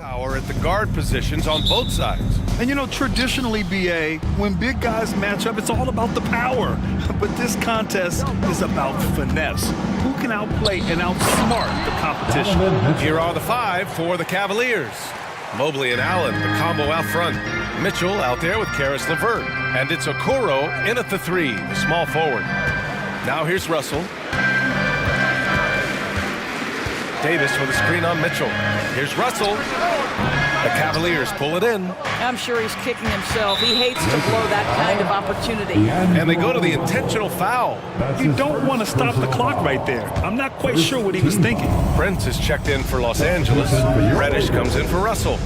Power at the guard positions on both sides. And you know, traditionally, BA, when big guys match up, it's all about the power. But this contest is about finesse. Who can outplay and outsmart the competition? Here are the five for the Cavaliers. Mobley and Allen, the combo out front. Mitchell out there with Karis LeVert. And it's Okoro in at the three, the small forward. Now here's Russell. Davis with a screen on Mitchell. Here's Russell. The Cavaliers pull it in. I'm sure he's kicking himself. He hates to blow that kind of opportunity. And they go to the intentional foul. You don't want to stop the clock right there. I'm not quite sure what he was thinking. Prince is checked in for Los Angeles. Reddish comes in for Russell.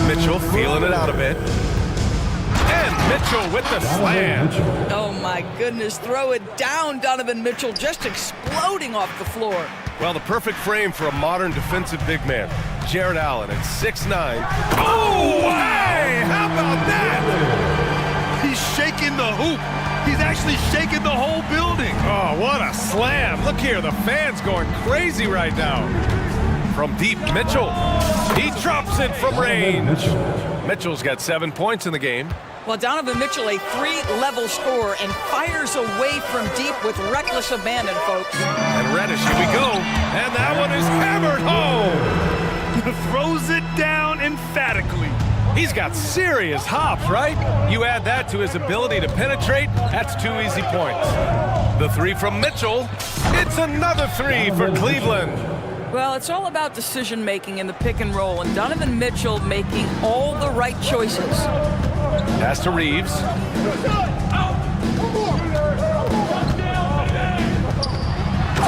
Mitchell feeling it out a bit. And Mitchell with the slam. Oh my goodness, throw it down, Donovan Mitchell, just exploding off the floor. Well, the perfect frame for a modern defensive big man. Jared Allen at 6'9". Oh, hey, how about that? He's shaking the hoop. He's actually shaking the whole building. Oh, what a slam. Look here, the fans going crazy right now. From deep, Mitchell. He drops it from range. Mitchell's got 7 points in the game. Well, Donovan Mitchell, a three-level scorer, and fires away from deep with reckless abandon, folks. And Reddish, here we go. And that one is hammered home. Throws it down emphatically. He's got serious hops, right? You add that to his ability to penetrate, that's 2 easy points. The three from Mitchell. It's another three for Cleveland. Well, it's all about decision-making in the pick and roll, and Donovan Mitchell making all the right choices. Pass to Reeves.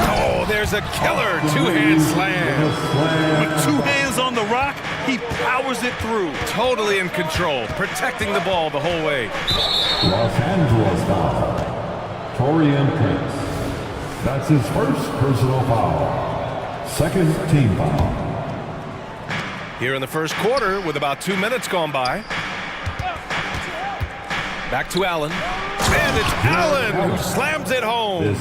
Oh, there's a killer two-hand slam. With 2 hands on the rock, he powers it through. Totally in control, protecting the ball the whole way. Los Angeles foul. Torian Prince. That's his first personal foul. Second team foul. Here in the first quarter with about 2 minutes gone by. Back to Allen. And it's Allen who slams it home.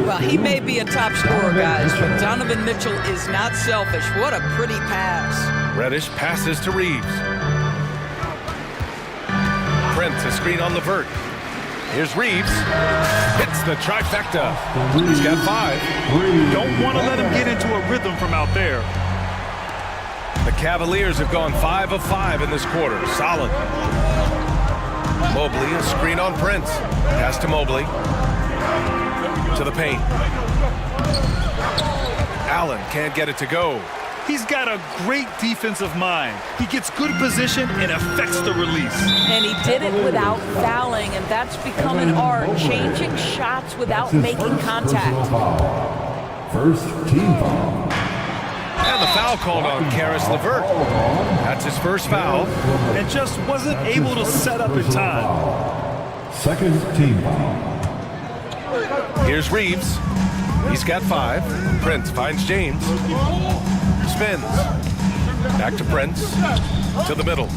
Well, he may be a top scorer, guys, but Donovan Mitchell is not selfish. What a pretty pass. Reddish passes to Reeves. Prince, a screen on LeVert. Here's Reeves. Hits the trifecta. He's got 5. Don't want to let him get into a rhythm from out there. The Cavaliers have gone 5 of 5 in this quarter. Solid. Mobley, a screen on Prince. Pass to Mobley. To the paint. Allen can't get it to go. He's got a great defensive mind. He gets good position and affects the release. And he did it without fouling, and that's become an art, changing shots without making contact. First team foul. And the foul called on Karis LeVert. That's his first foul. And just wasn't able to set up in time. Second team foul. Here's Reeves. He's got 5. Prince finds James. Spins. Back to Prince. To the middle.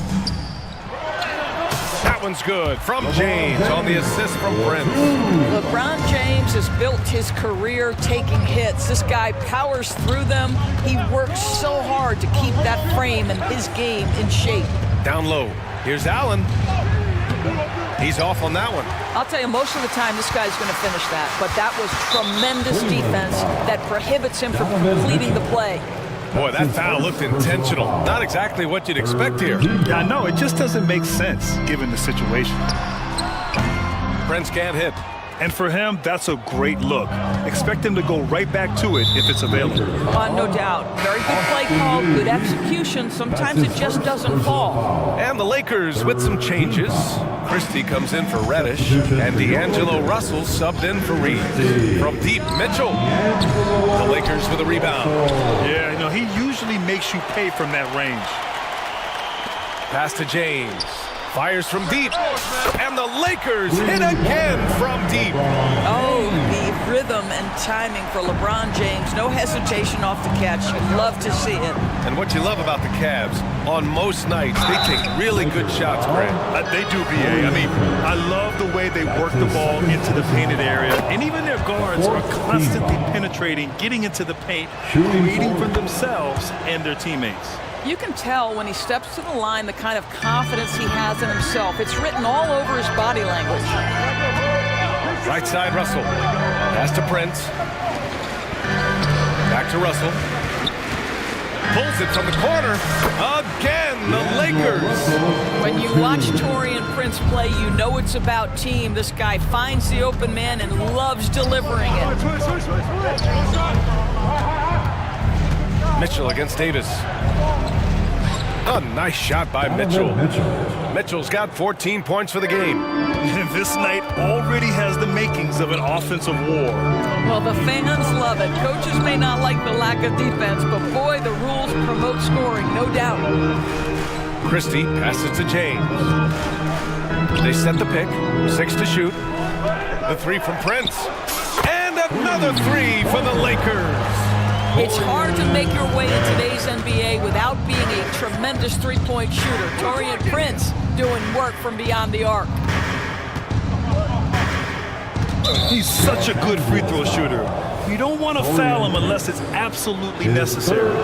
That one's good from James on the assist from Prince. LeBron James has built his career taking hits. This guy powers through them. He works so hard to keep that frame and his game in shape. Down low. Here's Allen. He's off on that one. I'll tell you, most of the time this guy's going to finish that, but that was tremendous defense that prohibits him from completing the play. Boy, that foul looked intentional. Not exactly what you'd expect here. Yeah, I know. It just doesn't make sense given the situation. Prince can't hit. And for him, that's a great look. Expect him to go right back to it if it's available. No doubt. Very good play call, good execution. Sometimes it just doesn't fall. And the Lakers with some changes. Christie comes in for Reddish, and D'Angelo Russell subbed in for Reeves. From deep, Mitchell. The Lakers with a rebound. Yeah, you know, he usually makes you pay from that range. Pass to James. Fires from deep. And the Lakers hit again from deep. Oh, the rhythm and timing for LeBron James. No hesitation off the catch. You love to see it. And what you love about the Cavs, on most nights, they take really good shots, Grant. They do, BA. I mean, I love the way they work the ball into the painted area. And even their guards are constantly penetrating, getting into the paint, creating for themselves and their teammates. You can tell when he steps to the line the kind of confidence he has in himself. It's written all over his body language. Right side, Russell. Pass to Prince. Back to Russell. Pulls it from the corner. Again, the Lakers. When you watch Taurean Prince play, you know it's about team. This guy finds the open man and loves delivering it. Mitchell against Davis. A nice shot by Mitchell. Mitchell's got 14 points for the game. This night already has the makings of an offensive war. Well, the fans love it. Coaches may not like the lack of defense, but boy, the rules promote scoring, no doubt. Christie passes to James. They set the pick, 6 to shoot. The three from Prince. And another three for the Lakers. It's hard to make your way in today's NBA without being a tremendous three-point shooter. Taurean Prince doing work from beyond the arc. He's such a good free throw shooter. You don't want to foul him unless it's absolutely necessary.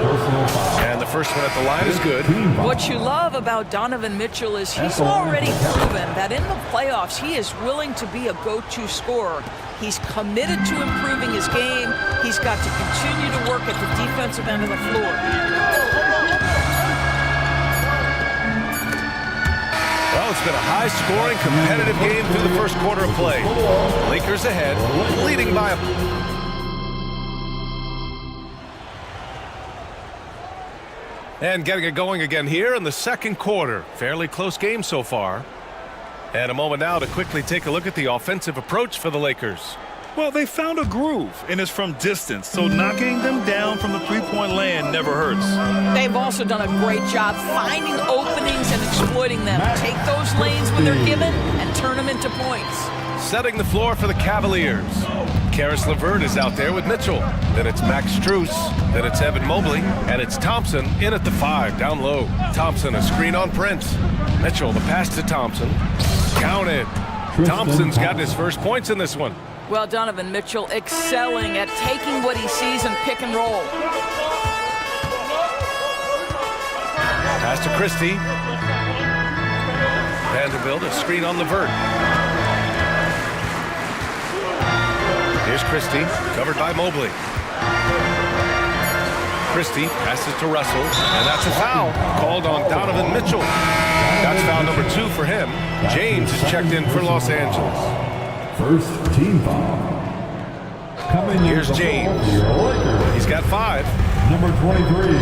And the first one at the line is good. What you love about Donovan Mitchell is he's already proven that in the playoffs he is willing to be a go-to scorer. He's committed to improving his game. He's got to continue to work at the defensive end of the floor. Well, it's been a high-scoring, competitive game through the first quarter of play. Lakers ahead, leading by a... And getting it going again here in the second quarter. Fairly close game so far. And a moment now to quickly take a look at the offensive approach for the Lakers. Well, they found a groove, and it's from distance, so knocking them down from the three-point land never hurts. They've also done a great job finding openings and exploiting them. Take those lanes when they're given and turn them into points. Setting the floor for the Cavaliers. Caris LeVert is out there with Mitchell. Then it's Max Strus. Then it's Evan Mobley. And it's Thompson in at the 5, down low. Thompson, a screen on Prince. Mitchell, the pass to Thompson. Counted. Thompson's gotten his first points in this one. Well, Donovan Mitchell excelling at taking what he sees and pick and roll. Pass to Christie. Vanderbilt, a screen on LeVert. Here's Christie, covered by Mobley. Christie passes to Russell, and that's a foul called on Donovan Mitchell. That's foul number 2 for him. James is checked in for Los Angeles. First team foul. Here's James. He's got 5. Number 23,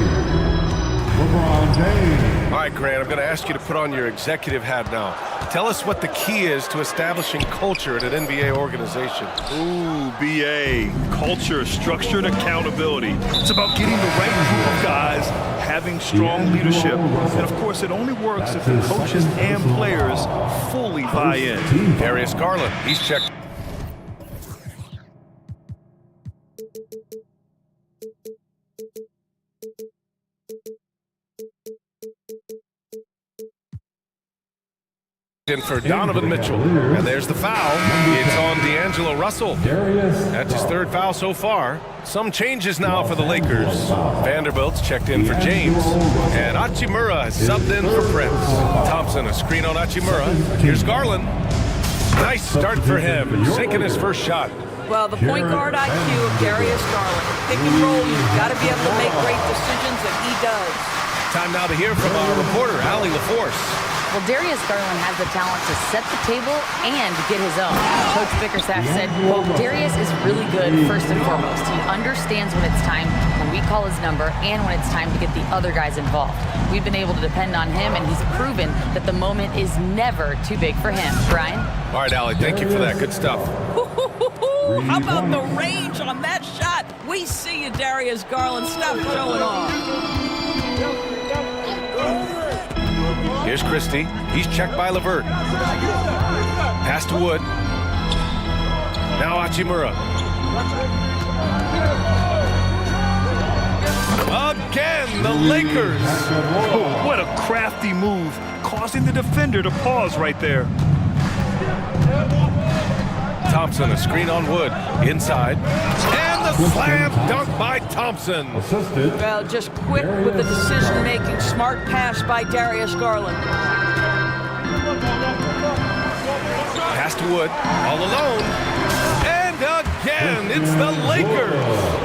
LeBron James. All right, Grant, I'm going to ask you to put on your executive hat now. Tell us what the key is to establishing culture at an NBA organization. Ooh, BA. Culture, structured accountability. It's about getting the right group of guys, having strong leadership. And of course, it only works if the coaches and players fully buy in. Darius Garland, he's checked. In for Donovan Mitchell, and there's the foul. It's on D'Angelo Russell. That's his 3rd foul so far. Some changes now for the Lakers. Vanderbilt's checked in for James, and Hachimura has subbed in for Prince. Thompson, a screen on Hachimura. Here's Garland. Nice start for him, sinking his first shot. Well, the point guard IQ of Darius Garland. Pick and roll, you've got to be able to make great decisions, and he does. Time now to hear from our reporter, Allie LaForce. Well, Darius Garland has the talent to set the table and get his own. Coach Bickerstaff said, quote, Darius is really good first and foremost. He understands when it's time when we call his number and when it's time to get the other guys involved. We've been able to depend on him, and he's proven that the moment is never too big for him. Brian? All right, Allie, thank you for that. Good stuff. How about the range on that shot? We see you, Darius Garland. Stop showing off. Here's Christie. He's checked by LeVert. Pass to Wood. Now Hachimura. Again, the Lakers. Oh, what a crafty move, causing the defender to pause right there. Thompson, a screen on Wood, inside. And the slam dunk by Thompson. Assisted. Well, just quick with the decision-making. Smart pass by Darius Garland. Pass to Wood, all alone. And again, it's the Lakers.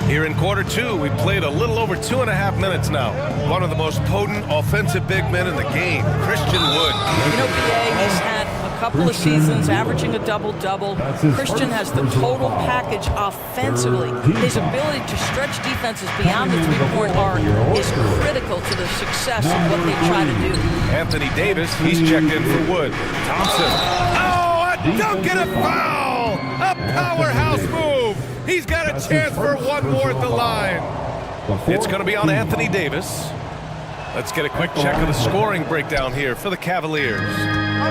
Here in quarter two, we played a little over 2.5 minutes now. One of the most potent offensive big men in the game, Christian Wood. You know, BA, he's had a couple of seasons averaging a double-double. Christian has the total package offensively. His ability to stretch defenses beyond the three-point arc is critical to the success of what they try to do. Anthony Davis, he's checked in for Wood. Thompson. Oh, a dunk and a foul! A powerhouse move! He's got a chance for one more at the line. It's going to be on Anthony Davis. Let's get a quick check of the scoring breakdown here for the Cavaliers.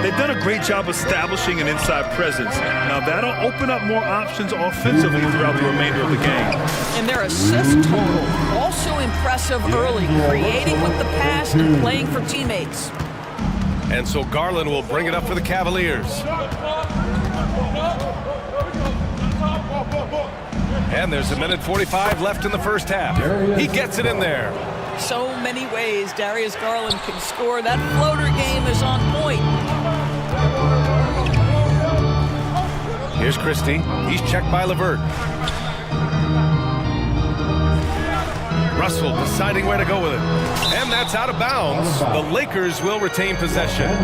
They've done a great job establishing an inside presence. Now that'll open up more options offensively throughout the remainder of the game. And their assist total, also impressive early, creating with the pass and playing for teammates. And so Garland will bring it up for the Cavaliers. And there's 1:45 left in the first half. He gets it in there. So many ways Darius Garland can score. That floater game is on point. Here's Christie. He's checked by LeVert. Russell deciding where to go with it. And that's out of bounds. The Lakers will retain possession.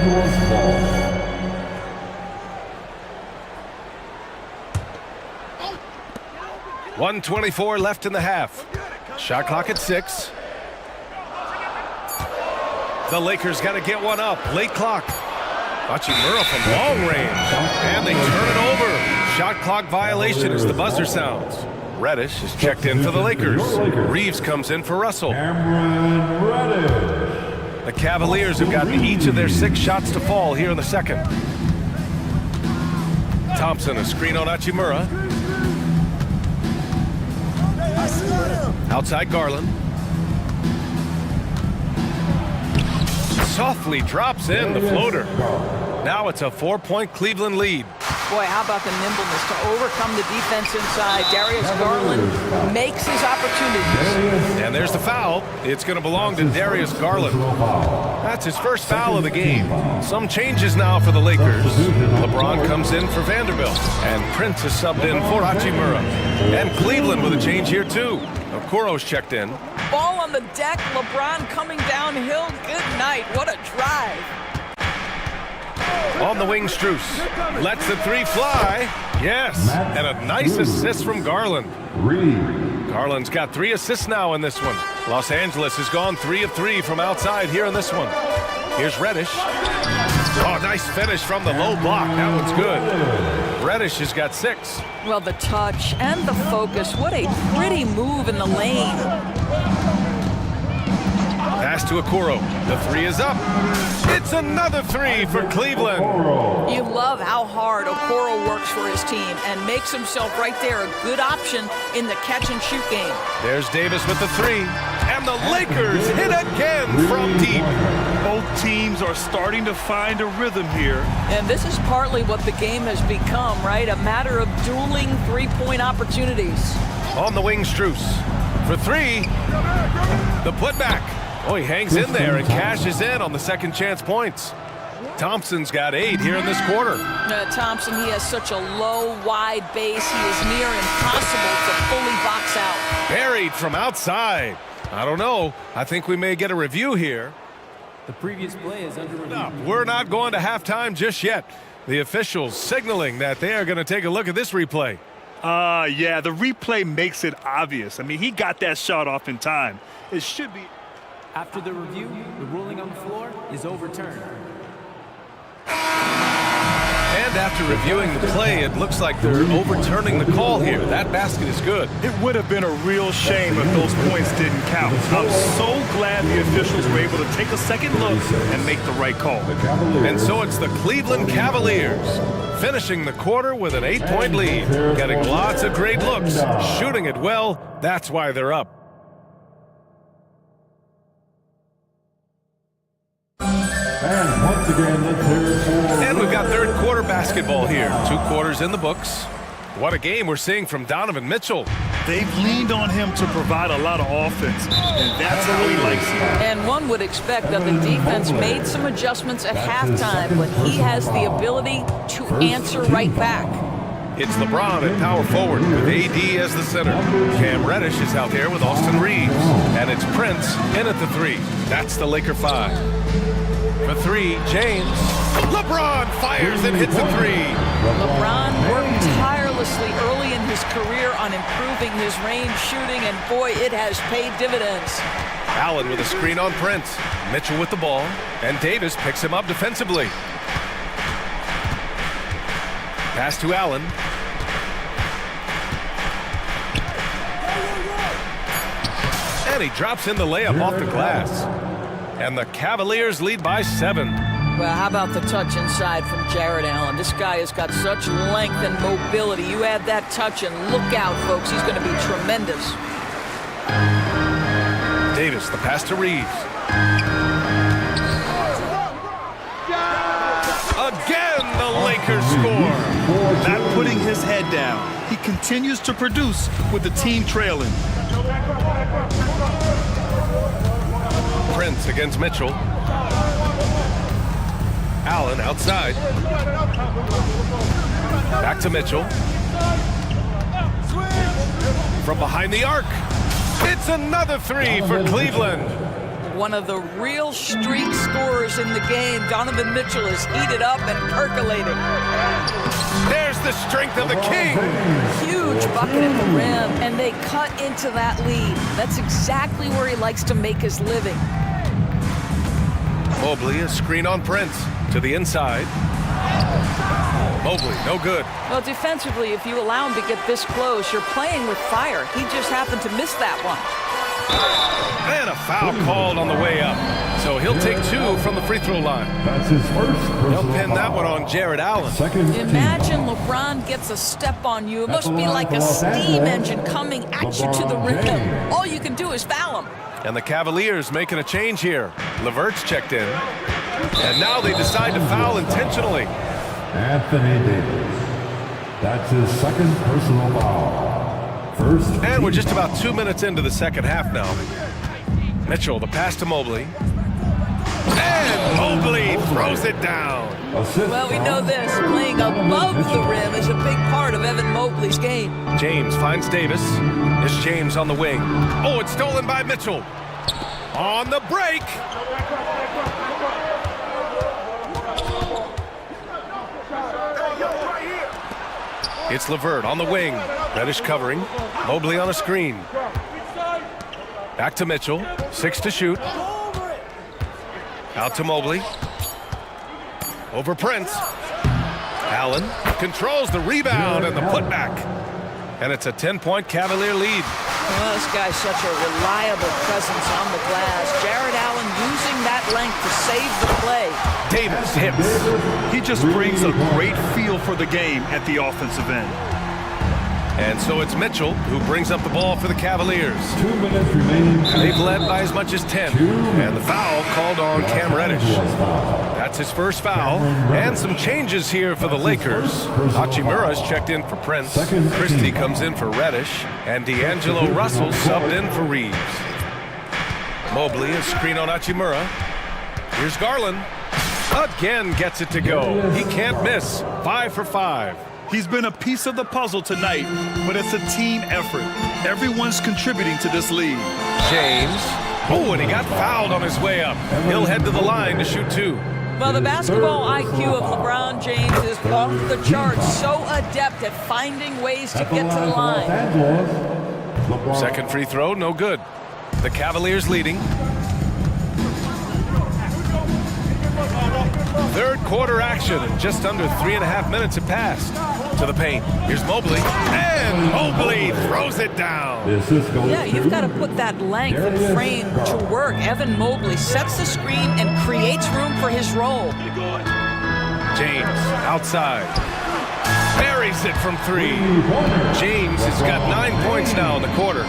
1:24 left in the half. Shot clock at 6. The Lakers got to get one up. Late clock. Hachimura from long range. And they turn it over. Shot clock violation as the buzzer sounds. Reddish is checked in for the Lakers. Reeves comes in for Russell. The Cavaliers have gotten each of their 6 shots to fall here in the second. Thompson, a screen on Hachimura. Outside Garland. Softly drops in the floater. Now it's a 4-point Cleveland lead. Boy, how about the nimbleness to overcome the defense inside. Darius Garland makes his opportunities. And there's the foul. It's going to belong to Darius Garland. That's his first foul of the game. Some changes now for the Lakers. LeBron comes in for Vanderbilt. And Prince is subbed in for Hachimura. And Cleveland with a change here too. Okoro's checked in. Ball on the deck. LeBron coming downhill. Good night. What a drive. On the wing, Strus lets the 3 fly. Yes, and a nice assist from Garland. Garland's got 3 assists now in this one. Los Angeles has gone 3 of 3 from outside here in this one. Here's Reddish. Oh, nice finish from the low block. That one's good. Reddish has got 6. Well, the touch and the focus. What a pretty move in the lane. Pass to Okoro. The 3 is up. It's another 3 for Cleveland. You love how hard Okoro works for his team and makes himself right there a good option in the catch-and-shoot game. There's Davis with the 3. And the Lakers hit again from deep. Both teams are starting to find a rhythm here. And this is partly what the game has become, right? A matter of dueling 3-point opportunities. On the wing, Strus. For 3. The putback. Oh, he hangs in there and cashes in on the second chance points. Thompson's got 8 here in this quarter. Thompson, he has such a low, wide base. He is near impossible to fully box out. Buried from outside. I don't know. I think we may get a review here. The previous play is under review. No, we're not going to halftime just yet. The officials signaling that they are going to take a look at this replay. Yeah, the replay makes it obvious. I mean, he got that shot off in time. It should be. After the review, the ruling on the floor is overturned. And And after reviewing the play, it looks like they're overturning the call here. That basket is good. It would have been a real shame if those points didn't count. I'm so glad the officials were able to take a second look and make the right call. And so it's the Cleveland Cavaliers finishing the quarter with an 8-point lead, getting lots of great looks, shooting it well. That's why they're up. And once again, let's hear it for... And we've got third quarter basketball here. 2 quarters in the books. What a game we're seeing from Donovan Mitchell. They've leaned on him to provide a lot of offense, and that's how he likes it. And one would expect that the defense made some adjustments at halftime, but he has the ability to answer right back. It's LeBron at power forward with AD as the center. Cam Reddish is out there with Austin Reeves. And it's Prince in at the 3. That's the Laker 5. For 3, James. LeBron fires and hits a 3. LeBron worked tirelessly early in his career on improving his range shooting, and boy, it has paid dividends. Allen with a screen on Prince. Mitchell with the ball, and Davis picks him up defensively. Pass to Allen. And he drops in the layup off the glass. And the Cavaliers lead by 7. Well, how about the touch inside from Jared Allen? This guy has got such length and mobility. You add that touch and look out, folks. He's going to be tremendous. Davis, the pass to Reeves. Again, the Lakers score. Not putting his head down. He continues to produce with the team trailing. Prince against Mitchell. Allen outside. Back to Mitchell. From behind the arc. It's another 3 for Cleveland. One of the real streak scorers in the game. Donovan Mitchell is heated up and percolating. There's the strength of the King. Huge bucket at the rim, and they cut into that lead. That's exactly where he likes to make his living. Mobley, a screen on Prince. To the inside. Mobley, no good. Well, defensively, if you allow him to get this close, you're playing with fire. He just happened to miss that one. And a foul called on the way up. So he'll take 2 from the free throw line. That's his first He'll personal pin that foul. one on Jared Allen. Imagine LeBron gets a step on you. It must be like a steam engine coming at you to the rim. All you can do is foul him. And the Cavaliers making a change here. Levert's checked in. And now they decide to foul intentionally. Anthony Davis. That's his second personal foul. First. And we're just about 2 minutes into the second half now. Mitchell, the pass to Mobley. And Mobley throws it down. Well, we know this. Playing above the rim is a big part of Evan Mobley's game. James finds Davis. It's James on the wing. Oh, it's stolen by Mitchell. On the break. It's Levert on the wing. Reddish covering. Mobley on a screen. Back to Mitchell. 6 to shoot. Out to Mobley. Over Prince. Allen controls the rebound and the putback. And it's a 10-point Cavalier lead. Well, this guy's such a reliable presence on the glass. Jared Allen using that length to save the play. Davis hits. He just brings a great feel for the game at the offensive end. And so it's Mitchell who brings up the ball for the Cavaliers. 2 minutes remaining. They've led by as much as 10. And the foul called on Cam Reddish. That's his first foul. And some changes here for the Lakers. Hachimura's checked in for Prince. Christie comes in for Reddish. And D'Angelo Russell subbed in for Reeves. Mobley, a screen on Hachimura. Here's Garland. Again gets it to go. He can't miss. 5 for 5. He's been a piece of the puzzle tonight, but it's a team effort. Everyone's contributing to this lead. James. Oh, and he got fouled on his way up. He'll head to the line to shoot 2. Well, the basketball IQ of LeBron James is off the charts. So adept at finding ways to get to the line. Second free throw, no good. The Cavaliers leading. third quarter action, and just under 3.5 minutes have passed. To the paint. Here's Mobley, and Mobley throws it down. The assist goes Yeah, you've to got to put that length and frame to work. Evan Mobley sets the screen and creates room for his role. James, outside. Buries it from three. James has got 9 points now in the quarter.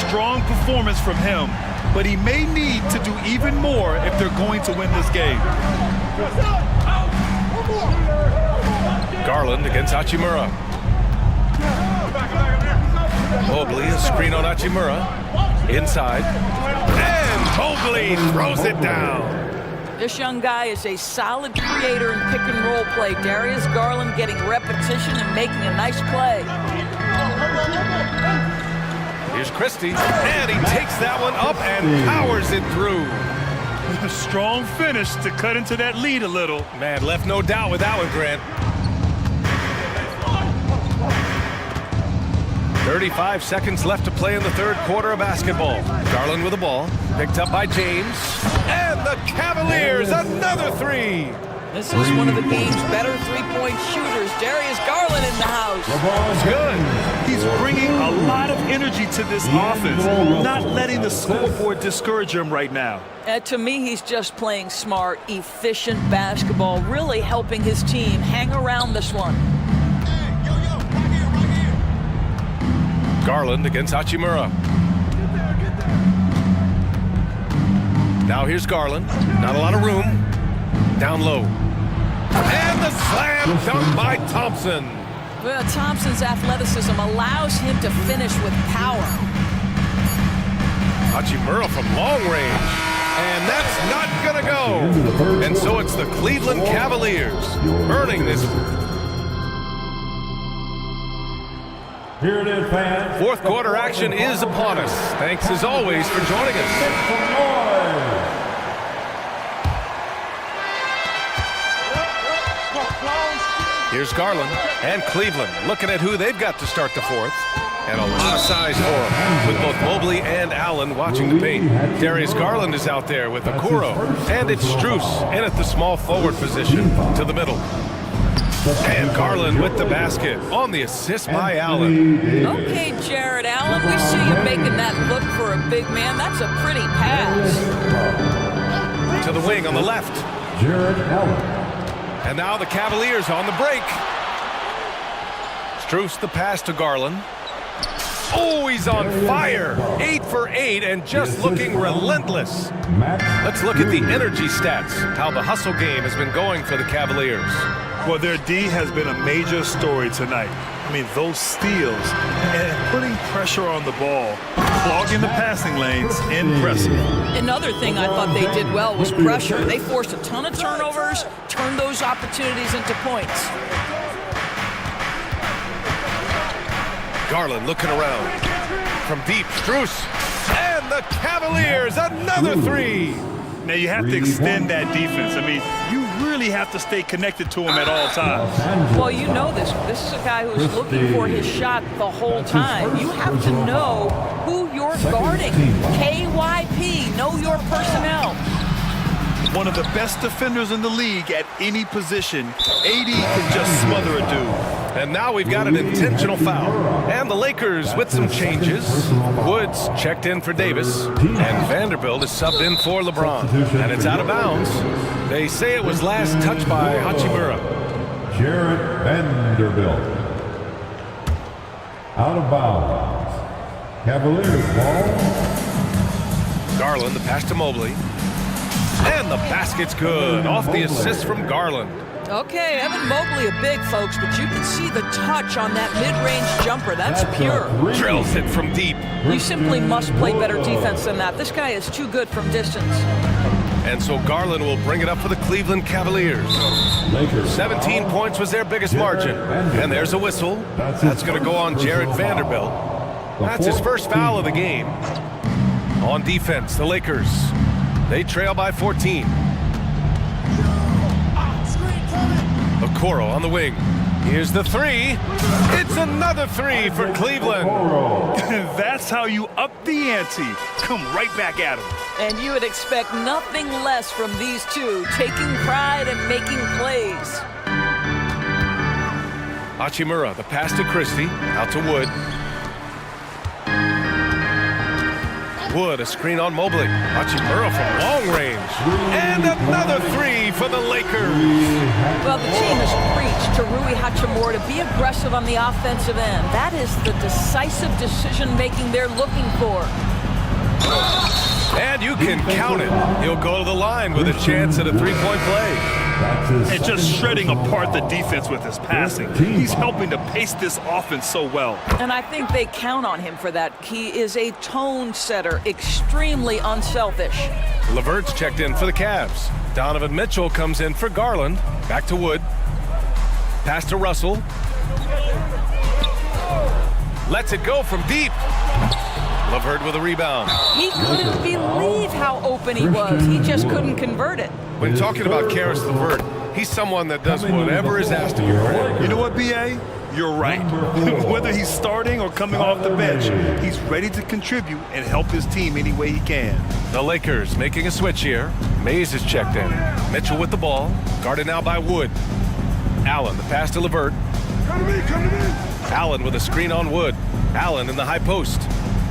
Strong performance from him, but he may need to do even more if they're going to win this game. Garland against Hachimura. Mobley, a screen on Hachimura. Inside. And Mobley throws it down. This young guy is a solid creator in pick and roll play. Darius Garland getting repetition and making a nice play. Here's Christie, and he takes that one up and powers it through. A strong finish to cut into that lead a little. Man, left no doubt with that one, Grant. 35 seconds left to play in the third quarter of basketball. Garland with the ball, picked up by James, and the Cavaliers, another three. This is one of the game's better three-point shooters. Darius Garland in the house. It's good. He's bringing a lot of energy to this offense, not letting the scoreboard discourage him right now. To me, he's just playing smart, efficient basketball, really helping his team hang around this one. Garland against Hachimura. Now here's Garland. Not a lot of room. Down low. And the slam dunk by Thompson. Well, Thompson's athleticism allows him to finish with power. Hachimura from long range. And that's not gonna go. And so it's the Cleveland Cavaliers earning this. Here it is, fans. Fourth quarter action is upon us. Thanks as always for joining us. Here's Garland and Cleveland looking at who they've got to start the fourth. And a lot of size for them, with both Mobley and Allen watching the paint. Darius Garland is out there with Okoro, and it's Strus in at the small forward position to the middle. And Garland with the basket on the assist by Allen. Okay, Jared Allen, we see you making that look for a big man. That's a pretty pass. To the wing on the left. Jared Allen. And now the Cavaliers on the break. Strus the pass to Garland. Oh, he's on fire. 8 for 8 and just looking relentless. Let's look at the energy stats, how the hustle game has been going for the Cavaliers. Well, their D has been a major story tonight. I mean, those steals and putting pressure on the ball, clogging the passing lanes, impressive. Another thing I thought they did well was pressure. They forced a ton of turnovers, turned those opportunities into points. Garland looking around. From deep, Strus. And the Cavaliers, another three. Now, you have to extend that defense. I mean, you really have to stay connected to him at all times. Well, you know this. This is a guy who's looking for his shot the whole time. You have to know who you're guarding. KYP, know your personnel. One of the best defenders in the league at any position. AD can just smother a dude. And now we've got an intentional foul. And the Lakers with some changes. Woods checked in for Davis. And Vanderbilt is subbed in for LeBron. And it's out of bounds. They say it was last touched by Hachimura. Jared Vanderbilt. Out of bounds. Cavaliers ball. Garland, the pass to Mobley. And the basket's good. Off the assist from Garland. Okay, Evan Mobley a big, folks, but you can see the touch on that mid-range jumper. That's pure. Drills it from deep. You simply must play better defense than that. This guy is too good from distance. And so Garland will bring it up for the Cleveland Cavaliers. 17 points was their biggest margin. And there's a whistle. That's going to go on Jared Vanderbilt. That's his first foul of the game. On defense, the Lakers. They trail by 14. Okoro on the wing. Here's the three. It's another three for Cleveland. That's how you up the ante. Come right back at him. And you would expect nothing less from these two, taking pride and making plays. Hachimura, the pass to Christie, out to Wood. Wood, a screen on Mobley. Hachimura from long range. And another three for the Lakers. Well, the team has preached to Rui Hachimura to be aggressive on the offensive end. That is the decisive decision-making they're looking for. And you can count it. He'll go to the line with a chance at a three-point play. And just shredding apart the defense with his passing. He's helping to pace this offense so well. And I think they count on him for that. He is a tone setter, extremely unselfish. LeVert's checked in for the Cavs. Donovan Mitchell comes in for Garland. Back to Wood. Pass to Russell. Lets it go from deep. LeVert with a rebound. He couldn't believe how open he was. He just couldn't convert it. When talking about Caris LeVert, he's someone that does whatever is asked of him. You know what, B.A.? You're right. Whether he's starting or coming off the bench, he's ready to contribute and help his team any way he can. The Lakers making a switch here. Mays is checked in. Mitchell with the ball. Guarded now by Wood. Allen, the pass to LeVert. Allen with a screen on Wood. Allen in the high post.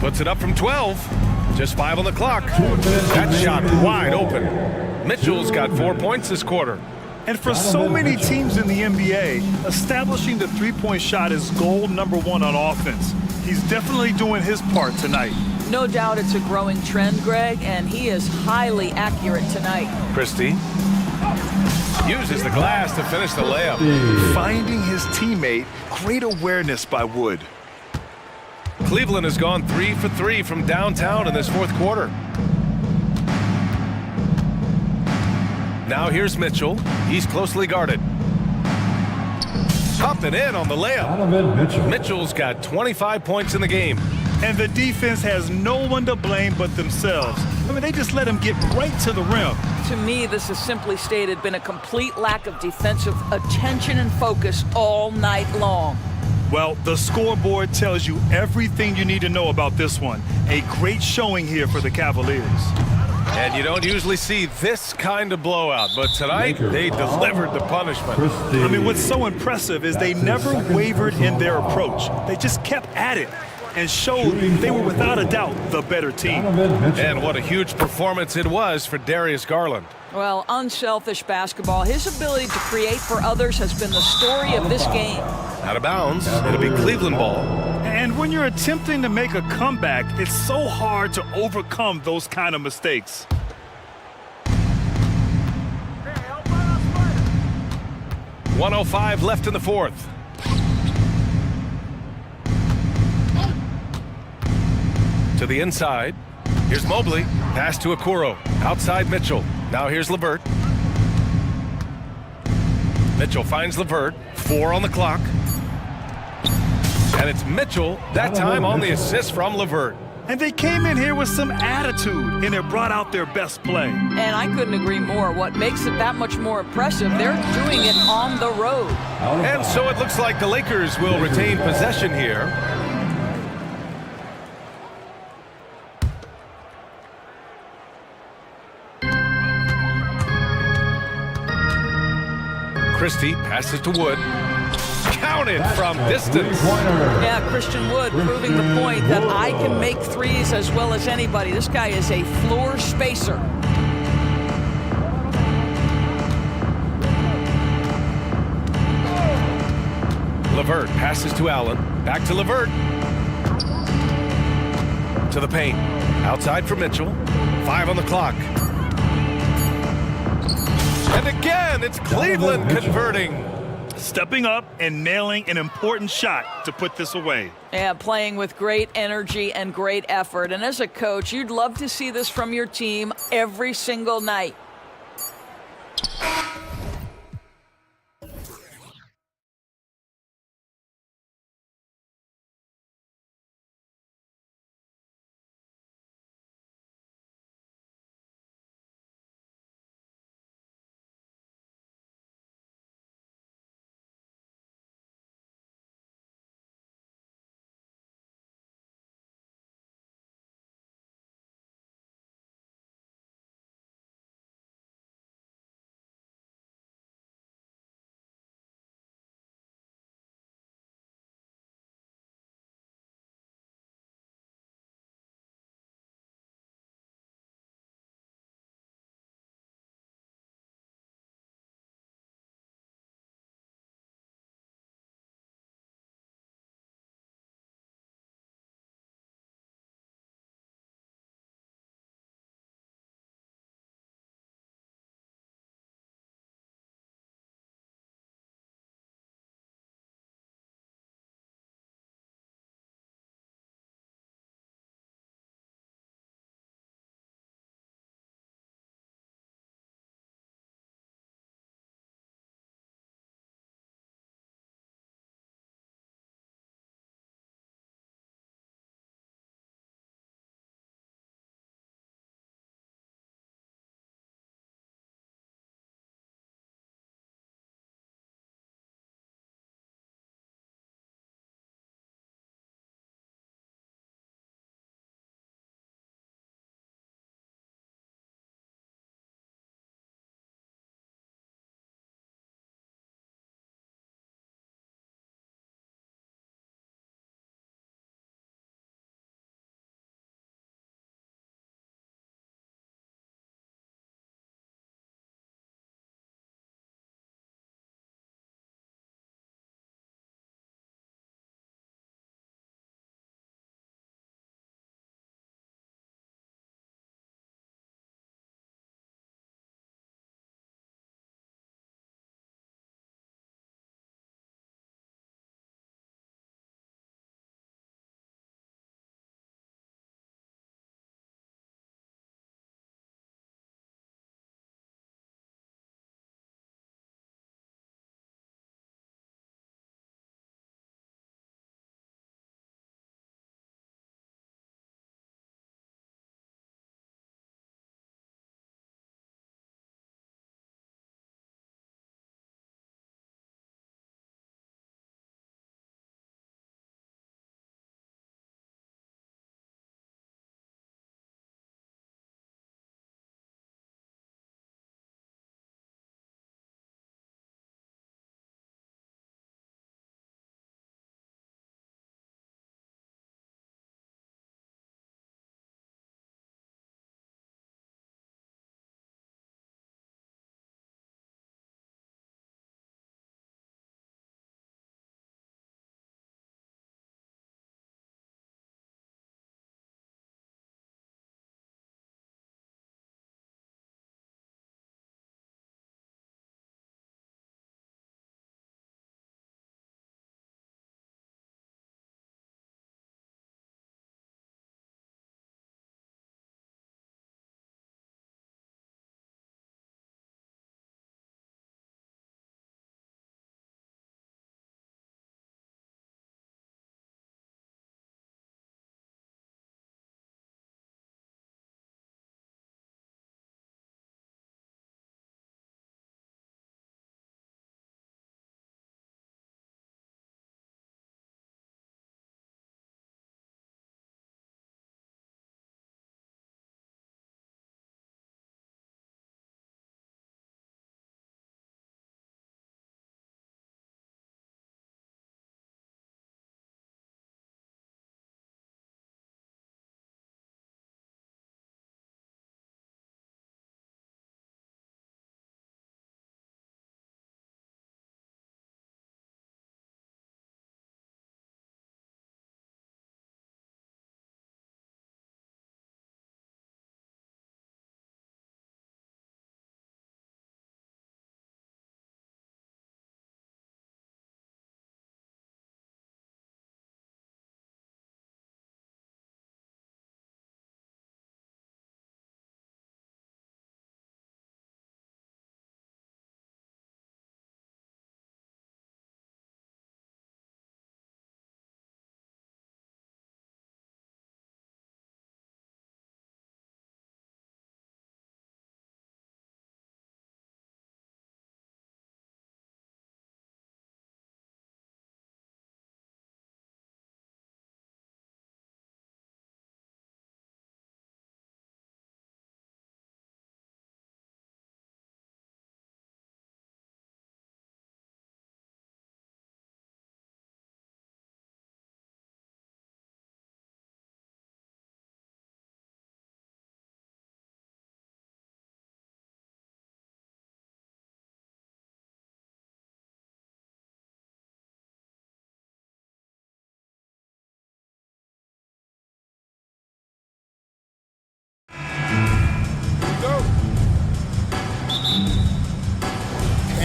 Puts it up from 12. Just 5 on the clock. That shot wide open. Mitchell's got 4 points this quarter. And for so many teams in the NBA, establishing the three-point shot is goal number one on offense. He's definitely doing his part tonight. No doubt it's a growing trend, Greg, and he is highly accurate tonight. Christie uses the glass to finish the layup. Finding his teammate, great awareness by Wood. Cleveland has gone 3 for 3 from downtown in this fourth quarter. Now here's Mitchell. He's closely guarded. Popping in on the layup. Mitchell's got 25 points in the game. And the defense has no one to blame but themselves. I mean, they just let him get right to the rim. To me, this has simply stated been a complete lack of defensive attention and focus all night long. Well, the scoreboard tells you everything you need to know about this one. A great showing here for the Cavaliers. And you don't usually see this kind of blowout, but tonight they delivered the punishment. I mean, what's so impressive is they never wavered in their approach. They just kept at it and showed they were without a doubt the better team. And what a huge performance it was for Darius Garland. Well, unselfish basketball. His ability to create for others has been the story of this game. Out of bounds, it'll be Cleveland ball. And when you're attempting to make a comeback, it's so hard to overcome those kind of mistakes. .105 left in the fourth. To the inside. Here's Mobley. Pass to Okoro. Outside Mitchell. Now here's LeVert. Mitchell finds LeVert. 4 on the clock. And it's Mitchell, that time on the assist from LeVert. And they came in here with some attitude, and they brought out their best play. And I couldn't agree more. What makes it that much more impressive, they're doing it on the road. And so it looks like the Lakers will retain possession here. Christie passes to Wood. Counted from distance. Yeah, Christian Wood proving the point that I can make threes as well as anybody. This guy is a floor spacer. LeVert passes to Allen. Back to LeVert. To the paint. Outside for Mitchell. 5 on the clock. And again, it's Cleveland converting. Stepping up and nailing an important shot to put this away. Yeah, playing with great energy and great effort. And as a coach, you'd love to see this from your team every single night.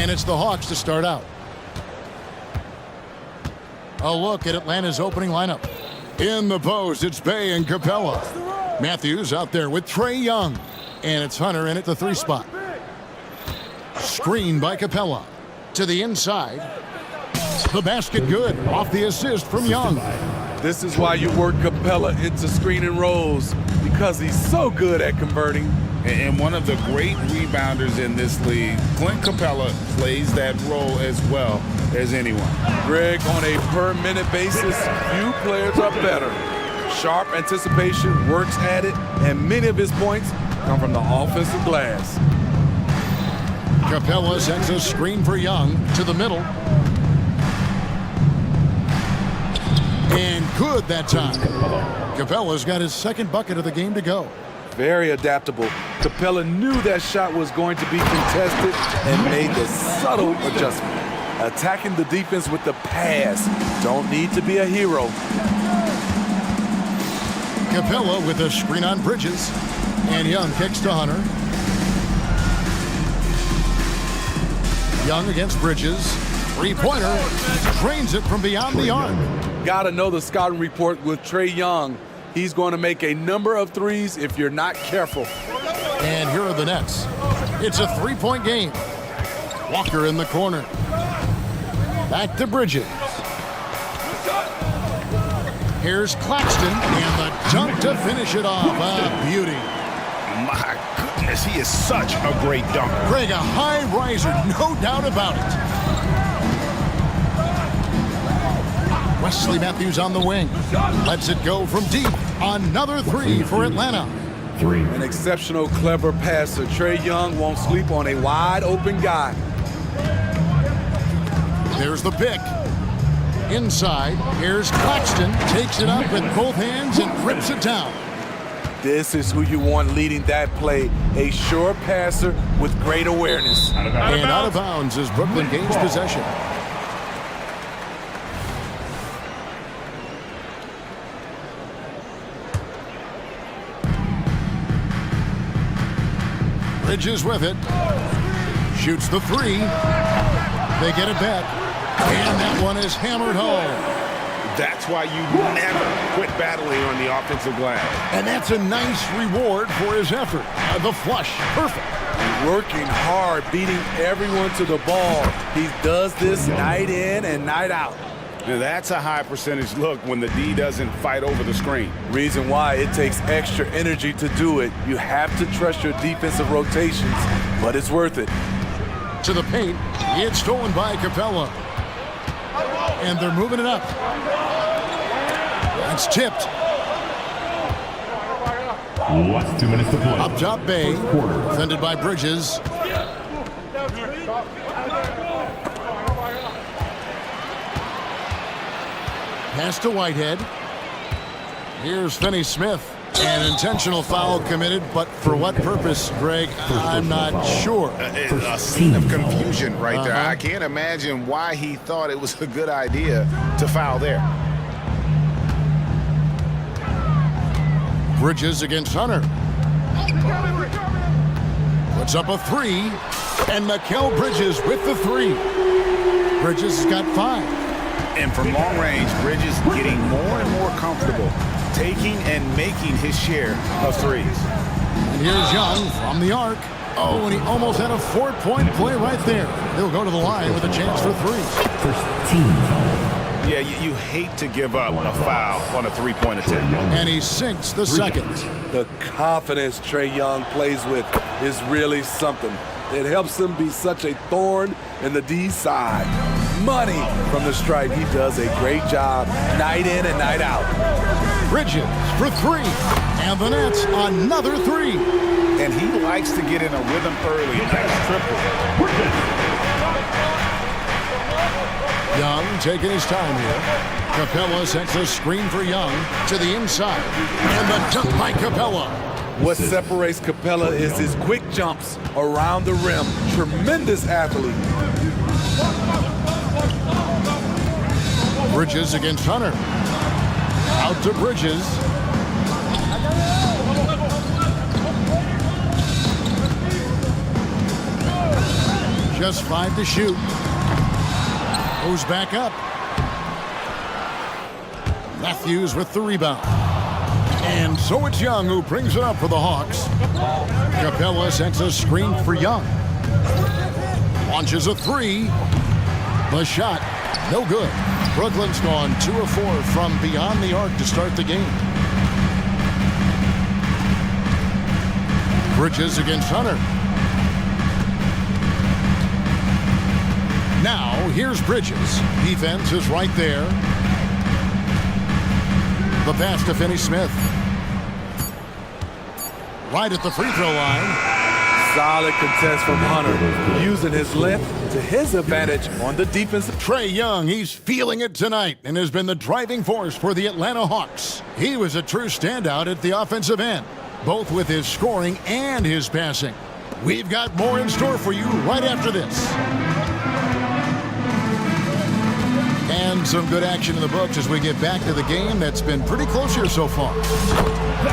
And it's the Hawks to start out. A look at Atlanta's opening lineup. In the post, it's Bay and Capella. Matthews out there with Trae Young. And it's Hunter in at the 3 spot. Screen by Capella. To the inside. The basket good. Off the assist from Young. This is why you work Capella into screen and rolls, because he's so good at converting. And one of the great rebounders in this league, Clint Capella, plays that role as well as anyone. Greg, on a per-minute basis, few players are better. Sharp anticipation, works at it, and many of his points come from the offensive glass. Capella sends a screen for Young to the middle. And good that time. Capella's got his second bucket of the game to go. Very adaptable. Capella knew that shot was going to be contested and made the subtle adjustment. Attacking the defense with the pass. Don't need to be a hero. Capella with a screen on Bridges. And Young kicks to Hunter. Young against Bridges. Three-pointer. Drains it from beyond the arc. Gotta know the scouting report with Trae Young. He's going to make a number of threes if you're not careful. And here are the Nets. It's a 3-point game. Walker in the corner. Back to Bridges. Here's Claxton, and the dunk to finish it off. A beauty. My goodness, he is such a great dunker. Greg, a high riser, no doubt about it. Wesley Matthews on the wing. Lets it go from deep. Another 3 for Atlanta. An exceptional, clever passer. Trae Young won't sleep on a wide-open guy. There's the pick. Inside, here's Claxton. Takes it up with both hands and rips it down. This is who you want leading that play. A sure passer with great awareness. And out of bounds as Brooklyn gains possession. Bridges with it. Shoots the 3. They get it back. And that one is hammered home. That's why you never quit battling on the offensive glass. And that's a nice reward for his effort. The flush. Perfect. Working hard, beating everyone to the ball. He does this night in and night out. Now that's a high percentage look when the D doesn't fight over the screen. Reason why it takes extra energy to do it. You have to trust your defensive rotations, but it's worth it. To the paint. It's stolen by Capella. And they're moving it up. That's tipped. Last 2 minutes to play. Up top, Bay. Defended by Bridges. Pass to Whitehead. Here's Finney Smith. An intentional foul committed, but for what purpose, Greg? I'm not sure. A scene of confusion right there. I can't imagine why he thought it was a good idea to foul there. Bridges against Hunter. Puts up a 3. And Mikal Bridges with the 3. Bridges has got 5. And from long range, Bridges getting more and more comfortable taking and making his share of threes. And here's Young from the arc. Oh, and he almost had a 4-point play right there. He'll go to the line with a chance for 3. First team. Yeah, you hate to give up a foul on a 3-point attempt. And he sinks the second. The confidence Trae Young plays with is really something. It helps him be such a thorn in the D side. Money from the stripe. He does a great job night in and night out. Bridges for 3. And the Nets another 3. And he likes to get in a rhythm early. Nice triple. Young taking his time here. Capella sets a screen for Young to the inside. And the dunk by Capella. What separates Capella is his quick jumps around the rim. Tremendous athlete. Bridges against Hunter. Out to Bridges. Just 5 to shoot. Goes back up. Matthews with the rebound. And so it's Young who brings it up for the Hawks. Capella sets a screen for Young. Launches a 3. The shot, no good. Brooklyn's gone 2 of 4 from beyond the arc to start the game. Bridges against Hunter. Now, here's Bridges. Defense is right there. The pass to Finney Smith. Right at the free throw line. Solid contest from Hunter, using his length to his advantage on the defensive. Trae Young, he's feeling it tonight and has been the driving force for the Atlanta Hawks. He was a true standout at the offensive end, both with his scoring and his passing. We've got more in store for you right after this. And some good action in the books as we get back to the game that's been pretty close here so far.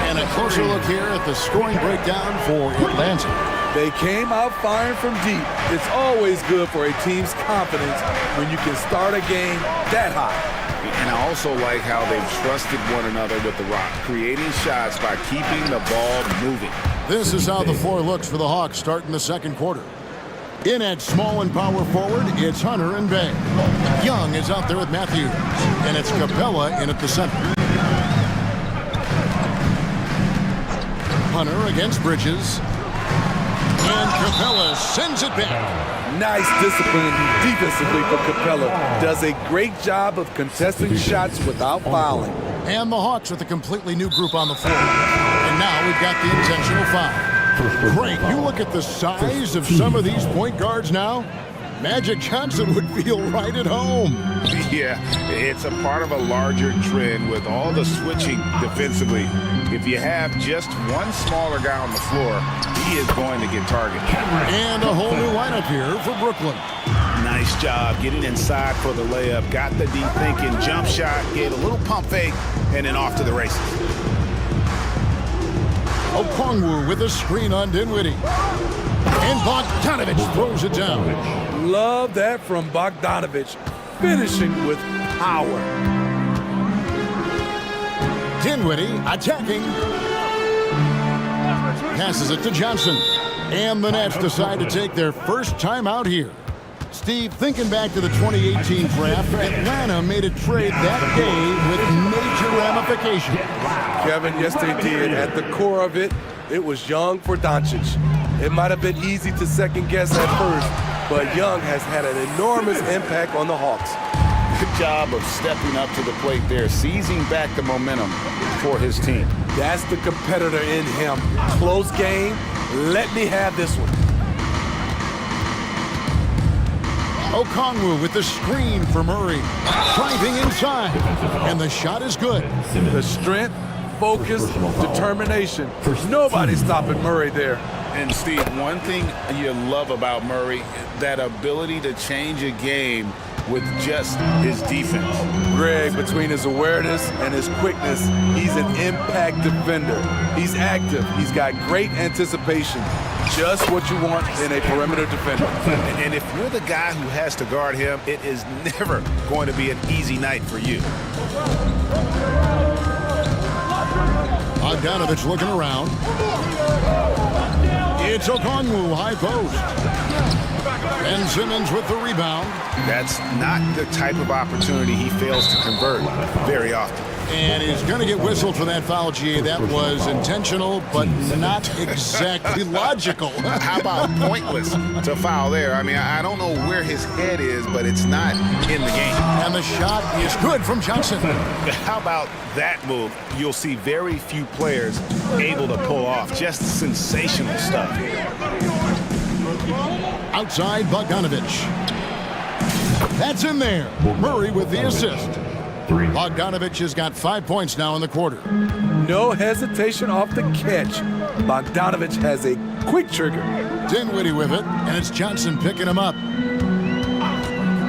And a closer look here at the scoring breakdown for Atlanta. They came out firing from deep. It's always good for a team's confidence when you can start a game that high. And I also like how they've trusted one another with the rock, creating shots by keeping the ball moving. This is how the floor looks for the Hawks starting the second quarter. In at small and power forward, it's Hunter and Bay. Young is out there with Matthews, and it's Capella in at the center. Hunter against Bridges. And Capella sends it back. Nice discipline defensively for Capella. Does a great job of contesting shots without fouling. And the Hawks with a completely new group on the floor. And now we've got the intentional foul. Great, you look at the size of some of these point guards now. Magic Johnson would feel right at home. Yeah, it's a part of a larger trend with all the switching defensively. If you have just one smaller guy on the floor, he is going to get targeted. And a whole new lineup here for Brooklyn. Nice job getting inside for the layup. Got the deep thinking jump shot, gave a little pump fake, and then off to the races. Okongwu with a screen on Dinwiddie. And Bogdanovich throws it down. Love that from Bogdanovich, finishing with power. Dinwiddie attacking. Passes it to Johnson. And the Nets decide to take their first time out here. Steve, thinking back to the 2018 draft, Atlanta made a trade that day with major ramifications. Kevin, yes they did. At the core of it, it was Young for Doncic. It might have been easy to second guess at first, but Young has had an enormous impact on the Hawks. Good job of stepping up to the plate there, seizing back the momentum for his team. That's the competitor in him. Close game. Let me have this one. Okongwu with the screen for Murray. Driving inside. And the shot is good. The strength, focus, determination. Nobody's stopping Murray there. And Steve, one thing you love about Murray, that ability to change a game with just his defense. Greg, between his awareness and his quickness, he's an impact defender. He's active. He's got great anticipation. Just what you want in a perimeter defender. And if you're the guy who has to guard him, it is never going to be an easy night for you. Bogdanovich looking around. It's Okongwu, high post. Ben Simmons with the rebound. That's not the type of opportunity he fails to convert very often. And he's going to get whistled for that foul, G. That was intentional, but not exactly logical. How about pointless to foul there? I mean, I don't know where his head is, but it's not in the game. And the shot is good from Johnson. How about that move? You'll see very few players able to pull off. Just sensational stuff. Outside, Bogdanovich. That's in there. Murray with the assist. Bogdanovich has got 5 points now in the quarter. No hesitation off the catch. Bogdanovich has a quick trigger. Dinwiddie with it, and it's Johnson picking him up.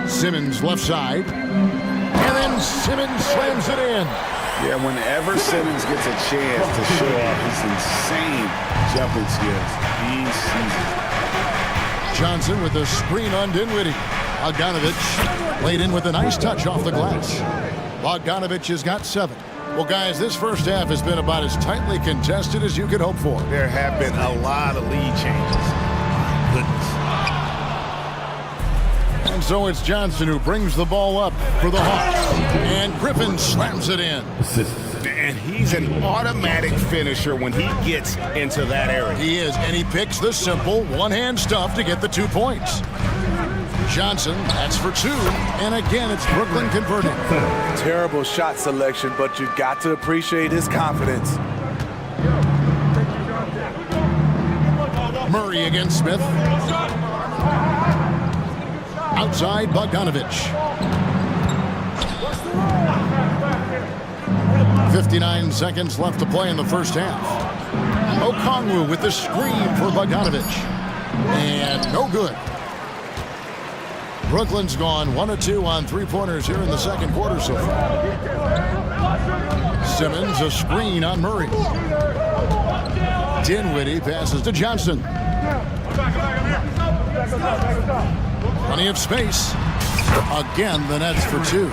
Simmons left side. And then Simmons slams it in. Yeah, whenever Simmons gets a chance to show off his insane jumping skills, he sees it. Johnson with a screen on Dinwiddie. Bogdanovich laid in with a nice touch off the glass. Bogdanovich has got 7. Well, guys, this first half has been about as tightly contested as you could hope for. There have been a lot of lead changes. Goodness. And so it's Johnson who brings the ball up for the Hawks. And Griffin slams it in. And he's an automatic finisher when he gets into that area. He is, and he picks the simple one-hand stuff to get the 2 points. Johnson, that's for 2. And again, it's Brooklyn converting. Terrible shot selection, but you've got to appreciate his confidence. Murray against Smith. Outside, Bogdanovich. 59 seconds left to play in the first half. Okongwu with the screen for Bogdanovich. And no good. Brooklyn's gone 1 of 2 on 3-pointers here in the second quarter so far. Simmons, a screen on Murray. Dinwiddie passes to Johnson. Plenty of space. Again, the Nets for 2.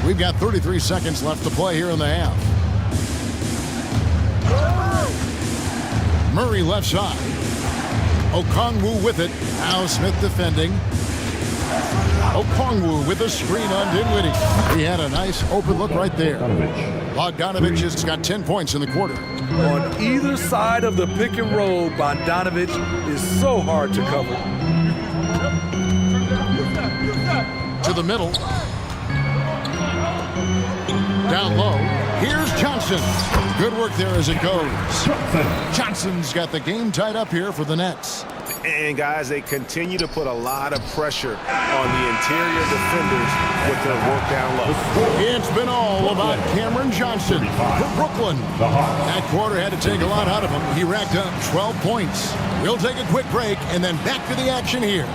We've got 33 seconds left to play here in the half. Murray left side. Okongwu with it. Now Smith defending. Okongwu with a screen on Dinwiddie. He had a nice open look right there. Bogdanovich has got 10 points in the quarter. On either side of the pick and roll, Bogdanovich is so hard to cover. To the middle. Down low. Here's Johnson. Good work there as it goes. Johnson's got the game tied up here for the Nets. And guys, they continue to put a lot of pressure on the interior defenders with their work down low. It's been all about Cameron Johnson for Brooklyn. That quarter had to take a lot out of him. He racked up 12 points. We'll take a quick break and then back to the action here.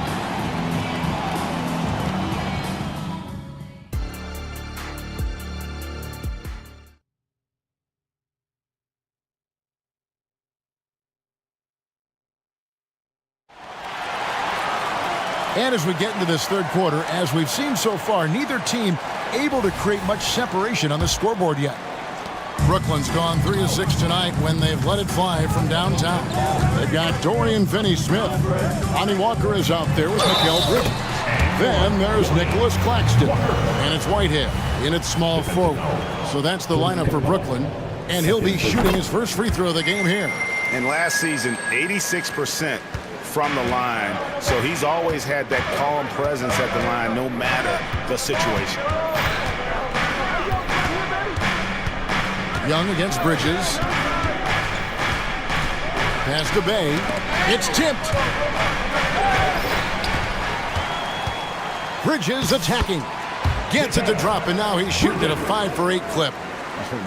And as we get into this third quarter, as we've seen so far, neither team able to create much separation on the scoreboard yet. Brooklyn's gone 3 of 6 tonight when they've let it fly from downtown. They've got Dorian Finney-Smith. Lonnie Walker is out there with Mikal Bridges. Then there's Nicholas Claxton. And it's Whitehead in its small forward. So that's the lineup for Brooklyn. And he'll be shooting his first free throw of the game here. And last season, 86% from the line. So he's always had that calm presence at the line no matter the situation. Young against Bridges. Pass to Bay. It's tipped. Bridges attacking. Gets it to drop, and now he's shooting at a 5 for 8 clip.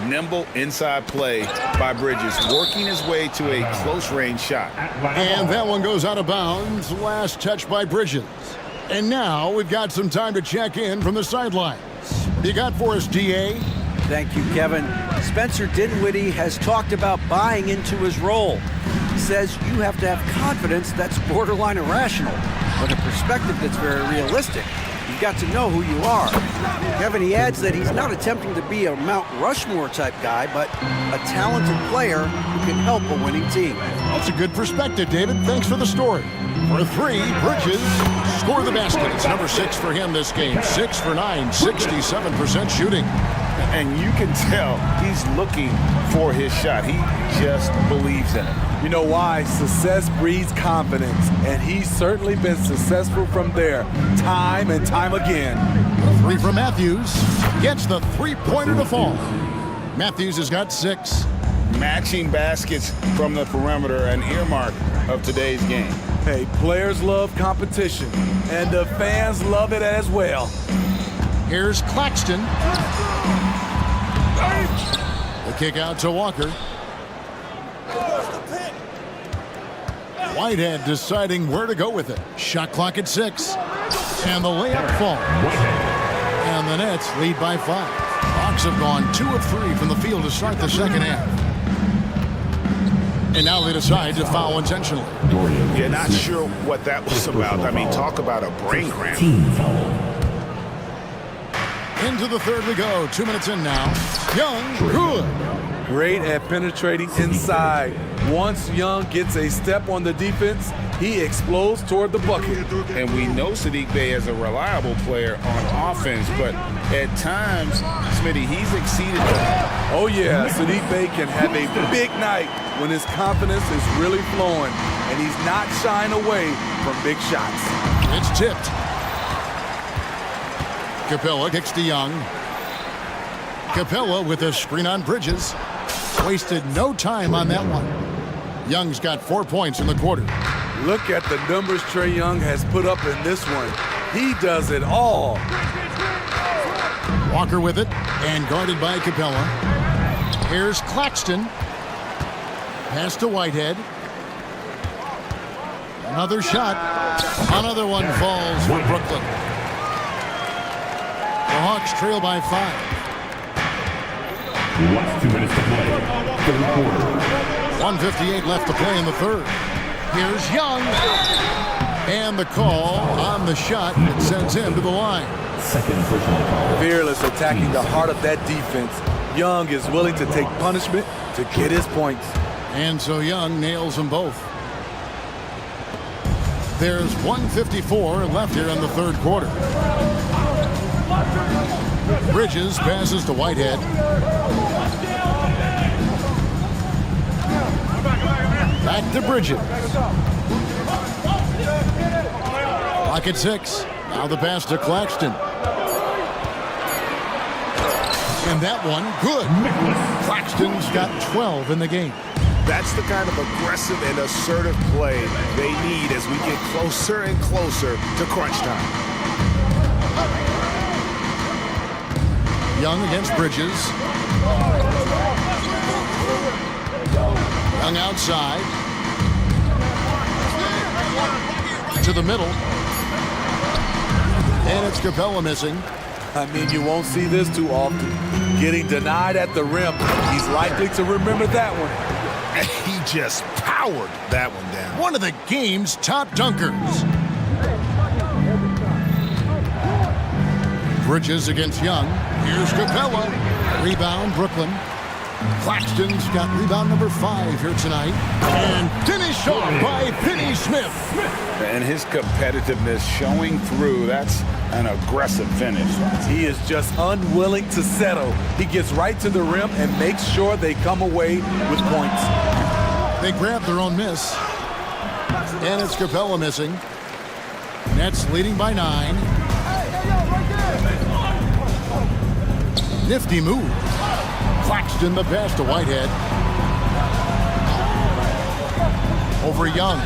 Nimble inside play by Bridges, working his way to a close-range shot. And that one goes out of bounds. Last touch by Bridges. And now we've got some time to check in from the sidelines. What you got for us, DA? Thank you, Kevin. Spencer Dinwiddie has talked about buying into his role. He says you have to have confidence that's borderline irrational, but a perspective that's very realistic. You've got to know who you are. Kevin, he adds that he's not attempting to be a Mount Rushmore type guy, but a talented player who can help a winning team. That's a good perspective, David. Thanks for the story. For 3, Bridges scored the basket. It's number 6 for him this game. 6 for 9, 67% shooting. And you can tell he's looking for his shot. He just believes in it. You know why? Success breeds confidence, and he's certainly been successful from there, time and time again. 3 from Matthews. Gets the three-pointer to fall. Matthews has got 6. Matching baskets from the perimeter, an earmark of today's game. Hey, players love competition, and the fans love it as well. Here's Claxton. The kick out to Walker. Whitehead deciding where to go with it. Shot clock at 6. And the layup falls. And the Nets lead by 5. Hawks have gone 2 of 3 from the field to start the second half. And now they decide to foul intentionally. Yeah, not sure what that was about. I mean, talk about a brain cramp. Into the third we go. 2 minutes in now. Young, good. Great at penetrating inside. Once Young gets a step on the defense, he explodes toward the bucket. And we know Sadiq Bey is a reliable player on offense, but at times, Smitty, he's exceeded that. Oh yeah, Sadiq Bey can have a big night when his confidence is really flowing and he's not shying away from big shots. It's tipped. Capella kicks to Young. Capella with a screen on Bridges. Wasted no time on that one. Young's got 4 points in the quarter. Look at the numbers Trae Young has put up in this one. He does it all. Walker with it and guarded by Capella. Here's Claxton. Pass to Whitehead. Another shot. Another one falls for Brooklyn. The Hawks trail by 5. Last 2 minutes to play. Third quarter. 1:58 left to play in the third. Here's Young. And the call on the shot that sends him to the line. Second personal foul. Fearless attacking the heart of that defense. Young is willing to take punishment to get his points. And so Young nails them both. There's 1:54 left here in the third quarter. Bridges passes to Whitehead. Back to Bridges. Clock at 6. Now the pass to Claxton. And that one, good. Claxton's got 12 in the game. That's the kind of aggressive and assertive play they need as we get closer and closer to crunch time. Young against Bridges. Young outside. To the middle. And it's Capella missing. I mean, you won't see this too often. Getting denied at the rim. He's likely to remember that one. He just powered that one down. One of the game's top dunkers. Bridges against Young. Here's Capella. Rebound, Brooklyn. Claxton's got rebound number 5 here tonight. And finished off by Finney Smith. And his competitiveness showing through. That's an aggressive finish. He is just unwilling to settle. He gets right to the rim and makes sure they come away with points. They grab their own miss. And it's Capella missing. Nets leading by 9. Nifty move. Claxton the pass to Whitehead. Over Young.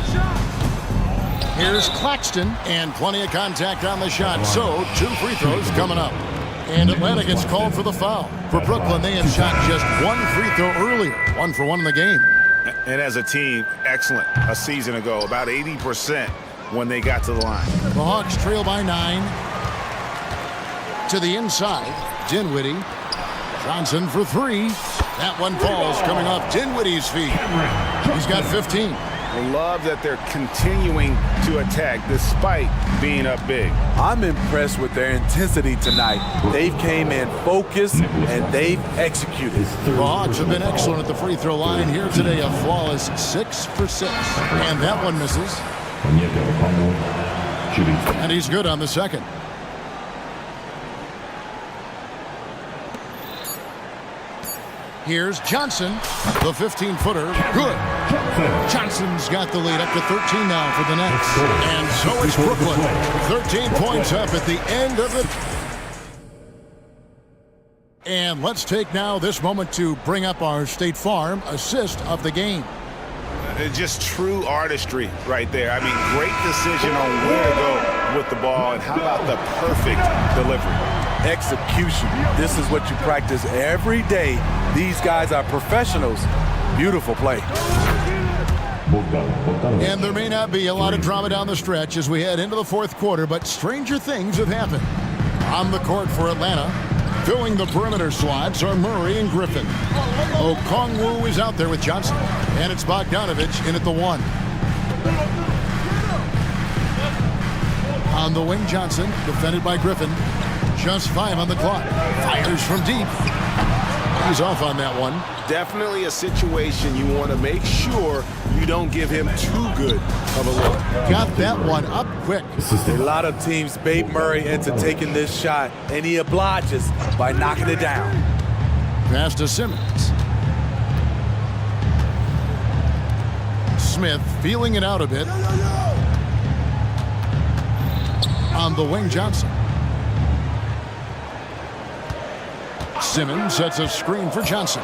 Here's Claxton, and plenty of contact on the shot, so 2 free throws coming up. And Atlanta gets called for the foul. For Brooklyn, they had shot just 1 free throw earlier. 1 for 1 in the game. And as a team, excellent a season ago, about 80% when they got to the line. The Hawks trail by 9. To the inside, Dinwiddie. Johnson for 3. That one falls coming off Dinwiddie's feet. He's got 15. I love that they're continuing to attack despite being up big. I'm impressed with their intensity tonight. They've came in focused and they've executed. The Hawks have been excellent at the free throw line here today. A flawless 6 for 6. And that one misses. And he's good on the second. Here's Johnson, the 15-footer. Good. Johnson's got the lead up to 13 now for the Nets. And so it's Brooklyn. 13 points up at the end of it. And let's take now this moment to bring up our State Farm assist of the game. Just true artistry right there. I mean, great decision on where to go with the ball, and how about the perfect delivery? Execution. This is what you practice every day. These guys are professionals. Beautiful play. And there may not be a lot of drama down the stretch as we head into the fourth quarter, but stranger things have happened. On the court for Atlanta, Filling the perimeter slots are Murray and Griffin. Okongwu is out there with Johnson. And it's Bogdanovich in at the 1. On the wing, Johnson, defended by Griffin. Just 5 on the clock. Fires from deep. He's off on that one. Definitely a situation you want to make sure you don't give him too good of a look. Got that one up quick. A lot of teams bait Murray into taking this shot, and he obliges by knocking it down. Pass to Simmons. Smith feeling it out a bit. On the wing, Johnson. Simmons sets a screen for Johnson.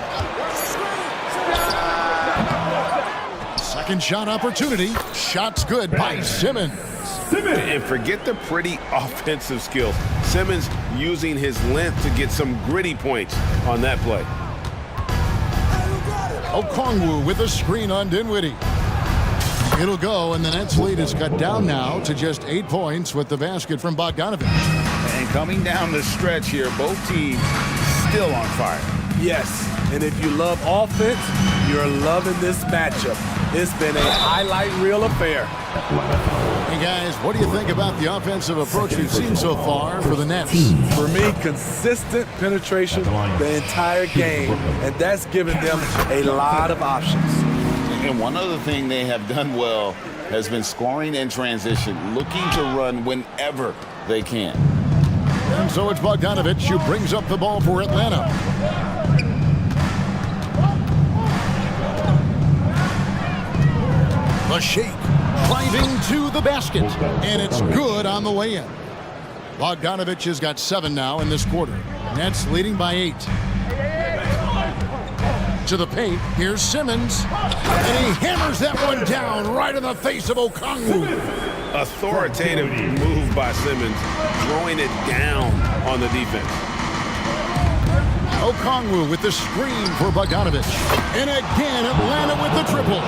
Second shot opportunity. Shot's good by Simmons. And forget the pretty offensive skills. Simmons using his length to get some gritty points on that play. Okongwu with a screen on Dinwiddie. It'll go, and the Nets lead is cut down now to just 8 points with the basket from Bogdanovich. And coming down the stretch here, both teams still on fire. Yes, and if you love offense, you're loving this matchup. It's been a highlight reel affair. Hey guys, what do you think about the offensive approach we've seen so far for the Nets? For me, consistent penetration the entire game, and that's given them a lot of options. And one other thing they have done well has been scoring in transition, looking to run whenever they can. And so it's Bogdanovich who brings up the ball for Atlanta. The shake, driving to the basket, and it's good on the way in. Bogdanovich has got 7 now in this quarter. Nets leading by 8. To the paint, here's Simmons, and he hammers that one down right in the face of Okongwu. Authoritative move by Simmons, throwing it down on the defense. Okongwu with the screen for Bogdanovich. And again, Atlanta with the triple.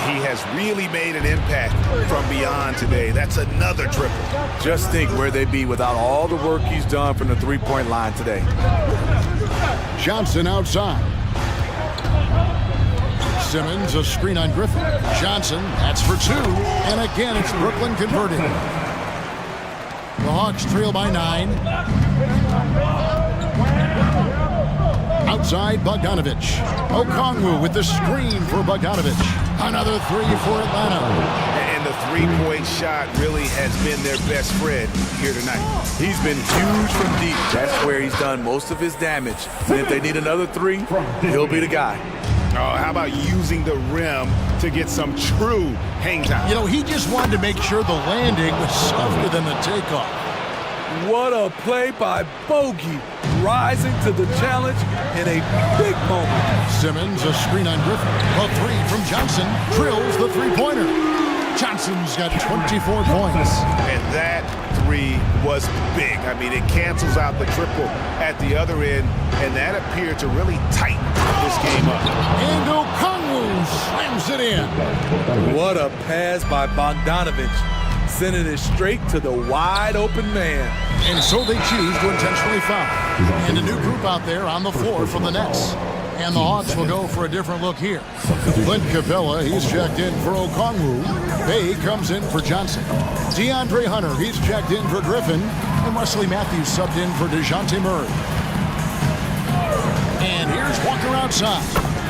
He has really made an impact from beyond today. That's another triple. Just think where they'd be without all the work he's done from the three-point line today. Johnson outside. Simmons, a screen on Griffin. Johnson, that's for 2. And again, it's Brooklyn converting. The Hawks trail by 9. Outside, Bogdanovich. Okongwu with the screen for Bogdanovich. Another 3 for Atlanta. And the three-point shot really has been their best friend here tonight. He's been huge from deep. That's where he's done most of his damage. And if they need another 3, he'll be the guy. Oh, how about using the rim to get some true hang time? You know, he just wanted to make sure the landing was softer than the takeoff. What a play by Bogey, rising to the challenge in a big moment. Simmons, a screen on Griffin. A 3 from Johnson, drills the three-pointer. Johnson's got 24 points. And that 3 was big. I mean, it cancels out the triple at the other end, and that appeared to really tighten this game up. And Okongwu slams it in. What a pass by Bogdanovich, sending it straight to the wide-open man. And so they choose to intentionally foul. And a new group out there on the floor for the Nets. And the Hawks will go for a different look here. Clint Capella, he's checked in for Okongwu. Bay comes in for Johnson. DeAndre Hunter, he's checked in for Griffin. And Wesley Matthews subbed in for DeJounte Murray. And here's Walker outside.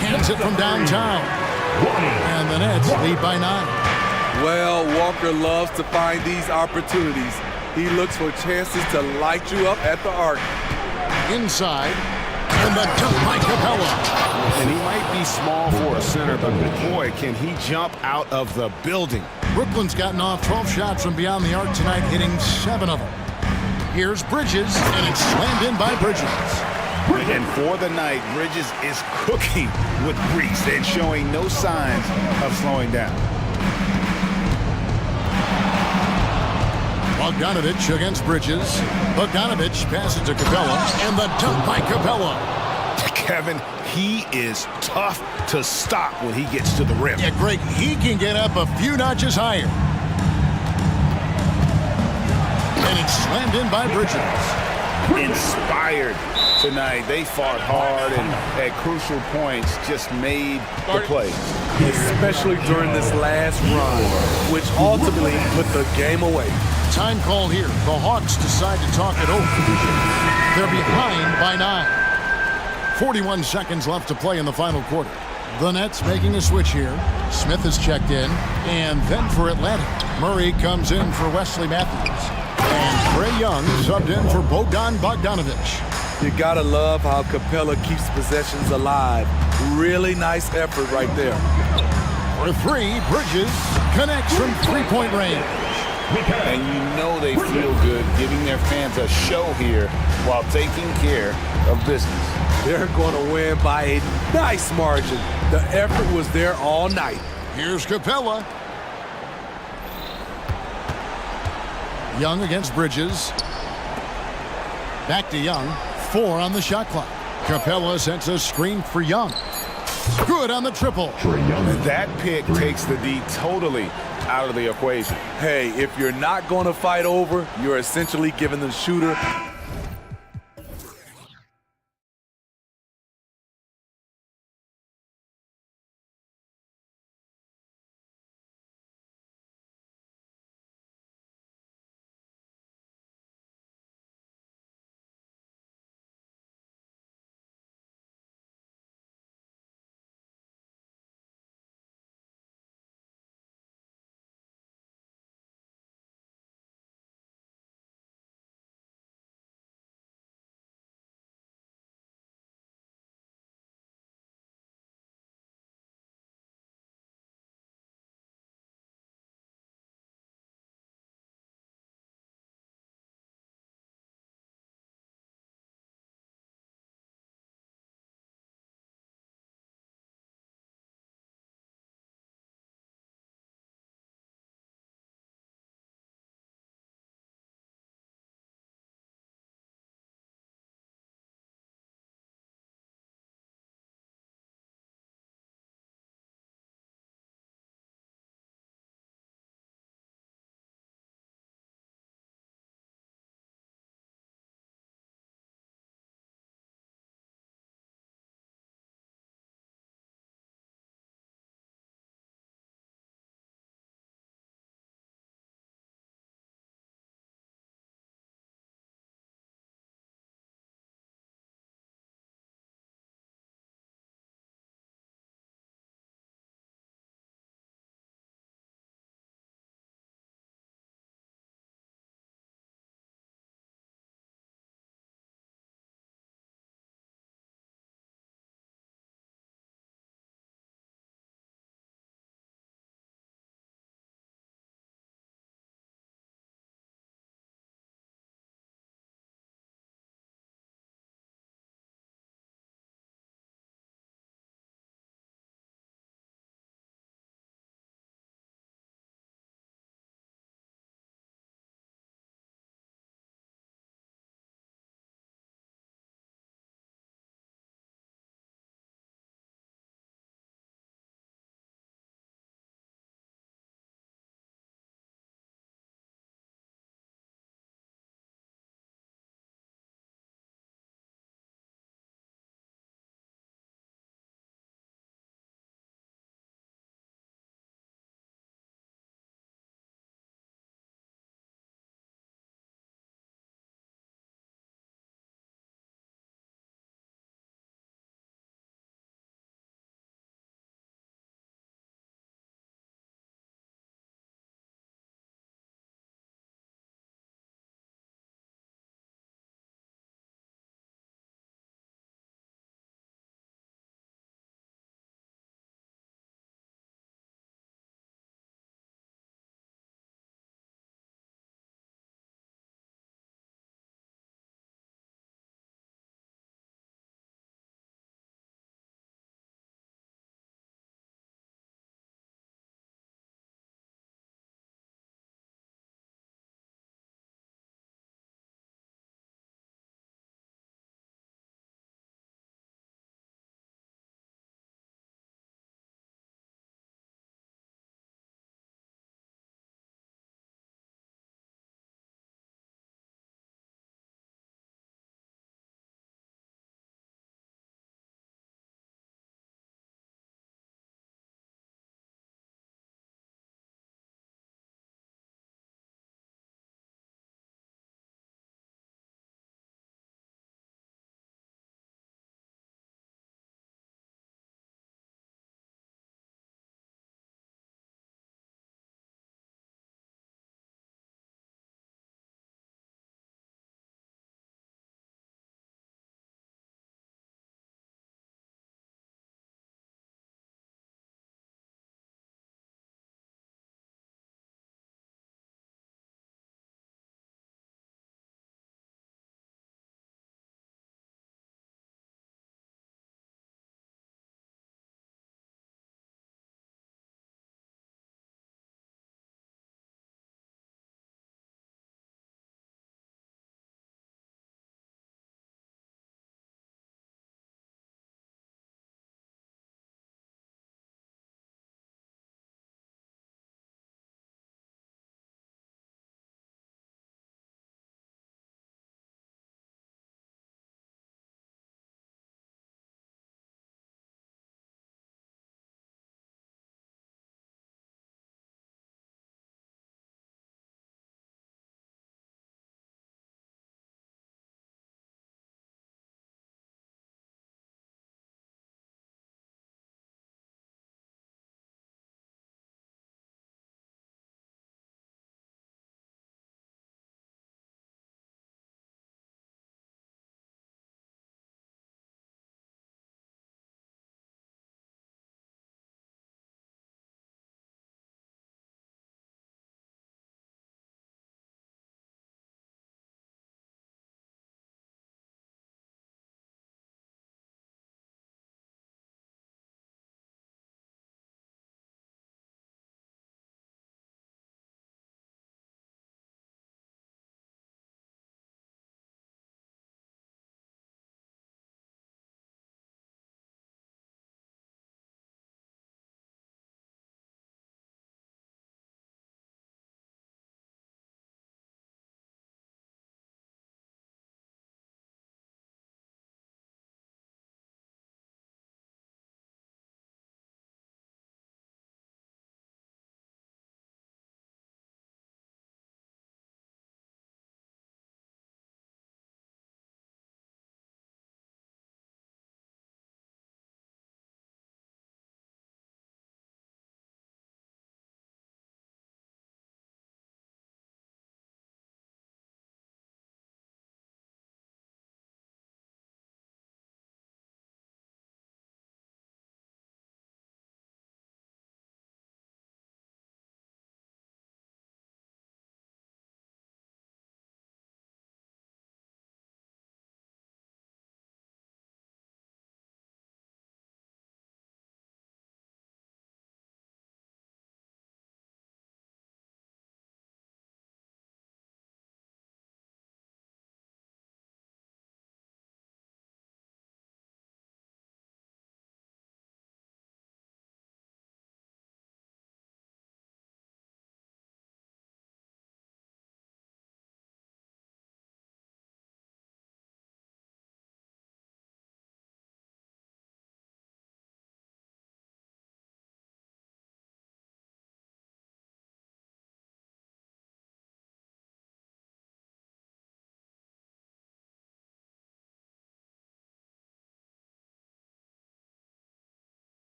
Cans it from downtown. And the Nets lead by 9. Well, Walker loves to find these opportunities. He looks for chances to light you up at the arc. Inside. And the jump by Capella. And he might be small for a center, but boy, can he jump out of the building. Brooklyn's gotten off 12 shots from beyond the arc tonight, hitting 7 of them. Here's Bridges, and it's slammed in by Bridges. And for the night, Bridges is cooking with grease and showing no signs of slowing down. Bogdanovich against Bridges. Bogdanovich passes to Capella, and the dunk by Capella. Kevin, he is tough to stop when he gets to the rim. Yeah, Greg, he can get up a few notches higher. And it's slammed in by Bridges. inspired tonight. They fought hard and at crucial points just made the play. Especially during this last run, which ultimately put the game away. Time call here. The Hawks decide to talk it over. They're behind by 9. 41 seconds left to play in the final quarter. The Nets making a switch here. Smith is checked in. And then for Atlanta, Murray comes in for Wesley Matthews. And Trae Young subbed in for Bogdan Bogdanovic. You gotta love how Capella keeps possessions alive. Really nice effort right there. For 3, Bridges connects from three-point range. And you know they feel good giving their fans a show here while taking care of business. They're going to win by a nice margin. The effort was there all night. Here's Capella. Young against Bridges. Back to Young. 4 on the shot clock. Capella sends a screen for Young. Good on the triple. And that pick takes the D totally out of the equation. Hey, if you're not going to fight over, you're essentially giving the shooter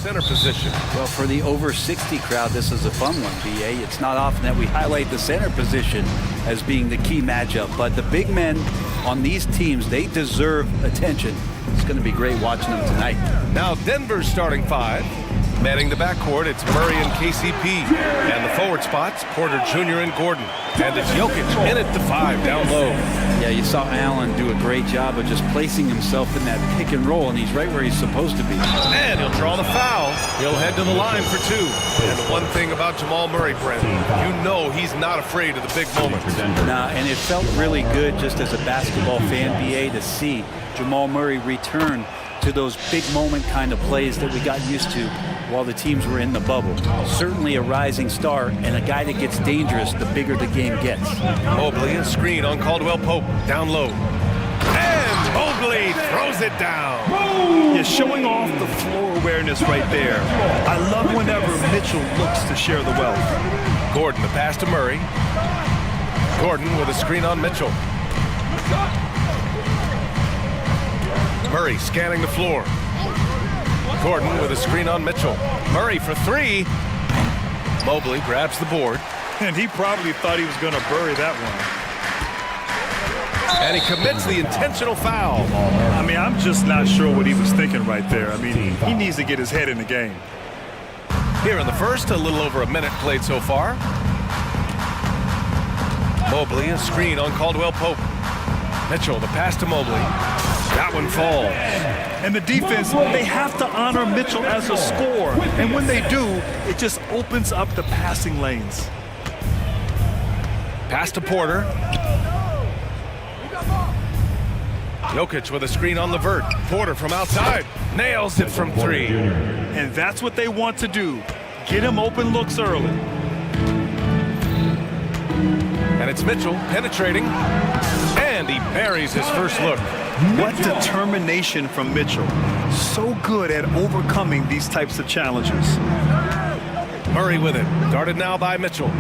center position. Well, for the over 60 crowd, this is a fun one, BA. It's not often that we highlight the center position as being the key matchup, but the big men on these teams, they deserve attention. It's going to be great watching them tonight. Now Denver's starting five. Manning the backcourt, it's Murray and KCP. And the forward spots, Porter Jr. and Gordon. And it's Jokic in at the 5 down low. Yeah, you saw Allen do a great job of just placing himself in that pick and roll, and he's right where he's supposed to be. And he'll draw the foul. He'll head to the line for 2. And the one thing about Jamal Murray, Brent, you know he's not afraid of the big moments. Nah, and it felt really good just as a basketball fan, BA, to see Jamal Murray return to those big moment kind of plays that we got used to while the teams were in the bubble. Certainly a rising star and a guy that gets dangerous the bigger the game gets. Mobley, a screen on Caldwell Pope, down low. And Mobley throws it down. Yeah, showing off the floor awareness right there. I love whenever Mitchell looks to share the wealth. Gordon, the pass to Murray. Gordon with a screen on Mitchell. Murray scanning the floor. Gordon with a screen on Mitchell. Murray for 3. Mobley grabs the board. And he probably thought he was going to bury that one. And he commits the intentional foul. I mean, I'm just not sure what he was thinking right there. I mean, he needs to get his head in the game. Here in the first, a little over a minute played so far. Mobley, a screen on Caldwell Pope. Mitchell, the pass to Mobley. That one falls. And the defense, they have to honor Mitchell as a scorer. And when they do, it just opens up the passing lanes. Pass to Porter. Jokic with a screen on Levert. Porter from outside. Nails it from 3. And that's what they want to do. Get him open looks early. And it's Mitchell penetrating. And he buries his first look. What determination from Mitchell. So good at overcoming these types of challenges. Murray with it. Guarded now by Mitchell.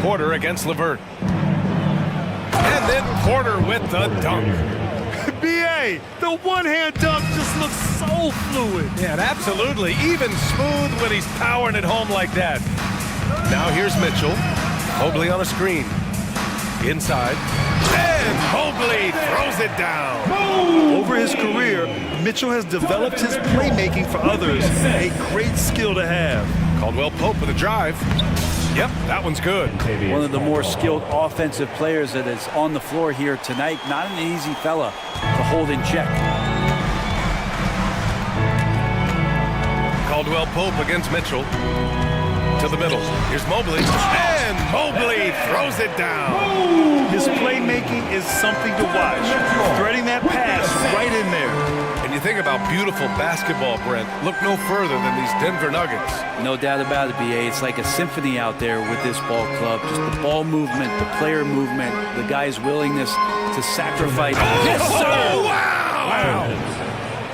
Porter against Levert. And then Porter with the dunk. BA, the one-hand dunk just looks so fluid. Yeah, absolutely. Even smooth when he's powering it home like that. Now here's Mitchell. Mobley on a screen. Inside. And Mobley throws it down. Over his career, Mitchell has developed his playmaking for others. A great skill to have. Caldwell Pope with a drive. Yep, that one's good. One of the more skilled offensive players that is on the floor here tonight. Not an easy fella to hold in check. Caldwell Pope against Mitchell. To the middle. Here's Mobley. And Mobley throws it down. His playmaking is something to watch. Threading that pass right in there. And you think about beautiful basketball, Brent. Look no further than these Denver Nuggets. No doubt about it, BA. It's like a symphony out there with this ball club. Just the ball movement, the player movement, the guy's willingness to sacrifice. Yes, sir! Wow!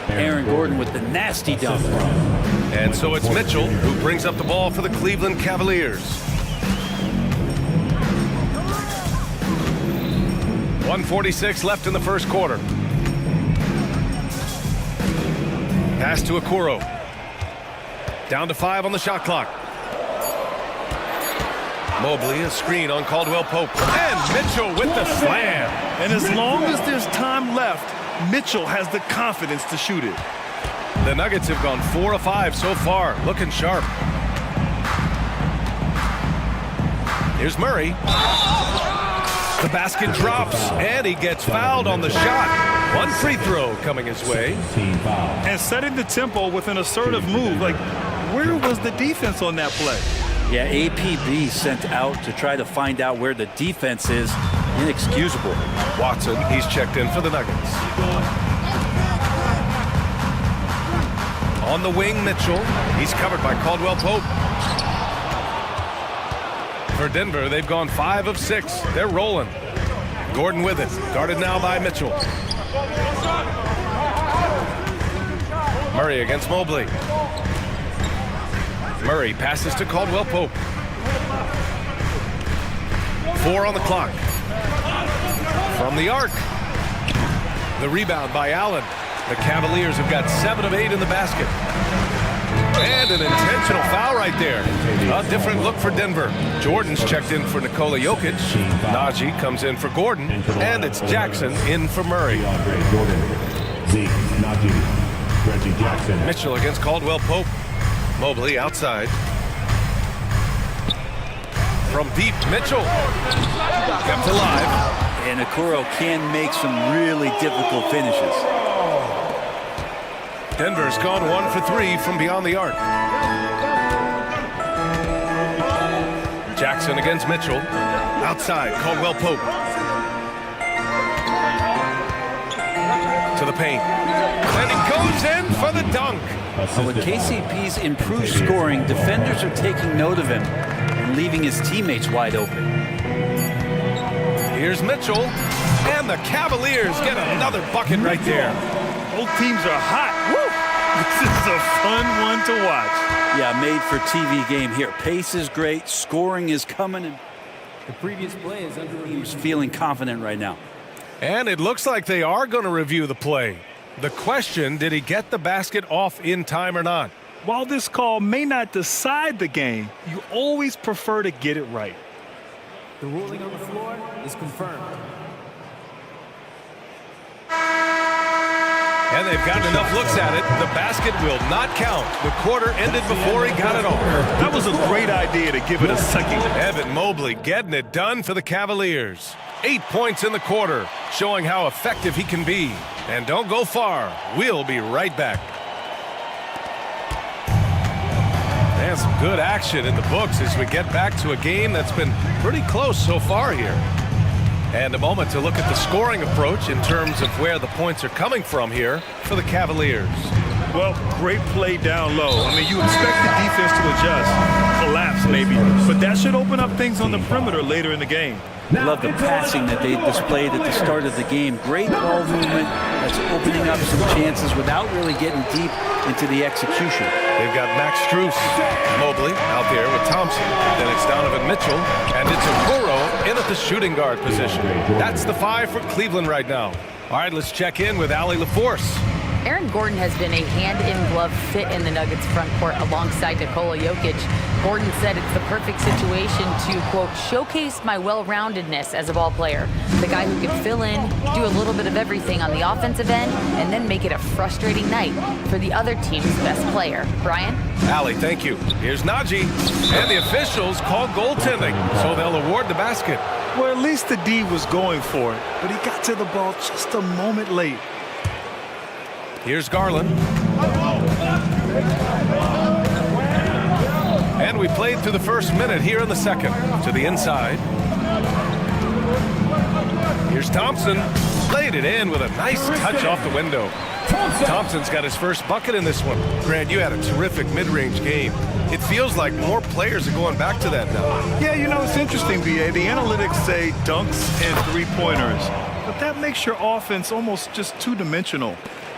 Aaron Gordon with the nasty dunk. And so it's Mitchell who brings up the ball for the Cleveland Cavaliers. 1:46 left in the first quarter. Pass to Okoro. Down to 5 on the shot clock. Mobley, a screen on Caldwell Pope. And Mitchell with the slam. And as long as there's time left, Mitchell has the confidence to shoot it. The Nuggets have gone 4 of 5 so far, looking sharp. Here's Murray. The basket drops, and he gets fouled on the shot. One free throw coming his way. And setting the tempo with an assertive move. Like, where was the defense on that play? Yeah, APB sent out to try to find out where the defense is. Inexcusable. Watson, he's checked in for the Nuggets. On the wing, Mitchell. He's covered by Caldwell Pope. For Denver, they've gone 5 of 6. They're rolling. Gordon with it. Guarded now by Mitchell. Murray against Mobley. Murray passes to Caldwell Pope. 4 on the clock. From the arc. The rebound by Allen. The Cavaliers have got 7 of 8 in the basket. And an intentional foul right there. A different look for Denver. Jordan's checked in for Nikola Jokic. Najee comes in for Gordon. And it's Jackson in for Murray. Mitchell against Caldwell Pope. Mobley outside. From deep, Mitchell. Kept alive. And Okoro can make some really difficult finishes. Denver's gone 1 for 3 from beyond the arc. Jackson against Mitchell. Outside, Caldwell Pope. To the paint. And he goes in for the dunk. With KCP's improved scoring, defenders are taking note of him and leaving his teammates wide open. Here's Mitchell. And the Cavaliers get another bucket right there. Both teams are hot. Woo! This is a fun one to watch. Yeah, made for TV game here. Pace is great. Scoring is coming. And The previous play is under review. he's feeling confident right now. And it looks like they are going to review the play. The question, did he get the basket off in time or not? While this call may not decide the game, you always prefer to get it right. The ruling on the floor is confirmed. And they've gotten enough looks at it. The basket will not count. The quarter ended before he got it off. That was a great idea to give it a second. Evan Mobley getting it done for the Cavaliers. 8 points in the quarter, showing how effective he can be. And don't go far. We'll be right back. And some good action in the books as we get back to a game that's been pretty close so far here. And a moment to look at the scoring approach in terms of where the points are coming from here for the Cavaliers. Well, great play down low. I mean, you expect the defense to adjust, collapse maybe, but that should open up things on the perimeter later in the game. Love the passing that they displayed at the start of the game. Great ball movement that's opening up some chances without really getting deep into the execution. They've got Max Strus, Mobley out there with Thompson. Then it's Donovan Mitchell, and it's Okoro in at the shooting guard position. That's the 5 for Cleveland right now. All right, let's check in with Allie LaForce. Aaron Gordon has been a hand-in-glove fit in the Nuggets front court alongside Nikola Jokic. Gordon said it's the perfect situation to, quote, showcase my well-roundedness as a ball player. The guy who can fill in, do a little bit of everything on the offensive end, and then make it a frustrating night for the other team's best player. Brian? Allie, thank you. Here's Najee, and the officials call goaltending, so they'll award the basket. Well, at least the D was going for it, but he got to the ball just a moment late. Here's Garland. And we played through the first minute here in the second. To the inside. Here's Thompson. Laid it in with a nice touch off the window. Thompson's got his first bucket in this one. Grant, you had a terrific mid-range game. It feels like more players are going back to that now. Yeah, you know, it's interesting, B.A. The analytics say dunks and three-pointers, but that makes your offense almost just two-dimensional.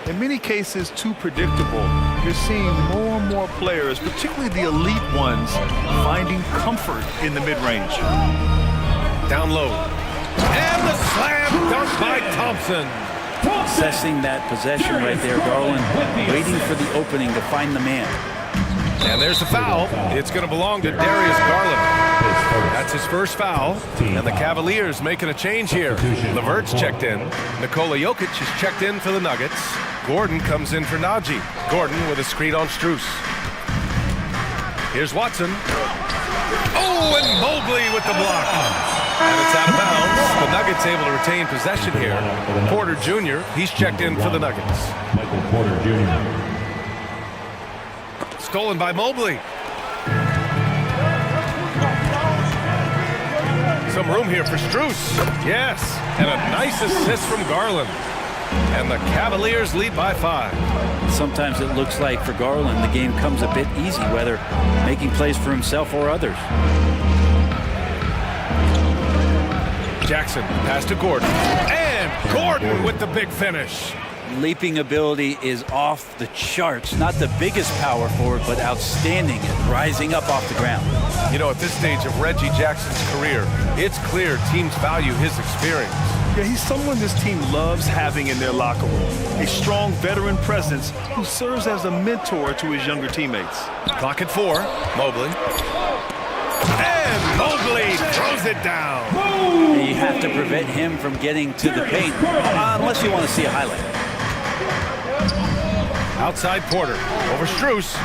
In many cases, too predictable. You're seeing more and more players, particularly the elite ones, finding comfort in the mid-range. Down low. And the slam dunk by Thompson. Assessing that possession right there, Garland, waiting for the opening to find the man. And there's the foul. It's going to belong to Darius Garland. That's his first foul. And the Cavaliers making a change here. LeVert's checked in. Nikola Jokic is checked in for the Nuggets. Gordon comes in for Najee. Gordon with a screen on Strus. Here's Watson. Oh, and Mobley with the block. And it's out of bounds. The Nuggets able to retain possession here. Porter Jr., he's checked in for the Nuggets. Michael Porter Jr. Stolen by Mobley. Some room here for Strus. Yes, and a nice assist from Garland. And the Cavaliers lead by 5. Sometimes it looks like for Garland the game comes a bit easy, whether making plays for himself or others. Jackson pass to Gordon. And Gordon with the big finish. Leaping ability is off the charts. Not the biggest power forward, but outstanding at rising up off the ground. You know, at this stage of Reggie Jackson's career, it's clear teams value his experience. Yeah, he's someone this team loves having in their locker room. A strong veteran presence who serves as a mentor to his younger teammates. Clock at 4. Mobley. And Mobley throws it down. You have to prevent him from getting to the paint, unless you want to see a highlight. Outside Porter. Over Strus.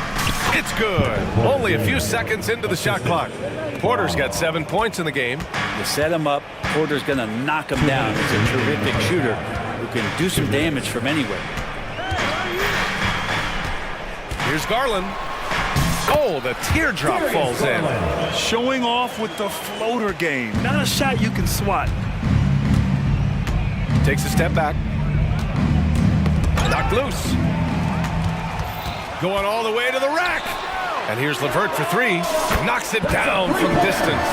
It's good. Only a few seconds into the shot clock. Porter's got 7 points in the game. You set him up, Porter's going to knock him down. He's a terrific shooter who can do some damage from anywhere. Here's Garland. Oh, the teardrop falls in. Showing off with the floater game. Not a shot you can swat. Takes a step back. Knocked loose. Going all the way to the rack. And here's LeVert for 3. Knocks it down from distance.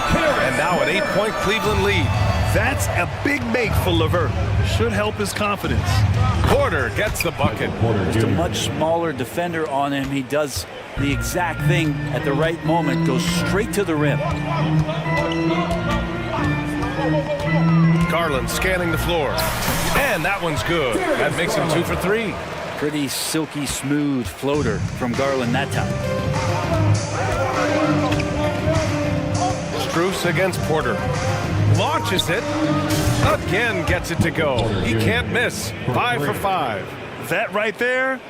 And now an 8-point Cleveland lead. That's a big make for LeVert. Should help his confidence. Porter gets the bucket. Just a much smaller defender on him. He does the exact thing at the right moment. Goes straight to the rim. Garland scanning the floor. And that one's good. That makes him 2 for 3. Pretty silky smooth floater from Garland that time. Strus against Porter. Launches it. Again gets it to go. He can't miss. 5 for 5. That right there,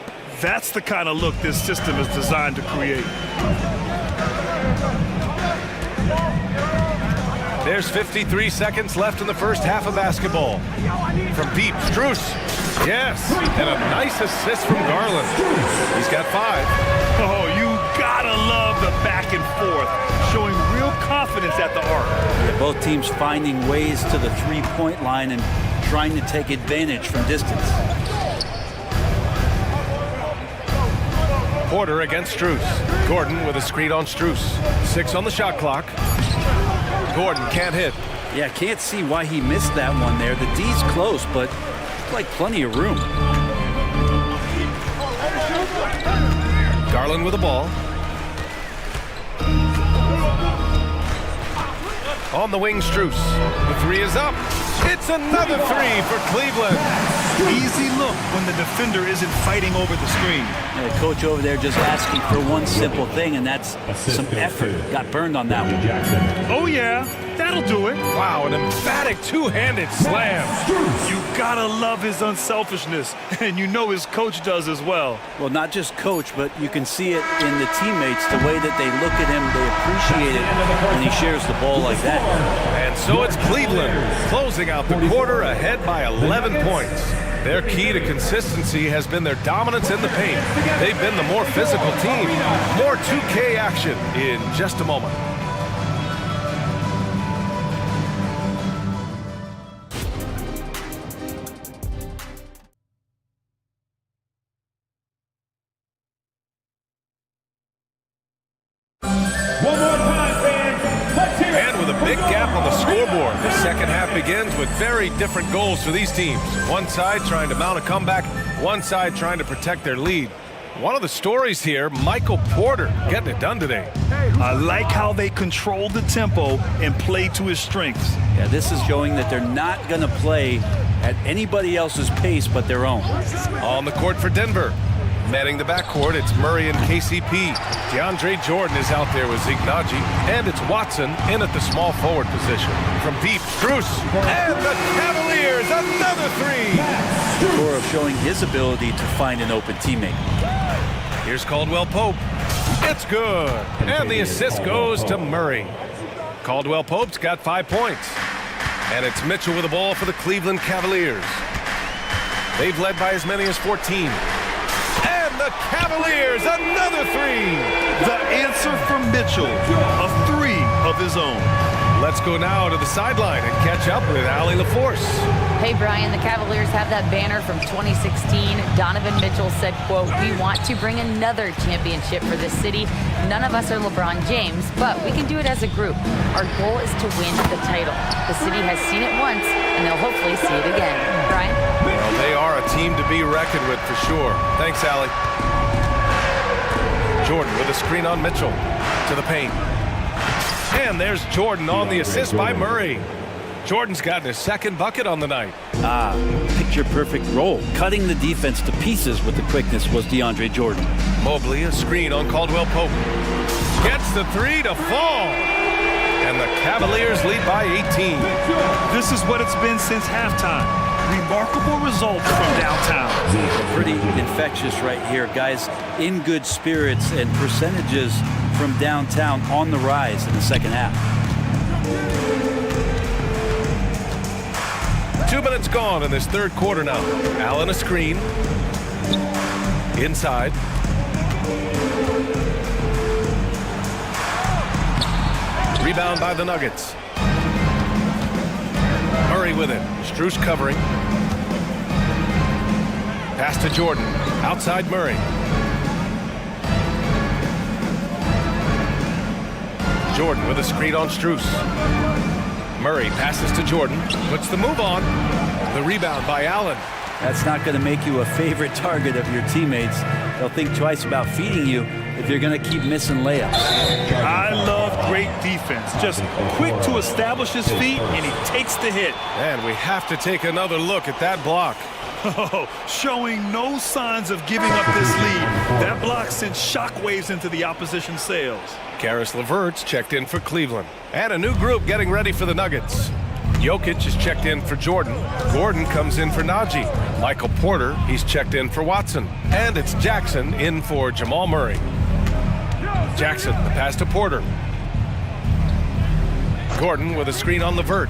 that's the kind of look this system is designed to create. There's 53 seconds left in the first half of basketball. From deep, Strus. Yes, and a nice assist from Garland. He's got 5. Oh, you gotta love the back and forth, showing real confidence at the arc. Yeah, both teams finding ways to the three-point line and trying to take advantage from distance. Porter against Strus. Gordon with a screen on Strus. 6 on the shot clock. Gordon can't hit. Yeah, can't see why he missed that one there. The D's close, but like plenty of room. Garland with the ball. On the wing, Strus. The 3 is up. It's another 3 for Cleveland. Easy look when the defender isn't fighting over the screen. And the coach over there just asking for one simple thing, and that's some effort. Got burned on that one. Oh, yeah. That'll do it. Wow, an emphatic two-handed slam. You gotta love his unselfishness, and you know his coach does as well. Well, not just coach, but you can see it in the teammates, the way that they look at him, they appreciate it when he shares the ball like that. And so it's Cleveland closing out the quarter ahead by 11 points. Their key to consistency has been their dominance in the paint. They've been the more physical team. More 2K action in just a moment. The second half begins with very different goals for these teams. One side trying to mount a comeback, one side trying to protect their lead. One of the stories here, Michael Porter getting it done today. I like how they control the tempo and play to his strengths. Yeah, this is showing that they're not going to play at anybody else's pace but their own. On the court for Denver. Manning the backcourt, it's Murray and KCP. DeAndre Jordan is out there with Zignaji, and it's Watson in at the small forward position. From deep, Strus, and the Cavaliers, another 3. Coro showing his ability to find an open teammate. Here's Caldwell Pope. It's good, and the assist goes to Murray. Caldwell Pope's got 5 points. And it's Mitchell with the ball for the Cleveland Cavaliers. They've led by as many as 14. The Cavaliers, another 3. The answer from Mitchell, a 3 of his own. Let's go now to the sideline and catch up with Allie LaForce. Hey, Brian, the Cavaliers have that banner from 2016. Donovan Mitchell said, quote, "We want to bring another championship for this city. None of us are LeBron James, but we can do it as a group. Our goal is to win the title. The city has seen it once, and they'll hopefully see it again." Brian? Well, they are a team to be reckoned with for sure. Thanks, Allie. Jordan with a screen on Mitchell to the paint. And there's Jordan on the assist by Murray. Jordan's gotten his second bucket on the night. Picture-perfect roll. Cutting the defense to pieces with the quickness was DeAndre Jordan. Mobley, a screen on Caldwell Pope. Gets the three to fall. And the Cavaliers lead by 18. This is what it's been since halftime. Remarkable results from downtown. Pretty infectious right here. Guys in good spirits and percentages from downtown on the rise in the second half. 2 minutes gone in this third quarter now. Allen a screen. Inside. Rebound by the Nuggets. Murray with it. Strus covering. Pass to Jordan. Outside Murray. Jordan with a screen on Strus. Murray passes to Jordan. Puts the move on. The rebound by Allen. That's not going to make you a favorite target of your teammates. They'll think twice about feeding you if you're going to keep missing layups. I love great defense. Just quick to establish his feet, and he takes the hit. And we have to take another look at that block. Oh, showing no signs of giving up this lead. That block sent shockwaves into the opposition sails. Caris LeVert's checked in for Cleveland. And a new group getting ready for the Nuggets. Jokic is checked in for Jordan. Gordon comes in for Najee. Michael Porter, he's checked in for Watson. And it's Jackson in for Jamal Murray. Jackson, the pass to Porter. Gordon with a screen on LeVert.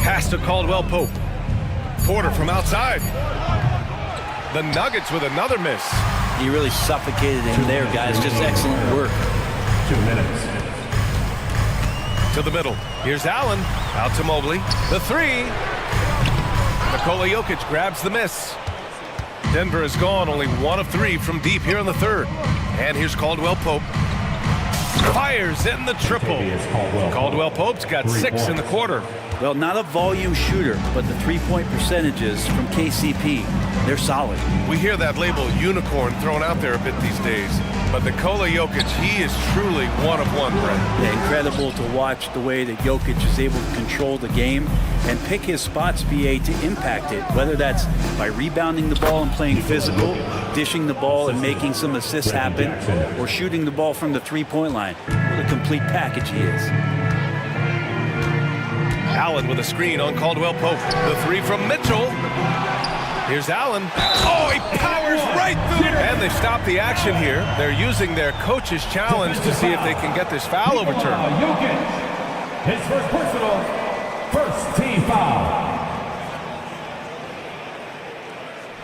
Pass to Caldwell Pope. Porter from outside. The Nuggets with another miss. He really suffocated him there, guys. Just excellent work. 2 minutes. To the middle. Here's Allen. Out to Mobley. The three. Nikola Jokic grabs the miss. Denver has gone only 1 of 3 from deep here in the third. And here's Caldwell Pope. Fires in the triple. Caldwell Pope's got 6 in the quarter. Well, not a volume shooter, but the three-point percentages from KCP, they're solid. We hear that label unicorn thrown out there a bit these days. But Nikola Jokic, he is truly one of one, Brett. Yeah, incredible to watch the way that Jokic is able to control the game and pick his spots, BA, to impact it, whether that's by rebounding the ball and playing physical, dishing the ball and making some assists happen, or shooting the ball from the three-point line. What a complete package he is. Allen with a screen on Caldwell Pope. The three from Mitchell. Here's Allen. Oh, he powers right through it. And they stop the action here. They're using their coach's challenge to see if they can get this foul overturned. His first personal, first team foul.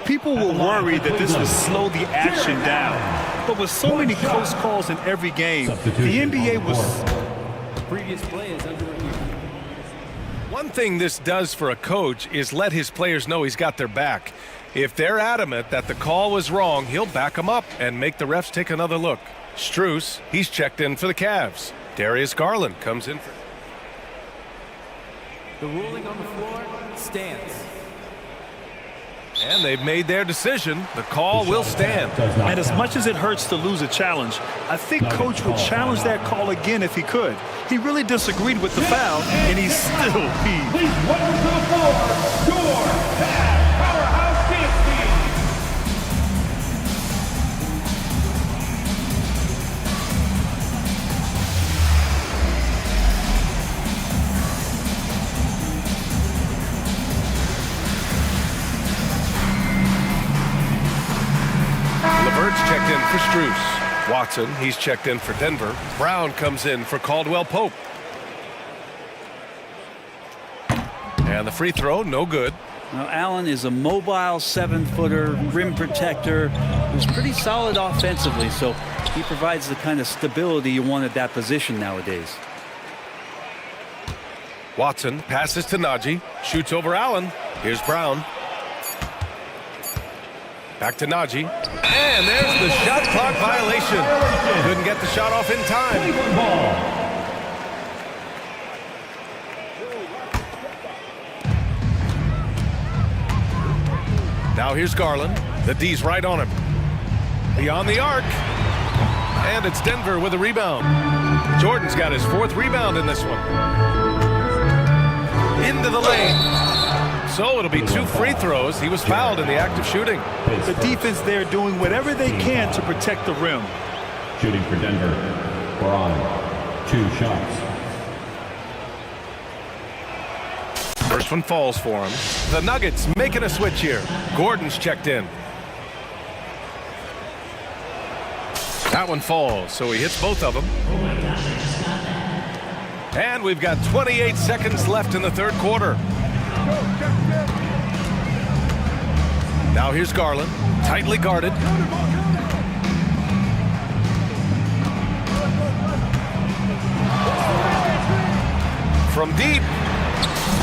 People will worry that this would slow the action down. But with so many close calls in every game, the NBA was... The previous play is under review. One thing this does for a coach is let his players know he's got their back. If they're adamant that the call was wrong, he'll back them up and make the refs take another look. Strus, he's checked in for the Cavs. Darius Garland comes in for... The ruling on the floor stands. And they've made their decision. The call will stand. And as much as it hurts to lose a challenge, I think Coach would challenge that call again if he could. He really disagreed with the foul, and he's still peeved. Please welcome to the floor, your powerhouse dance team. LeVert's checked in for Strus. Watson, he's checked in for Denver. Brown comes in for Caldwell Pope. And the free throw, no good. Now, Allen is a mobile 7-footer, rim protector, who's pretty solid offensively, so he provides the kind of stability you want at that position nowadays. Watson passes to Najee, shoots over Allen. Here's Brown. Back to Najee. And there's the shot clock violation. Couldn't get the shot off in time. Now here's Garland. The D's right on him. Beyond the arc. And it's Denver with a rebound. Jordan's got his 4th rebound in this one. Into the lane. So it'll be 2 free throws. He was fouled in the act of shooting. The defense there doing whatever they can to protect the rim. Shooting for Denver. We're on 2 shots. First one falls for him. The Nuggets making a switch here. Gordon's checked in. That one falls, so he hits both of them. And we've got 28 seconds left in the 3rd quarter. Now here's Garland, tightly guarded. From deep,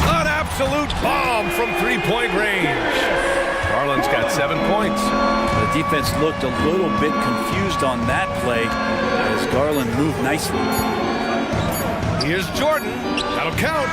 an absolute bomb from 3-point range. Garland's got 7 points. The defense looked a little bit confused on that play as Garland moved nicely. Here's Jordan. That'll count.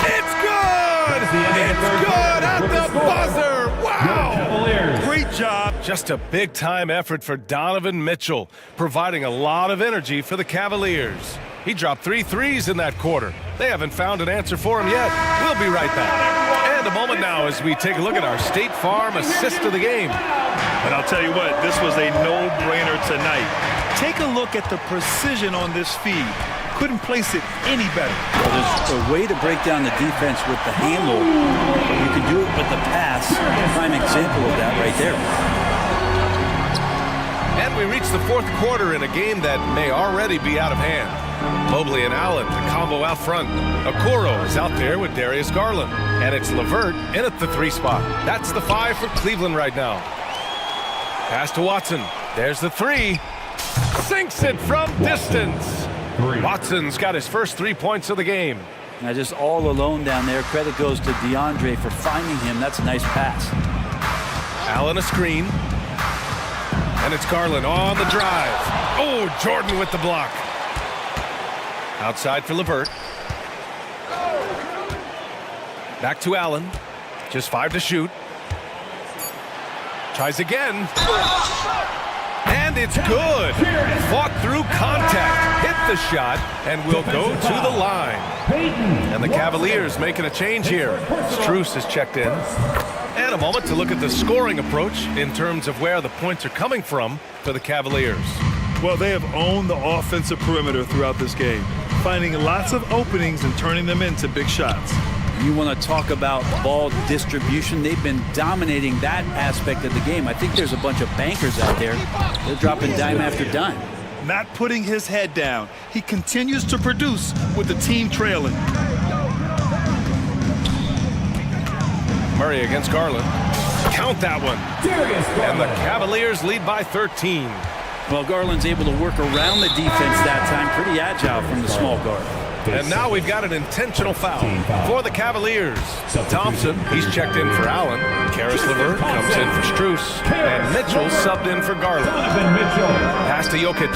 It's good! It's good at the buzzer! Wow! Great job. Just a big-time effort for Donovan Mitchell, providing a lot of energy for the Cavaliers. He dropped 3 threes in that quarter. They haven't found an answer for him yet. We'll be right back. And a moment now as we take a look at our State Farm assist of the game. And I'll tell you what, this was a no-brainer tonight. Take a look at the precision on this feed. Couldn't place it any better. Well, there's a way to break down the defense with the handle. You can do it with the pass. Prime example of that right there. And we reach the 4th quarter in a game that may already be out of hand. Mobley and Allen, the combo out front. Okoro is out there with Darius Garland. And it's LeVert in at the 3 spot. That's the 5 for Cleveland right now. Pass to Watson. There's the 3. Sinks it from distance. Watson's got his first 3 points of the game. Now just all alone down there. Credit goes to DeAndre for finding him. That's a nice pass. Allen a screen. And it's Garland on the drive. Oh, Jordan with the block. Outside for LeVert. Back to Allen. Just 5 to shoot. Tries again. And it's good. Fought through contact. Hit the shot and will go to the line. And the Cavaliers making a change here. Strus is checked in. And a moment to look at the scoring approach in terms of where the points are coming from for the Cavaliers. Well, they have owned the offensive perimeter throughout this game, finding lots of openings and turning them into big shots. You want to talk about ball distribution. They've been dominating that aspect of the game. I think there's a bunch of bankers out there. They're dropping dime after dime. Not putting his head down. He continues to produce with the team trailing. Murray against Garland. Count that one. And the Cavaliers lead by 13. Well, Garland's able to work around the defense that time. Pretty agile from the small guard. And now we've got an intentional foul for the Cavaliers. Thompson, he's checked in for Allen. Karis LeVert comes in for Strus. And Mitchell subbed in for Garland. Pass to Jokic.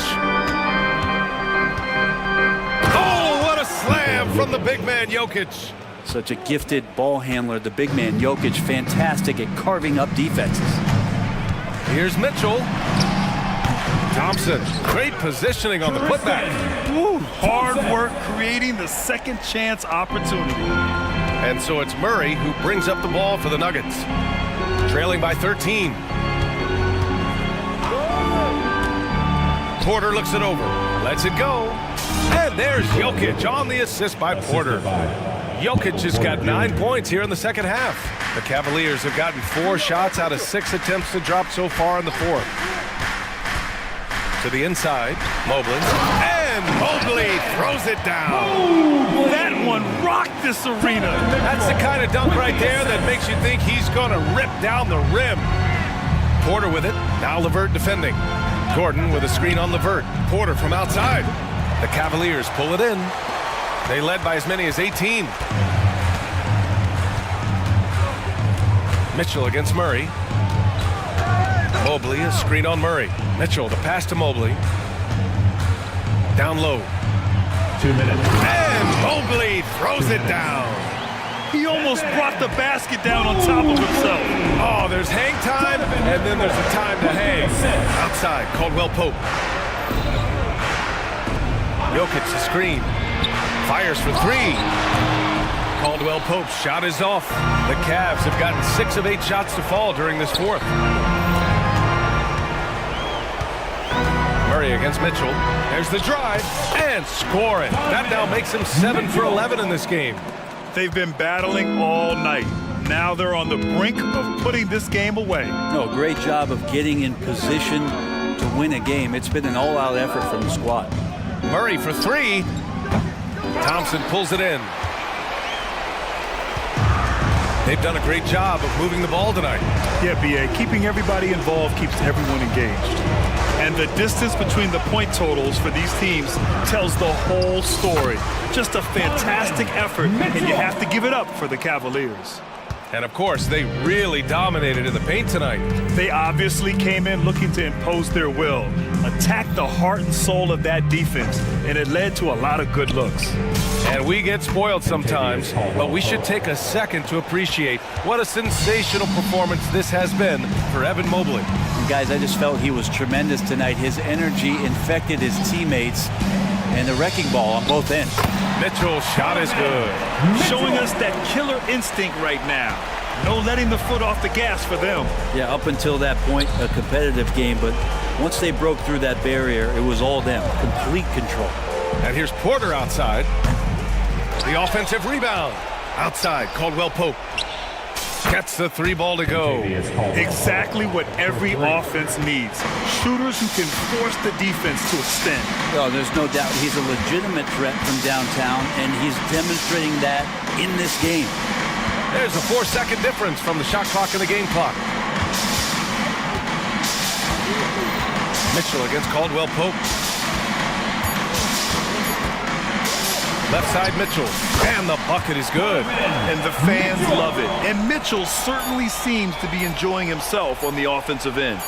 Oh, what a slam from the big man Jokic. Such a gifted ball handler, the big man Jokic. Fantastic at carving up defenses. Here's Mitchell. Thompson, great positioning on the putback. Woo, hard work creating the second chance opportunity. And so it's Murray who brings up the ball for the Nuggets. Trailing by 13. Porter looks it over, lets it go. And there's Jokic on the assist by Porter. Jokic has got 9 points here in the second half. The Cavaliers have gotten 4 shots out of 6 attempts to drop so far in the 4th. To the inside, Mobley. And Mobley throws it down. Ooh, that one rocked this arena. That's the kind of dunk right there that makes you think he's going to rip down the rim. Porter with it. Now LeVert defending. Gordon with a screen on LeVert. Porter from outside. The Cavaliers pull it in. They led by as many as 18. Mitchell against Murray. Mobley, a screen on Murray. Mitchell, the pass to Mobley. Down low. 2 minutes. And Mobley throws it down. He almost brought the basket down on top of himself. Oh, there's hang time, and then there's a time to hang. Outside, Caldwell Pope. Jokic the screen. Fires for three. Caldwell Pope's shot is off. The Cavs have gotten 6 of 8 shots to fall during this fourth. Murray against Mitchell. There's the drive and scoring. That now makes him 7 for 11 in this game. They've been battling all night. Now they're on the brink of putting this game away. No, great job of getting in position to win a game. It's been an all-out effort from the squad. Murray for three. Thompson pulls it in. They've done a great job of moving the ball tonight. Yeah, B.A., keeping everybody involved keeps everyone engaged. And the distance between the point totals for these teams tells the whole story. Just a fantastic effort, and you have to give it up for the Cavaliers. And of course, they really dominated in the paint tonight. They obviously came in looking to impose their will, attack the heart and soul of that defense, and it led to a lot of good looks. And we get spoiled sometimes, but we should take a second to appreciate what a sensational performance this has been for Evan Mobley. And guys, I just felt he was tremendous tonight. His energy infected his teammates, and the wrecking ball on both ends. Mitchell's shot is good. Showing us that killer instinct right now. No letting the foot off the gas for them. Yeah, up until that point, a competitive game, but once they broke through that barrier, it was all them. Complete control. And here's Porter outside. The offensive rebound. Outside, Caldwell Pope. Gets the three ball to go. Exactly what every offense needs. Shooters who can force the defense to extend. Oh, there's no doubt he's a legitimate threat from downtown, and he's demonstrating that in this game. There's a 4-second difference from the shot clock and the game clock. Mitchell against Caldwell Pope. Left side Mitchell, and the bucket is good. And the fans love it. And Mitchell certainly seems to be enjoying himself on the offensive end.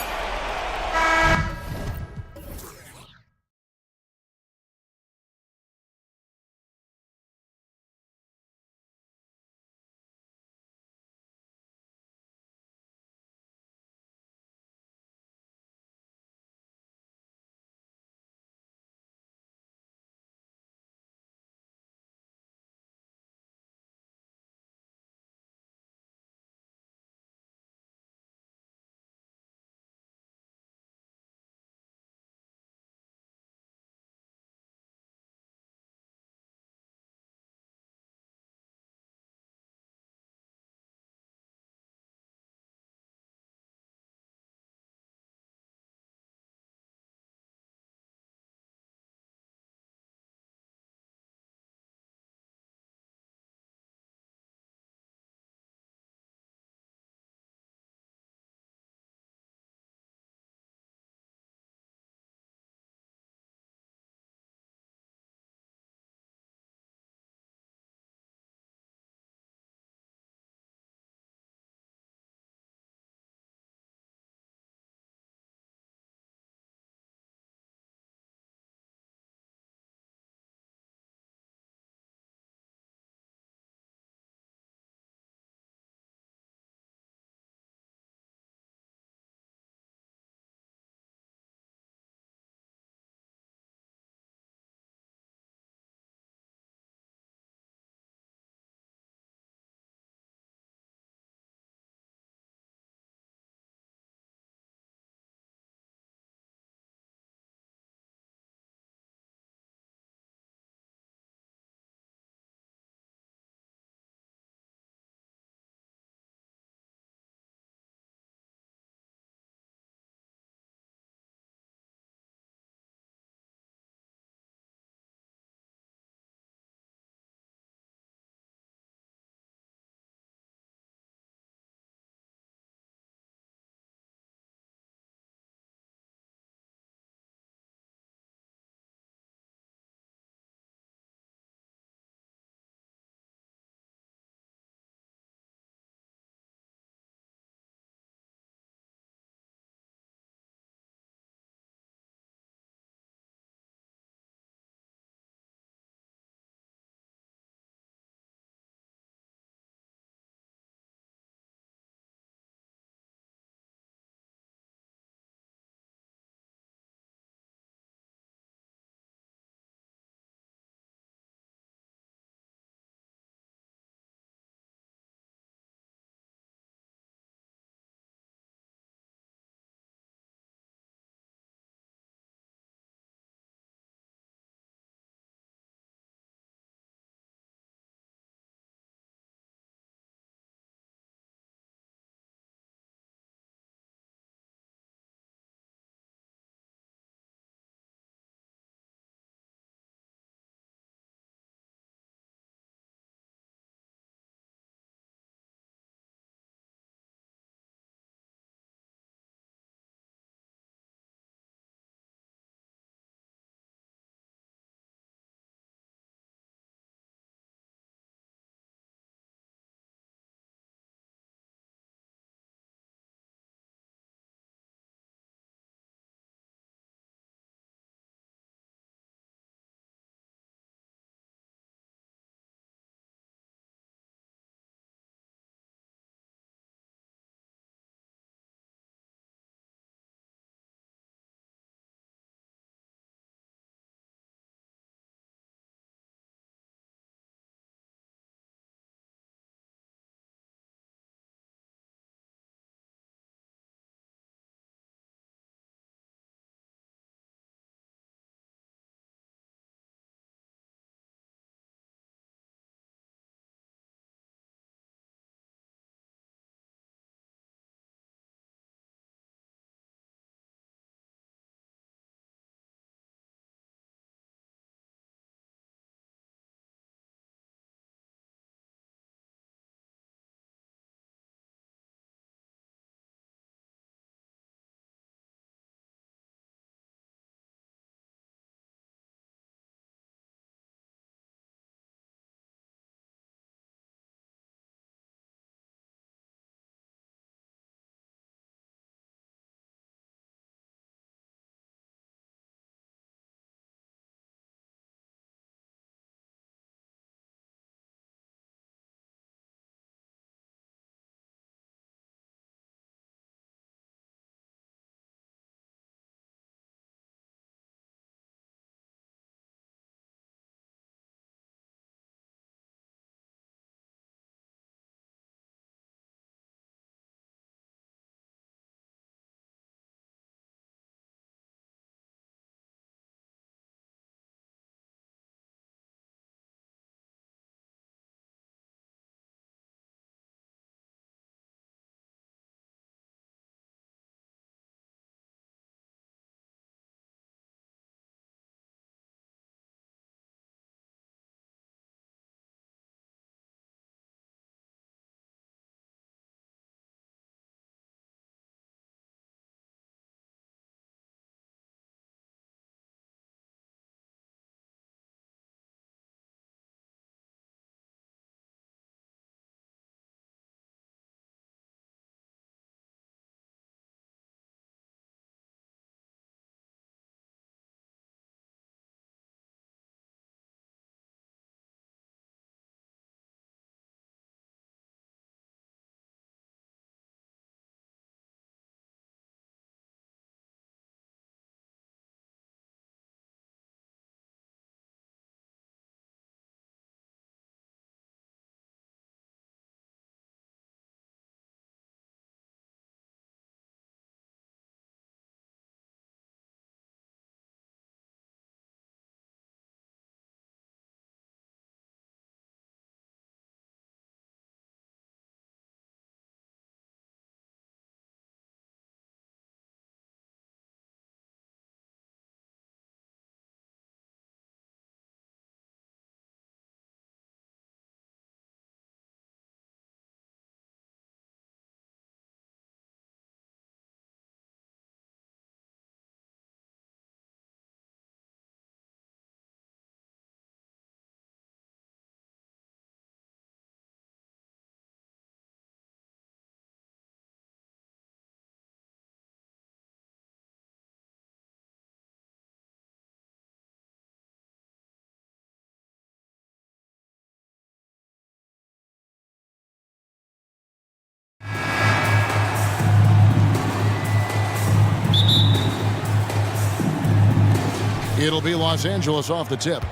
It'll be Los Angeles off the tip.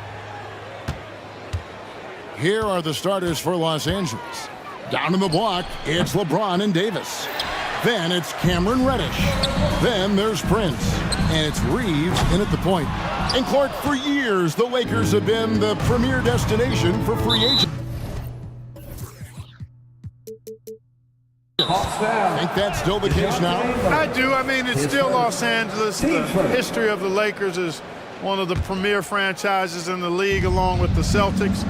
Here are the starters for Los Angeles. Down in the block, it's LeBron and Davis. Then it's Cameron Reddish. Then there's Prince. And it's Reeves in at the point. And Clark, for years, the Lakers have been the premier destination for free agents. Think that's still the case now? I do. I mean, it's still Los Angeles. The history of the Lakers is one of the premier franchises in the league, along with the Celtics.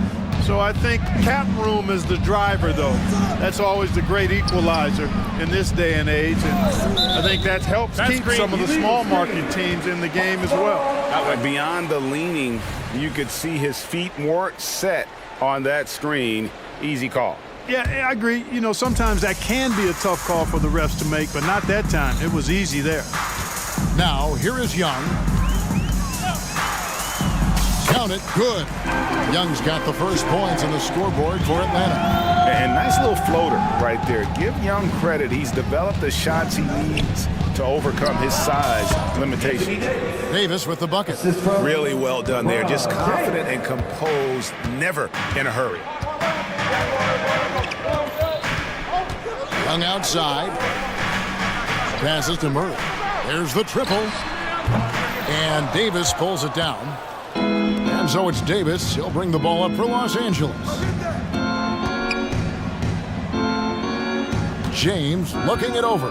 So I think cap room is the driver, though. That's always the great equalizer in this day and age. And I think that helps keep some of the small market teams in the game as well. Beyond the leaning, you could see his feet more set on that screen. Easy call. Yeah, I agree. You know, sometimes that can be a tough call for the refs to make, but not that time. It was easy there. Now, here is Young. Count it, good. Young's got the first points on the scoreboard for Atlanta. And nice little floater right there. Give Young credit. He's developed the shots he needs to overcome his size limitations. Davis with the bucket. Really well done there. Just confident and composed, never in a hurry. Young outside. Passes to Murray. There's the triple. And Davis pulls it down. And so it's Davis. He'll bring the ball up for Los Angeles. James looking it over.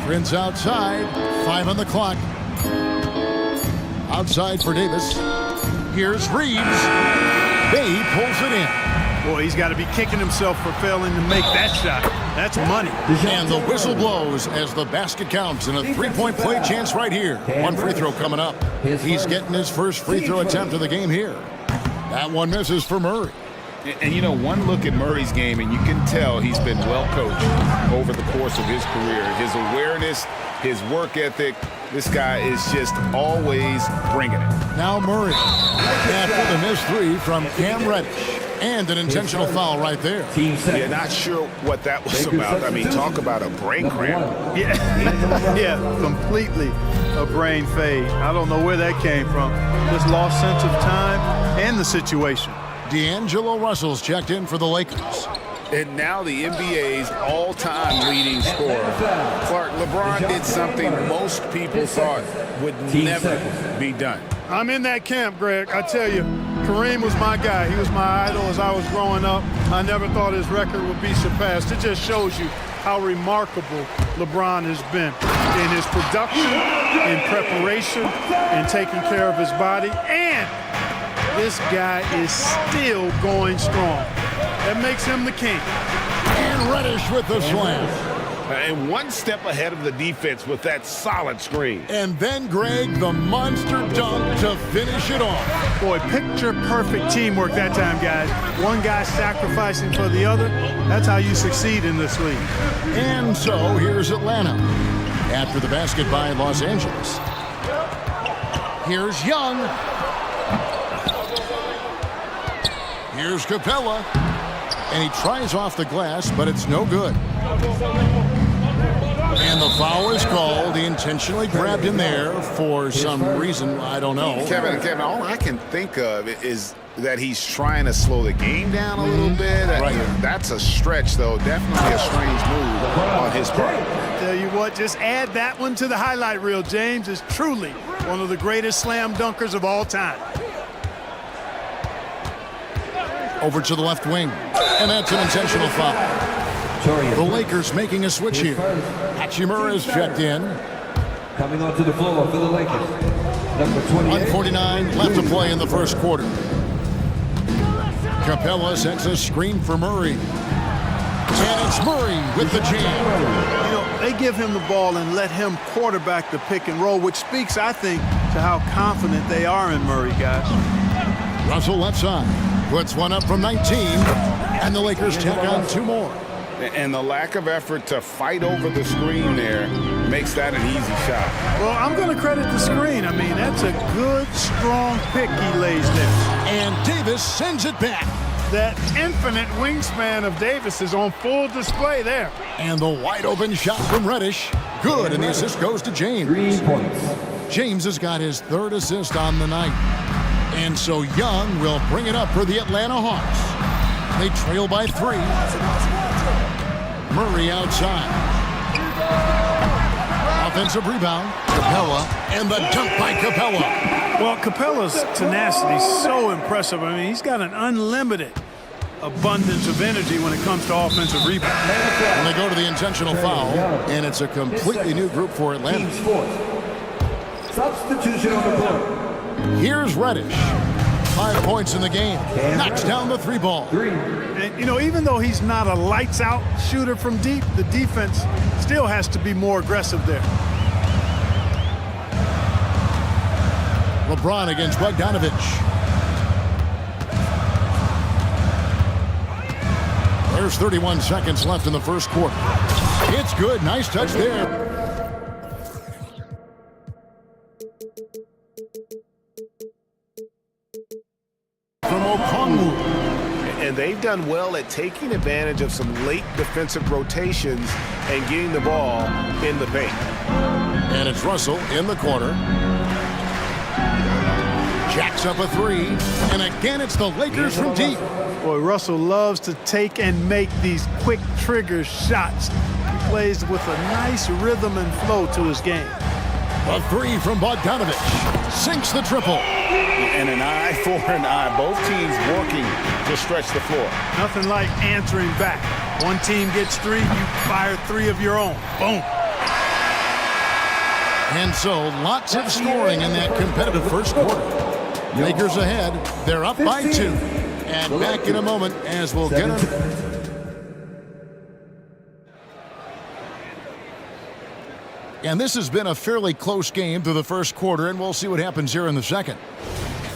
Prince outside. 5 on the clock. Outside for Davis. Here's Reeves. Bay pulls it in. Boy, he's got to be kicking himself for failing to make that shot. That's money. And the whistle blows as the basket counts and a three-point play chance right here. One free throw coming up. He's getting his first free throw attempt of the game here. That one misses for Murray. And you know, one look at Murray's game, and you can tell he's been well coached over the course of his career. His awareness, his work ethic, this guy is just always bringing it. Now Murray, after the missed three from Cam Reddish. And an intentional foul right there. Yeah, not sure what that was about. I mean, talk about a brain cramp. Yeah, completely a brain fade. I don't know where that came from. Just lost sense of time and the situation. D'Angelo Russell's checked in for the Lakers. And now the NBA's all-time leading scorer. Clark, LeBron did something most people thought would never be done. I'm in that camp, Greg. I tell you, Kareem was my guy. He was my idol as I was growing up. I never thought his record would be surpassed. It just shows you how remarkable LeBron has been in his production, in preparation, in taking care of his body. And this guy is still going strong. That makes him the king. And Reddish with the slam. And one step ahead of the defense with that solid screen. And then, Greg, the monster dunk to finish it off. Boy, picture-perfect teamwork that time, guys. One guy sacrificing for the other. That's how you succeed in this league. And so, here's Atlanta. After the basket by Los Angeles. Here's Young. Here's Capella. And he tries off the glass, but it's no good. And the foul is called. He intentionally grabbed him there for some reason. I don't know. Kevin, all I can think of is that he's trying to slow the game down a little bit. Right. That's a stretch, though. Definitely a strange move on his part. Tell you what, just add that one to the highlight reel. James is truly one of the greatest slam dunkers of all time. Over to the left wing. And that's an intentional foul. The Lakers making a switch here. Hachimura is checked in. Coming onto the floor for the Lakers. Number 28. 1:49 left to play in the first quarter. Capella sets a screen for Murray. And it's Murray with the jam. You know, they give him the ball and let him quarterback the pick and roll, which speaks, I think, to how confident they are in Murray, guys. Russell left side. Puts one up from 19. And the Lakers take on two more. And the lack of effort to fight over the screen there makes that an easy shot. Well, I'm going to credit the screen. I mean, that's a good, strong pick he lays there. And Davis sends it back. That infinite wingspan of Davis is on full display there. And the wide open shot from Reddish. Good, and the assist goes to James. 3 points. James has got his 3rd assist on the night. And so Young will bring it up for the Atlanta Hawks. They trail by 3. Murray outside. Offensive rebound. Capella, and the dunk by Capella. Well, Capella's tenacity is so impressive. I mean, he's got an unlimited abundance of energy when it comes to offensive rebound. And they go to the intentional foul, and it's a completely new group for Atlanta. Substitution on the court. Here's Reddish. 5 points in the game. Knocks down the 3 ball. And, you know, even though he's not a lights-out shooter from deep, the defense still has to be more aggressive there. LeBron against Bogdanovich. There's 31 seconds left in the first quarter. It's good. Nice touch there. From Okongwu. And they've done well at taking advantage of some late defensive rotations and getting the ball in the paint. And it's Russell in the corner. Jacks up a 3. And again, it's the Lakers from deep. Boy, Russell loves to take and make these quick trigger shots. He plays with a nice rhythm and flow to his game. A 3 from Bogdanovich. Sinks the triple. And an eye for an eye. Both teams working to stretch the floor. Nothing like answering back. One team gets 3, you fire 3 of your own. Boom. And so, lots of scoring in that competitive first quarter. Lakers ahead. They're up by 2. And back in a moment as we'll get them. And this has been a fairly close game through the first quarter, and we'll see what happens here in the second.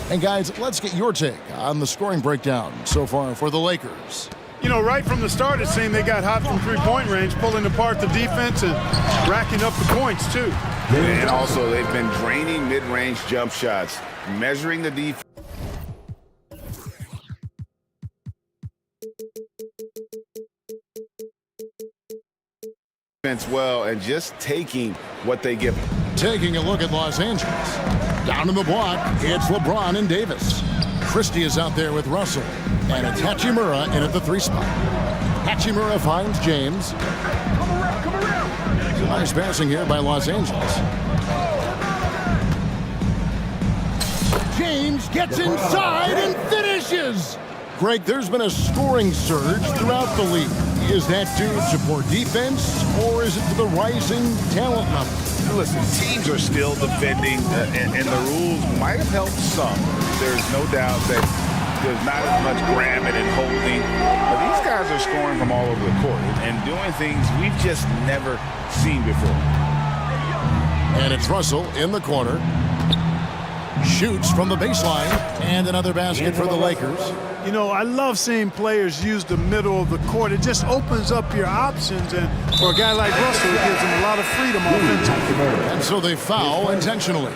And guys, let's get your take on the scoring breakdown so far for the Lakers. You know, right from the start, it seemed they got hot from three-point range, pulling apart the defense and racking up the points, too. And also, they've been draining mid-range jump shots, measuring the defense well and just taking what they give them. Taking a look at Los Angeles. Down in the block, it's LeBron and Davis. Christie is out there with Russell. And it's Hachimura in at the 3 spot. Hachimura finds James. Nice passing here by Los Angeles. James gets inside and finishes. Greg, there's been a scoring surge throughout the league. Is that due to poor defense, or is it to the rising talent level? Listen, teams are still defending, and the rules might have helped some. There's no doubt that there's not as much grabbing and holding. But these guys are scoring from all over the court and doing things we've just never seen before. And it's Russell in the corner. Shoots from the baseline, and another basket for the Lakers. You know, I love seeing players use the middle of the court. It just opens up your options, and for a guy like Russell, it gives him a lot of freedom offensively. And so they foul intentionally.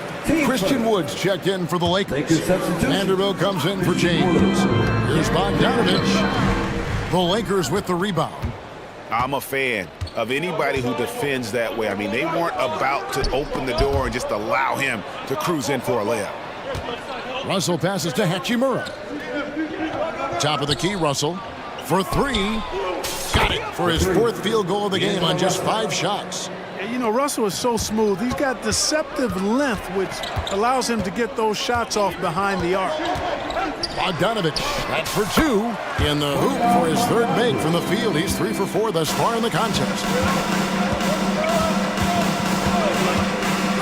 Christian Woods checked in for the Lakers. Vanderbilt comes in for James. Here's Bogdanovich. The Lakers with the rebound. I'm a fan of anybody who defends that way. I mean, they weren't about to open the door and just allow him to cruise in for a layup. Russell passes to Hachimura. Top of the key, Russell. For 3. Got it for his 4th field goal of the game on just 5 shots. You know, Russell is so smooth. He's got deceptive length, which allows him to get those shots off behind the arc. Bogdanovich, that's for 2. In the hoop for his 3rd make from the field. He's 3 for 4 thus far in the contest.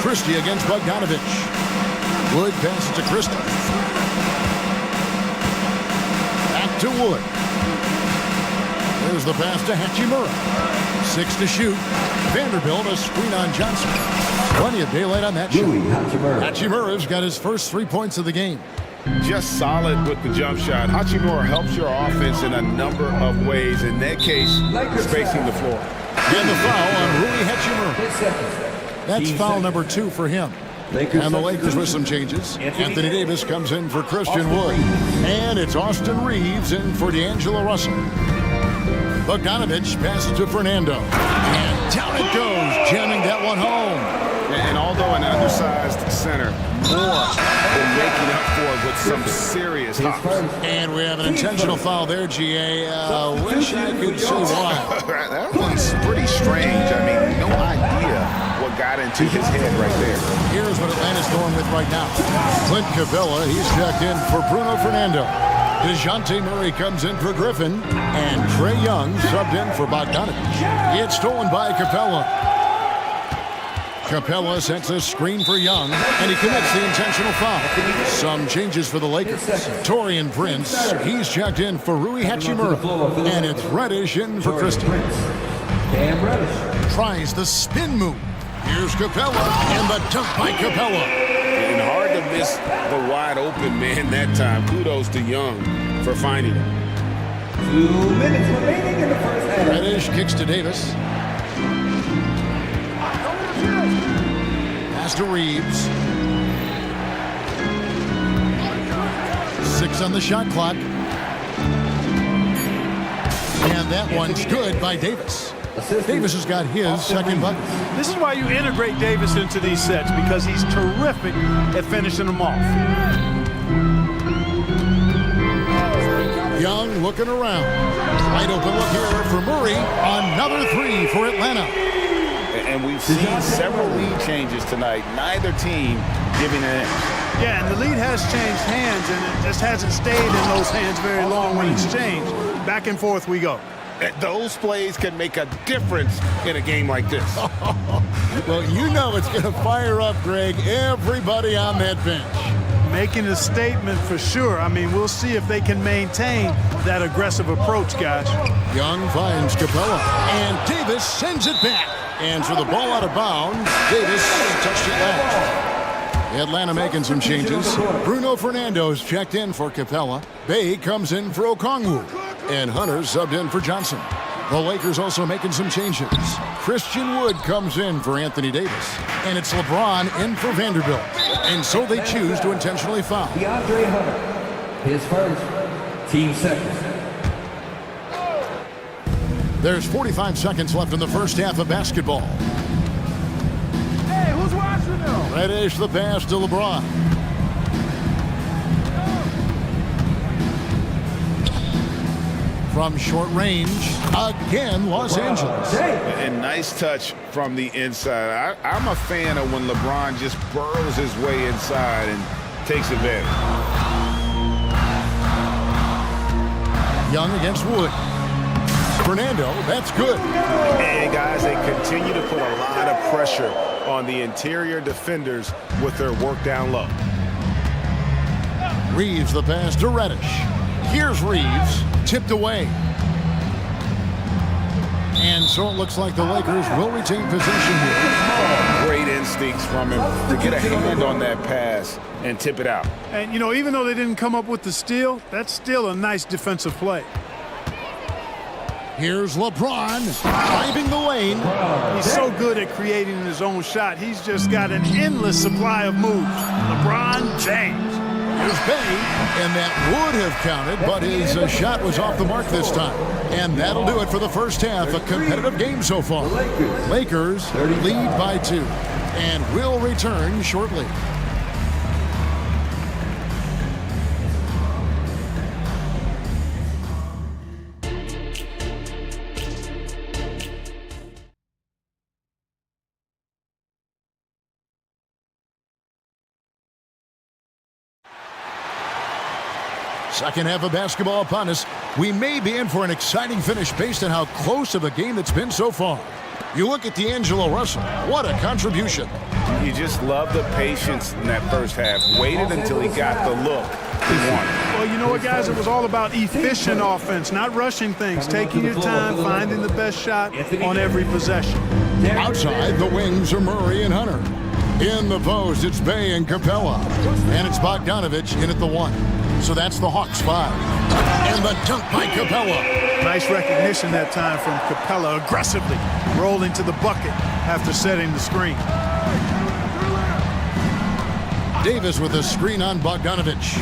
Christie against Bogdanovich. Wood passes to Christie. Back to Wood. There's the pass to Hachimura. 6 to shoot. Vanderbilt a screen on Johnson. Plenty of daylight on that shot. Hachimura's got his first 3 points of the game. Just solid with the jump shot. Hachimura helps your offense in a number of ways. In that case, spacing the floor. And the foul on Rui Hachimura. That's foul number 2 for him. And the Lakers with some changes. Anthony Davis comes in for Christian Wood. And it's Austin Reeves in for D'Angelo Russell. Bogdanovich passes to Fernando. And down it goes, jamming that one home. And although an undersized center, more than making up for it with some serious hops. And we have an intentional foul there, GA. Wish I could see why. That one's pretty strange. I mean, no idea what got into his head right there. Here's what Atlanta's going with right now. Clint Capella, he's checked in for Bruno Fernando. DeJounte Murray comes in for Griffin. And Trae Young subbed in for Bogdanovich. It's stolen by Capella. Capella sets a screen for Young, and he commits the intentional foul. Some changes for the Lakers. Taurean Prince, he's checked in for Rui Hachimura, and it's Reddish in for Christie. Tries the spin move. Here's Capella, and the dunk by Capella. And hard to miss the wide open man that time. Kudos to Young for finding him. 2 minutes remaining in the first half. Reddish kicks to Davis. Pass to Reeves. 6 on the shot clock. And that one's good by Davis. Davis has got his second bucket. This is why you integrate Davis into these sets, because he's terrific at finishing them off. Young looking around. Wide open look here for Murray. Another 3 for Atlanta. And we've seen several lead changes tonight. Neither team giving an inch. Yeah, and the lead has changed hands, and it just hasn't stayed in those hands very long when it's changed. Back and forth we go. Those plays can make a difference in a game like this. Well, you know it's going to fire up, Greg, everybody on that bench. Making a statement for sure. I mean, we'll see if they can maintain that aggressive approach, guys. Young finds Capella, and Davis sends it back. And for the ball out of bounds, Davis touched it last. Atlanta making some changes. Bruno Fernando's checked in for Capella. Bay comes in for Okongwu. And Hunter subbed in for Johnson. The Lakers also making some changes. Christian Wood comes in for Anthony Davis. And it's LeBron in for Vanderbilt. And so they choose to intentionally foul. DeAndre Hunter, his first, team second. There's 45 seconds left in the first half of basketball. Hey, who's watching them? Reddish the pass to LeBron. From short range, again, Los Angeles. And nice touch from the inside. I'm a fan of when LeBron just burrows his way inside and takes advantage. Young against Wood. Fernando, that's good. And guys, they continue to put a lot of pressure on the interior defenders with their work down low. Reeves the pass to Reddish. Here's Reeves, tipped away. And so it looks like the Lakers will retain possession here. Great instincts from him to get a hand on that pass and tip it out. And, you know, even though they didn't come up with the steal, that's still a nice defensive play. Here's LeBron driving the lane. He's so good at creating his own shot. He's just got an endless supply of moves. LeBron James. Here's Bay, and that would have counted, but his shot was off the mark this time. And that'll do it for the first half. A competitive game so far. Lakers lead by 2, and will return shortly. Second half of basketball upon us. We may be in for an exciting finish based on how close of a game it's been so far. You look at D'Angelo Russell. What a contribution. You just love the patience in that first half. Waited until he got the look he wanted. Well, you know what, guys? It was all about efficient offense, not rushing things, taking your time, finding the best shot on every possession. Outside, the wings are Murray and Hunter. In the post, it's Bay and Capella. And it's Bogdanovich in at the 1. So that's the Hawks 5. And the dunk by Capella. Nice recognition that time from Capella, aggressively rolling to the bucket after setting the screen. Davis with a screen on Bogdanovich.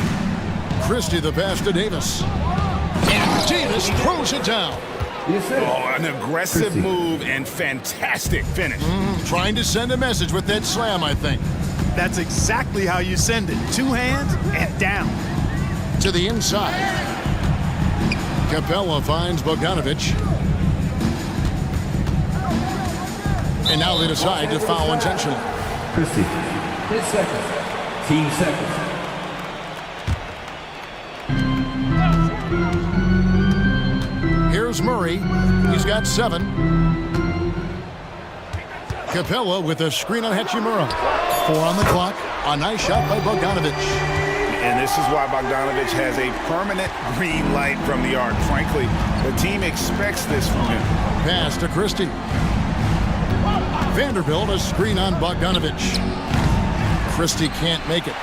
Christie the pass to Davis. And Davis throws it down. Oh, an aggressive move and fantastic finish. Trying to send a message with that slam, I think. That's exactly how you send it. Two hands and down. To the inside. Capella finds Bogdanovich. And now they decide to foul intentionally. Christie, his second. Team second. Here's Murray. He's got 7. Capella with a screen on Hachimura. 4 on the clock. A nice shot by Bogdanovich. And this is why Bogdanovich has a permanent green light from the arc. Frankly, the team expects this from him. Pass to Christie. Vanderbilt a screen on Bogdanovich. Christie can't make it.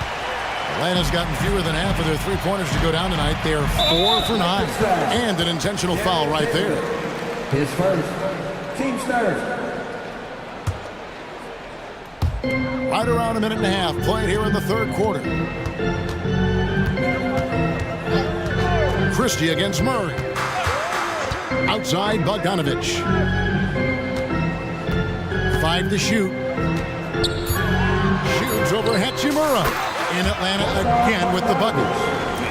Atlanta's gotten fewer than half of their three-pointers to go down tonight. They are 4 for 9. And an intentional foul right there. His first. Team third. Right around a minute and a half played here in the third quarter. Christie against Murray. Outside Bogdanovich. 5 to shoot. Shoots over Hachimura. In Atlanta again with the bucket.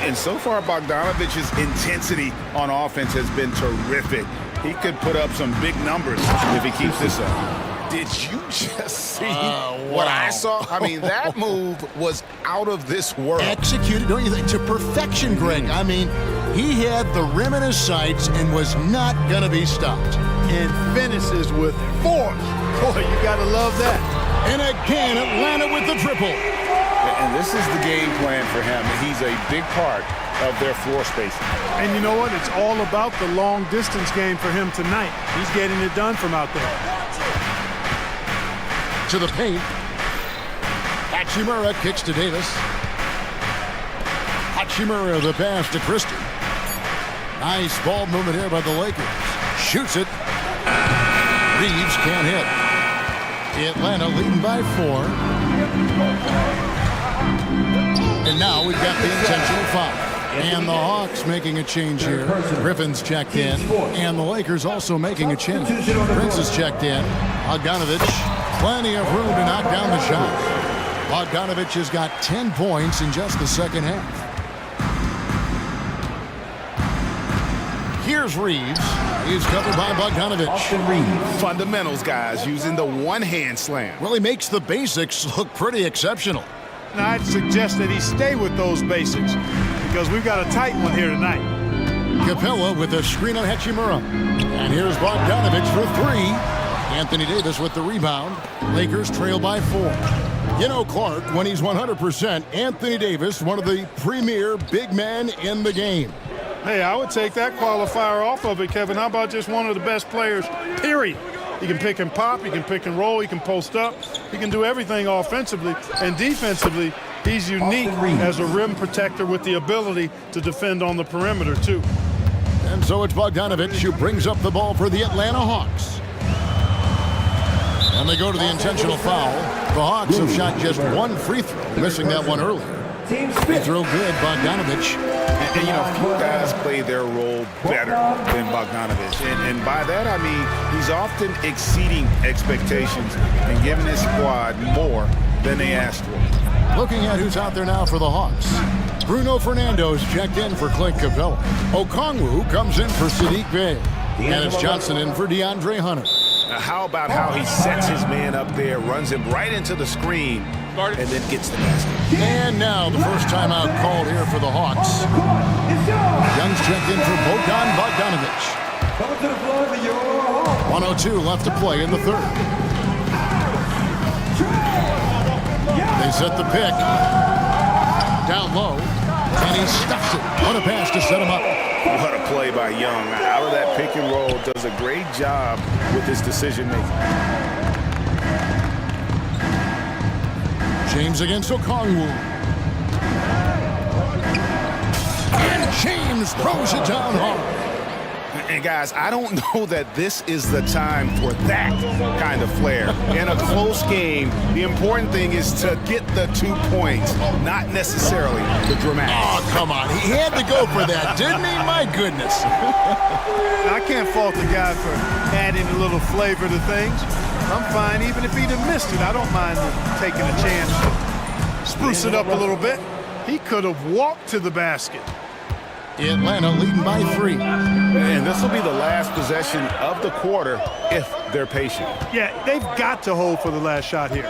And so far, Bogdanovich's intensity on offense has been terrific. He could put up some big numbers if he keeps this up. Did you just see what I saw? I mean, that move was out of this world. Executed, don't you think, to perfection, Greg. I mean, he had the rim in his sights and was not going to be stopped. And finishes with force. Boy, you got to love that. And again, Atlanta with the triple. And this is the game plan for him. He's a big part of their floor spacing. And you know what? It's all about the long distance game for him tonight. He's getting it done from out there. To the paint. Hachimura kicks to Davis. Hachimura the pass to Christie. Nice ball movement here by the Lakers. Shoots it. Reeves can't hit. Atlanta leading by 4. And now we've got the intentional foul. And the Hawks making a change here. Griffin's checked in. And the Lakers also making a change. Prince is checked in. Bogdanovich, plenty of room to knock down the shot. Bogdanovich has got 10 points in just the second half. Here's Reeves. He's covered by Bogdanovich. Fundamentals, guys, using the one-hand slam. Well, he makes the basics look pretty exceptional. Now, I'd suggest that he stay with those basics because we've got a tight one here tonight. Capella with a screen on Hachimura. And here's Bogdanovich for 3. Anthony Davis with the rebound. Lakers trail by 4. You know, Clark, when he's 100%, Anthony Davis, one of the premier big men in the game. Hey, I would take that qualifier off of it, Kevin. How about just one of the best players, period? He can pick and pop, he can pick and roll, he can post up. He can do everything offensively. And defensively, he's unique as a rim protector with the ability to defend on the perimeter, too. And so it's Bogdanovich who brings up the ball for the Atlanta Hawks. And they go to the intentional foul. The Hawks have shot just 1 free throw, missing that one earlier. Free throw good, Bogdanovich. And you know, few guys play their role better than Bogdanovich. And by that, I mean, he's often exceeding expectations and giving his squad more than they asked for. Looking at who's out there now for the Hawks. Bruno Fernando's checked in for Clint Capella. Okongwu comes in for Sadiq Bey. And it's Johnson in for DeAndre Hunter. Now, how about how he sets his man up there, runs him right into the screen, and then gets the basket. And now the first timeout called here for the Hawks. Young's checked in for Bogdanovich. 1:02 left to play in the third. They set the pick. Down low. And he stuffs it. What a pass to set him up. What a play by Young. Out of that pick and roll, does a great job with his decision making. James against Okongwu. And James throws it down hard. And guys, I don't know that this is the time for that kind of flair. In a close game, the important thing is to get the 2 points, not necessarily the dramatics. Oh, come on. He had to go for that, didn't he? My goodness. I can't fault the guy for adding a little flavor to things. I'm fine even if he'd have missed it. I don't mind taking a chance to spruce it up a little bit. He could have walked to the basket. Atlanta leading by 3. And this will be the last possession of the quarter if they're patient. Yeah, they've got to hold for the last shot here.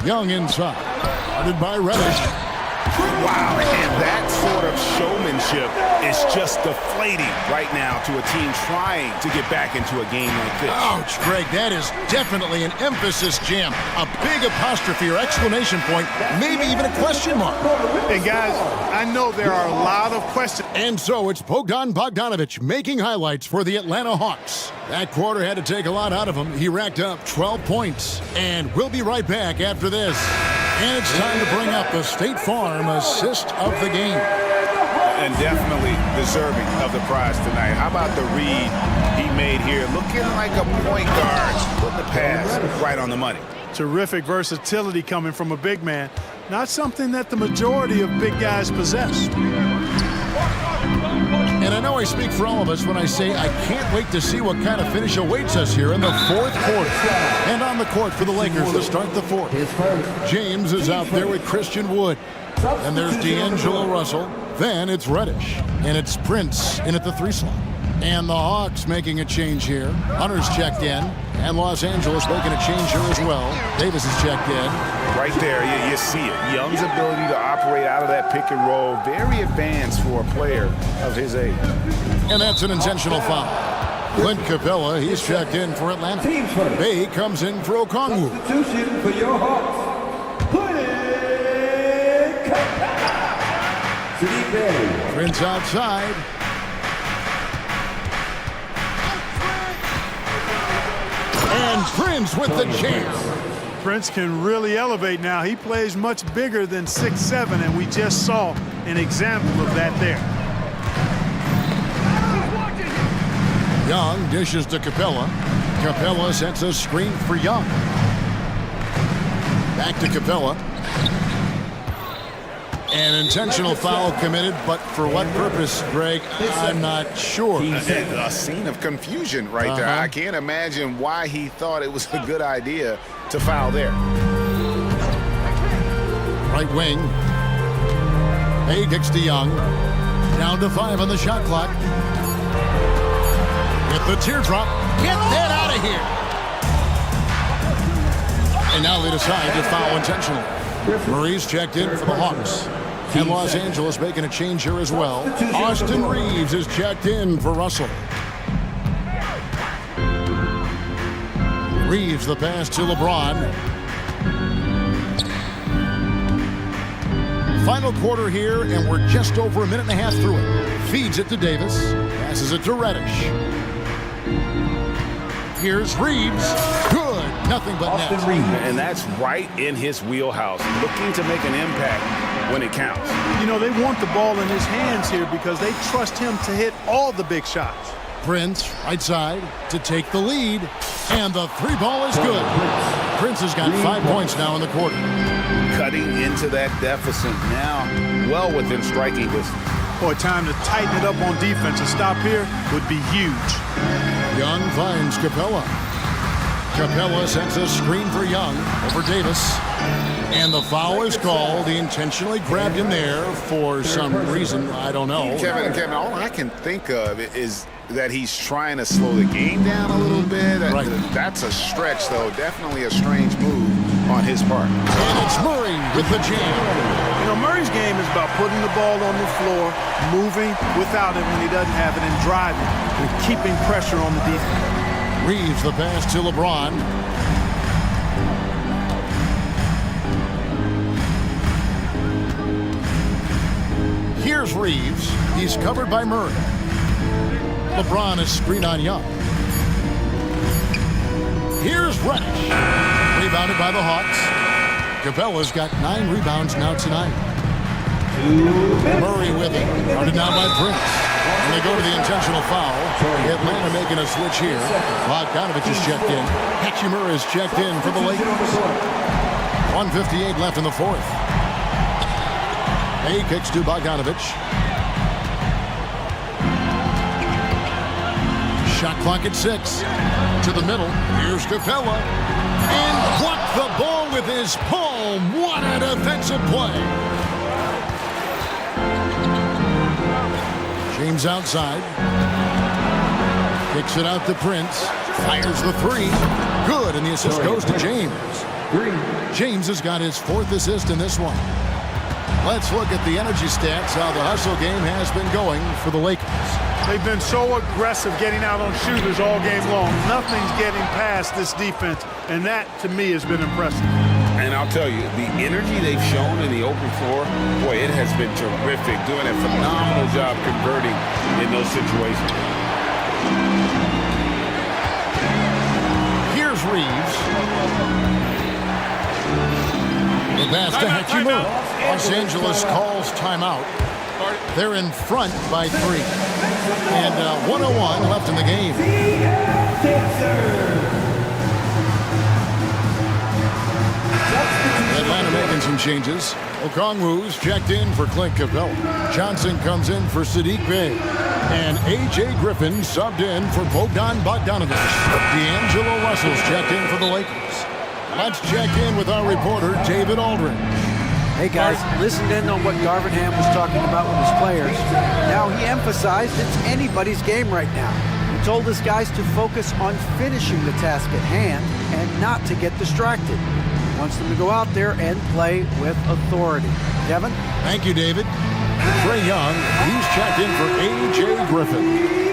Young inside. Guarded by Reddish. Wow, and that sort of showmanship is just deflating right now to a team trying to get back into a game like this. Ouch, Greg, that is definitely an emphasis jam. A big apostrophe or exclamation point, maybe even a question mark. Hey, guys, I know there are a lot of questions. And so it's Bogdan Bogdanovic making highlights for the Atlanta Hawks. That quarter had to take a lot out of him. He racked up 12 points. And we'll be right back after this. And it's time to bring up the State Farm assist of the game. And definitely deserving of the prize tonight. How about the read he made here? Looking like a point guard, putting the pass right on the money. Terrific versatility coming from a big man. Not something that the majority of big guys possess. And I know I speak for all of us when I say I can't wait to see what kind of finish awaits us here in the fourth quarter. And on the court for the Lakers to start the fourth. James is out there with Christian Wood. And there's D'Angelo Russell. Then it's Reddish. And it's Prince in at the 3 slot. And the Hawks making a change here. Hunter's checked in. And Los Angeles making a change here as well. Davis is checked in. Right there, you see it. Young's ability to operate out of that pick and roll, very advanced for a player of his age. And that's an intentional foul. Clint Capella, he's checked in for Atlanta. Bay comes in for Okongwu. Substitution for your Hawks. City Bay. Prince outside. And Prince with the chance. Prince can really elevate now. He plays much bigger than 6'7", and we just saw an example of that there. Young dishes to Capella. Capella sets a screen for Young. Back to Capella. An intentional foul committed, but for what purpose, Greg, I'm not sure. A scene of confusion right there. I can't imagine why he thought it was a good idea to foul there. Right wing. Bay kicks to Young. Down to 5 on the shot clock. With the teardrop. Get that out of here. And now they decide to foul intentionally. Murray's checked in for the Hawks. And Los Angeles making a change here as well. Austin Reeves is checked in for Russell. Reeves the pass to LeBron. Final quarter here, and we're just over a minute and a half through it. Feeds it to Davis. Passes it to Reddish. Here's Reeves. Good. Nothing but net. And that's right in his wheelhouse. Looking to make an impact when it counts. You know, they want the ball in his hands here because they trust him to hit all the big shots. Prince, right side, to take the lead. And the 3 ball is good. Prince has got 5 points now in the quarter. Cutting into that deficit now, well within striking distance. Boy, time to tighten it up on defense. A stop here would be huge. Young finds Capella. Capella sends a screen for Young over Davis. And the foul is called. He intentionally grabbed him there for some reason. I don't know. Kevin, all I can think of is that he's trying to slow the game down a little bit. Right. That's a stretch, though. Definitely a strange move on his part. And it's Murray with the jam. You know, Murray's game is about putting the ball on the floor, moving without it when he doesn't have it, and driving and keeping pressure on the defense. Reeves the pass to LeBron. Here's Reeves. He's covered by Murray. LeBron is screen on Young. Here's Reddish. Rebounded by the Hawks. Capella's got 9 rebounds now tonight. Murray with it. Guarded down by Prince. And they go to the intentional foul. Atlanta making a switch here. Bogdanovich is checked in. Hachimura is checked in for the Lakers. 1:58 left in the fourth. He kicks to Bogdanovich. Shot clock at 6. To the middle. Here's Capella. And blocked the ball with his palm. What a defensive play. James outside. Kicks it out to Prince. Fires the three. Good, and the assist goes to James. James has got his 4th assist in this one. Let's look at the energy stats, how the hustle game has been going for the Lakers. They've been so aggressive getting out on shooters all game long. Nothing's getting past this defense, and that, to me, has been impressive. And I'll tell you, the energy they've shown in the open floor, boy, it has been terrific. Doing a phenomenal job converting in those situations. Here's Reeves. The pass to Hachimura. Los Angeles calls timeout. They're in front by 3. And 1:01 left in the game. Atlanta making some changes. Okongwu's checked in for Clint Capella. Johnson comes in for Sadiq Bey. And A.J. Griffin subbed in for Bogdan Bogdanovich. D'Angelo Russell's checked in for the Lakers. Let's check in with our reporter, David Aldridge. Hey guys, listened in on what Garvingham was talking about with his players. Now he emphasized it's anybody's game right now. He told his guys to focus on finishing the task at hand and not to get distracted. He wants them to go out there and play with authority. Kevin? Thank you, David. Trae Young, he's checked in for A.J. Griffin.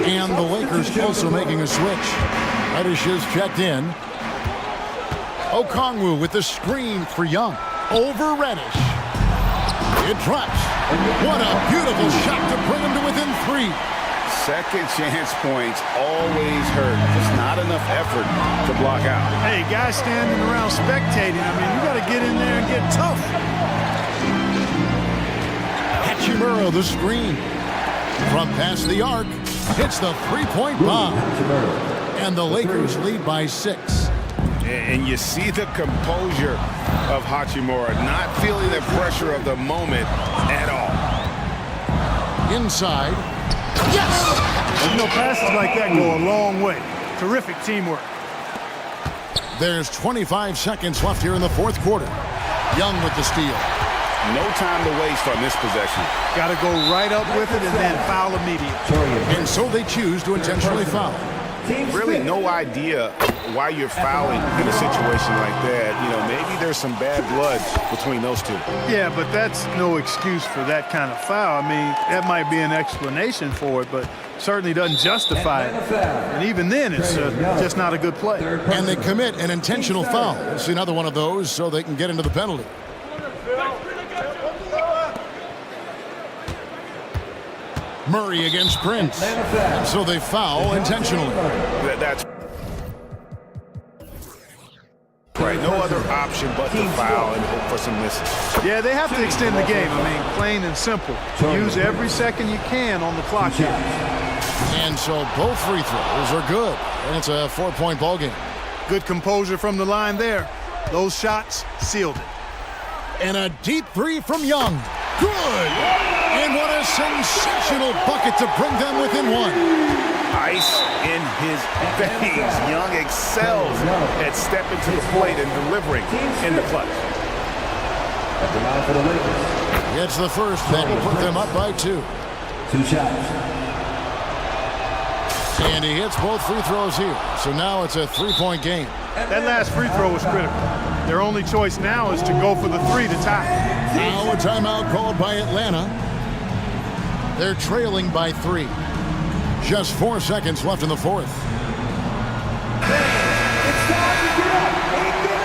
And the Lakers also making a switch. Reddish is checked in. Okongwu with the screen for Young. Over Reddish. It drops. What a beautiful shot to bring him to within 3. Second chance points always hurt. Just not enough effort to block out. Hey, guys standing around spectating, I mean, you got to get in there and get tough. Hachimura the screen. From past the arc, hits the 3-point bomb. And the Lakers lead by 6. And you see the composure of Hachimura, not feeling the pressure of the moment at all. Inside. Yes! You know, passes like that go a long way. Terrific teamwork. There's 25 seconds left here in the fourth quarter. Young with the steal. No time to waste on this possession. Got to go right up with it and then foul immediately. And so they choose to intentionally foul. Really no idea why you're fouling in a situation like that. You know, maybe there's some bad blood between those two. Yeah, but that's no excuse for that kind of foul. I mean, that might be an explanation for it, but certainly doesn't justify it. And even then, it's just not a good play. And they commit an intentional foul. It's another one of those so they can get into the penalty. Murray against Prince. And so they foul intentionally. That's right. No other option but to foul and hope for some misses. Yeah, they have to extend the game. I mean, plain and simple. Use every second you can on the clock here. And so both free throws are good. And it's a 4-point ball game. Good composure from the line there. Those shots sealed it. And a deep 3 from Young. Good! And what a sensational bucket to bring them within 1. Ice in his veins. Young excels at stepping to the plate and delivering in the clutch. At the line for the Lakers. It's the first that put them up by 2. 2 shots. And he hits both free throws here. So now it's a 3-point game. That last free throw was critical. Their only choice now is to go for the 3 to tie. Now a timeout called by Atlanta. They're trailing by 3. Just 4 seconds left in the fourth. It's time to get up and get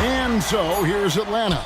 loud! And so here's Atlanta.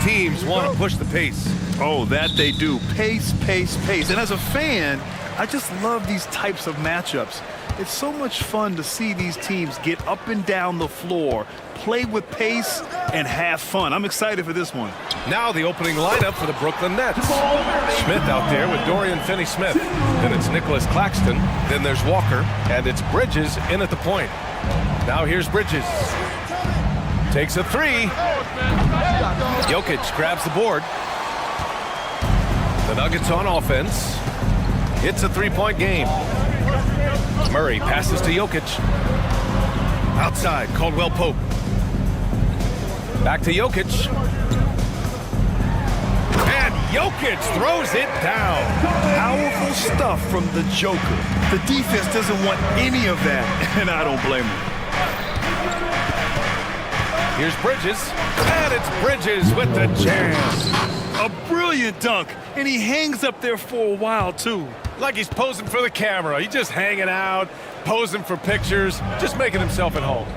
teams want to push the pace. Oh, that they do. Pace, pace, pace. And as a fan, I just love these types of matchups. It's so much fun to see these teams get up and down the floor, play with pace, and have fun. I'm excited for this one. Now the opening lineup for the Brooklyn Nets. Smith out there with Dorian Finney-Smith. Then it's Nicholas Claxton. Then there's Walker. And it's Bridges in at the point. Now here's Bridges. Takes a three. Jokic grabs the board. The Nuggets on offense. It's a three-point game. Murray passes to Jokic. Outside, Caldwell Pope. Back to Jokic. And Jokic throws it down. Powerful stuff from the Joker. The defense doesn't want any of that, and I don't blame him. Here's Bridges. And it's Bridges with the jam. A brilliant dunk, and he hangs up there for a while, too. Like he's posing for the camera. He's just hanging out, posing for pictures, just making himself at home.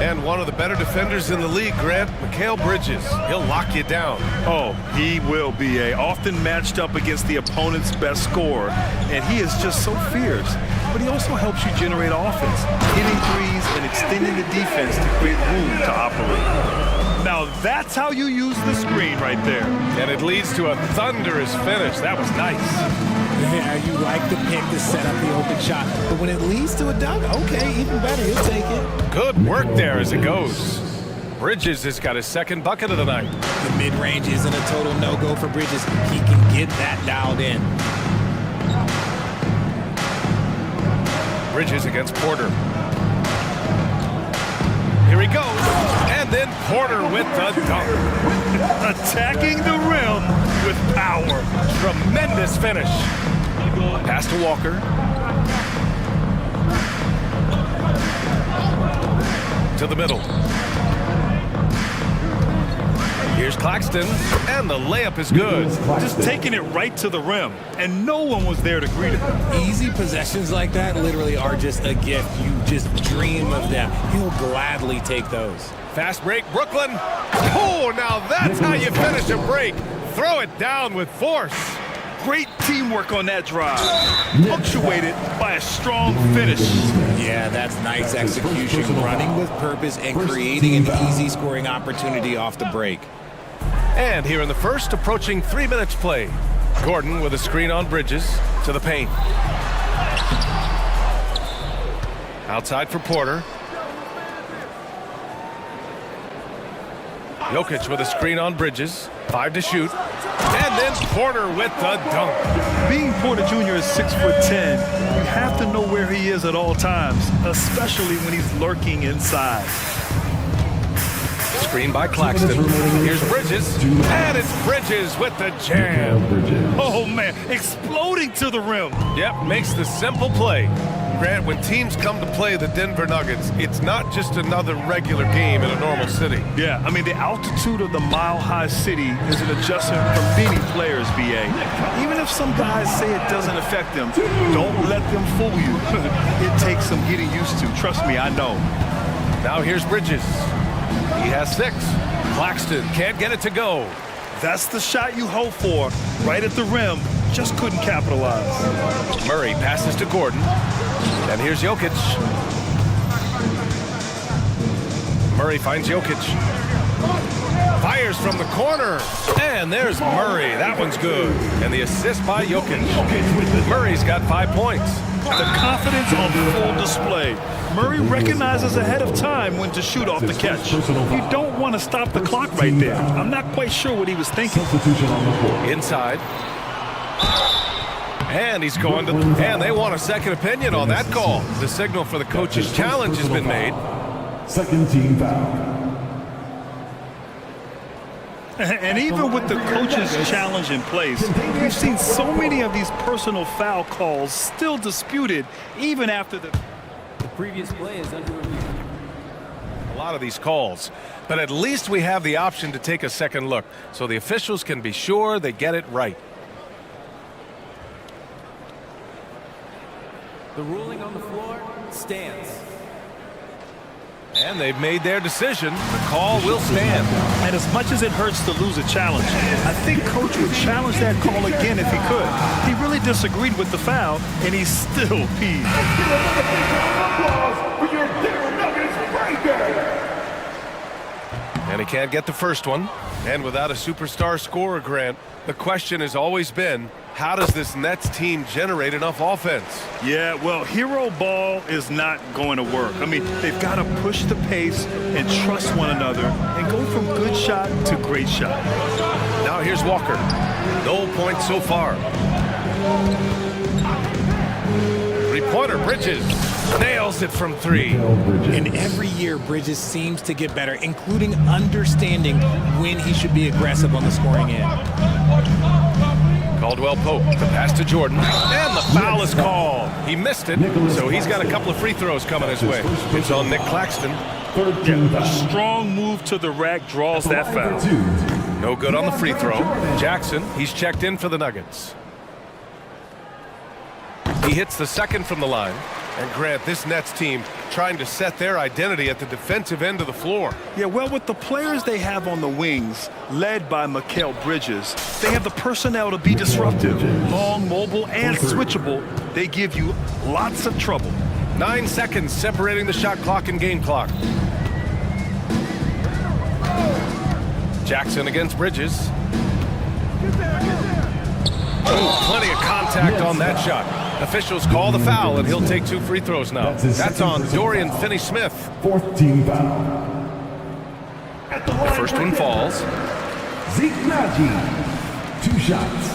And one of the better defenders in the league, Grant, Mikal Bridges. He'll lock you down. Oh, he will be often matched up against the opponent's best scorer. And he is just so fierce. But he also helps you generate offense, hitting threes and extending the defense to create room to operate. Now that's how you use the screen right there. And it leads to a thunderous finish. That was nice. Yeah, you like the pick to set up the open shot. But when it leads to a dunk, okay, even better, he'll take it. Good work there as it goes. Bridges has got his second bucket of the night. The mid-range isn't a total no-go for Bridges. He can get that dialed in. Bridges against Porter. Here he goes. And then Porter with the dunk. Attacking the rim with power. Tremendous finish. Pass to Walker. To the middle. Here's Claxton, and the layup is good. Just taking it right to the rim, and no one was there to greet him. Easy possessions like that literally are just a gift. You just dream of them. He'll gladly take those. Fast break, Brooklyn. Oh, now that's how you finish a break. Throw it down with force. Great teamwork on that drive, punctuated by a strong finish. Yeah, that's nice execution, running with purpose and creating an easy scoring opportunity off the break. And here in the first, approaching 3 minutes play. Gordon with a screen on Bridges to the paint. Outside for Porter. Jokic with a screen on Bridges. 5 to shoot. And then Porter with the dunk. Being Porter Jr. is 6'10", you have to know where he is at all times, especially when he's lurking inside. Screen by Claxton. Here's Bridges. And it's Bridges with the jam. Oh, man, exploding to the rim. Yep, makes the simple play. Grant, when teams come to play the Denver Nuggets, it's not just another regular game in a normal city. Yeah, I mean, the altitude of the mile-high city is an adjustment for many players, BA. Even if some guys say it doesn't affect them, don't let them fool you. It takes some getting used to. Trust me, I know. Now here's Bridges. He has 6. Claxton can't get it to go. That's the shot you hope for. Right at the rim. Just couldn't capitalize. Murray passes to Gordon. And here's Jokic. Murray finds Jokic. Fires from the corner. And there's Murray. That one's good. And the assist by Jokic. Murray's got 5 points. The confidence on full display. Murray recognizes ahead of time when to shoot off the catch. You don't want to stop the clock right there. I'm not quite sure what he was thinking. Inside. And he's going to, and they want a second opinion on that call. The signal for the coach's challenge has been made. Second team foul. And even with the coach's challenge in place, we've seen so many of these personal foul calls still disputed even after the previous play is under review. A lot of these calls, but at least we have the option to take a second look so the officials can be sure they get it right. The ruling on the floor stands. And they've made their decision. The call will stand. And as much as it hurts to lose a challenge, I think Coach would challenge that call again if he could. He really disagreed with the foul, and he's still peeved. And he can't get the first one. And without a superstar scorer, Grant, the question has always been, how does this Nets team generate enough offense? Yeah, well, hero ball is not going to work. I mean, they've got to push the pace and trust one another and go from good shot to great shot. Now here's Walker. No points so far. Three-pointer, Bridges. Nails it from three. And every year, Bridges seems to get better, including understanding when he should be aggressive on the scoring end. Caldwell Pope, the pass to Jordan, and the foul is called. He missed it, so he's got a couple of free throws coming his way. It's on Nick Claxton. Yeah, a strong move to the rack draws that foul. No good on the free throw. Jackson, he's checked in for the Nuggets. He hits the second from the line. And Grant, this Nets team trying to set their identity at the defensive end of the floor. Yeah, well, with the players they have on the wings, led by Mikal Bridges, they have the personnel to be disruptive. Long, mobile, and switchable. They give you lots of trouble. 9 seconds separating the shot clock and game clock. Jackson against Bridges. Oh, plenty of contact on that shot. Officials call the foul, and he'll take 2 free throws now. That's on Dorian Finney-Smith. Fourth team foul. The first one falls. Zeke Nagy, 2 shots.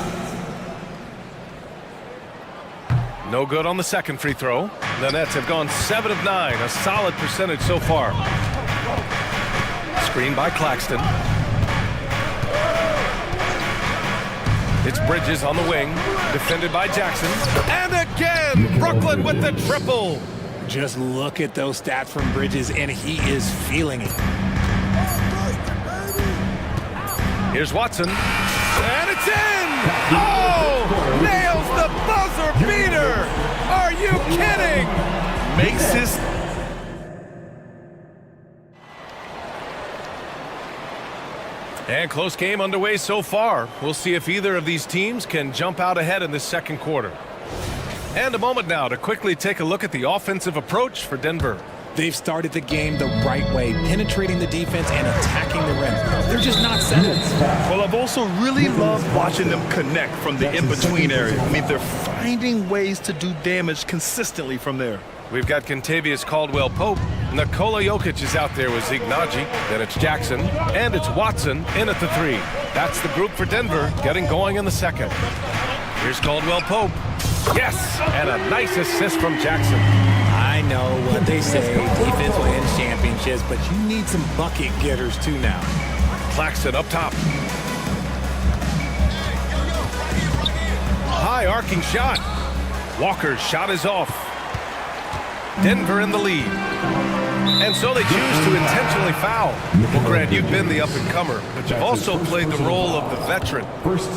No good on the second free throw. The Nets have gone 7 of 9, a solid percentage so far. Screen by Claxton. It's Bridges on the wing, defended by Jackson. And again, Brooklyn with the triple. Just look at those stats from Bridges, and he is feeling it. Here's Watson. And it's in! Oh! Nails the buzzer beater! Are you kidding? Makes his... And close game underway so far. We'll see if either of these teams can jump out ahead in this second quarter. And a moment now to quickly take a look at the offensive approach for Denver. They've started the game the right way, penetrating the defense and attacking the rim. They're just not settled. Well, I've also really loved watching them connect from the in-between area. I mean, they're finding ways to do damage consistently from there. We've got Kentavious Caldwell-Pope. Nikola Jokic is out there with Zeke Nagy. Then it's Jackson. And it's Watson in at the 3. That's the group for Denver getting going in the second. Here's Caldwell-Pope. Yes! And a nice assist from Jackson. I know what they say, defense will end championships, but you need some bucket getters too now. Claxton up top. High arcing shot. Walker's shot is off. Denver in the lead. And so they choose to intentionally foul. Well, Grant, you've been the up-and-comer, but you've also played the role of the veteran.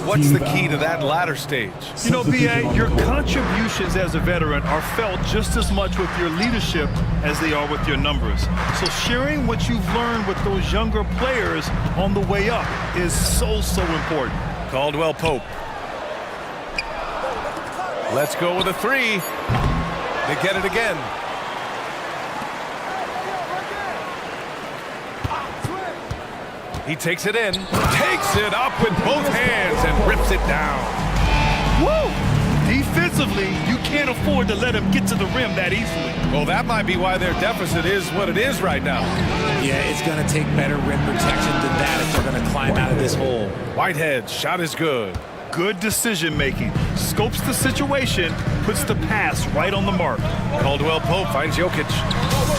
What's the key to that latter stage? You know, B.A., your contributions as a veteran are felt just as much with your leadership as they are with your numbers. So sharing what you've learned with those younger players on the way up is so important. Caldwell-Pope. Let's go with a 3. They get it again. He takes it in, takes it up with both hands, and rips it down. Woo! Defensively, you can't afford to let him get to the rim that easily. Well, that might be why their deficit is what it is right now. Yeah, it's going to take better rim protection than that if they're going to climb out of this hole. Whitehead's shot is good. Good decision-making. Scopes the situation, puts the pass right on the mark. Caldwell-Pope finds Jokic.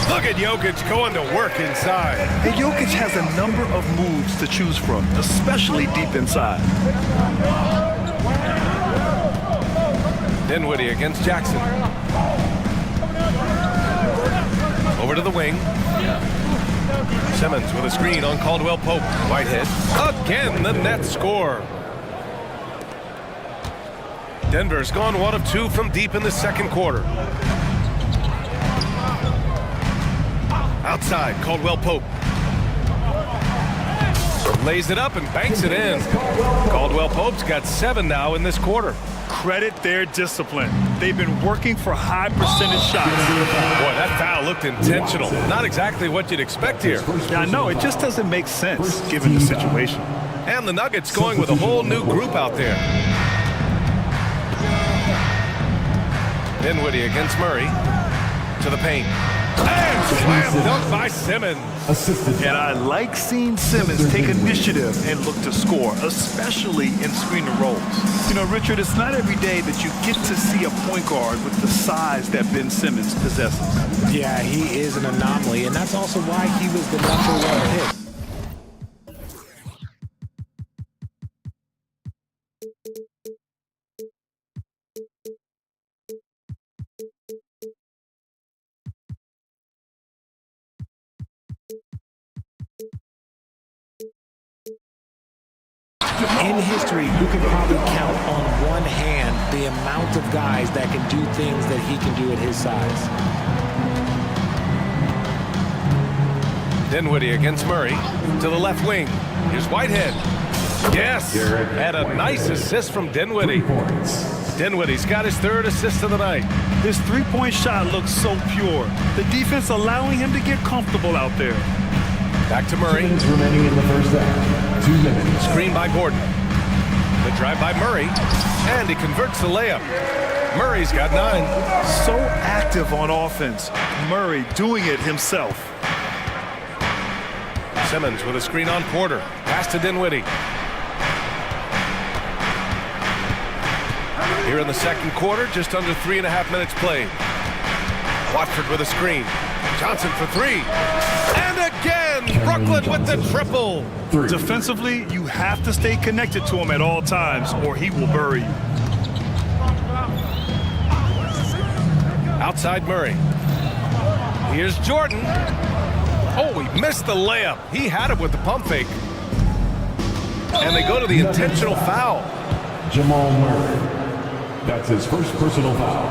Look at Jokic going to work inside. And Jokic has a number of moves to choose from, especially deep inside. Dinwiddie against Jackson. Over to the wing. Simmons with a screen on Caldwell-Pope. Whitehead. Again, the Nets score. Denver's gone 1 of 2 from deep in the second quarter. Outside, Caldwell Pope. Lays it up and banks it in. Caldwell Pope's got 7 now in this quarter. Credit their discipline. They've been working for high percentage shots. Boy, that foul looked intentional. Not exactly what you'd expect here. Yeah, I know. It just doesn't make sense given the situation. And the Nuggets going with a whole new group out there. Dinwiddie against Murray. To the paint. And slam dunk by Simmons. And I like seeing Simmons take initiative and look to score, especially in screen and rolls. You know, Richard, it's not every day that you get to see a point guard with the size that Ben Simmons possesses. Yeah, he is an anomaly, and that's also why he was the #1 pick. In history, you can probably count on one hand the amount of guys that can do things that he can do at his size. Dinwiddie against Murray. To the left wing. Here's Whitehead. Yes! And a nice assist from Dinwiddie. Dinwiddie's got his 3rd assist of the night. His three-point shot looks so pure. The defense allowing him to get comfortable out there. Back to Murray. 2 minutes remaining in the first half. 2 minutes. Screen by Gordon. The drive by Murray. And he converts the layup. Murray's got 9. So active on offense. Murray doing it himself. Simmons with a screen on Porter. Pass to Dinwiddie. Here in the second quarter, just under 3.5 minutes played. Watford with a screen. Johnson for 3. And again, Brooklyn with the triple. Defensively, you have to stay connected to him at all times or he will bury you. Outside Murray. Here's Jordan. Oh, he missed the layup. He had it with the pump fake. And they go to the intentional foul. Jamal Murray. That's his first personal foul.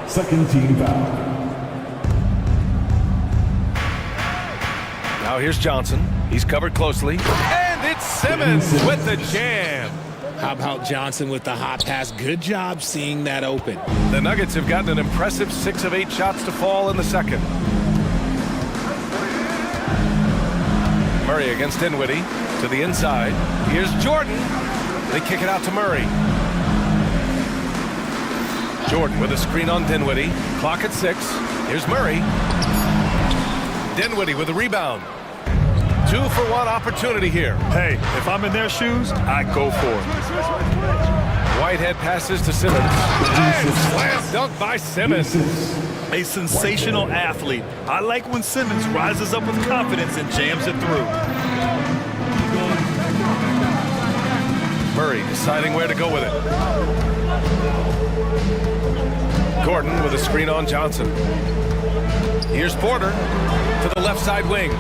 2nd team foul. Now here's Johnson. He's covered closely. And it's Simmons with the jam. How about Johnson with the hot pass? Good job seeing that open. The Nuggets have gotten an impressive 6 of 8 shots to fall in the second. Murray against Dinwiddie to the inside. Here's Jordan. They kick it out to Murray. Jordan with a screen on Dinwiddie. Clock at 6. Here's Murray. Dinwiddie with a rebound. 2-for-1 opportunity here. Hey, if I'm in their shoes, I go for it. Whitehead passes to Simmons. And slam dunk by Simmons. A sensational athlete. I like when Simmons rises up with confidence and jams it through. Murray deciding where to go with it. Gordon with a screen on Johnson. Here's Porter to the left side wing.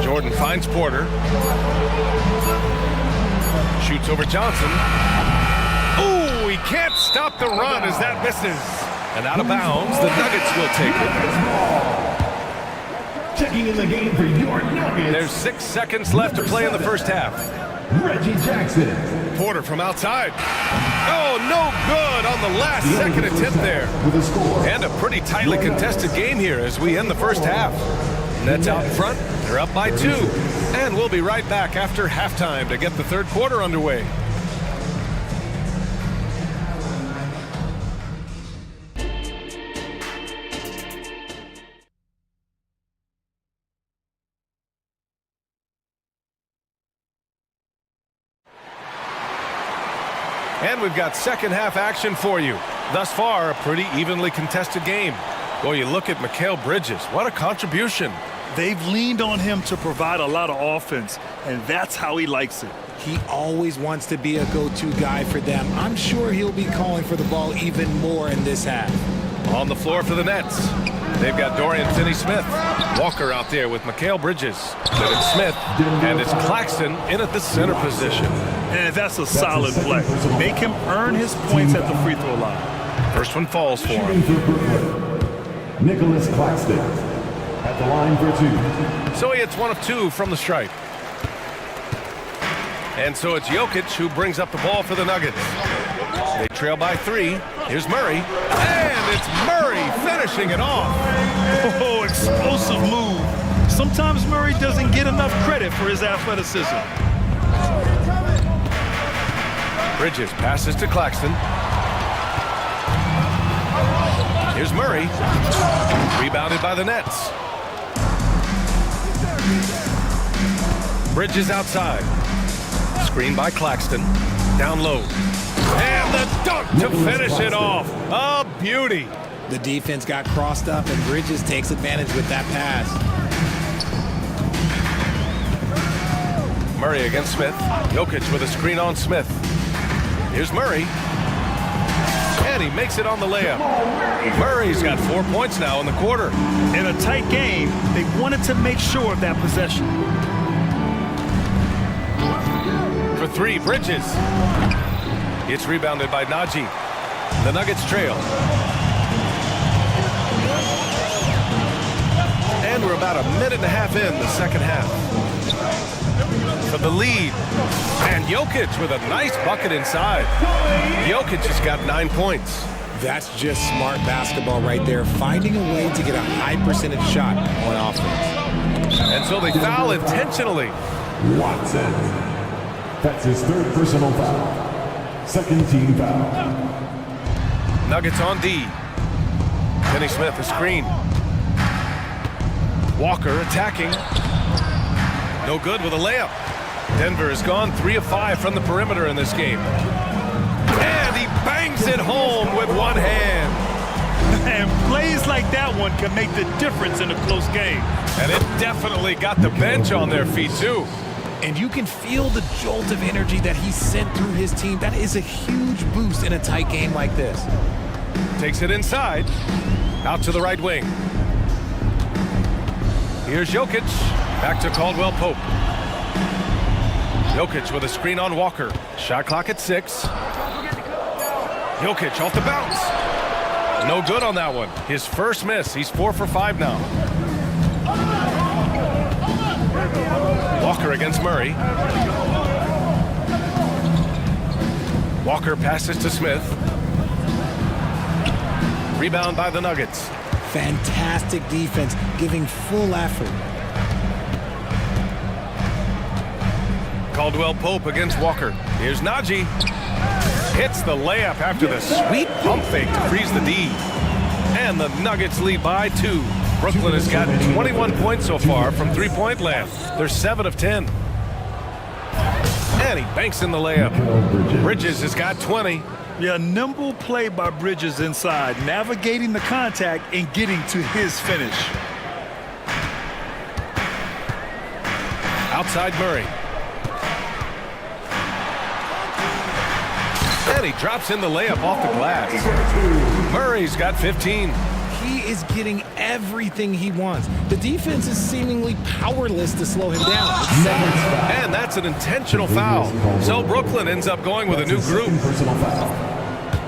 Jordan finds Porter. Shoots over Johnson. Ooh, he can't stop the run as that misses. And out of bounds, the Nuggets will take it. Checking in the game for your Nuggets. There's 6 seconds left to play in the first half. Reggie Jackson. Porter from outside. Oh, no good on the last second attempt there. With a score. And a pretty tightly contested game here as we end the first half. Nets out in front. They're up by 2. And we'll be right back after halftime to get the third quarter underway. And we've got second half action for you. Thus far, a pretty evenly contested game. Boy, you look at Mikal Bridges. What a contribution. They've leaned on him to provide a lot of offense, and that's how he likes it. He always wants to be a go-to guy for them. I'm sure he'll be calling for the ball even more in this half. On the floor for the Nets, they've got Dorian Finney-Smith. Walker out there with Mikal Bridges. Then it's Smith, and it's Claxton in at the center position. And that's a solid play. Make him earn his points at the free throw line. First one falls for him. Nicholas Claxton at the line for two. So he hits one of two from the stripe. And so it's Jokic who brings up the ball for the Nuggets. They trail by 3. Here's Murray. And it's Murray finishing it off. Oh, explosive move. Sometimes Murray doesn't get enough credit for his athleticism. Bridges passes to Claxton. Here's Murray. Rebounded by the Nets. Bridges outside. Screen by Claxton. Down low. And the dunk to finish it off. A beauty. The defense got crossed up, and Bridges takes advantage with that pass. Murray against Smith. Jokic with a screen on Smith. Here's Murray. And he makes it on the layup. Murray's got 4 points now in the quarter. In a tight game, they wanted to make sure of that possession. For 3, Bridges. It's rebounded by Najee. The Nuggets trail. And we're about a minute and a half in the second half. For the lead. And Jokic with a nice bucket inside. Jokic has got 9 points. That's just smart basketball right there, finding a way to get a high percentage shot on offense. And so they foul intentionally. Watson. That's his 3rd personal foul. 2nd team foul. Nuggets on D. Kenny Smith, a screen. Walker attacking. No good with a layup. Denver has gone 3 of 5 from the perimeter in this game. And he bangs it home with one hand. And plays like that one can make the difference in a close game. And it definitely got the bench on their feet, too. And you can feel the jolt of energy that he sent through his team. That is a huge boost in a tight game like this. Takes it inside. Out to the right wing. Here's Jokic. Back to Caldwell Pope. Jokic with a screen on Walker. Shot clock at 6. Jokic off the bounce. No good on that one. His first miss. He's 4 for 5 now. Walker against Murray. Walker passes to Smith. Rebound by the Nuggets. Fantastic defense, giving full effort. Caldwell Pope against Walker. Here's Najee. Hits the layup after the sweet pump fake to freeze the D. And the Nuggets lead by 2. Brooklyn has got 21 points so far from 3-point land. They're 7 of 10. And he banks in the layup. Bridges has got 20. Yeah, nimble play by Bridges inside, navigating the contact and getting to his finish. Outside Murray. And he drops in the layup off the glass. Murray's got 15. He is getting everything he wants. The defense is seemingly powerless to slow him down. And that's an intentional foul. So Brooklyn ends up going with a new group. Personal foul.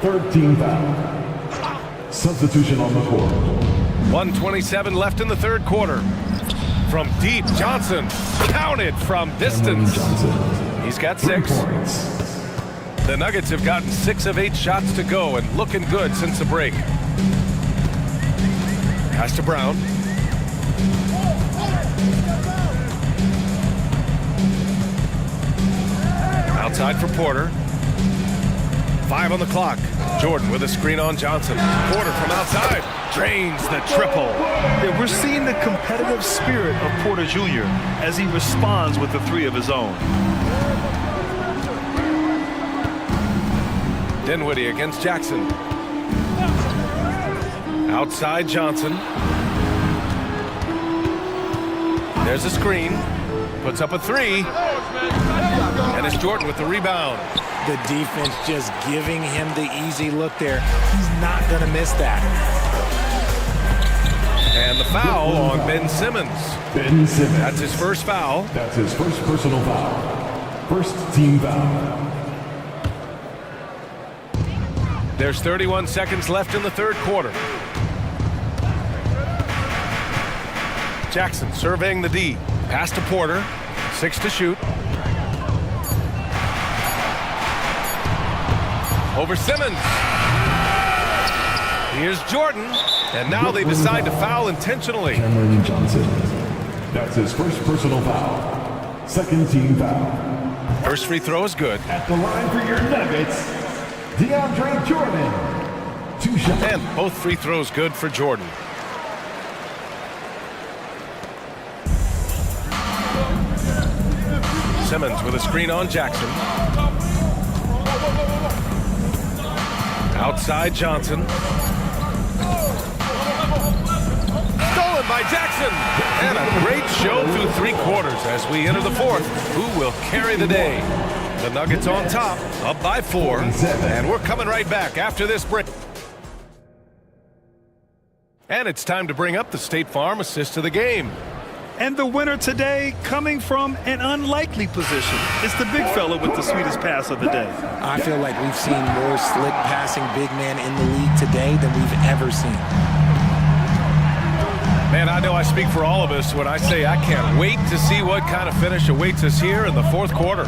3rd team foul. Substitution on the court. 1:27 left in the 3rd quarter. From deep, Johnson counted from distance. He's got 6. The Nuggets have gotten 6 of 8 shots to go and looking good since the break. Pass to Brown. Outside for Porter. 5 on the clock. Jordan with a screen on Johnson. Porter from outside. Drains the triple. Yeah, we're seeing the competitive spirit of Porter Jr. as he responds with the 3 of his own. Dinwiddie against Jackson. Outside Johnson. There's a screen. Puts up a 3. And it's Jordan with the rebound. The defense just giving him the easy look there. He's not going to miss that. And the foul on Ben Simmons. Ben Simmons. That's his first foul. That's his first personal foul. 1st team foul. There's 31 seconds left in the 3rd quarter. Jackson surveying the D. Pass to Porter. 6 to shoot. Over Simmons. Here's Jordan. And now they decide to foul intentionally. Cameron Johnson. That's his first personal foul. Second team foul. First free throw is good. At the line for your Nuggets, DeAndre Jordan. 2 shots. And both free throws good for Jordan. Simmons with a screen on Jackson. Outside Johnson. Stolen by Jackson. And a great show through 3 quarters as we enter the 4th. Who will carry the day? The Nuggets on top, up by 4. And we're coming right back after this break. And it's time to bring up the State Farm assist of the game. And the winner today coming from an unlikely position. It's the big fella with the sweetest pass of the day. I feel like we've seen more slick passing big man in the league today than we've ever seen. Man, I know I speak for all of us when I say I can't wait to see what kind of finish awaits us here in the 4th quarter.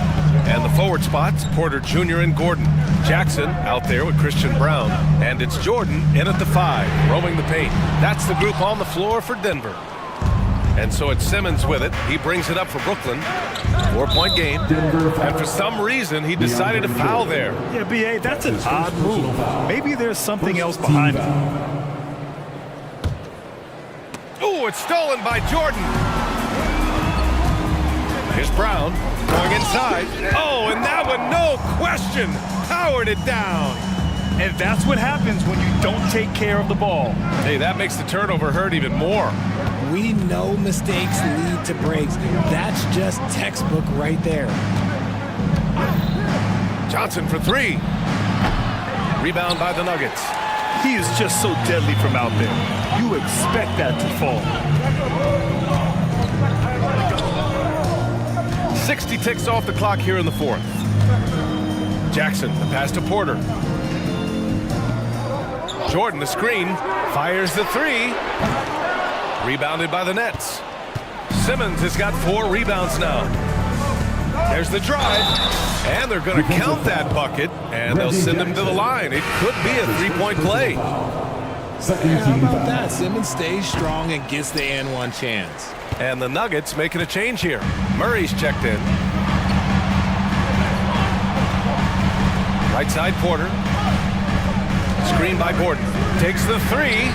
And the forward spots, Porter Jr. and Gordon. Jackson out there with Christian Brown. And it's Jordan in at the 5, roaming the paint. That's the group on the floor for Denver. And so it's Simmons with it. He brings it up for Brooklyn. 4-point game. And for some reason, he decided to foul there. Yeah, B.A., that's an odd move. Maybe there's something else behind it. Ooh, it's stolen by Jordan. Here's Brown going inside. Oh, and that one, no question, powered it down. And that's what happens when you don't take care of the ball. Hey, that makes the turnover hurt even more. We know mistakes lead to breaks. That's just textbook right there. Johnson for 3. Rebound by the Nuggets. He is just so deadly from out there. You expect that to fall. 60 ticks off the clock here in the 4th. Jackson, the pass to Porter. Jordan, the screen, fires the 3. Rebounded by the Nets. Simmons has got 4 rebounds now. There's the drive. And they're going to count that bucket, and they'll send him to the line. It could be a 3-point play. How about that? Simmons stays strong and gets the and 1 chance. And the Nuggets making a change here. Murray's checked in. Right side Porter. Screen by Gordon. Takes the 3.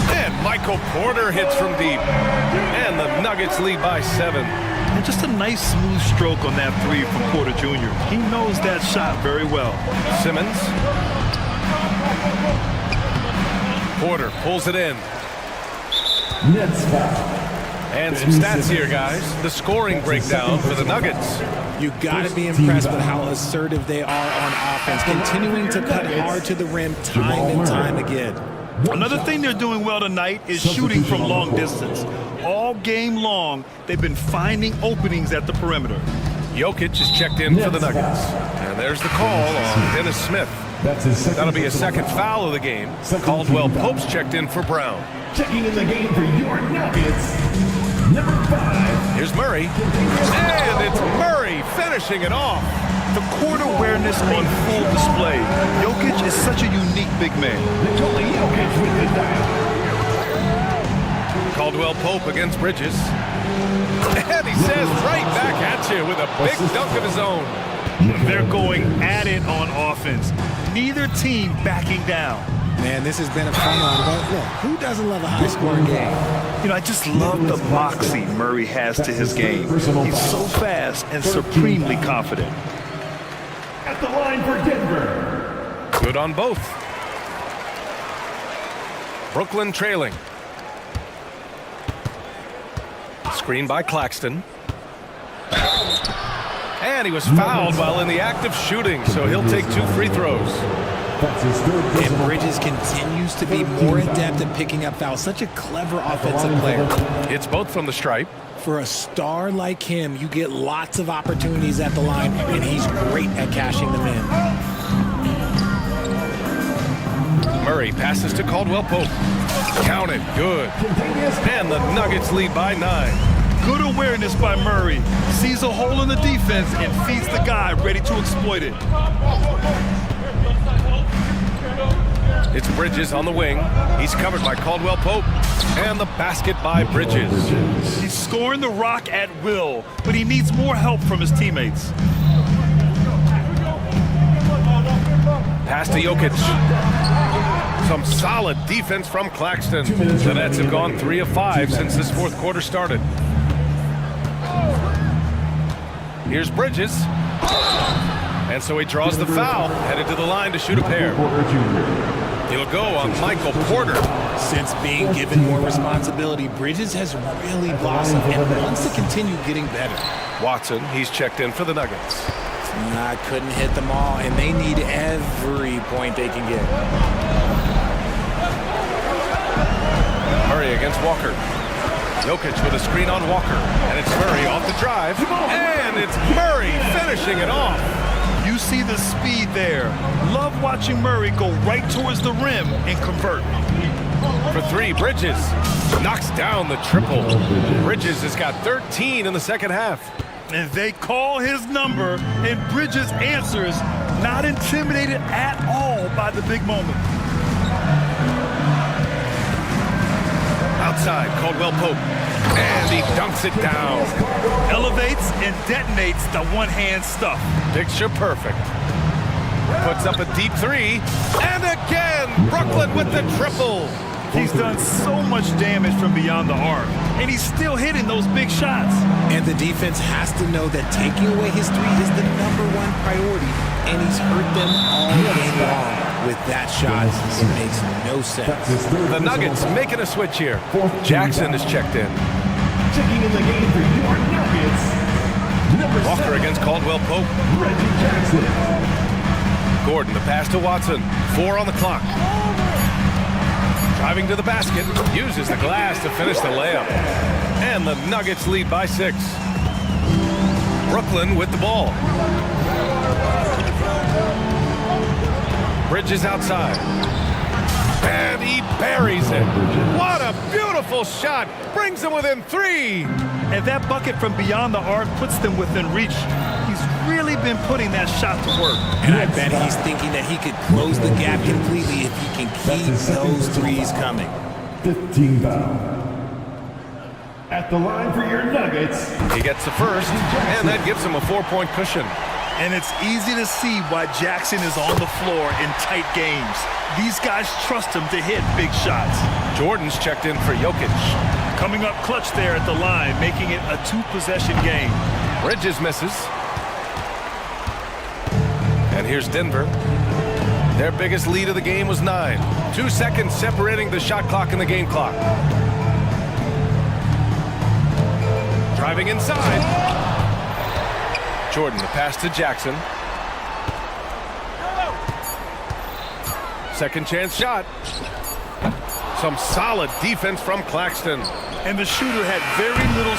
And Michael Porter hits from deep. And the Nuggets lead by 7. And just a nice smooth stroke on that 3 from Porter Jr. He knows that shot very well. Simmons. Porter pulls it in. Nets foul. And some stats here, guys. The scoring breakdown for the Nuggets. You got to be impressed with how assertive they are on offense, continuing to cut hard to the rim time and time again. Another thing they're doing well tonight is shooting from long distance. All game long, they've been finding openings at the perimeter. Jokic is checked in for the Nuggets. And there's the call on Dennis Smith. That'll be a 2nd foul of the game. Caldwell Pope's checked in for Brown. Checking in the game for your Nuggets, number 5. Here's Murray. And it's Murray finishing it off. The court awareness on full display. Jokic is such a unique big man. Nikola Jokic with the dial. Caldwell Pope against Bridges. And he says right back at you with a big dunk of his own. They're going at it on offense. Neither team backing down. Man, this has been a fun one. But look, who doesn't love a high-scoring game? You know, I just love the moxie Murray has to his game. He's so fast and supremely confident. At the line for Denver. Good on both. Brooklyn trailing. Screen by Claxton. And he was fouled while in the act of shooting, so he'll take 2 free throws. And Bridges continues to be more adept at picking up fouls. Such a clever offensive player. It's both from the stripe. For a star like him, you get lots of opportunities at the line, and he's great at cashing them in. Murray passes to Caldwell Pope. Count it, good. And the Nuggets lead by 9. Good awareness by Murray. Sees a hole in the defense and feeds the guy ready to exploit it. It's Bridges on the wing. He's covered by Caldwell Pope. And the basket by Bridges. He's scoring the rock at will, but he needs more help from his teammates. Pass to Jokic. Some solid defense from Claxton. The Nets have gone 3 of 5 since this fourth quarter started. Here's Bridges. And so he draws the foul, headed to the line to shoot a pair. He'll go on Michael Porter. Since being given more responsibility, Bridges has really blossomed and wants to continue getting better. Watson, he's checked in for the Nuggets. I couldn't hit them all, and they need every point they can get. Murray against Walker. Jokic with a screen on Walker. And it's Murray off the drive. And it's Murray finishing it off. You see the speed there. Love watching Murray go right towards the rim and convert. For 3, Bridges knocks down the triple. Bridges has got 13 in the second half. And they call his number, and Bridges answers, not intimidated at all by the big moment. Outside, Caldwell Pope. And he dunks it down. Elevates and detonates the one-hand stuff. Picture perfect. Puts up a deep 3. And again, Brooklyn with the triple. He's done so much damage from beyond the arc, and he's still hitting those big shots. And the defense has to know that taking away his 3 is the #1 priority, and he's hurt them all game long. With that shot, it makes no sense. The Nuggets making a switch here. Jackson is checked in. Checking in the game for your Nuggets. Walker against Caldwell Pope. Reggie Jackson. Gordon, the pass to Watson. 4 on the clock. Driving to the basket, uses the glass to finish the layup. And the Nuggets lead by 6. Brooklyn with the ball. Bridges outside. And he buries it. What a beautiful shot. Brings them within 3. And that bucket from beyond the arc puts them within reach. He's really been putting that shot to work. And I bet he's thinking that he could close the gap completely if he can keep those 3s coming. 15 foul. At the line for your Nuggets. He gets the first, and that gives him a 4-point cushion. And it's easy to see why Jackson is on the floor in tight games. These guys trust him to hit big shots. Jordan's checked in for Jokic. Coming up clutch there at the line, making it a 2-possession game. Bridges misses. And here's Denver. Their biggest lead of the game was 9. 2 seconds separating the shot clock and the game clock. Driving inside. Jordan, the pass to Jackson. Second chance shot. Some solid defense from Claxton. And the shooter had very little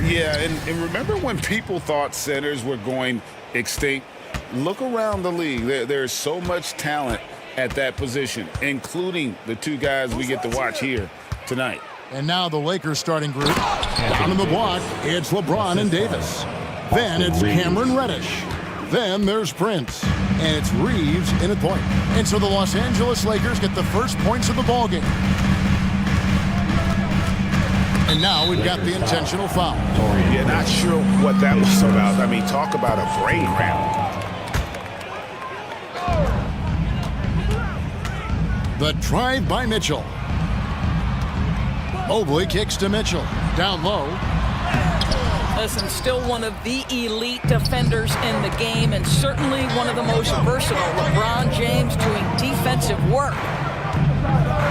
Yeah, and remember when people thought centers were going extinct? Look around the league. There's so much talent at that position, including the two guys we get to watch here tonight. And now the Lakers starting group. Down in the block, it's LeBron and Davis. Then it's Cameron Reddish. Then there's Prince. And it's Reeves in at point. And so the Los Angeles Lakers get the first points of the ballgame. And now we've got the intentional foul. Yeah, not sure what that was about. I mean, talk about a brain round. The drive by Mitchell. Mobley kicks to Mitchell. Down low. Listen, still one of the elite defenders in the game and certainly one of the most versatile. LeBron James doing defensive work.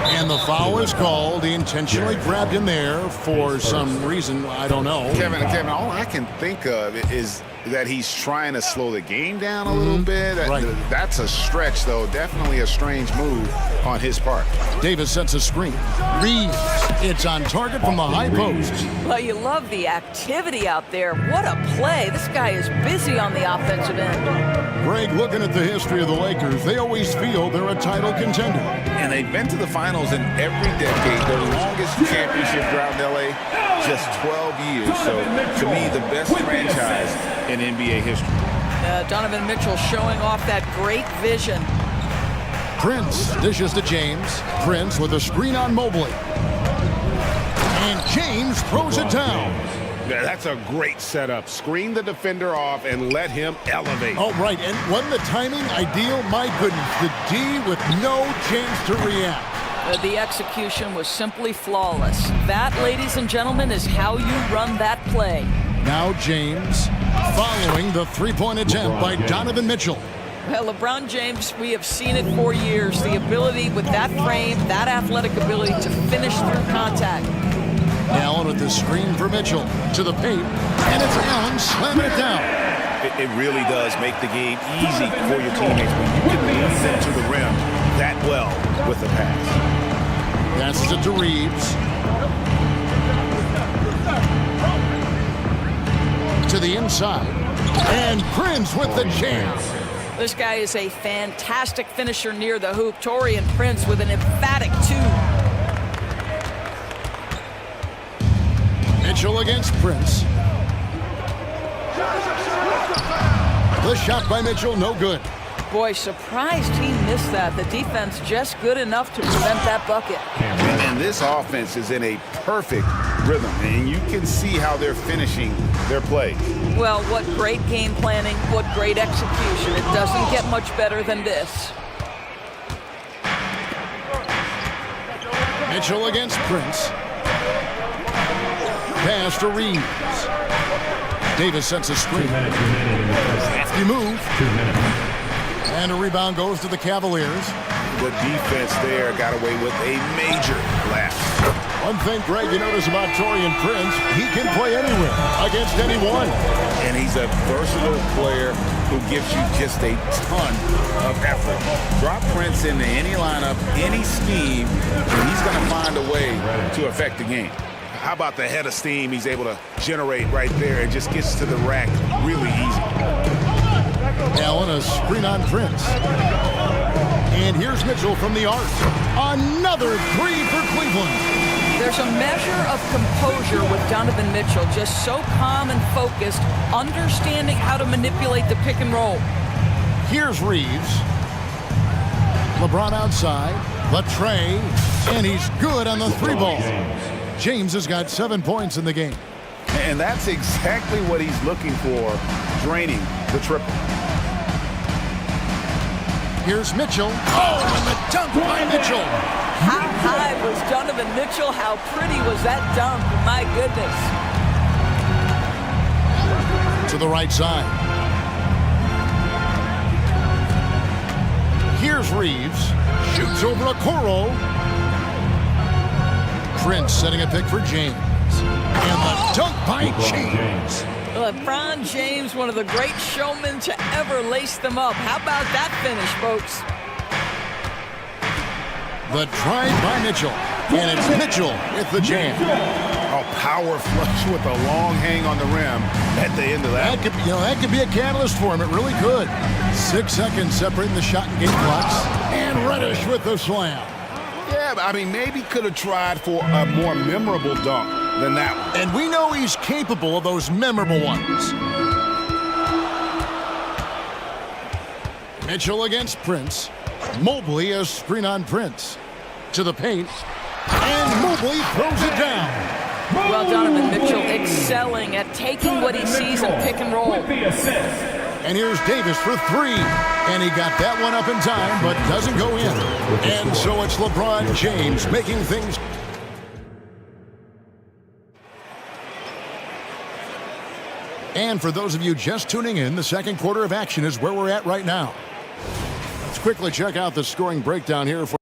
And the foul is called. He intentionally grabbed him there for some reason. I don't know. Kevin, all I can think of is that he's trying to slow the game down a little bit. Right. That's a stretch, though. Definitely a strange move on his part. Davis sets a screen. Reeves. It's on target from the high post. Well, you love the activity out there. What a play. This guy is busy on the offensive end. Greg, looking at the history of the Lakers, they always feel they're a title contender. And they've been to the finals in every decade. Their longest championship drought in L.A., just 12 years. So, to me, the best franchise in NBA history. Donovan Mitchell showing off that great vision. Prince dishes to James. Prince with a screen on Mobley. And James throws it down. Yeah, that's a great setup. Screen the defender off and let him elevate. Oh, right. And wasn't the timing ideal? My goodness. The D with no chance to react. The execution was simply flawless. That, ladies and gentlemen, is how you run that play. Now James following the three-point attempt by Donovan Mitchell. Well, LeBron James, we have seen it for years. The ability with that frame, that athletic ability to finish through contact. Allen with the screen for Mitchell to the paint. And it's Allen slamming it down. It really does make the game easy for your teammates when you can lead them to the rim that well with the pass. Passes it to Reeves. To the inside. And Prince with the chance. This guy is a fantastic finisher near the hoop. Taurean Prince with an emphatic 2. Mitchell against Prince. The shot by Mitchell, no good. Boy, surprised he missed that. The defense just good enough to prevent that bucket. And this offense is in a perfect rhythm, and you can see how they're finishing their play. Well, what great game planning, what great execution. It doesn't get much better than this. Mitchell against Prince. Pass to Reeves. Davis sets a screen. Hefty move. And a rebound goes to the Cavaliers. The defense there got away with a major lapse. One thing, Greg, you notice about Taurean Prince, he can play anywhere against anyone. And he's a versatile player who gives you just a ton of effort. Drop Prince into any lineup, any scheme, and he's going to find a way to affect the game. How about the head of steam he's able to generate right there? It just gets to the rack really easy. Allen, a screen on Prince. And here's Mitchell from the arc. Another three for Cleveland. There's a measure of composure with Donovan Mitchell, just so calm and focused, understanding how to manipulate the pick and roll. Here's Reeves. LeBron outside. Latre. And he's good on the three ball. James has got 7 points in the game. And that's exactly what he's looking for, draining the triple. Here's Mitchell. Oh, and the dunk by Mitchell. How high was Donovan Mitchell? How pretty was that dunk? My goodness. To the right side. Here's Reeves. Shoots over Okoro. Prince setting a pick for James. And the dunk by James. LeBron James, one of the great showmen to ever lace them up. How about that finish, folks? The drive by Mitchell. And it's Mitchell with the jam. A power flush with a long hang on the rim at the end of that. That could be a catalyst for him. It really could. 6 seconds separating the shot and game clocks. And Reddish with the slam. Yeah, but I mean, maybe could have tried for a more memorable dunk than that one. And we know he's capable of those memorable ones. Mitchell against Prince. Mobley a screen on Prince. To the paint. And Mobley throws it down. Well, Donovan Mitchell excelling at taking what he sees in pick and roll. And here's Davis for three. And he got that one up in time, but doesn't go in. And so it's LeBron James making things. And for those of you just tuning in, the second quarter of action is where we're at right now. Let's quickly check out the scoring breakdown here for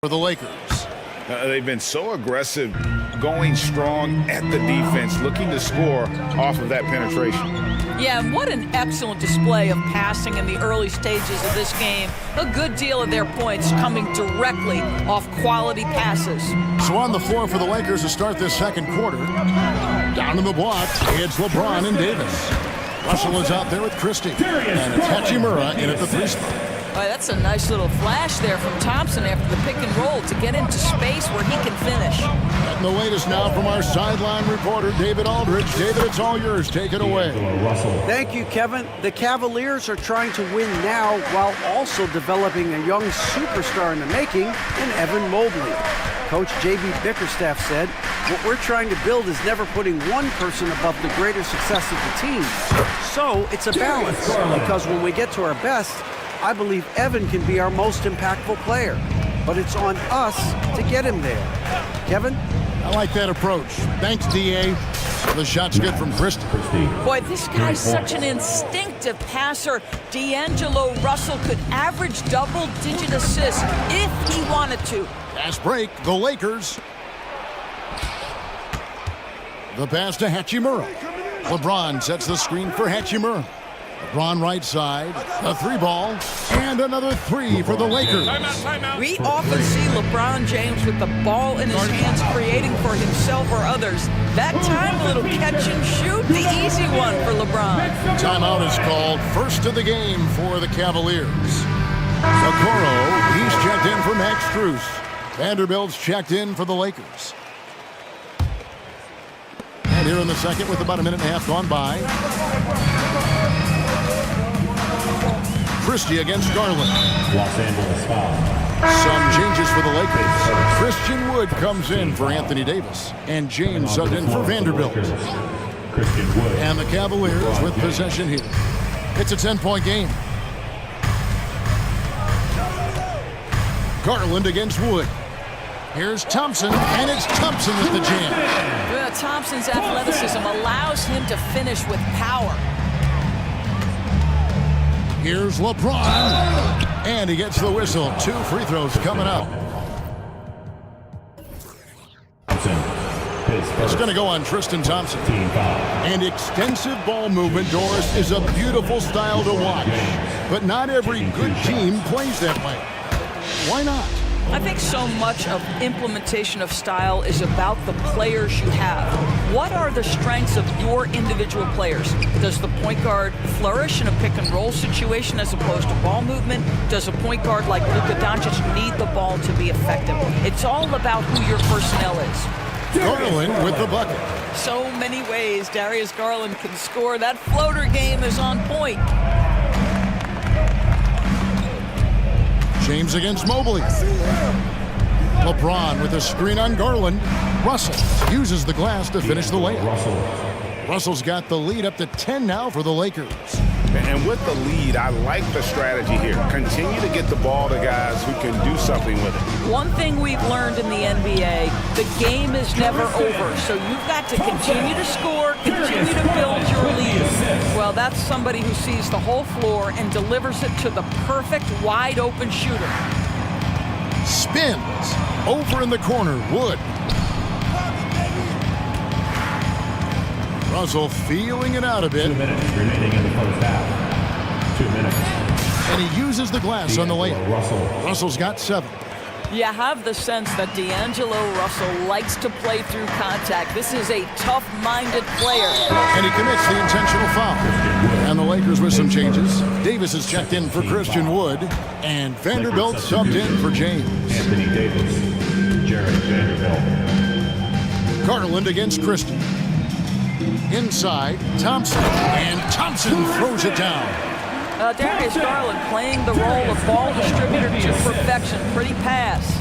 the Lakers. They've been so aggressive, going strong at the defense, looking to score off of that penetration. Yeah, and what an excellent display of passing in the early stages of this game. A good deal of their points coming directly off quality passes. So on the floor for the Lakers to start this second quarter. Down in the block, it's LeBron and Davis. Russell is out there with Christie. And it's Hachimura in at the three spot. Boy, that's a nice little flash there from Thompson after the pick and roll to get into space where he can finish. And the latest now from our sideline reporter, David Aldridge. David, it's all yours. Take it away. Thank you, Kevin. The Cavaliers are trying to win now while also developing a young superstar in the making in Evan Mobley. Coach J.B. Bickerstaff said, what we're trying to build is never putting one person above the greater success of the team. So it's a balance, because when we get to our best, I believe Evan can be our most impactful player, but it's on us to get him there. Kevin? I like that approach. Thanks, D.A. The shot's good from Christie. Boy, this guy's such an instinctive passer. D'Angelo Russell could average double-digit assists if he wanted to. Fast break, the Lakers. The pass to Hachimura. LeBron sets the screen for Hachimura. LeBron right side, a three ball, and another three for the Lakers. We often see LeBron James with the ball in his hands creating for himself or others. That time, a little catch and shoot, the easy one for LeBron. Timeout is called, first of the game for the Cavaliers. Okoro, he's checked in for Max Strus. Vanderbilt's checked in for the Lakers. And here in the second with about a minute and a half gone by. Christie against Garland. Los Angeles foul. Some changes for the Lakers. Christian Wood comes in for Anthony Davis. And James subbed in for Vanderbilt. And the Cavaliers with possession here. It's a 10-point game. Garland against Wood. Here's Thompson, and it's Thompson with the jam. Well, Thompson's athleticism allows him to finish with power. Here's LeBron, and he gets the whistle. 2 free throws coming up. It's going to go on Tristan Thompson. And extensive ball movement, Doris, is a beautiful style to watch. But not every good team plays that way. Why not? I think so much of implementation of style is about the players you have. What are the strengths of your individual players? Does the point guard flourish in a pick and roll situation as opposed to ball movement? Does a point guard like Luka Doncic need the ball to be effective? It's all about who your personnel is. Garland with the bucket. So many ways Darius Garland can score. That floater game is on point. James against Mobley. LeBron with a screen on Garland. Russell uses the glass to finish the layup. Russell's got the lead up to 10 now for the Lakers. And with the lead, I like the strategy here. Continue to get the ball to guys who can do something with it. One thing we've learned in the NBA, the game is never over. So you've got to continue to score, continue to build your lead. Well, that's somebody who sees the whole floor and delivers it to the perfect wide open shooter. Spins over in the corner. Wood. Russell feeling it out a bit. 2 minutes remaining in the first half. 2 minutes. And he uses the glass on the layup. Russell's got 7. You have the sense that D'Angelo Russell likes to play through contact. This is a tough-minded player. And he commits the intentional foul. And the Lakers with some changes. Davis is checked in for Christian Wood. And Vanderbilt subbed in for James. Anthony Davis, Jared Vanderbilt. Garland against Christie. Inside, Thompson. And Thompson throws it down. Darius Garland playing the role of ball distributor to perfection. Pretty pass.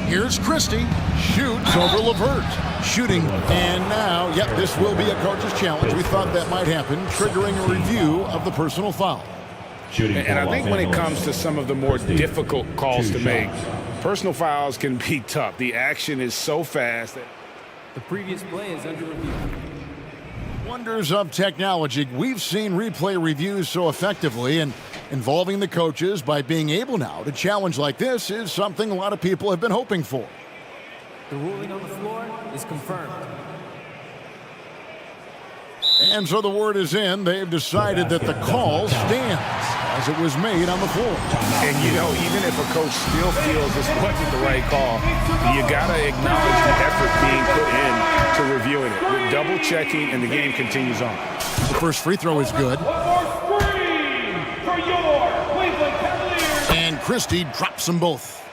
Here's Christie. Shoots over LeVert. Shooting. And now, yep, this will be a coach's challenge. We thought that might happen, triggering a review of the personal foul. And I think when it comes to some of the more difficult calls to make, personal fouls can be tough. The action is so fast. The previous play is under review. Wonders of technology. We've seen replay reviews so effectively, and involving the coaches by being able now to challenge like this is something a lot of people have been hoping for. The ruling on the floor is confirmed. And so the word is in. They've decided that the call stands as it was made on the floor. And, you know, even if a coach still feels this wasn't the right call, you got to acknowledge the effort being put in to reviewing it. With double checking, and the game continues on. The first free throw is good. One more screen for your Cleveland Cavaliers. And Christie drops them both.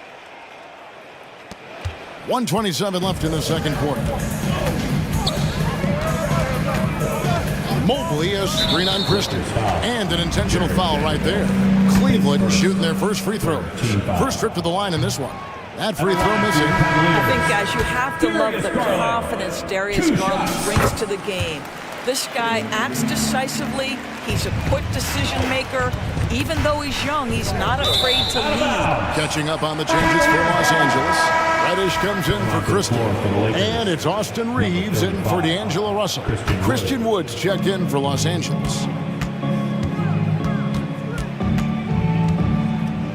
1:27 left in the second quarter. Mobley a screen on Christie. And an intentional foul right there. Cleveland shooting their first free throw. First trip to the line in this one. That free throw missing. I think, guys, you have to love the confidence Darius Garland brings to the game. This guy acts decisively. He's a quick decision maker. Even though he's young, he's not afraid to lead. Catching up on the changes for Los Angeles. Reddish comes in for Christie. And it's Austin Reeves in for D'Angelo Russell. Christian Woods checked in for Los Angeles.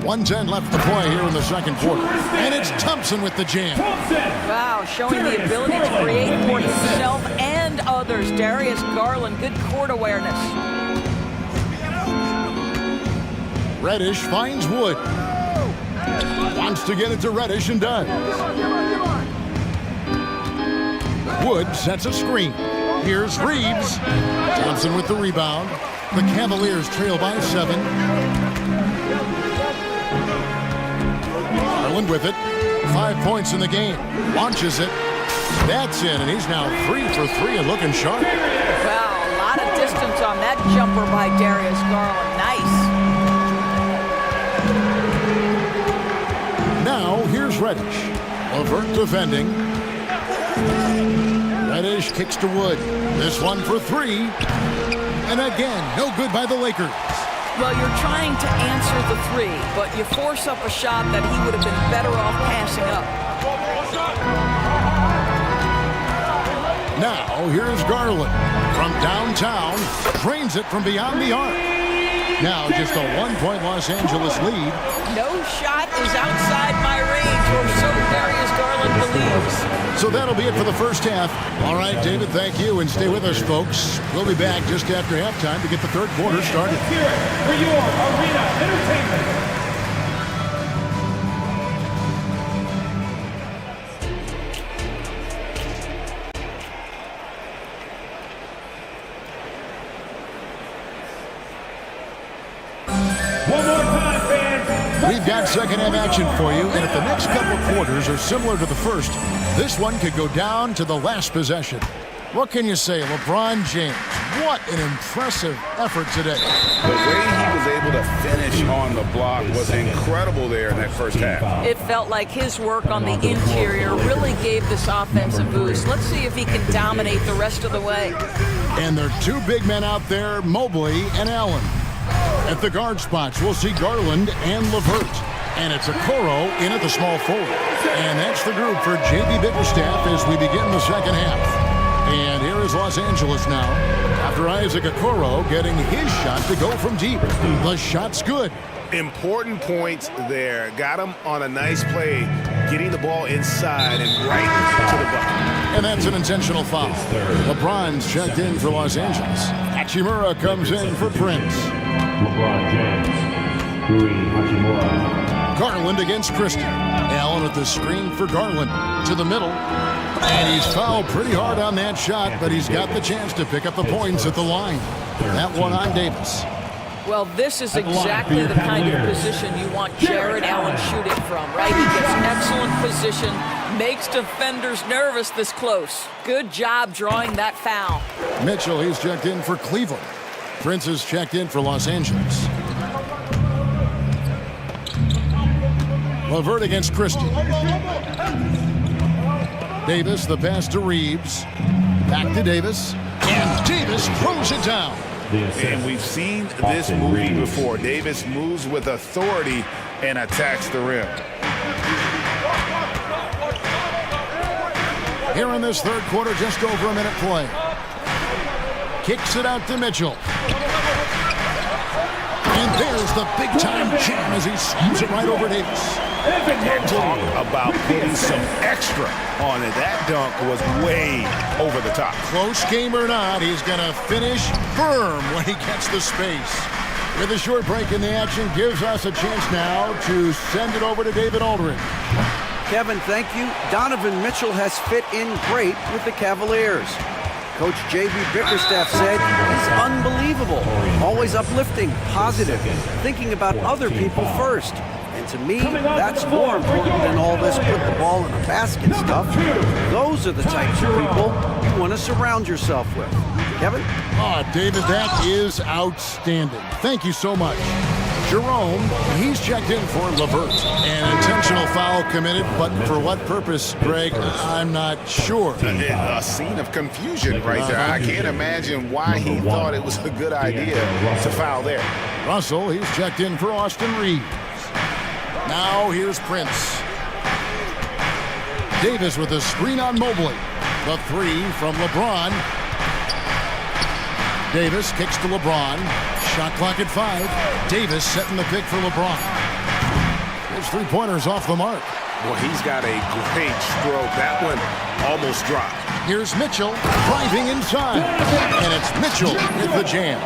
1:10 left to play here in the second quarter. And it's Thompson with the jam. Wow, showing the ability to create for himself and others. Darius Garland, good court awareness. Reddish finds Wood. Wants to get it to Reddish and does. Wood sets a screen. Here's Reeves. Thompson with the rebound. The Cavaliers trail by 7. Garland with it. 5 points in the game. Launches it. That's in, and he's now 3 for 3 and looking sharp. Wow, a lot of distance on that jumper by Darius Garland. Nice. Now, here's Reddish. LeVert defending. Reddish kicks to Wood. This one for 3. And again, no good by the Lakers. Well, you're trying to answer the 3, but you force up a shot that he would have been better off passing up. Now, here's Garland. From downtown, drains it from beyond the arc. Now, just a 1-point Los Angeles lead. No shot is outside my range, or so Darius Garland believes. So that'll be it for the first half. All right, David, thank you, and stay with us, folks. We'll be back just after halftime to get the third quarter started. Here for your arena entertainment. One more time, fans. We've got second half action for you, and if the next couple quarters are similar to the first, this one could go down to the last possession. What can you say, LeBron James? What an impressive effort today. The way he was able to finish on the block was incredible there in that first half. It felt like his work on the interior really gave this offense a boost. Let's see if he can dominate the rest of the way. And there are 2 big men out there, Mobley and Allen. At the guard spots, we'll see Garland and LeVert. And it's Okoro in at the small forward. And that's the group for J.B. Bickerstaff as we begin the second half. And here is Los Angeles now. After Isaac Okoro getting his shot to go from deep. The shot's good. Important points there. Got him on a nice play, getting the ball inside and right to the bucket. And that's an intentional foul. LeBron's checked in for Los Angeles. Hachimura comes in for Prince. LeBron James. Rui Hachimura. Garland against Christie. Allen with the screen for Garland. To the middle. And he's fouled pretty hard on that shot, but he's got the chance to pick up the points at the line. That one on Davis. Well, this is exactly the kind of position you want Jared Allen shooting from, right? He gets excellent position, makes defenders nervous this close. Good job drawing that foul. Mitchell, he's checked in for Cleveland. Prince is checked in for Los Angeles. LeVert against Christie. Davis, the pass to Reeves. Back to Davis. And Davis throws it down. And we've seen this movie before. Davis moves with authority and attacks the rim. Here in this third quarter, just over a minute play. Kicks it out to Mitchell. And there's the big-time jam as he slams it right over Davis. And talk about putting some extra on it. That dunk was way over the top. Close game or not, he's going to finish firm when he gets the space. With a short break in the action, gives us a chance now to send it over to David Aldridge. Kevin, thank you. Donovan Mitchell has fit in great with the Cavaliers. Coach J.B. Bickerstaff said he's unbelievable, always uplifting, positive, thinking about other people first. And to me, that's more important than all this put the ball in a basket stuff. Those are the types of people you want to surround yourself with. Kevin? Oh, David, that is outstanding. Thank you so much. Jerome, he's checked in for LeVert. An intentional foul committed, but for what purpose, Greg, I'm not sure. A scene of confusion right there. I can't imagine why he thought it was a good idea to foul there. Russell, he's checked in for Austin Reeves. Now here's Prince. Davis with a screen on Mobley. The three from LeBron. Davis kicks to LeBron. Shot clock at 5. Davis setting the pick for LeBron. His three-pointers off the mark. Well, he's got a great stroke. That one almost dropped. Here's Mitchell driving inside. And it's Mitchell with the jam.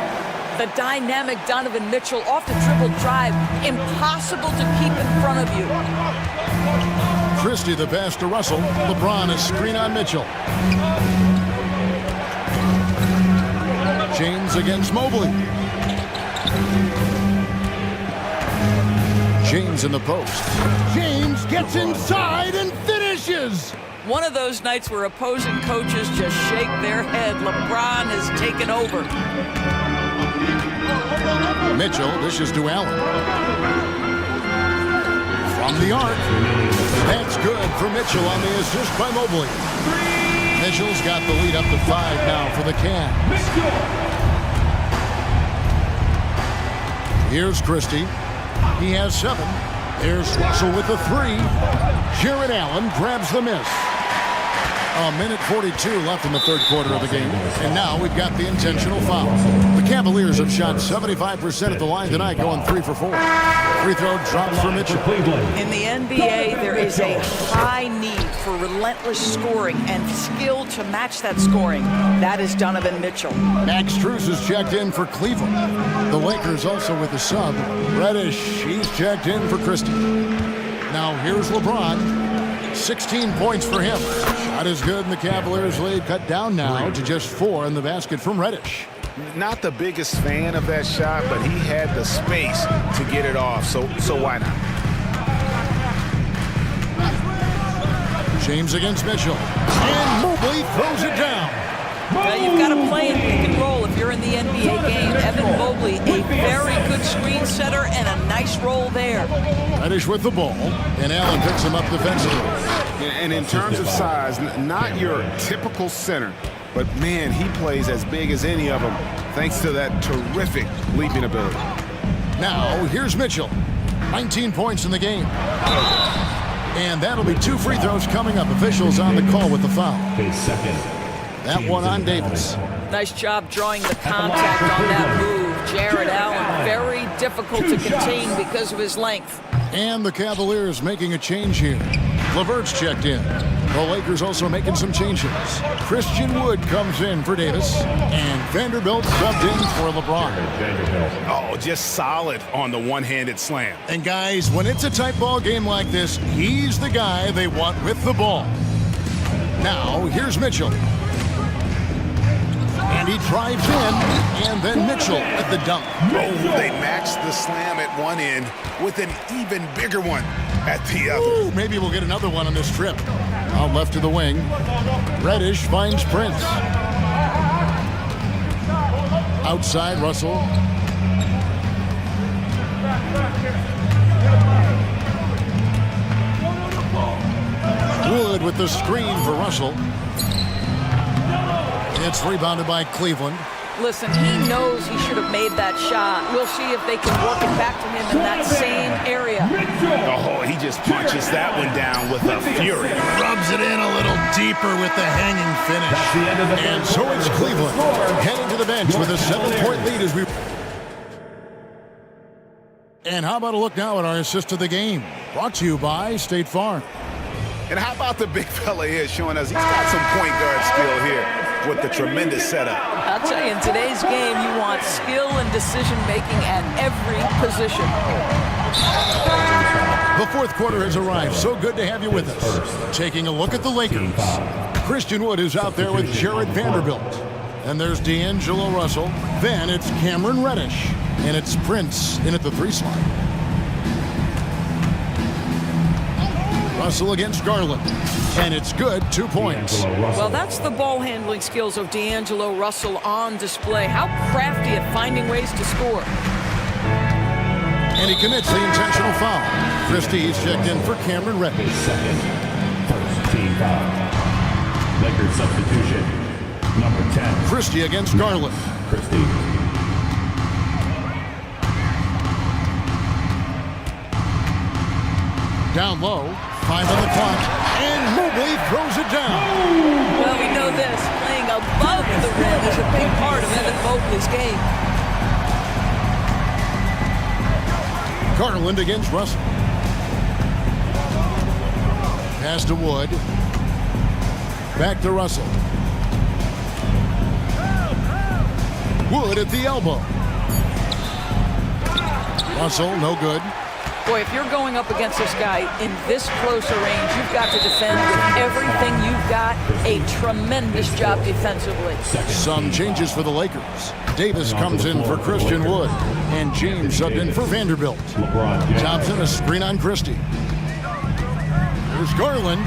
The dynamic Donovan Mitchell off the dribble drive. Impossible to keep in front of you. Christie the pass to Russell. LeBron a screen on Mitchell. James against Mobley. James in the post. James gets inside and finishes. One of those nights where opposing coaches just shake their head. LeBron has taken over. Mitchell dishes to Allen. From the arc. That's good for Mitchell on the assist by Mobley. Mitchell's got the lead up to 5 now for the Cavs. Here's Christie. He has 7. There's Russell with the 3. Jared Allen grabs the miss. A minute 42 left in the third quarter of the game. And now we've got the intentional foul. The Cavaliers have shot 75% at the line tonight, going 3 for 4. Free throw drops for Mitchell. In the NBA, there is a high need for relentless scoring and skill to match that scoring. That is Donovan Mitchell. Max Strus is checked in for Cleveland. The Lakers also with the sub. Reddish, he's checked in for Christie. Now here's LeBron. 16 points for him. Shot is good, and the Cavaliers lead cut down now to just 4 in the basket from Reddish. Not the biggest fan of that shot, but he had the space to get it off, so why not? James against Mitchell. And Mobley throws it down. Now you've got to play in pick and roll if you're in the NBA game. Evan Mobley, a very good screen setter and a nice roll there. Reddish with the ball, and Allen picks him up defensively. And in terms of size, not your typical center, but man, he plays as big as any of them thanks to that terrific leaping ability. Now, here's Mitchell. 19 points in the game. And that'll be 2 free throws coming up. Officials on the call with the foul. That one on Davis. Nice job drawing the contact on that move. Jared Allen, very difficult to contain because of his length. And the Cavaliers making a change here. LeVert's checked in. The Lakers also making some changes. Christian Wood comes in for Davis, and Vanderbilt subbed in for LeBron. Oh, just solid on the one-handed slam. And guys, when it's a tight ball game like this, he's the guy they want with the ball. Now, here's Mitchell. And he drives in, and then Mitchell at the dunk. Oh, they matched the slam at one end with an even bigger one at the other. Ooh, maybe we'll get another one on this trip. Out left to the wing. Reddish finds Prince. Outside, Russell. Wood with the screen for Russell. It's rebounded by Cleveland. Listen, he knows he should have made that shot. We'll see if they can work it back to him in that same area. Oh, he just punches that one down with a fury. Rubs it in a little deeper with the hanging finish. And so it's Cleveland heading to the bench with a 7-point lead as we... And how about a look now at our assist to the game? Brought to you by State Farm. And how about the big fella here showing us he's got some point guard skill here with the tremendous setup. I'll tell you, in today's game, you want skill and decision-making at every position. The fourth quarter has arrived. So good to have you with us. Taking a look at the Lakers. Christian Wood is out there with Jared Vanderbilt. And there's D'Angelo Russell. Then it's Cameron Reddish. And it's Prince in at the 3 slot. Russell against Garland. And it's good, 2 points. Well, that's the ball handling skills of D'Angelo Russell on display. How crafty at finding ways to score. And he commits the intentional foul. Christie's checked in for Cameron Reddish. First team foul. Lakers substitution. Number 10. Christie against Garland. Christie. Down low, 5 on the clock, and Mobley throws it down. Well, we know this. Playing above the rim is a big part of Evan Mobley's game. Garland against Russell. Pass to Wood. Back to Russell. Wood at the elbow. Russell, no good. Boy, if you're going up against this guy in this closer range, you've got to defend with everything you've got. A tremendous job defensively. Some changes for the Lakers. Davis comes in for Christian Wood, and James subbed in for Vanderbilt. Thompson, a screen on Christie. There's Garland.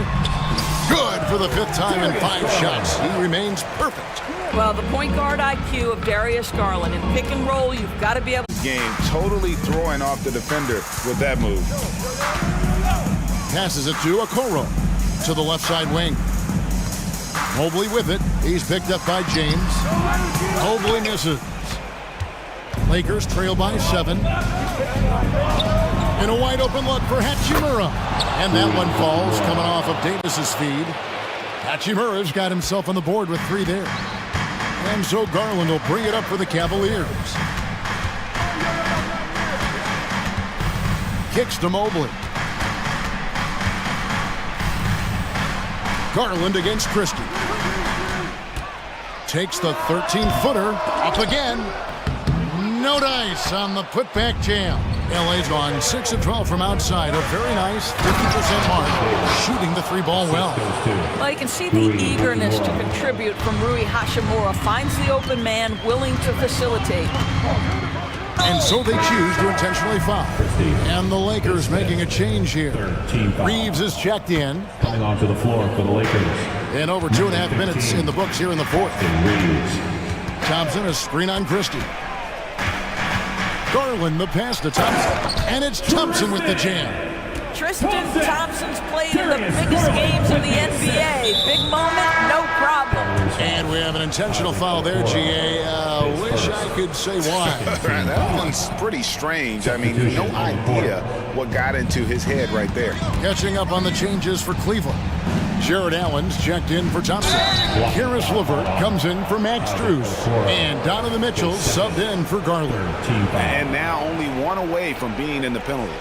Good for the 5th time in 5 shots. He remains perfect. Well, the point guard IQ of Darius Garland. In pick and roll, you've got to be able... Game totally throwing off the defender with that move. Passes it to Okoro to the left side wing. Mobley with it. He's picked up by James. Mobley misses. Lakers trail by 7. And a wide open look for Hachimura. And that one falls coming off of Davis's feed. Hachimura's got himself on the board with 3 there. And so Garland will bring it up for the Cavaliers. Kicks to Mobley. Garland against Christie. Takes the 13-footer. Up again. No dice on the putback jam. LA's gone 6 of 12 from outside. A very nice 50% mark. Shooting the 3-ball well. Well, you can see the eagerness to contribute from Rui Hachimura. Finds the open man, willing to facilitate. And so they choose to intentionally foul. And the Lakers making a change here. Reeves is checked in. Coming onto the floor for the Lakers. And over 2.5 minutes in the books here in the 4th. Thompson, a screen on Christie. Garland, the pass to Thompson. And it's Thompson with the jam. Tristan Thompson's played in the biggest games in the NBA. Big moment, no problem. And we have an intentional foul there, GA. Wish I could say why. That one's pretty strange. I mean, no idea what got into his head right there. Catching up on the changes for Cleveland. Jared Allen's checked in for Thompson. Karis LeVert comes in for Max Strus. And Donovan Mitchell subbed in for Garland. And now only 1 away from being in the penalty.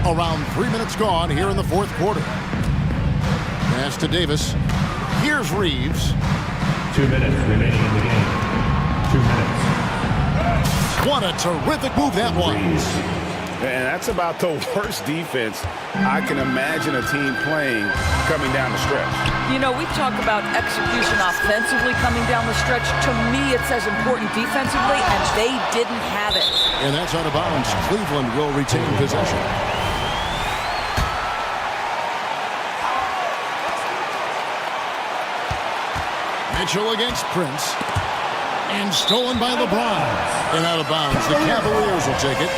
Around 3 minutes gone here in the 4th quarter. Pass to Davis. Here's Reeves. 2 minutes remaining in the game. 2 minutes. What a terrific move that was. And that's about the worst defense I can imagine a team playing coming down the stretch. You know, we talk about execution offensively coming down the stretch. To me, it's as important defensively, and they didn't have it. And that's out of bounds. Cleveland will retain possession. Mitchell against Prince. And stolen by LeBron. And out of bounds. The Cavaliers will take it.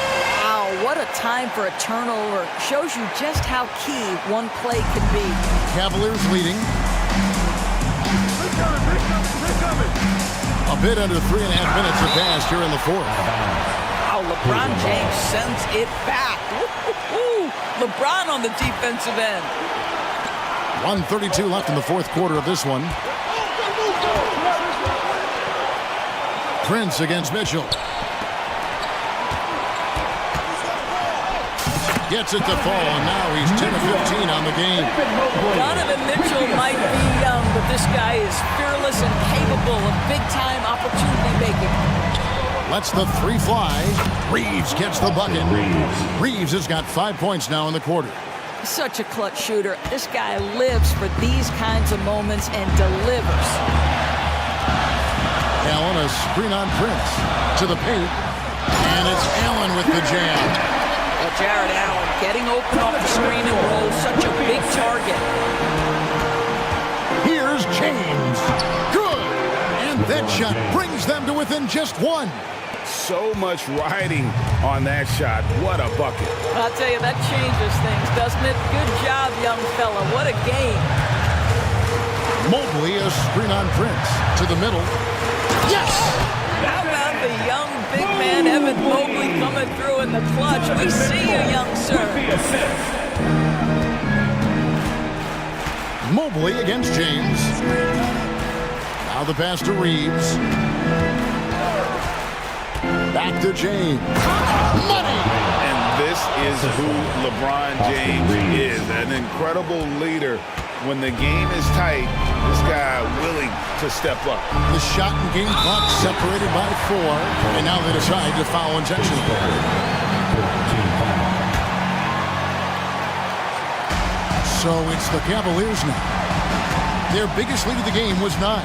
Wow, what a time for a turnover. Shows you just how key one play can be. Cavaliers leading. A bit under 3.5 minutes have passed here in the fourth. Wow, LeBron James sends it back. Woo-hoo-hoo. LeBron on the defensive end. 1:32 left in the fourth quarter of this one. Prince against Mitchell. Gets it to fall, and now he's 10 of 15 on the game. Donovan Mitchell might be young, but this guy is fearless and capable of big-time opportunity making. Lets the three fly. Reeves gets the bucket. Reeves has got 5 points now in the quarter. Such a clutch shooter. This guy lives for these kinds of moments and delivers. Allen, a screen on Prince. To the paint. And it's Allen with the jam. Well, Jared Allen getting open off the screen and roll. Such a big target. Here's James. Good. And that shot brings them to within just one. So much riding on that shot. What a bucket. I'll tell you, that changes things, doesn't it? Good job, young fella. What a game. Mobley, a screen on Prince. To the middle. Yes! How about the young big man, Evan Mobley, coming through in the clutch? We see you, young sir. Mobley against James. Now the pass to Reeves. Back to James. Money! And this is who LeBron James is, an incredible leader. When the game is tight, this guy willing to step up. The shot and game clock separated by 4, and now they decide to foul intentionally. So it's the Cavaliers now. Their biggest lead of the game was 9.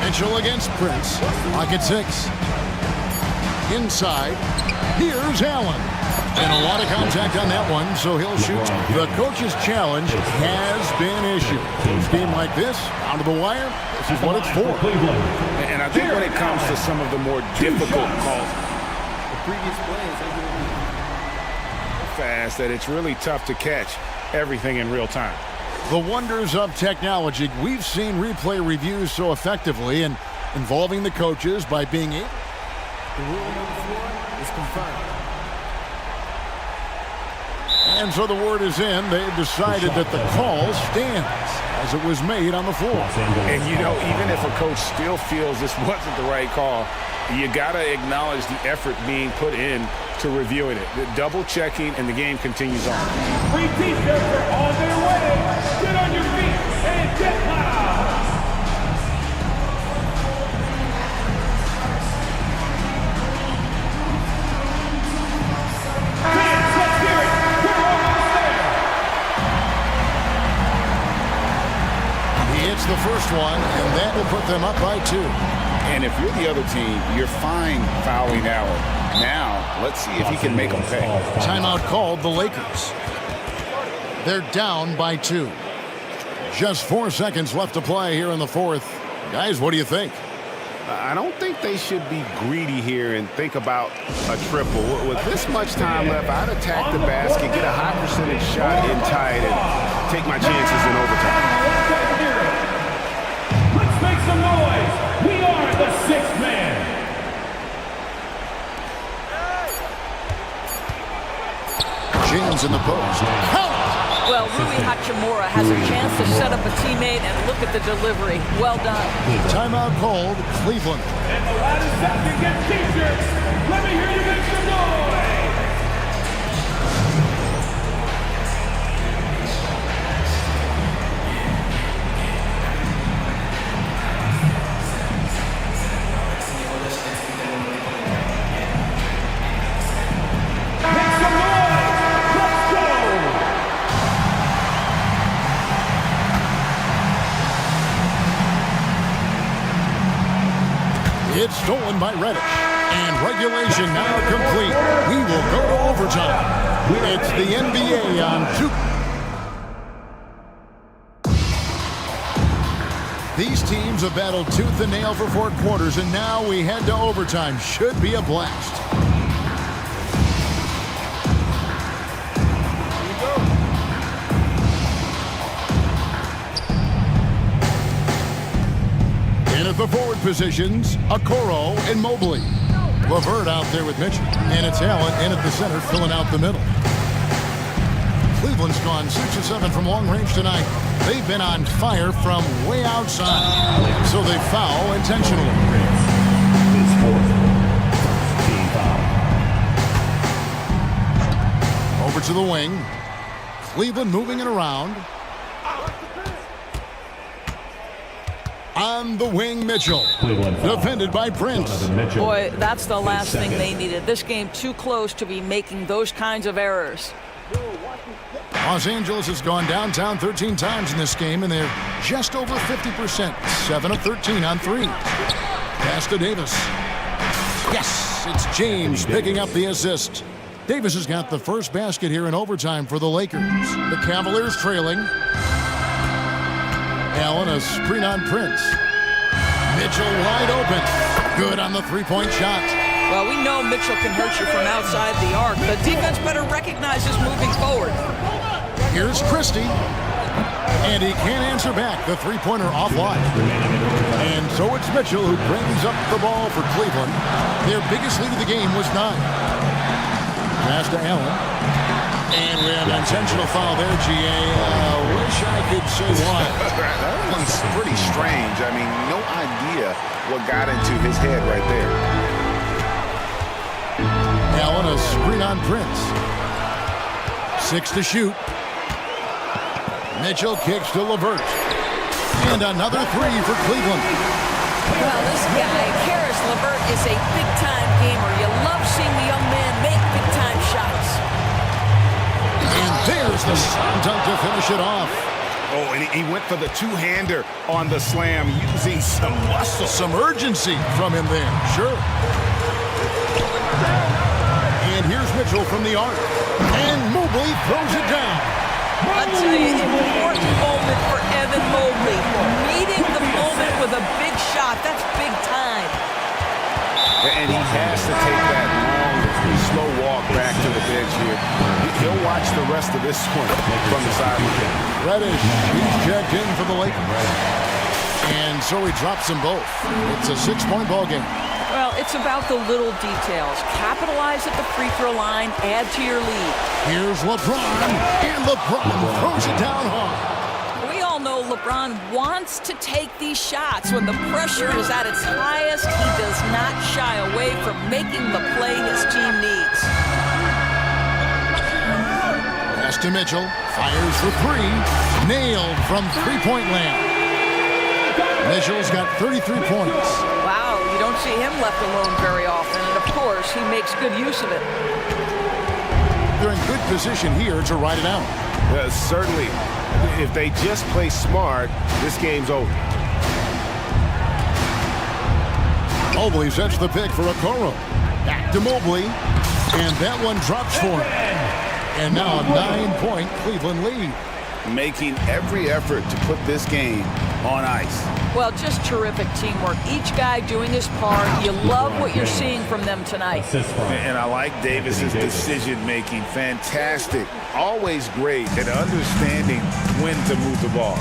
Mitchell against Prince. Lock at 6. Inside. Here's Allen. And a lot of contact on that one, so he'll shoot. The coach's challenge has been issued. A game like this, down to the wire, this is what it's for. And I think when it comes to some of the more difficult calls, The previous play is under review. fast that it's really tough to catch everything in real time. The wonders of technology. We've seen replay reviews so effectively and involving the coaches by being able. The ruling on the floor is confirmed. And so the word is in. They've decided that the call stands as it was made on the floor. And, you know, even if a coach still feels this wasn't the right call, you got to acknowledge the effort being put in to reviewing it. The double checking, and the game continues on. Free t-shirts are on their way. Get on your feet and get loud. Fans, let's hear it. We're almost there. He hits the first one, and that will put them up by 2. And if you're the other team, you're fine fouling Allen. Now, let's see if he can make them pay. Timeout called the Lakers. They're down by 2. Just 4 seconds left to play here in the fourth. Guys, what do you think? I don't think they should be greedy here and think about a triple. With this much time left, I'd attack the basket, get a high percentage shot in tight, and take my chances in overtime. Let's make some noise. We are the 6th man. James in the post. Well, Rui Hachimura has a chance to set up a teammate, and look at the delivery. Well done. Timeout called Cleveland. And the loudest out to get t-shirts. Let me hear you make some noise. It's stolen by Reddish. And regulation now complete. We will go to overtime. It's the NBA on 2. These teams have battled tooth and nail for 4 quarters, and now we head to overtime. Should be a blast. In at the forward positions, Okoro and Mobley. Levert out there with Mitchell. And it's Allen in at the center, filling out the middle. Cleveland's gone 6 of 7 from long range tonight. They've been on fire from way outside. So they foul intentionally. Over to the wing. Cleveland moving it around. On the wing, Mitchell. Defended by Prince. Boy, that's the last thing they needed. This game too close to be making those kinds of errors. Los Angeles has gone downtown 13 times in this game, and they're just over 50%. 7 of 13 on 3. Pass to Davis. Yes, it's James picking up the assist. Davis has got the first basket here in overtime for the Lakers. The Cavaliers trailing. Allen, a screen on Prince. Mitchell wide open. Good on the three-point shot. Well, we know Mitchell can hurt you from outside the arc. The defense better recognize this moving forward. Here's Christie. And he can't answer back. The three-pointer offline. And so it's Mitchell who brings up the ball for Cleveland. Their biggest lead of the game was 9. Pass to Allen. And we have an intentional foul there, G.A. Wish I could say why. That one's pretty strange. I mean, no idea what got into his head right there. Allen, a screen on Prince. 6 to shoot. Mitchell kicks to Levert. And another 3 for Cleveland. Well, this guy, Karis Levert, is a big-time gamer. You love seeing the young man make big-time shots. And there's the slam dunk to finish it off. Oh, and he went for the two-hander on the slam, using some muscle. Some urgency from him there, sure. And here's Mitchell from the arc. And Mobley throws it down. I tell you, important moment for Evan Mobley. Meeting the moment with a big shot, that's big time. And he has to take that long, slow walk back to the bench here. He'll watch the rest of this one from the sideline. Reddish, he's checked in for the Lakers. And so he drops them both. It's a 6-point ball game. Well, it's about the little details. Capitalize at the free throw line, add to your lead. Here's LeBron, and LeBron throws it down hard. We all know LeBron wants to take these shots. When the pressure is at its highest, he does not shy away from making the play his team needs. Pass to Mitchell, fires for 3, nailed from three-point land. Mitchell's got 33 points. Wow, you don't see him left alone very often, and of course, he makes good use of it. They're in good position here to ride it out. Certainly, if they just play smart, this game's over. Mobley sets the pick for Okoro. Back to Mobley, and that one drops for him. And now a 9-point Cleveland lead. Making every effort to put this game on ice. Well, just terrific teamwork. Each guy doing his part. You love what you're seeing from them tonight. And I like Davis's decision-making. Fantastic. Always great at understanding when to move the ball.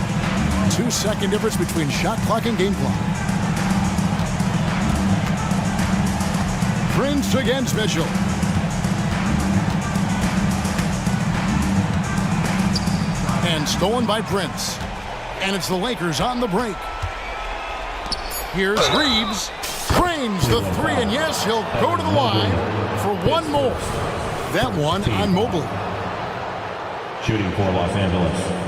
2-second difference between shot clock and game clock. Prince against Mitchell. And stolen by Prince. And it's the Lakers on the break. Here's Reeves. Drains the 3, and yes, he'll go to the line for one more. That one on Mobley. Shooting for Los Angeles.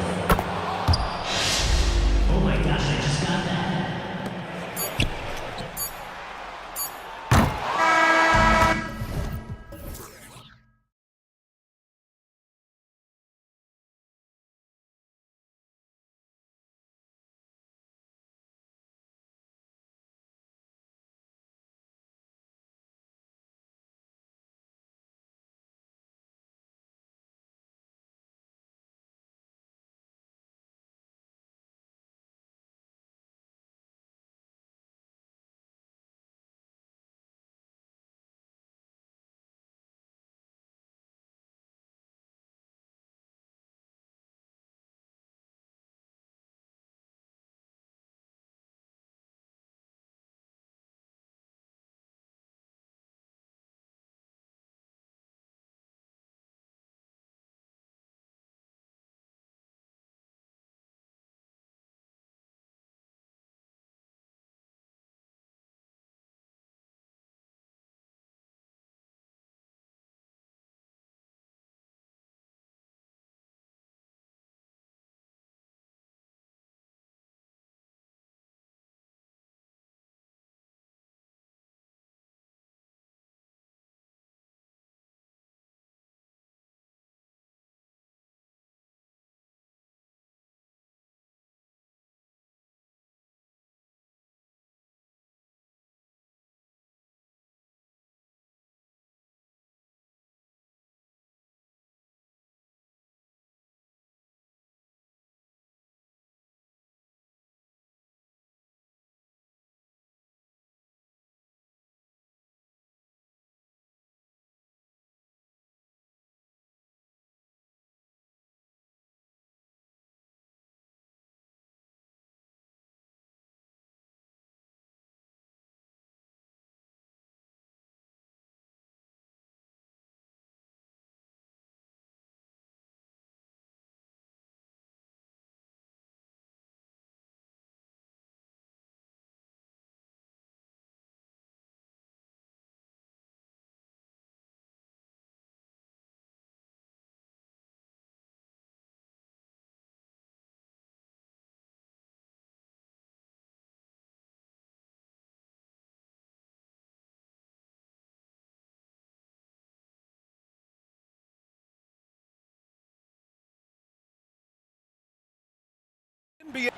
Here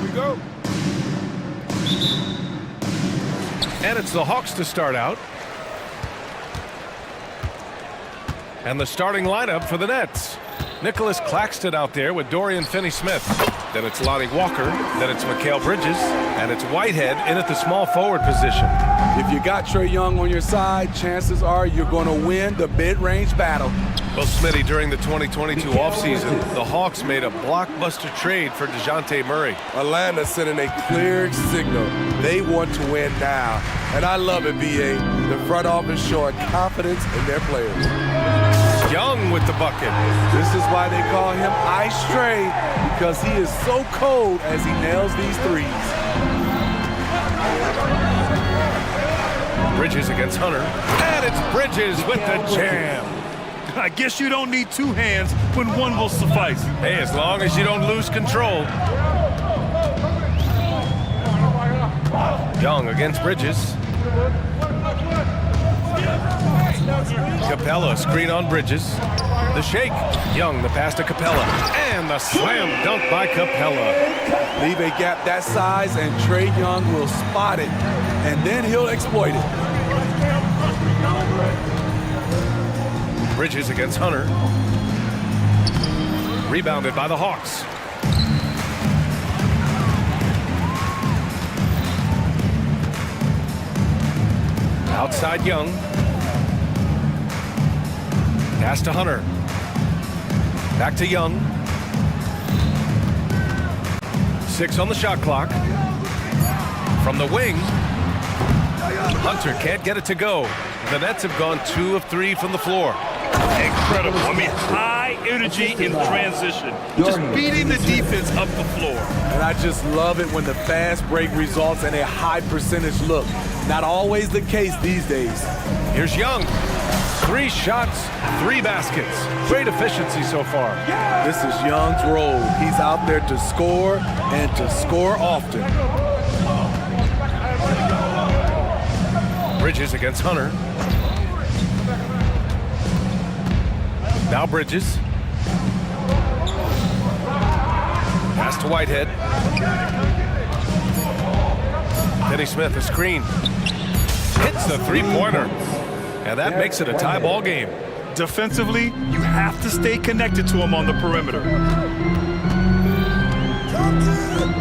we go. And it's the Hawks to start out. And the starting lineup for the Nets. Nicholas Claxton out there with Dorian Finney-Smith. Then it's Lonnie Walker. Then it's Mikal Bridges. And it's Whitehead in at the small forward position. If you got Trae Young on your side, chances are you're going to win the mid-range battle. Well, Smitty, during the 2022 offseason, the Hawks made a blockbuster trade for DeJounte Murray. Atlanta sending a clear signal. They want to win now. And I love it, B.A. The front office showing confidence in their players. Young with the bucket. This is why they call him Ice Trae, because he is so cold as he nails these threes. Bridges against Hunter. And it's Bridges with the jam. I guess you don't need two hands when one will suffice. Hey, as long as you don't lose control. Young against Bridges. Capella, screen on Bridges. The shake. Young, the pass to Capella. And the slam dunk by Capella. Leave a gap that size and Trae Young will spot it. And then he'll exploit it. Bridges against Hunter. Rebounded by the Hawks. Outside Young. Pass to Hunter. Back to Young. 6 on the shot clock. From the wing. Hunter can't get it to go. The Nets have gone 2 of 3 from the floor. Incredible. I mean, high energy in transition. Just beating the defense up the floor. And I just love it when the fast break results in a high percentage look. Not always the case these days. Here's Young. 3 shots, 3 baskets. Great efficiency so far. This is Young's role. He's out there to score and to score often. Bridges against Hunter. Now Bridges. Pass to Whitehead. Finney-Smith, a screen. Hits the three-pointer. And that makes it a tie ball game. Defensively, you have to stay connected to him on the perimeter.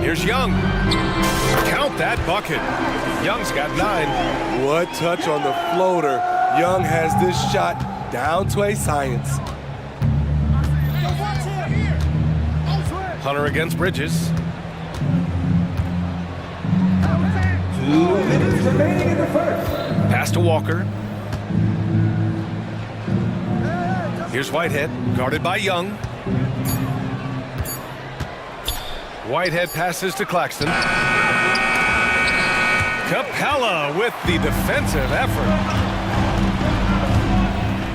Here's Young. Count that bucket. Young's got 9. What touch on the floater. Young has this shot down to a science. Hunter against Bridges. 2 minutes remaining in the first. Pass to Walker. Here's Whitehead, guarded by Young. Whitehead passes to Claxton. Capella with the defensive effort.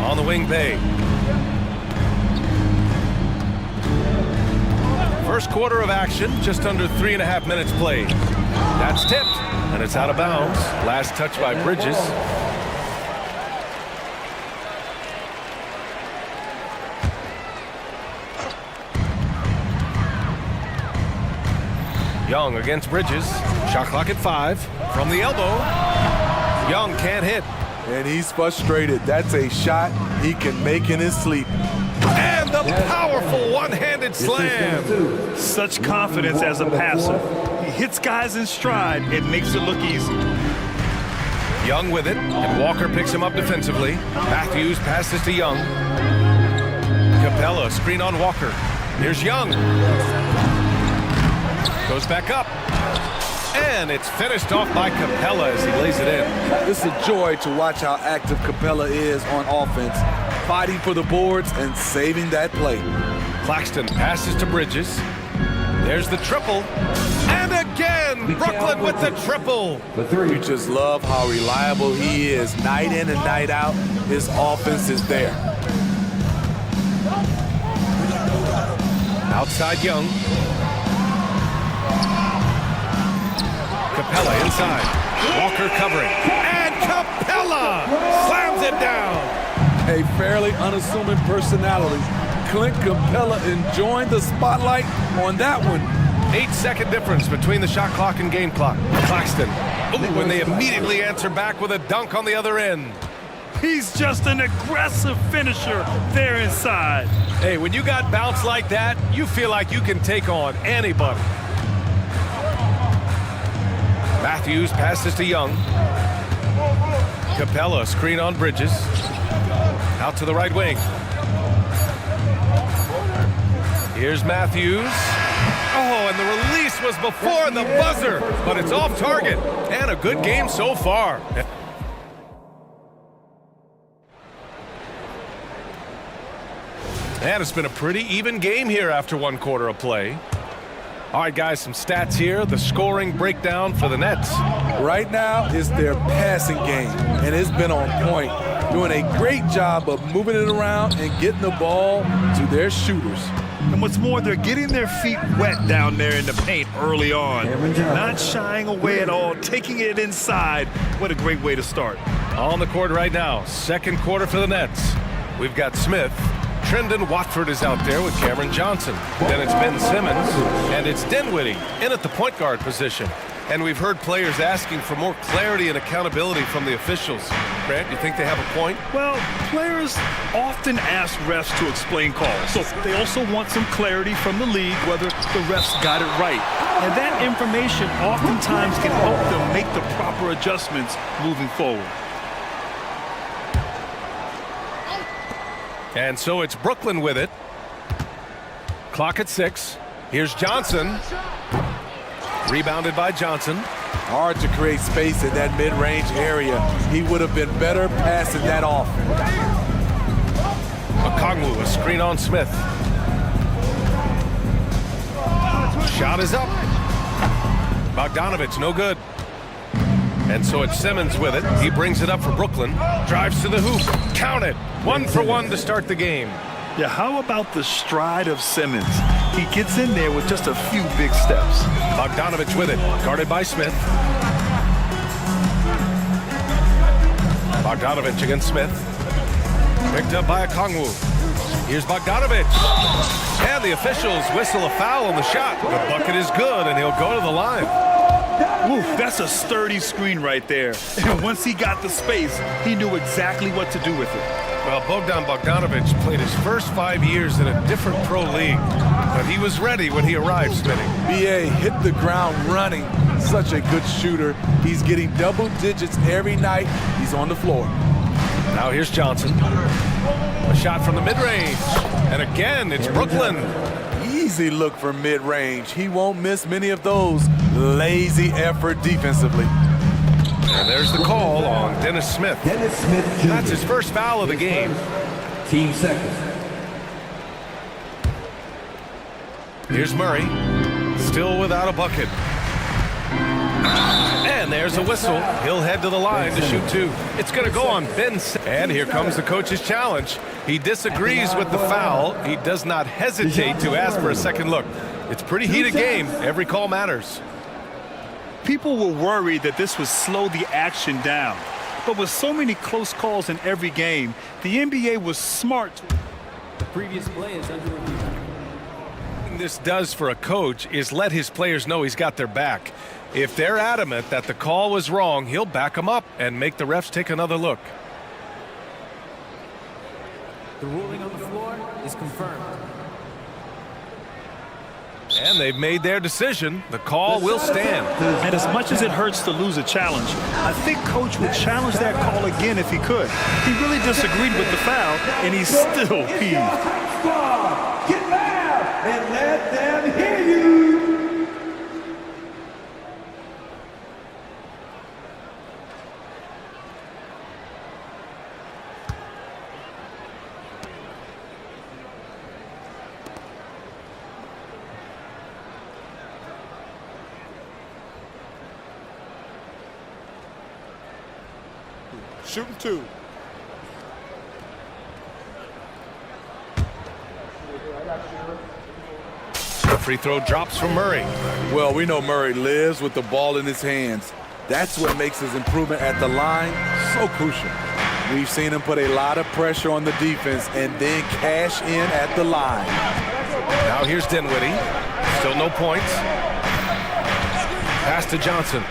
On the wing, Bay. First quarter of action, just under 3.5 minutes played. That's tipped, and it's out of bounds. Last touch by Bridges. Young against Bridges. Shot clock at 5. From the elbow. Young can't hit. And he's frustrated. That's a shot he can make in his sleep. And the powerful one-handed slam. Such confidence as a passer. He hits guys in stride. It makes it look easy. Young with it, and Walker picks him up defensively. Matthews passes to Young. Capella, screen on Walker. Here's Young. Goes back up. And it's finished off by Capella as he lays it in. It's a joy to watch how active Capella is on offense, fighting for the boards and saving that play. Claxton passes to Bridges. There's the triple. And again, Brooklyn with the triple. You just love how reliable he is. Night in and night out, his offense is there. Outside Young. Capella inside. Walker covering. And Capella slams it down. A fairly unassuming personality, Clint Capella enjoying the spotlight on that one. 8-second difference between the shot clock and game clock. Claxton. Ooh, and they immediately answer back with a dunk on the other end. He's just an aggressive finisher there inside. Hey, when you got bounce like that, you feel like you can take on anybody. Matthews passes to Young. Capella, screen on Bridges. Out to the right wing. Here's Matthews. Oh, and the release was before the buzzer, but it's off target. And a good game so far. And it's been a pretty even game here after one quarter of play. All right, guys, some stats here. The scoring breakdown for the Nets. Right now is their passing game, and it's been on point. Doing a great job of moving it around and getting the ball to their shooters. And what's more, they're getting their feet wet down there in the paint early on. Not shying away at all, taking it inside. What a great way to start. On the court right now, second quarter for the Nets. We've got Smith. Trendon Watford is out there with Cameron Johnson. Then it's Ben Simmons, and it's Dinwiddie in at the point guard position. And we've heard players asking for more clarity and accountability from the officials. Grant, you think they have a point? Well, players often ask refs to explain calls. So they also want some clarity from the league whether the refs got it right. And that information oftentimes can help them make the proper adjustments moving forward. And so it's Brooklyn with it. Clock at 6. Here's Johnson. Rebounded by Johnson. Hard to create space in that mid-range area. He would have been better passing that off. Okongwu, a screen on Smith. Shot is up. Bogdanovich, no good. And so it's Simmons with it. He brings it up for Brooklyn. Drives to the hoop. Count it. 1 for 1 to start the game. Yeah, how about the stride of Simmons? He gets in there with just a few big steps. Bogdanovich with it. Guarded by Smith. Bogdanovich against Smith. Picked up by Okongwu. Here's Bogdanovich. And the officials whistle a foul on the shot. The bucket is good, and he'll go to the line. Ooh, that's a sturdy screen right there. And once he got the space, he knew exactly what to do with it. Well, Bogdan Bogdanovich played his first 5 years in a different pro league, but he was ready when he arrived, Smitty. BA hit the ground running. Such a good shooter. He's getting double digits every night he's on the floor. Now here's Johnson. A shot from the mid-range. And again, it's Brooklyn. Easy look for mid-range. He won't miss many of those. Lazy effort defensively. And there's the call on Dennis Smith. That's his first foul of the game. Team second. Here's Murray. Still without a bucket. And there's a whistle. He'll head to the line to shoot 2. It's going to go on Ben. And here comes the coach's challenge. He disagrees with the foul. He does not hesitate to ask for a second look. It's a pretty heated game. Every call matters. People were worried that this would slow the action down. But with so many close calls in every game, the NBA was smart. The previous play is under review. What this does for a coach is let his players know he's got their back. If they're adamant that the call was wrong, he'll back them up and make the refs take another look. The ruling on the floor is confirmed. And they've made their decision. The call will stand. And as much as it hurts to lose a challenge, I think Coach would challenge that call again if he could. He really disagreed with the foul, and he's still peeved. Get loud and let them hear you. Shooting 2. The free throw drops from Murray. Well, we know Murray lives with the ball in his hands. That's what makes his improvement at the line so crucial. We've seen him put a lot of pressure on the defense and then cash in at the line. Now here's Dinwiddie. Still no points. Pass to Johnson.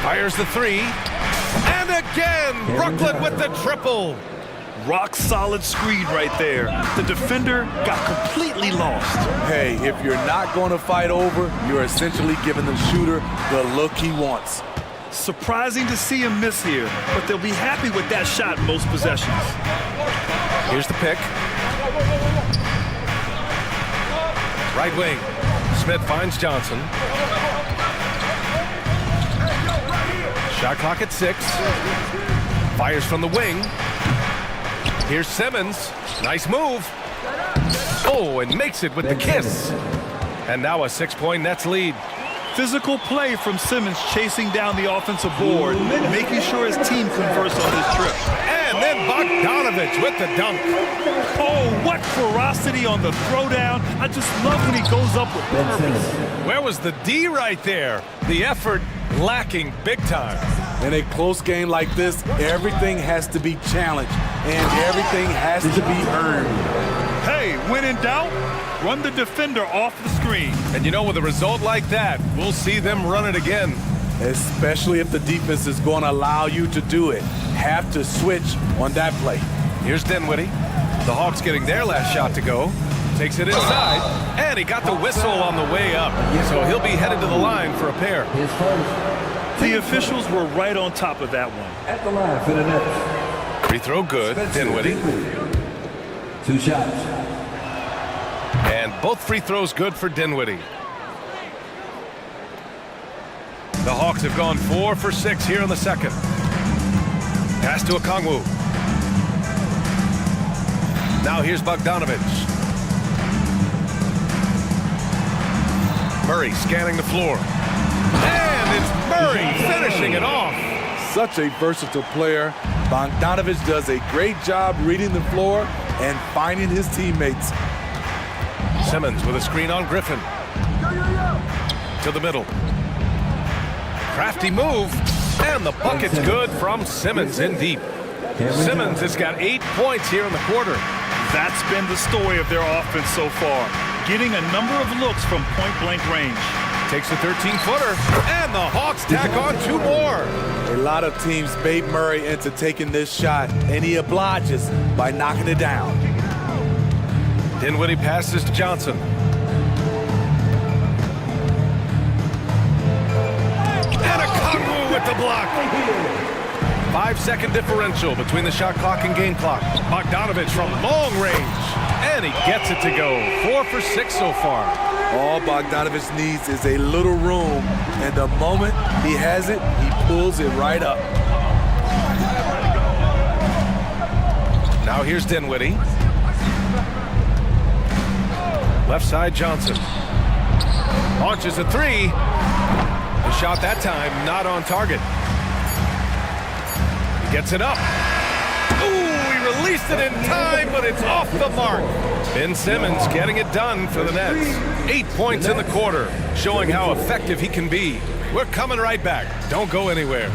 Fires the three. And again, Brooklyn with the triple. Rock solid screen right there. The defender got completely lost. Hey, if you're not going to fight over, you're essentially giving the shooter the look he wants. Surprising to see him miss here, but they'll be happy with that shot in most possessions. Here's the pick. Right wing. Smith finds Johnson. Shot clock at 6. Fires from the wing. Here's Simmons. Nice move. Oh, and makes it with the kiss. And now a 6-point Nets lead. Physical play from Simmons chasing down the offensive board, making sure his team converts on this trip. And then Bogdanovich with the dunk. Oh, what ferocity on the throwdown. I just love when he goes up with purpose. Where was the D right there? The effort lacking big time. In a close game like this, everything has to be challenged and everything has to be earned. Hey, when in doubt, run the defender off the screen. And you know, with a result like that, we'll see them run it again. Especially if the defense is going to allow you to do it. Have to switch on that play. Here's Dinwiddie. The Hawks getting their last shot to go. Takes it inside, and he got the whistle on the way up. So he'll be headed to the line for a pair. The officials were right on top of that one. At the line for the Nets. Free throw good, Dinwiddie. 2 shots. And both free throws good for Dinwiddie. The Hawks have gone 4 for 6 here in the second. Pass to Okongwu. Now here's Bogdanovich. Murray scanning the floor. And it's Murray finishing it off. Such a versatile player. Bogdanovich does a great job reading the floor and finding his teammates. Simmons with a screen on Griffin. To the middle. Crafty move. And the bucket's good from Simmons in deep. Simmons has got 8 points here in the quarter. That's been the story of their offense so far. Getting a number of looks from point-blank range. Takes a 13-footer, and the Hawks tack on 2 more. A lot of teams bait Murray into taking this shot, and he obliges by knocking it down. Dinwiddie passes to Johnson. And Okongwu with the block. 5-second differential between the shot clock and game clock. Bogdanovich from long range. And he gets it to go. 4 for 6 so far. All Bogdanovich needs is a little room. And the moment he has it, he pulls it right up. Now here's Dinwiddie. Left side Johnson. Launches a 3. The shot that time not on target. Gets it up. Ooh, he released it in time, but it's off the mark. Ben Simmons getting it done for the Nets. 8 points in the quarter, showing how effective he can be. We're coming right back. Don't go anywhere.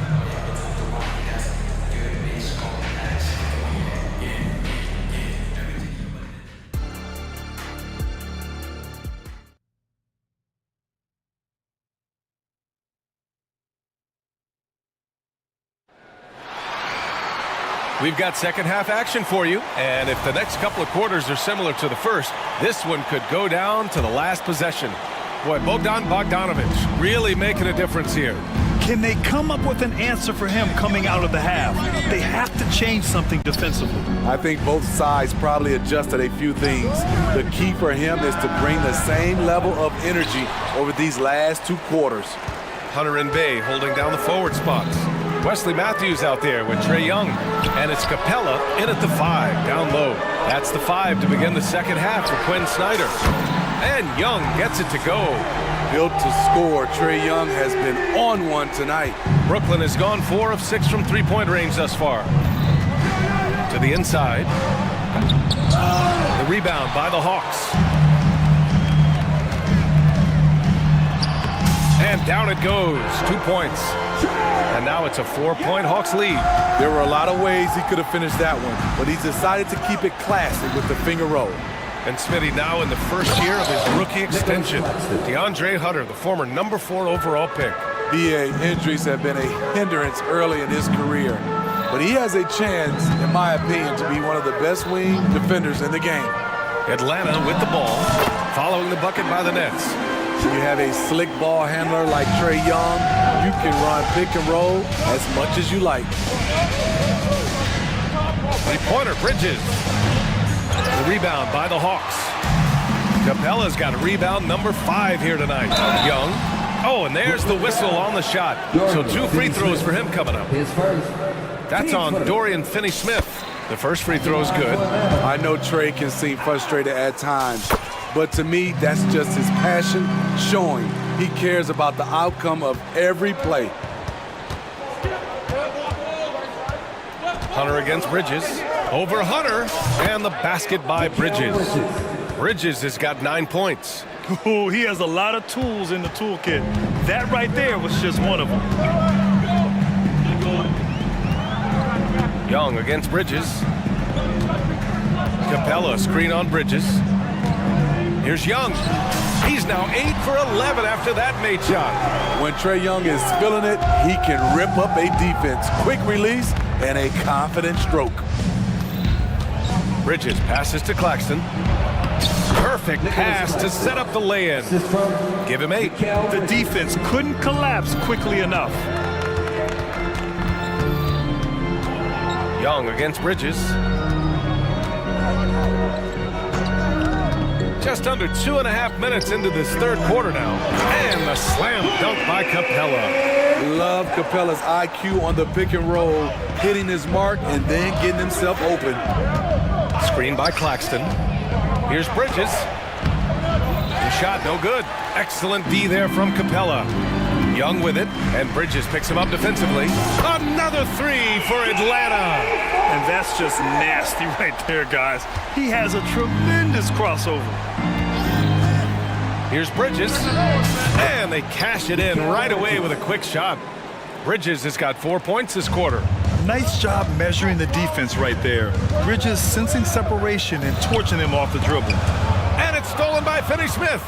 We've got second half action for you, and if the next couple of quarters are similar to the first, this one could go down to the last possession. Boy, Bogdanovich really making a difference here. Can they come up with an answer for him coming out of the half? They have to change something defensively. I think both sides probably adjusted a few things. The key for him is to bring the same level of energy over these last 2 quarters. Hunter and Bay holding down the forward spots. Wesley Matthews out there with Trae Young. And it's Capella in at the 5, down low. That's the 5 to begin the second half for Quinn Snyder. And Young gets it to go. Built to score, Trae Young has been on one tonight. Brooklyn has gone 4 of 6 from three-point range thus far. To the inside. The rebound by the Hawks. And down it goes. 2 points. And now it's a 4-point Hawks lead. There were a lot of ways he could have finished that one, but he's decided to keep it classy with the finger roll. And Smitty now in the first year of his rookie extension. DeAndre Hunter, the former number 4 overall pick. BA, injuries have been a hindrance early in his career, but he has a chance, in my opinion, to be one of the best wing defenders in the game. Atlanta with the ball, following the bucket by the Nets. You have a slick ball handler like Trae Young. You can run pick and roll as much as you like. Three-pointer, Bridges. The rebound by the Hawks. Capella's got a rebound number 5 here tonight. Young. Oh, and there's the whistle on the shot. So 2 free throws for him coming up. That's on Dorian Finney-Smith. The first free throw is good. I know Trae can seem frustrated at times, but to me, that's just his passion showing. He cares about the outcome of every play. Hunter against Bridges. Over Hunter, and the basket by Bridges. Bridges has got 9 points. Ooh, he has a lot of tools in the toolkit. That right there was just one of them. Young against Bridges. Capella screen on Bridges. Here's Young. He's now 8 for 11 after that made shot. When Trae Young is feeling it, he can rip up a defense. Quick release and a confident stroke. Bridges passes to Claxton. Perfect pass to set up the lay-in. Give him 8. The defense couldn't collapse quickly enough. Young against Bridges. Just under 2.5 minutes into this third quarter now. And the slam dunk by Capella. Love Capella's IQ on the pick and roll, hitting his mark and then getting himself open. Screen by Claxton. Here's Bridges. The shot no good. Excellent D there from Capella. Young with it, and Bridges picks him up defensively. Another 3 for Atlanta. And that's just nasty right there, guys. He has a tremendous crossover. Here's Bridges, and they cash it in right away with a quick shot. Bridges has got 4 points this quarter. Nice job measuring the defense right there. Bridges sensing separation and torching him off the dribble. And it's stolen by Finney-Smith.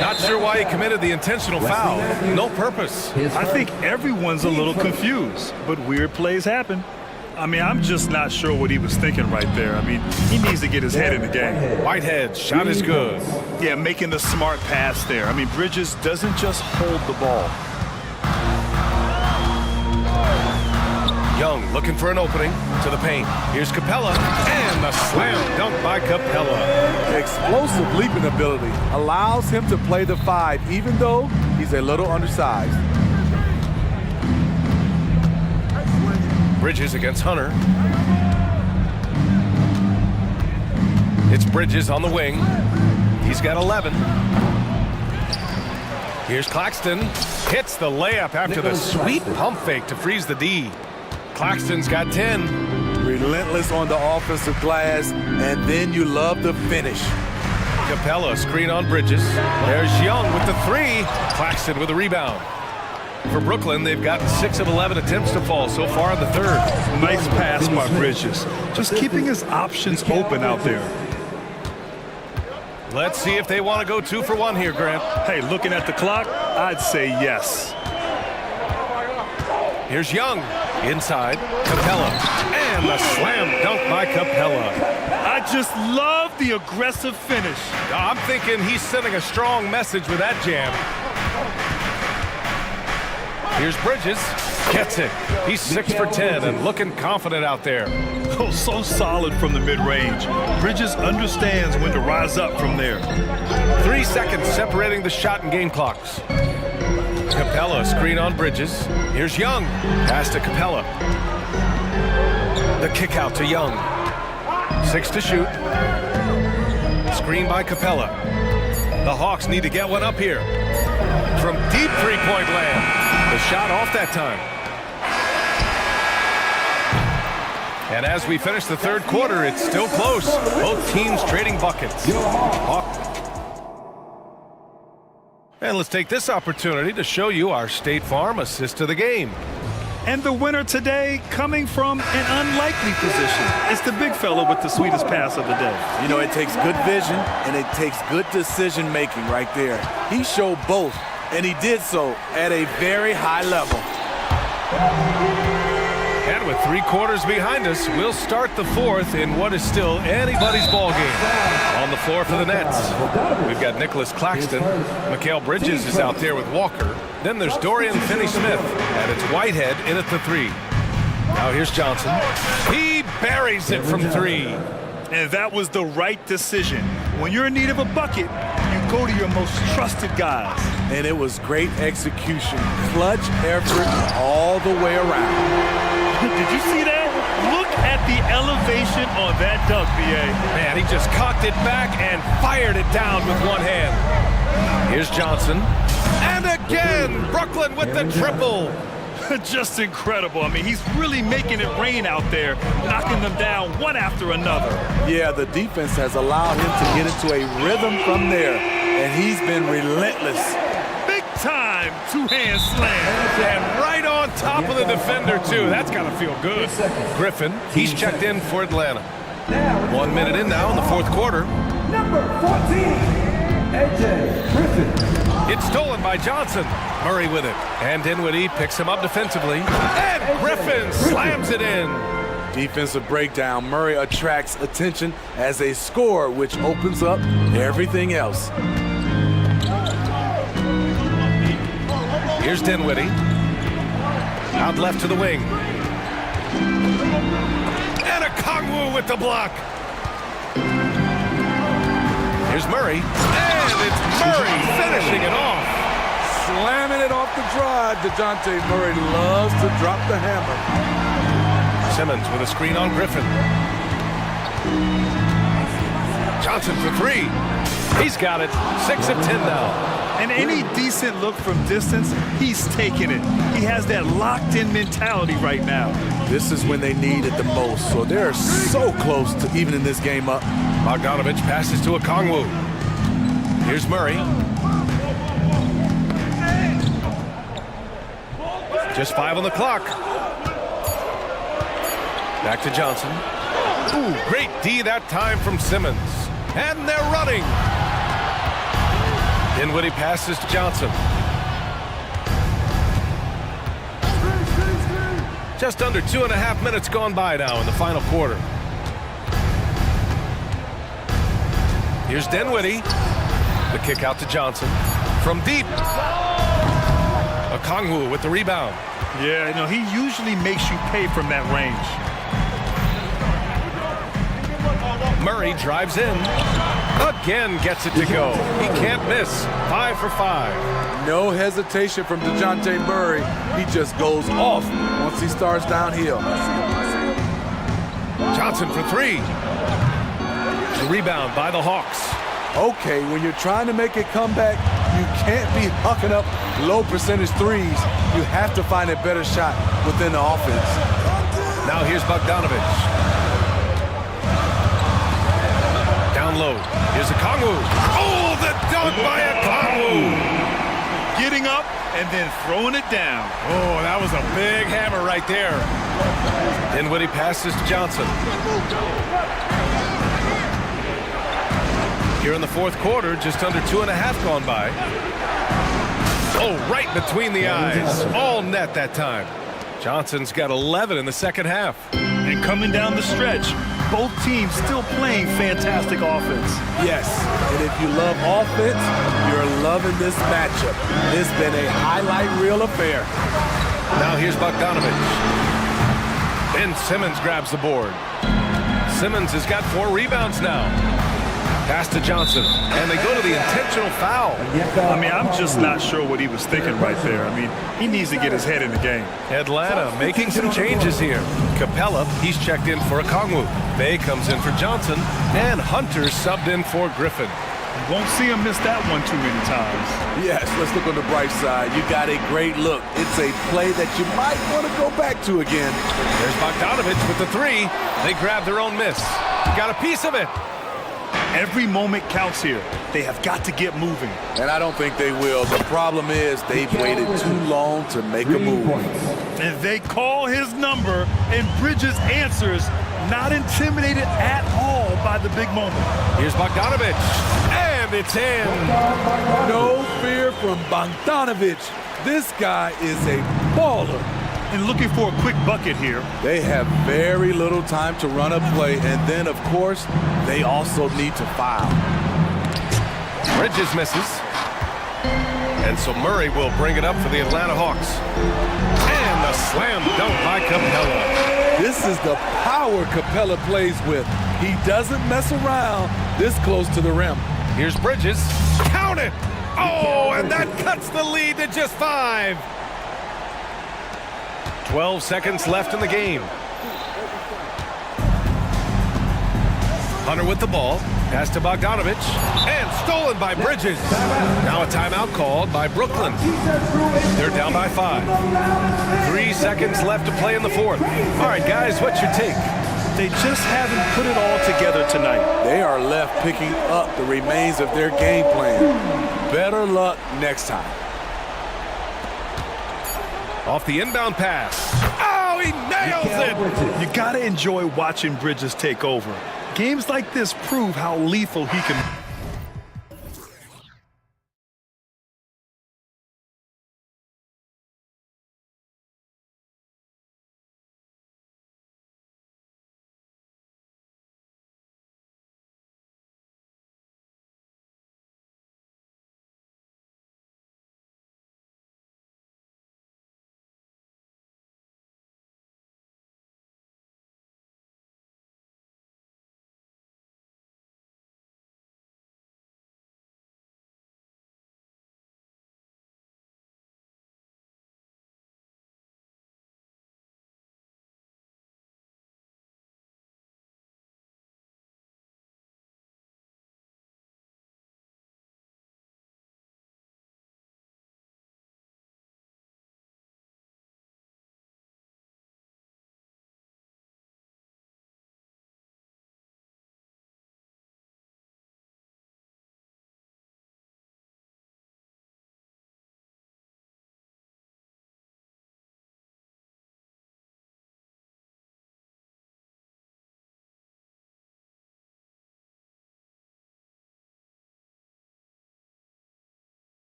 Not sure why he committed the intentional foul. No purpose. I think everyone's a little confused, but weird plays happen. I mean, I'm just not sure what he was thinking right there. I mean, he needs to get his head in the game. Whitehead, shot is good. Yeah, making the smart pass there. I mean, Bridges doesn't just hold the ball. Young looking for an opening to the paint. Here's Capella, and the slam dunk by Capella. Explosive leaping ability allows him to play the 5, even though he's a little undersized. Bridges against Hunter. It's Bridges on the wing. He's got 11. Here's Claxton. Hits the layup after the sweet pump fake to freeze the D. Claxton's got 10. Relentless on the offensive glass, and then you love the finish. Capella screen on Bridges. There's Young with the 3. Claxton with a rebound. For Brooklyn, they've gotten 6 of 11 attempts to fall so far in the third. Nice pass by Bridges. Just keeping his options open out there. Let's see if they want to go 2 for 1 here, Grant. Hey, looking at the clock, I'd say yes. Here's Young. Inside, Capella. And the slam dunk by Capella. I just love the aggressive finish. I'm thinking he's sending a strong message with that jam. Here's Bridges. Gets it. He's 6 for 10 and looking confident out there. Oh, so solid from the mid-range. Bridges understands when to rise up from there. 3 seconds separating the shot and game clocks. Capella screen on Bridges. Here's Young. Pass to Capella. The kick out to Young. 6 to shoot. Screen by Capella. The Hawks need to get one up here. From deep three-point land. The shot off that time. And as we finish the third quarter, it's still close. Both teams trading buckets. And let's take this opportunity to show you our State Farm assist to the game. And the winner today coming from an unlikely position. It's the big fella with the sweetest pass of the day. You know, it takes good vision and it takes good decision making right there. He showed both, and he did so at a very high level. And with 3 quarters behind us, we'll start the 4th in what is still anybody's ball game. On the floor for the Nets, we've got Nicholas Claxton. Mikal Bridges is out there with Walker. Then there's Dorian Finney-Smith, and it's Whitehead in at the 3. Now here's Johnson. He buries it from 3. And that was the right decision. When you're in need of a bucket, you go to your most trusted guys. And it was great execution. Clutch effort all the way around. Did you see that? Look at the elevation on that dunk, B.A. Man, he just cocked it back and fired it down with one hand. Here's Johnson. And again, Brooklyn with the triple. Just incredible. I mean, he's really making it rain out there, knocking them down one after another. Yeah, the defense has allowed him to get into a rhythm from there, and he's been relentless. Big time two-hand slam. And right on top of the defender, too. That's got to feel good. Griffin, he's checked in for Atlanta. 1 minute in now in the 4th quarter. Number 14, AJ Griffin. It's stolen by Johnson. Murray with it. And Dinwiddie picks him up defensively. And Griffin slams it in. Defensive breakdown. Murray attracts attention as a scorer, which opens up everything else. Here's Dinwiddie. Out left to the wing. And a Kongwu with the block. Here's Murray. And it's Murray finishing it off. Slamming it off the drive. DeJounte Murray loves to drop the hammer. Simmons with a screen on Griffin. Johnson for 3. He's got it. 6 of 10 now. And any decent look from distance, he's taking it. He has that locked-in mentality right now. This is when they need it the most, so they're so close to evening this game up. Bogdanovich passes to a Kongwu. Here's Murray. Just 5 on the clock. Back to Johnson. Ooh, great D that time from Simmons. And they're running. Dinwiddie passes to Johnson. Just under 2.5 minutes gone by now in the final quarter. Here's Dinwiddie. The kick out to Johnson. From deep. Okongwu with the rebound. Yeah, you know, he usually makes you pay from that range. Murray drives in. Again gets it to go. He can't miss. 5 for 5. No hesitation from DeJounte Murray. He just goes off once he starts downhill. Johnson for 3. The rebound by the Hawks. Okay, when you're trying to make a comeback, you can't be hucking up low percentage threes. You have to find a better shot within the offense. Now here's Bogdanovich. Down low. Here's Okongwu. Oh, the dunk by Okongwu. Getting up and then throwing it down. Oh, that was a big hammer right there. Dinwiddie passes to Johnson. Here in the 4th quarter, just under 2.5 gone by. Oh, right between the eyes. All net that time. Johnson's got 11 in the 2nd half. And coming down the stretch, both teams still playing fantastic offense. Yes, and if you love offense, you're loving this matchup. It's been a highlight reel affair. Now here's Bogdanovich. Ben Simmons grabs the board. Simmons has got 4 rebounds now. Pass to Johnson, and they go to the intentional foul. I mean, I'm just not sure what he was thinking right there. I mean, he needs to get his head in the game. Atlanta making some changes here. Capella, he's checked in for Okongwu. Bay comes in for Johnson, and Hunter subbed in for Griffin. You won't see him miss that one too many times. Yes, let's look on the bright side. You got a great look. It's a play that you might want to go back to again. There's Bogdanovich with the 3. They grab their own miss. He got a piece of it. Every moment counts here. They have got to get moving. And I don't think they will. The problem is they've waited too long to make a move. And they call his number, and Bridges answers, not intimidated at all by the big moment. Here's Bogdanovic, and it's in. No fear from Bogdanovic. This guy is a baller. And looking for a quick bucket here. They have very little time to run a play, and then, of course, they also need to foul. Bridges misses. And so Murray will bring it up for the Atlanta Hawks. And the slam dunk by Capella. This is the power Capella plays with. He doesn't mess around this close to the rim. Here's Bridges. Count it! Oh, and that cuts the lead to just 5. 12 seconds left in the game. Hunter with the ball. Pass to Bogdanovic. And stolen by Bridges. Now a timeout called by Brooklyn. They're down by 5. 3 seconds left to play in the fourth. All right, guys, what's your take? They just haven't put it all together tonight. They are left picking up the remains of their game plan. Better luck next time. Off the inbound pass. Oh, he nails it! You got to enjoy watching Bridges take over. Games like this prove how lethal he can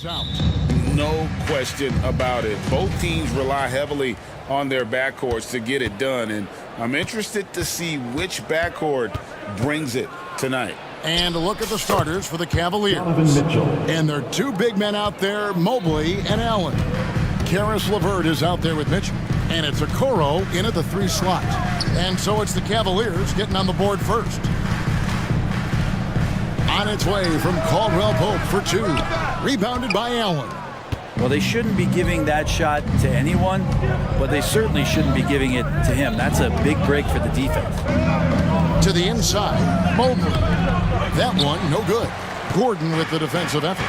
It's out. No question about it. Both teams rely heavily on their backcourts to get it done, and I'm interested to see which backcourt brings it tonight. And a look at the starters for the Cavaliers. And there are two big men out there, Mobley and Allen. Caris LeVert is out there with Mitchell. And it's Okoro in at the 3 slot. And so it's the Cavaliers getting on the board first. On its way from Caldwell Pope for 2. Rebounded by Allen. Well, they shouldn't be giving that shot to anyone, but they certainly shouldn't be giving it to him. That's a big break for the defense. To the inside, Mobley. That one, no good. Gordon with the defensive effort.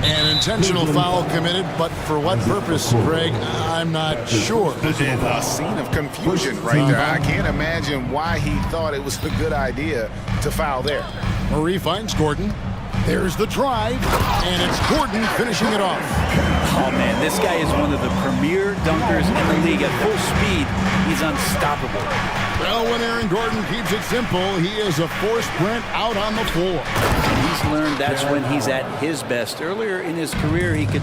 An intentional foul committed, but for what purpose, Greg, I'm not sure. And a scene of confusion right there. I can't imagine why he thought it was a good idea to foul there. Murray finds Gordon. There's the drive, and it's Gordon finishing it off. Oh, man, this guy is one of the premier dunkers in the league. At full speed, he's unstoppable. Well, when Aaron Gordon keeps it simple, he is a force sprint out on the floor. He's learned that's when he's at his best. Earlier in his career, he could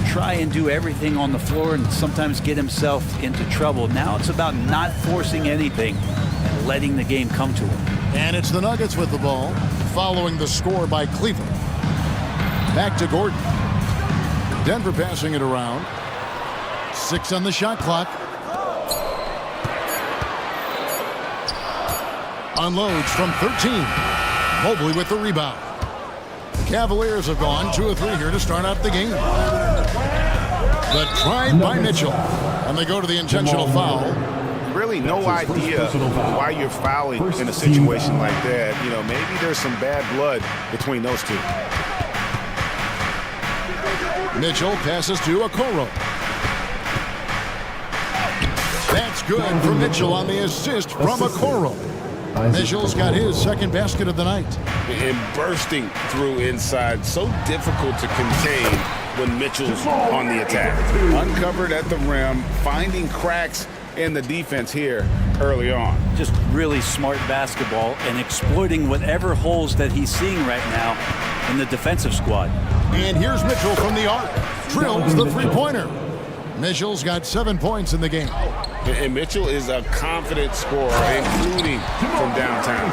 try and do everything on the floor and sometimes get himself into trouble. Now it's about not forcing anything and letting the game come to him. And it's the Nuggets with the ball, following the score by Cleveland. Back to Gordon. Denver passing it around. 6 on the shot clock. Unloads from 13. Mobley with the rebound. The Cavaliers have gone 2 of 3 here to start out the game. The drive by Mitchell. And they go to the intentional foul. Really no idea why you're fouling in a situation like that. You know, maybe there's some bad blood between those two. Mitchell passes to Okoro. That's good for Mitchell on the assist from Okoro. Mitchell's got his second basket of the night. And bursting through inside, so difficult to contain when Mitchell's on the attack. Uncovered at the rim, finding cracks in the defense here early on. Just really smart basketball and exploiting whatever holes that he's seeing right now in the defensive squad. And here's Mitchell from the arc. Drills the three-pointer. Mitchell's got 7 points in the game. And Mitchell is a confident scorer, including from downtown.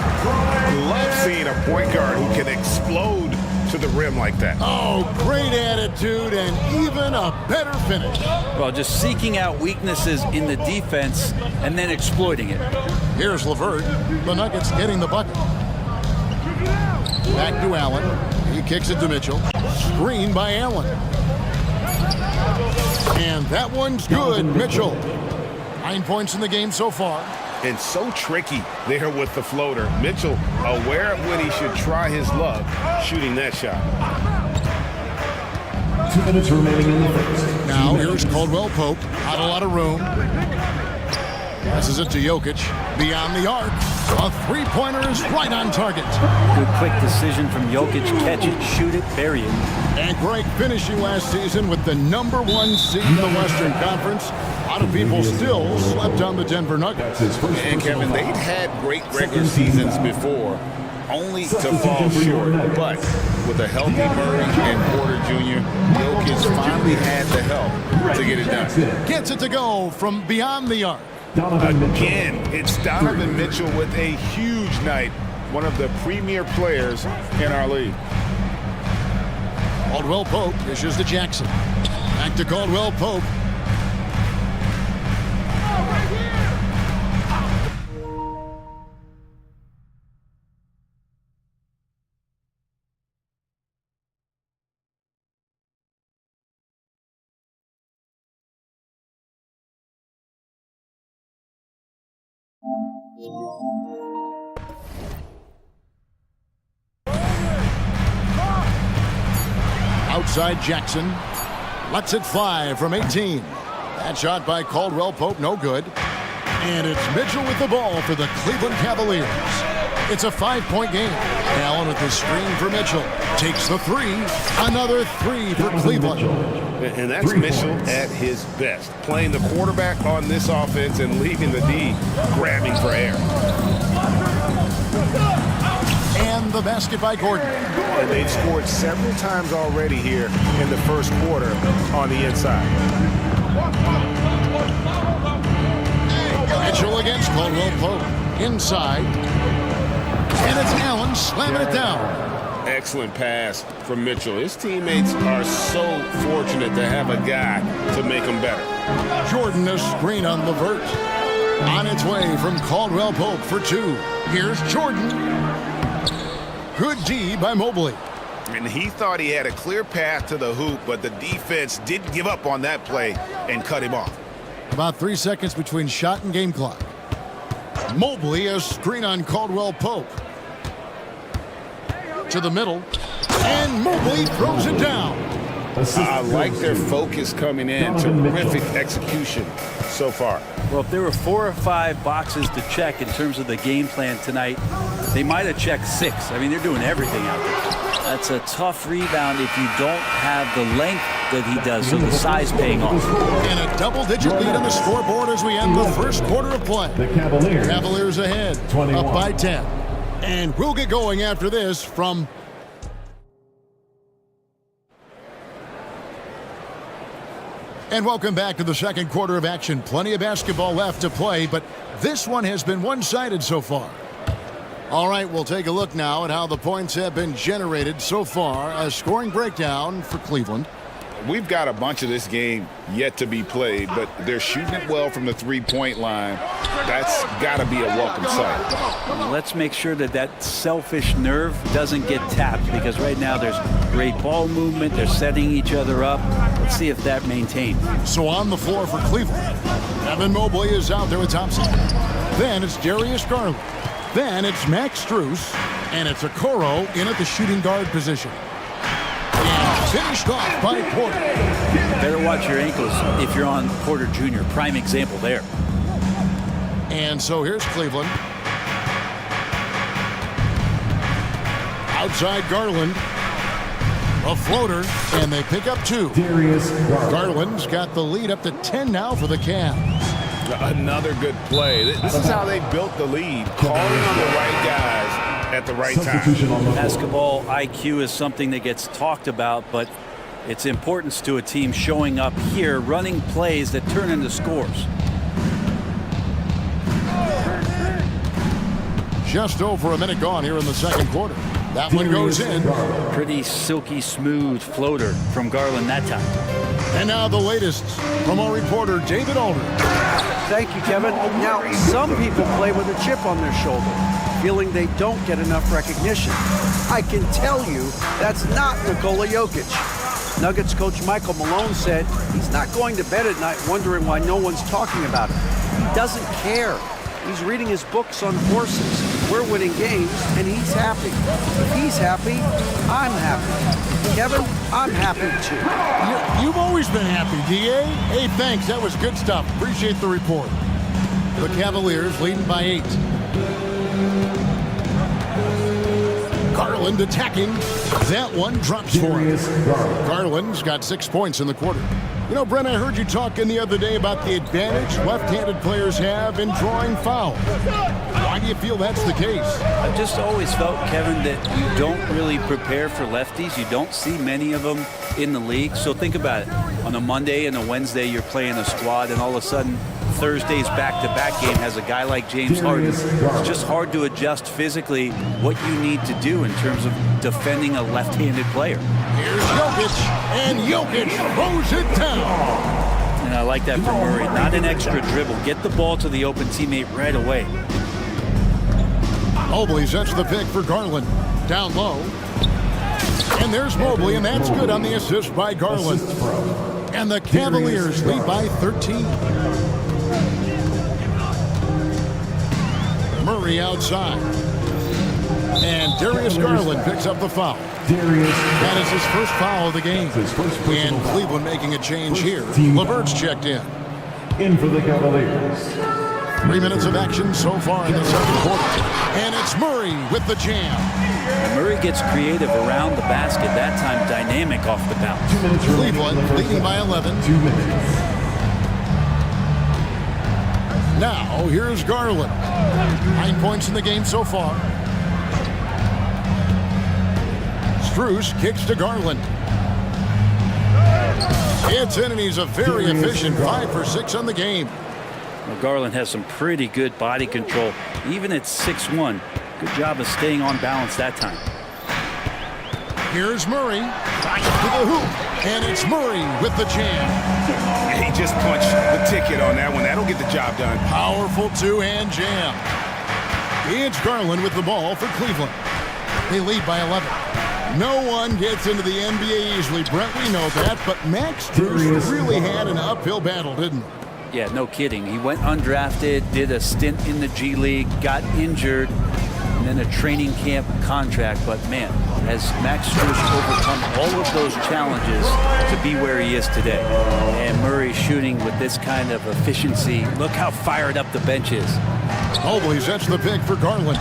Love seeing a point guard who can explode to the rim like that. Oh, great attitude and even a better finish. Well, just seeking out weaknesses in the defense and then exploiting it. Here's LeVert. The Nuggets getting the bucket. Back to Allen. He kicks it to Mitchell. Screen by Allen. And that one's good, Mitchell. 9 points in the game so far. And so tricky there with the floater. Mitchell aware of when he should try his luck shooting that shot. 2 minutes remaining in the first. Now here's Caldwell Pope. Not a lot of room. Passes it to Jokic. Beyond the arc. A three-pointer is right on target. Good quick decision from Jokic. Catch it, shoot it, bury it. And Greg finishing last season with the #1 seed in the Western Conference. A lot of people still slept on the Denver Nuggets. And Kevin, they'd had great regular seasons before, only to fall short. But with a healthy Murray and Porter Jr., Jokic finally had the help to get it done. Gets it to go from beyond the arc. Again, it's Donovan Mitchell with a huge night. One of the premier players in our league. Caldwell Pope dishes to Jackson. Back to Caldwell Pope. Outside Jackson. Lets it fly from 18. That shot by Caldwell Pope, no good. And it's Mitchell with the ball for the Cleveland Cavaliers. It's a 5-point game. Allen with the screen for Mitchell. Takes the 3. Another 3 for Cleveland. And that's Mitchell at his best. Playing the quarterback on this offense and leaving the D grabbing for air. And the basket by Gordon. And they've scored several times already here in the first quarter on the inside. Mitchell against Caldwell Pope. Inside. And it's Allen slamming it down. Excellent pass from Mitchell. His teammates are so fortunate to have a guy to make them better. Jordan, a screen on Levert. On its way from Caldwell Pope for two. Here's Jordan. Good D by Mobley. And he thought he had a clear path to the hoop, but the defense didn't give up on that play and cut him off. About 3 seconds between shot and game clock. Mobley, a screen on Caldwell Pope. To the middle. And Mobley throws it down. I like their focus coming in. Terrific execution so far. Well, if there were 4 or 5 boxes to check in terms of the game plan tonight, they might have checked 6. I mean, they're doing everything out there. That's a tough rebound if you don't have the length that he does, so the size paying off. And a double-digit lead on the scoreboard as we end the first quarter of play. The Cavaliers ahead, 21. up by 10. And we'll get going after this from... And welcome back to the second quarter of action. Plenty of basketball left to play, but this one has been one-sided so far. All right, we'll take a look now at how the points have been generated so far. A scoring breakdown for Cleveland. We've got a bunch of this game yet to be played, but they're shooting it well from the three-point line. That's got to be a welcome sight. Let's make sure that that selfish nerve doesn't get tapped, because right now there's great ball movement. They're setting each other up. Let's see if that maintains. So on the floor for Cleveland, Evan Mobley is out there with Thompson. Then it's Darius Garland. Then it's Max Strus. And it's Okoro in at the shooting guard position. Finished off by Porter. Better watch your ankles if you're on Porter Jr. Prime example there. And so here's Cleveland. Outside Garland. A floater, and they pick up 2. Darius Garland's got the lead up to 10 now for the Cavs. Another good play. This is how they built the lead, calling on the right guys at the right time. Basketball IQ is something that gets talked about, but its importance to a team showing up here, running plays that turn into scores. Just over a minute gone here in the second quarter. That one goes in. Pretty silky smooth floater from Garland that time. And now the latest from our reporter, David Aldridge. Thank you, Kevin. Now, some people play with a chip on their shoulder, feeling they don't get enough recognition. I can tell you that's not Nikola Jokic. Nuggets coach Michael Malone said he's not going to bed at night wondering why no one's talking about him. He doesn't care. He's reading his books on horses. We're winning games, and he's happy. If he's happy, I'm happy. Kevin, I'm happy too. You've always been happy, D.A. Hey, thanks. That was good stuff. Appreciate the report. The Cavaliers leading by 8. Garland attacking. That one drops for him. Garland's got 6 points in the quarter. You know, Brent, I heard you talking the other day about the advantage left-handed players have in drawing fouls. Why do you feel that's the case? I've just always felt, Kevin, that you don't really prepare for lefties. You don't see many of them in the league. So think about it. On a Monday and a Wednesday, you're playing a squad, and all of a sudden, Thursday's back-to-back game has a guy like James Harden. It's just hard to adjust physically what you need to do in terms of defending a left-handed player. Here's Jokic, and Jokic throws it down. And I like that from Murray. Not an extra dribble. Get the ball to the open teammate right away. Mobley sets the pick for Garland. Down low. And there's Mobley, and that's good on the assist by Garland. And the Cavaliers lead by 13. Murray outside. And Darius Garland picks up the foul. That is his first foul of the game. And Cleveland making a change here. Levert's checked in. In for the Cavaliers. 3 minutes of action so far in the second quarter. And it's Murray with the jam. And Murray gets creative around the basket, that time dynamic off the bounce. Cleveland leading by 11. 2 minutes. Now, here's Garland. 9 points in the game so far. Cruz kicks to Garland. It's in, and he's a very efficient 5 for 6 on the game. Well, Garland has some pretty good body control, even at 6'1". Good job of staying on balance that time. Here's Murray to the hoop, and it's Murray with the jam. He just punched the ticket on that one. That'll get the job done. Powerful two-hand jam. It's Garland with the ball for Cleveland. They lead by 11. No one gets into the NBA easily, Brent. We know that, but Max Strus really had an uphill battle, didn't he? Yeah, no kidding. He went undrafted, did a stint in the G League, got injured, and then a training camp contract. But man, has Max Strus overcome all of those challenges to be where he is today. And Murray shooting with this kind of efficiency. Look how fired up the bench is. Mobley sets the pick for Garland.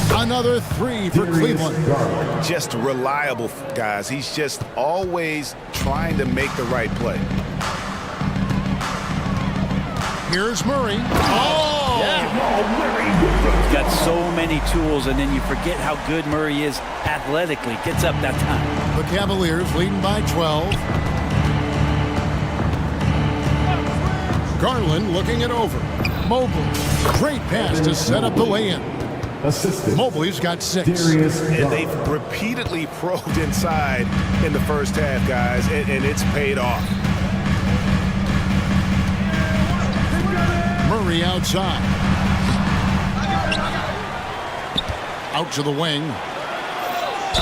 Another 3 for Cleveland. Just reliable, guys. He's just always trying to make the right play. Here's Murray. Oh! Yeah. He's got so many tools, and then you forget how good Murray is athletically. Gets up that time. The Cavaliers leading by 12. Garland looking it over. Mobley. Great pass to set up the lay-in. Assisted. Mobley's got 6. And they've repeatedly probed inside in the first half, guys, and it's paid off. Murray outside. Out to the wing.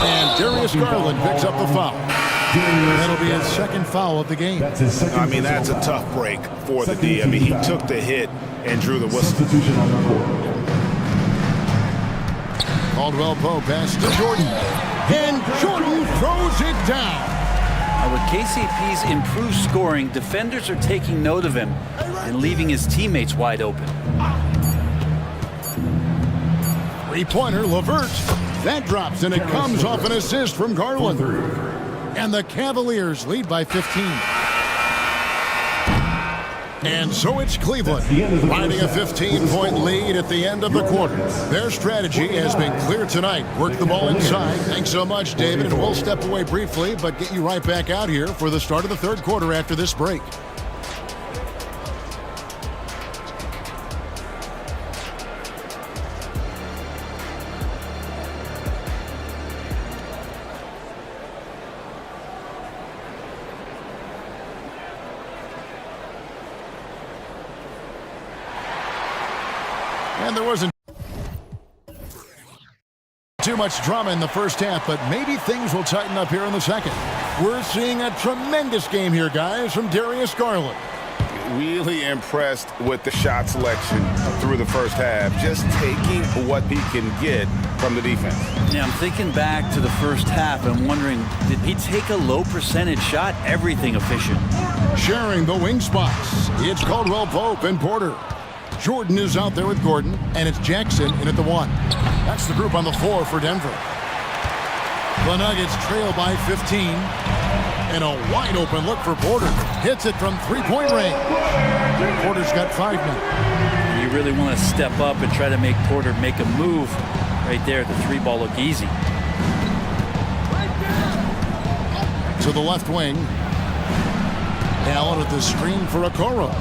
And Darius Garland picks up the foul. That'll be his second foul of the game. I mean, that's a tough break for the D. I mean, he took the hit and drew the whistle. Caldwell Pope pass to Jordan. And Jordan throws it down. Now with KCP's improved scoring, defenders are taking note of him and leaving his teammates wide open. Three-pointer, LeVert. That drops, and it comes off an assist from Garland. And the Cavaliers lead by 15. And so it's Cleveland, finding a 15-point lead at the end of the quarter. Their strategy has been clear tonight. Work the ball inside. Thanks so much, David. And we'll step away briefly, but get you right back out here for the start of the third quarter after this break. And there wasn't too much drama in the first half, but maybe things will tighten up here in the second. We're seeing a tremendous game here, guys, from Darius Garland. Really impressed with the shot selection through the first half, just taking what he can get from the defense. Yeah, I'm thinking back to the first half and wondering, did he take a low percentage shot? Everything efficient. Sharing the wing spots, it's Caldwell Pope and Porter. Jordan is out there with Gordon, and it's Jackson in at the 1. That's the group on the floor for Denver. The Nuggets trail by 15. And a wide-open look for Porter. Hits it from three-point range. Porter's got 5 now. You really want to step up and try to make Porter make a move. Right there, the 3-ball look easy. To the left wing. Allen at the screen for Okoro.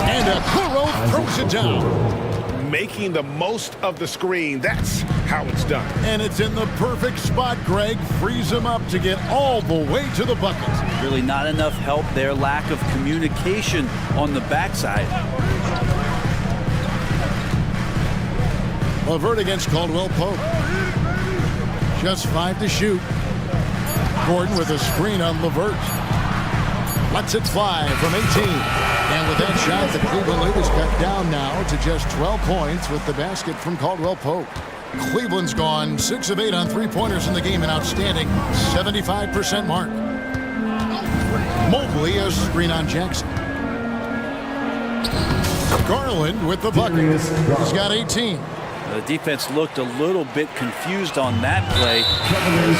And Okoro throws it down. Making the most of the screen. That's how it's done. And it's in the perfect spot. Greg frees him up to get all the way to the bucket. Really not enough help there. Lack of communication on the backside. LeVert against Caldwell Pope. Just 5 to shoot. Gordon with a screen on LeVert. Lets it fly from 18. And with that shot, the Cleveland lead is cut down now to just 12 points with the basket from Caldwell Pope. Cleveland's gone 6 of 8 on three-pointers in the game, an outstanding 75% mark. Mobley a screen on Jackson. Garland with the bucket. He's got 18. The defense looked a little bit confused on that play.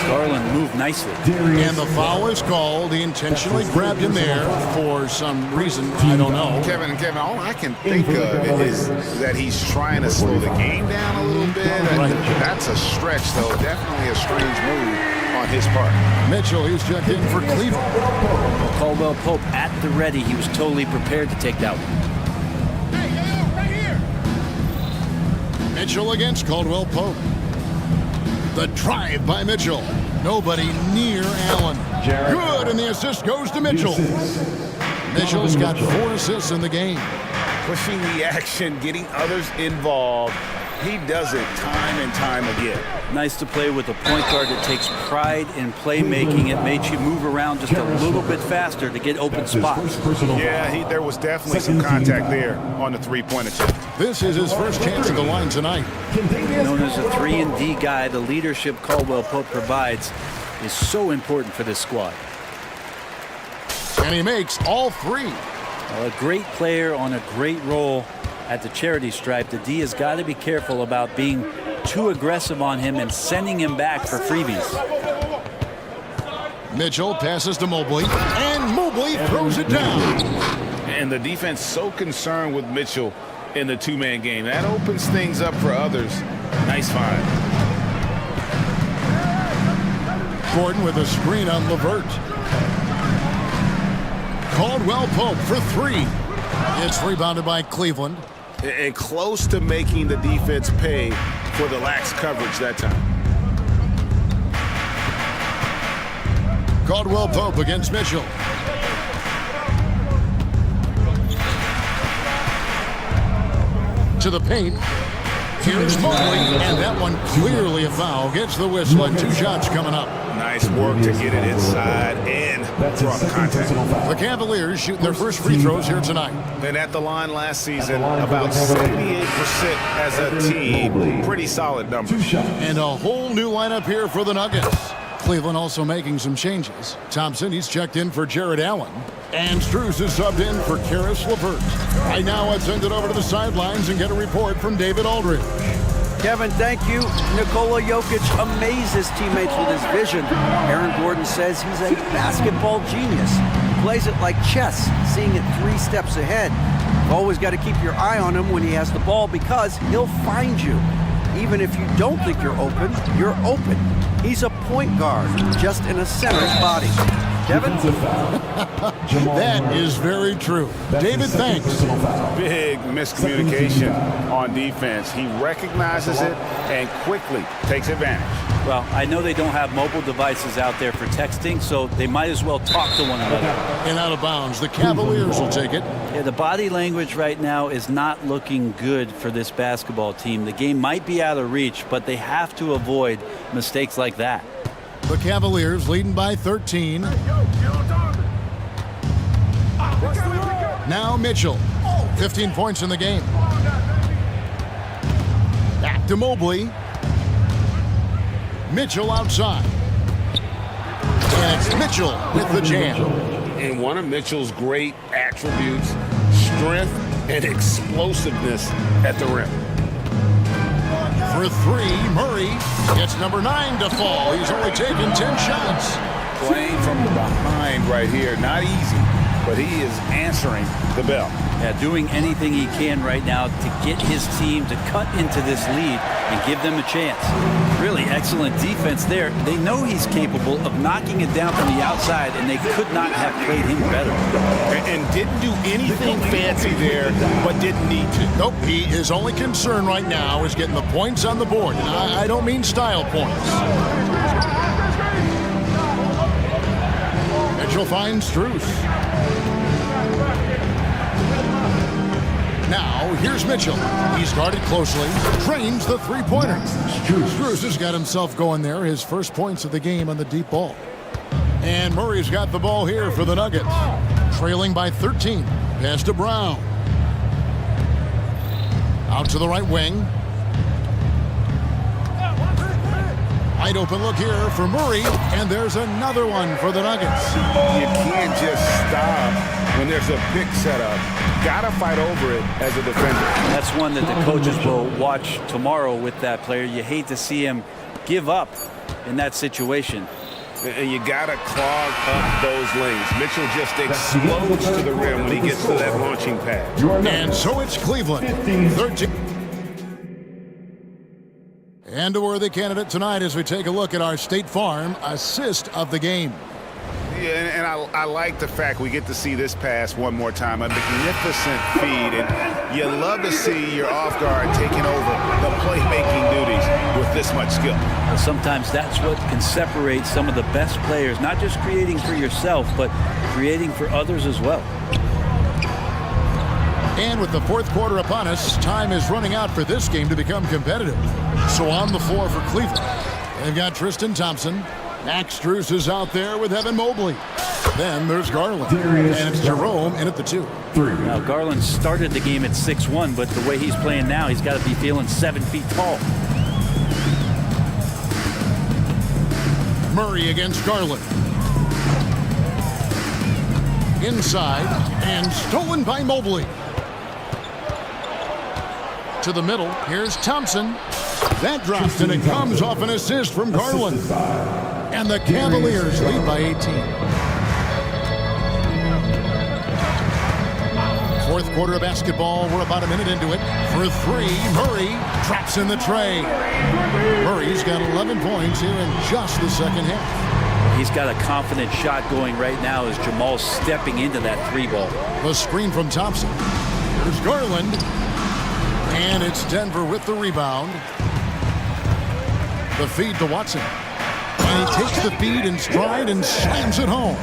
Garland moved nicely. And the foul is called. He intentionally grabbed him there for some reason. I don't know. Kevin, all I can think of is that he's trying to slow the game down a little bit. That's a stretch, though. Definitely a strange move. on his part. Mitchell, he's checked in for Cleveland. Caldwell Pope at the ready. He was totally prepared to take that one. Mitchell against Caldwell Pope. The drive by Mitchell. Nobody near Allen. Good, and the assist goes to Mitchell. Mitchell's got 4 assists in the game. Pushing the action, getting others involved. He does it time and time again. Nice to play with a point guard that takes pride in playmaking. It makes you move around just a little bit faster to get open spots. Yeah, there was definitely some contact there on the three-point attempt. This is his first chance at the line tonight. Known as a 3-and-D guy, the leadership Caldwell Pope provides is so important for this squad. And he makes all 3. Well, a great player on a great role at the charity stripe. The D has got to be careful about being too aggressive on him and sending him back for freebies. Mitchell passes to Mobley, and Mobley throws it down. And the defense so concerned with Mitchell in the two-man game. That opens things up for others. Nice find. Gordon with a screen on LeVert. Caldwell Pope for 3. It's rebounded by Cleveland. And close to making the defense pay for the lax coverage that time. Caldwell Pope against Mitchell. To the paint. Here's Mobley, and that one clearly a foul. Gets the whistle, and 2 shots coming up. Nice work to get it inside and draw contact. The Cavaliers shooting their first free throws here tonight. And at the line last season, about 78% as a team. Pretty solid numbers. And a whole new lineup here for the Nuggets. Cleveland also making some changes. Thompson, he's checked in for Jared Allen. And Strus is subbed in for Caris LeVert. Right now, let's send it over to the sidelines and get a report from David Aldridge. Kevin, thank you. Nikola Jokic amazes teammates with his vision. Aaron Gordon says he's a basketball genius. He plays it like chess, seeing it 3 steps ahead. You've always got to keep your eye on him when he has the ball because he'll find you. Even if you don't think you're open, you're open. He's a point guard, just in a center's body. Kevin? That is very true. David, thanks. Big miscommunication on defense. He recognizes it and quickly takes advantage. Well, I know they don't have mobile devices out there for texting, so they might as well talk to one another. And out of bounds, the Cavaliers will take it. Yeah, the body language right now is not looking good for this basketball team. The game might be out of reach, but they have to avoid mistakes like that. The Cavaliers leading by 13. Now Mitchell, 15 points in the game. Back to Mobley. Mitchell outside. And it's Mitchell with the jam. And one of Mitchell's great attributes, strength and explosiveness at the rim. For 3, Murray gets number 9 to fall. He's only taken 10 shots. Playing from behind right here, not easy, but he is answering the bell. Yeah, doing anything he can right now to get his team to cut into this lead and give them a chance. Really excellent defense there. They know he's capable of knocking it down from the outside, and they could not have played him better. And didn't do anything fancy there, but didn't need to. Nope, his only concern right now is getting the points on the board. And I don't mean style points. Mitchell finds Strus. Now, here's Mitchell. He's guarded closely, trains the three-pointer. Strus has got himself going there, his first points of the game on the deep ball. And Murray's got the ball here for the Nuggets. Trailing by 13. Pass to Brown. Out to the right wing. Wide open look here for Murray, and there's another one for the Nuggets. You can't just stop when there's a pick set up. Gotta fight over it as a defender. That's one that the coaches will watch tomorrow with that player. You hate to see him give up in that situation. And you gotta clog up those lanes. Mitchell just explodes to the rim when he gets to that launching pad. And so it's Cleveland, 13. And a worthy candidate tonight as we take a look at our State Farm assist of the game. Yeah, and I like the fact we get to see this pass one more time. A magnificent feed, and you love to see your off guard taking over the playmaking duties with this much skill. Well, sometimes that's what can separate some of the best players, not just creating for yourself, but creating for others as well. And with the fourth quarter upon us, time is running out for this game to become competitive. So on the floor for Cleveland, they've got Tristan Thompson. Max Strus is out there with Evan Mobley. Then there's Garland. And it's Jerome in at the 2. Now, Garland started the game at 6'1", but the way he's playing now, he's got to be feeling 7 feet tall. Murray against Garland. Inside, and stolen by Mobley. To the middle, here's Thompson. That drops, and it comes off an assist from Garland. And the Cavaliers lead by 18. Fourth quarter of basketball. We're about a minute into it. For 3, Murray traps in the tray. Murray's got 11 points here in just the second half. He's got a confident shot going right now as Jamal's stepping into that 3-ball. The screen from Thompson. Here's Garland. And it's Denver with the rebound. The feed to Watson. And he takes the feed in stride and slams it home.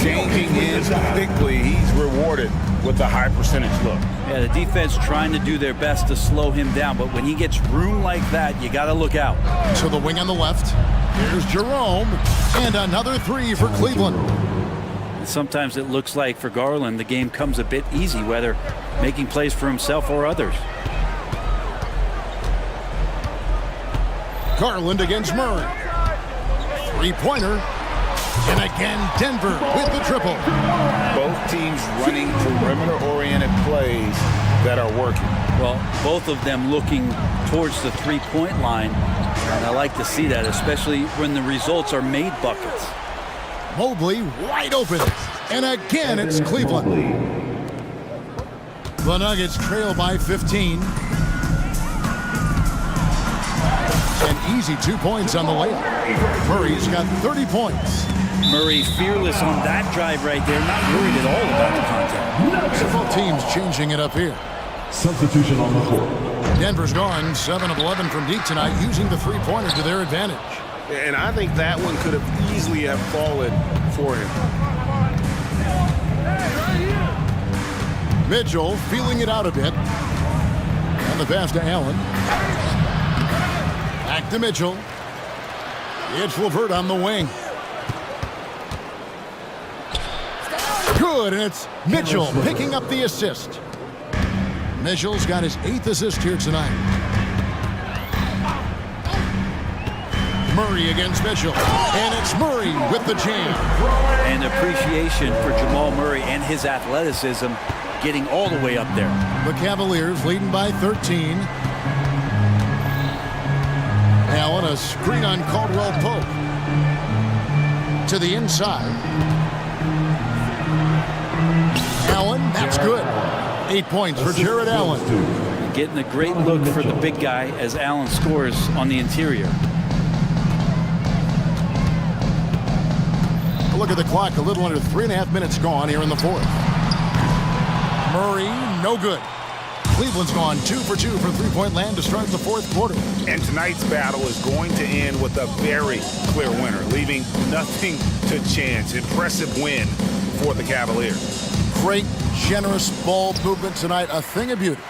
Changing in quickly, he's rewarded with the high percentage look. Yeah, the defense trying to do their best to slow him down, but when he gets room like that, you got to look out. To the wing on the left. Here's Jerome. And another 3 for Cleveland. And sometimes it looks like for Garland, the game comes a bit easy, whether making plays for himself or others. Garland against Murray. 3-pointer. And again, Denver with the triple. Both teams running perimeter-oriented plays that are working. Well, both of them looking towards the 3-point line. And I like to see that, especially when the results are made buckets. Mobley wide open. And again, it's Cleveland. The Nuggets trail by 15. An easy 2 points on the layup. Murray's got 30 points. Murray fearless on that drive right there, not worried at all about the contact. Several teams changing it up here. Substitution on the court. Denver's gone 7 of 11 from deep tonight, using the 3-pointer to their advantage. And I think that one could have easily have fallen for him. Mitchell feeling it out a bit. And the pass to Allen. Back to Mitchell. It's LeVert on the wing. Good, and it's Mitchell picking up the assist. Mitchell's got his 8th assist here tonight. Murray against Mitchell, and it's Murray with the jam. And appreciation for Jamal Murray and his athleticism getting all the way up there. The Cavaliers leading by 13. Allen, a screen on Caldwell Pope. To the inside. Allen, that's good. 8 points for Jared Allen. Getting a great look for the big guy as Allen scores on the interior. Look at the clock, a little under 3.5 minutes gone here in the fourth. Murray, no good. Cleveland's gone 2 for 2 from three-point land to start the fourth quarter. And tonight's battle is going to end with a very clear winner, leaving nothing to chance. Impressive win for the Cavaliers. Great, generous ball movement tonight, a thing of beauty.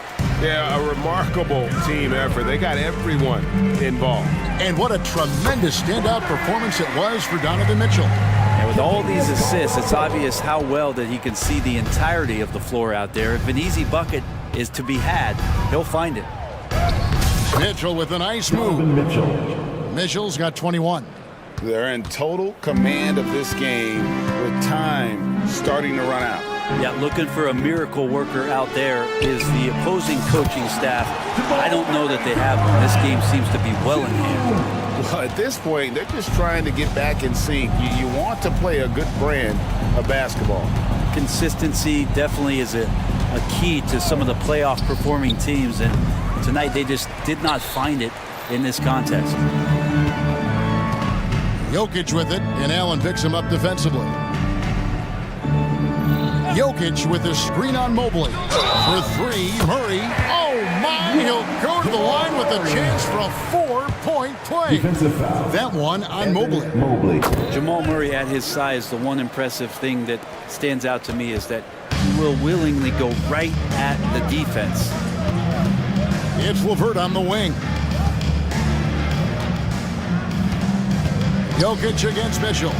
Yeah, a remarkable team effort. They got everyone involved. And what a tremendous standout performance it was for Donovan Mitchell. And with all these assists, it's obvious how well that he can see the entirety of the floor out there. If an easy bucket is to be had, he'll find it. Mitchell with a nice move. Mitchell's got 21. They're in total command of this game with time starting to run out. Yeah, looking for a miracle worker out there is the opposing coaching staff. I don't know that they have one. This game seems to be well in hand. Well, at this point, they're just trying to get back in sync. You want to play a good brand of basketball. Consistency definitely is a key to some of the playoff performing teams, and tonight they just did not find it. in this contest. Jokic with it, and Allen picks him up defensively. Jokic with the screen on Mobley. For three, Murray. Oh, my! He'll go to the line with a chance for a 4-point play. That one on Mobley. Jamal Murray at his size, the one impressive thing that stands out to me is that he will willingly go right at the defense. It's LeVert on the wing. Jokic against Mitchell.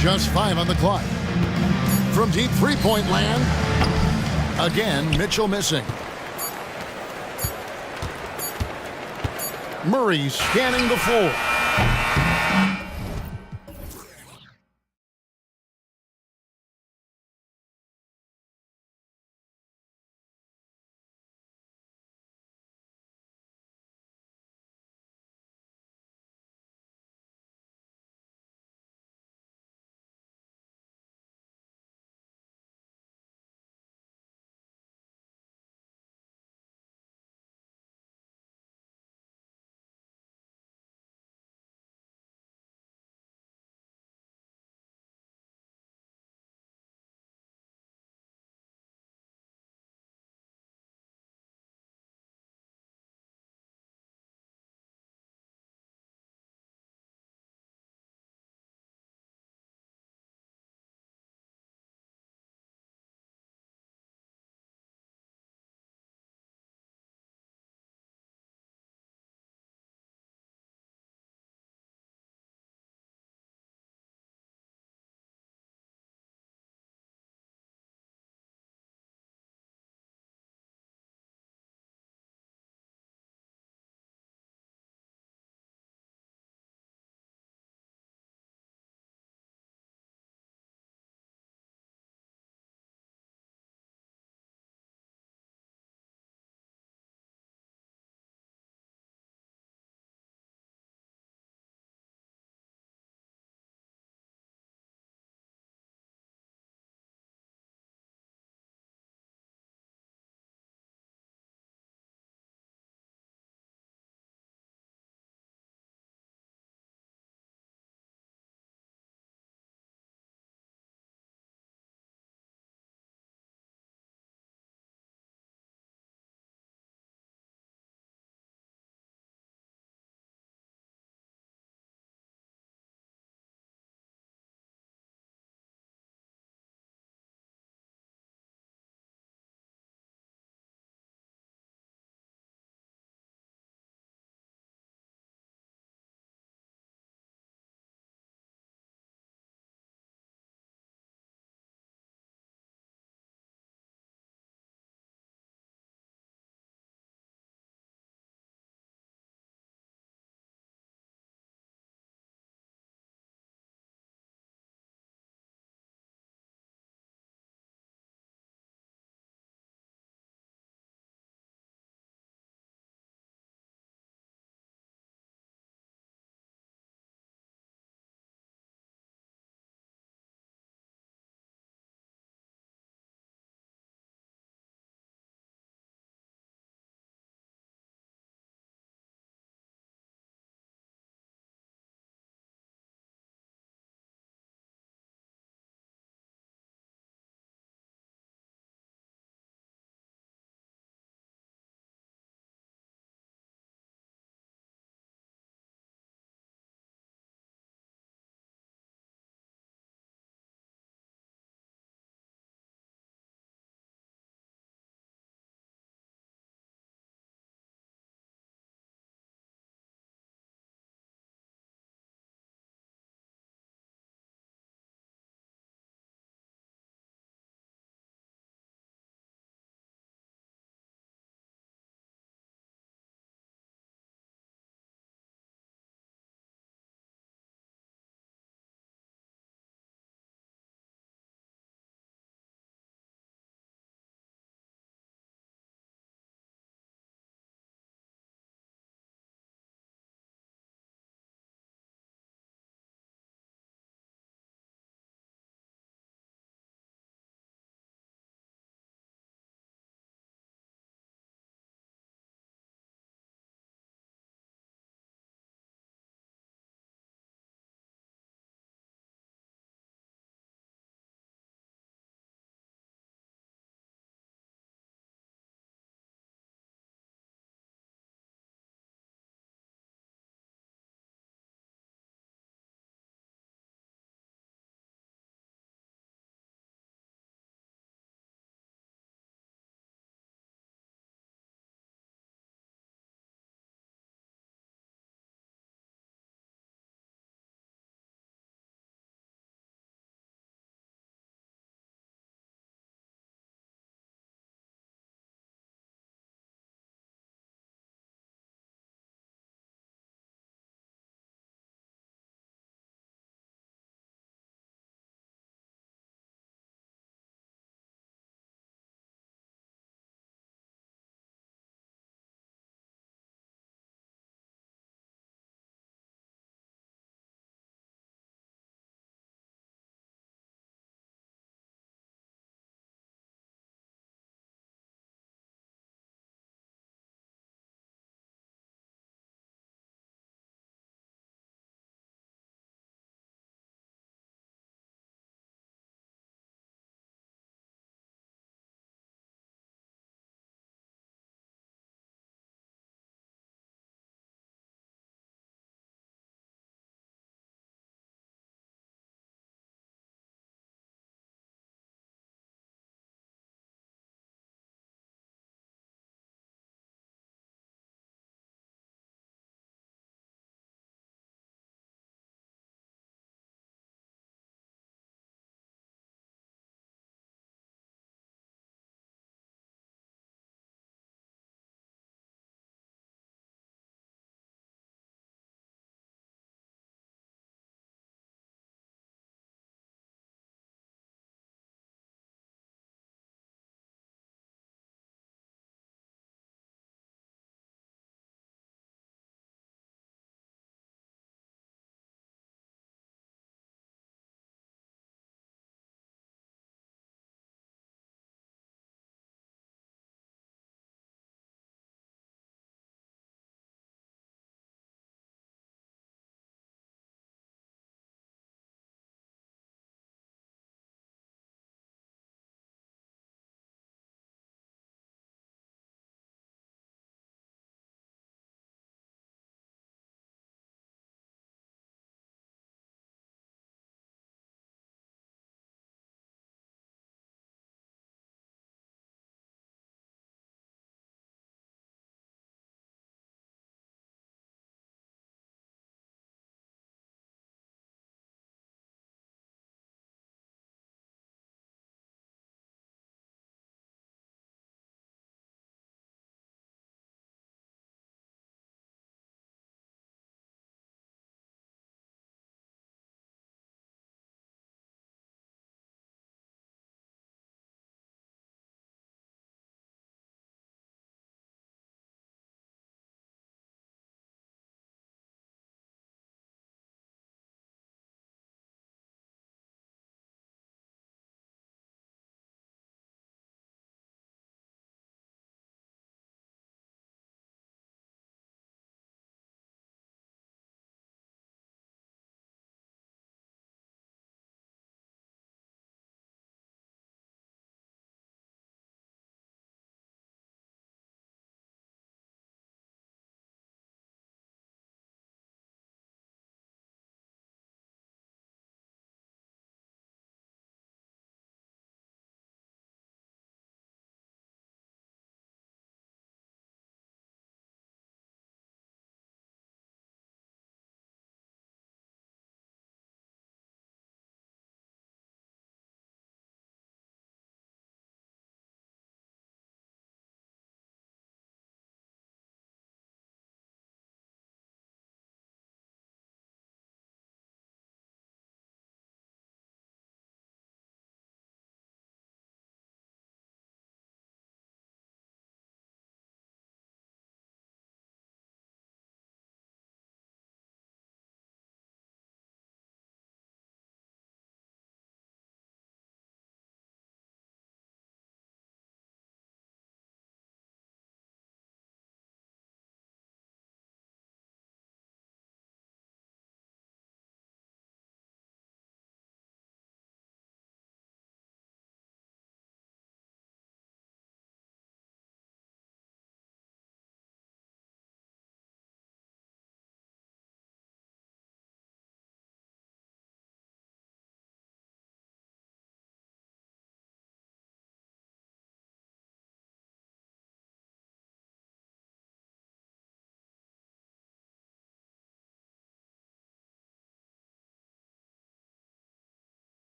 Just 5 on the clock. From deep three-point land. Again, Mitchell missing. Murray scanning the floor.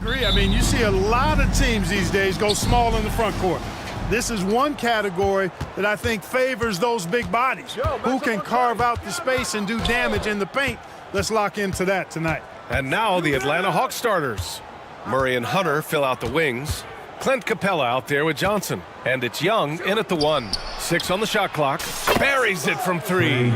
agree. I mean, you see a lot of teams these days go small in the front court. This is one category that I think favors those big bodies who can carve out the space and do damage in the paint. Let's lock into that tonight. And now the Atlanta Hawks starters. Murray and Hunter fill out the wings. Clint Capella out there with Johnson. And it's Young in at the 1. 6 on the shot clock. Buries it from 3.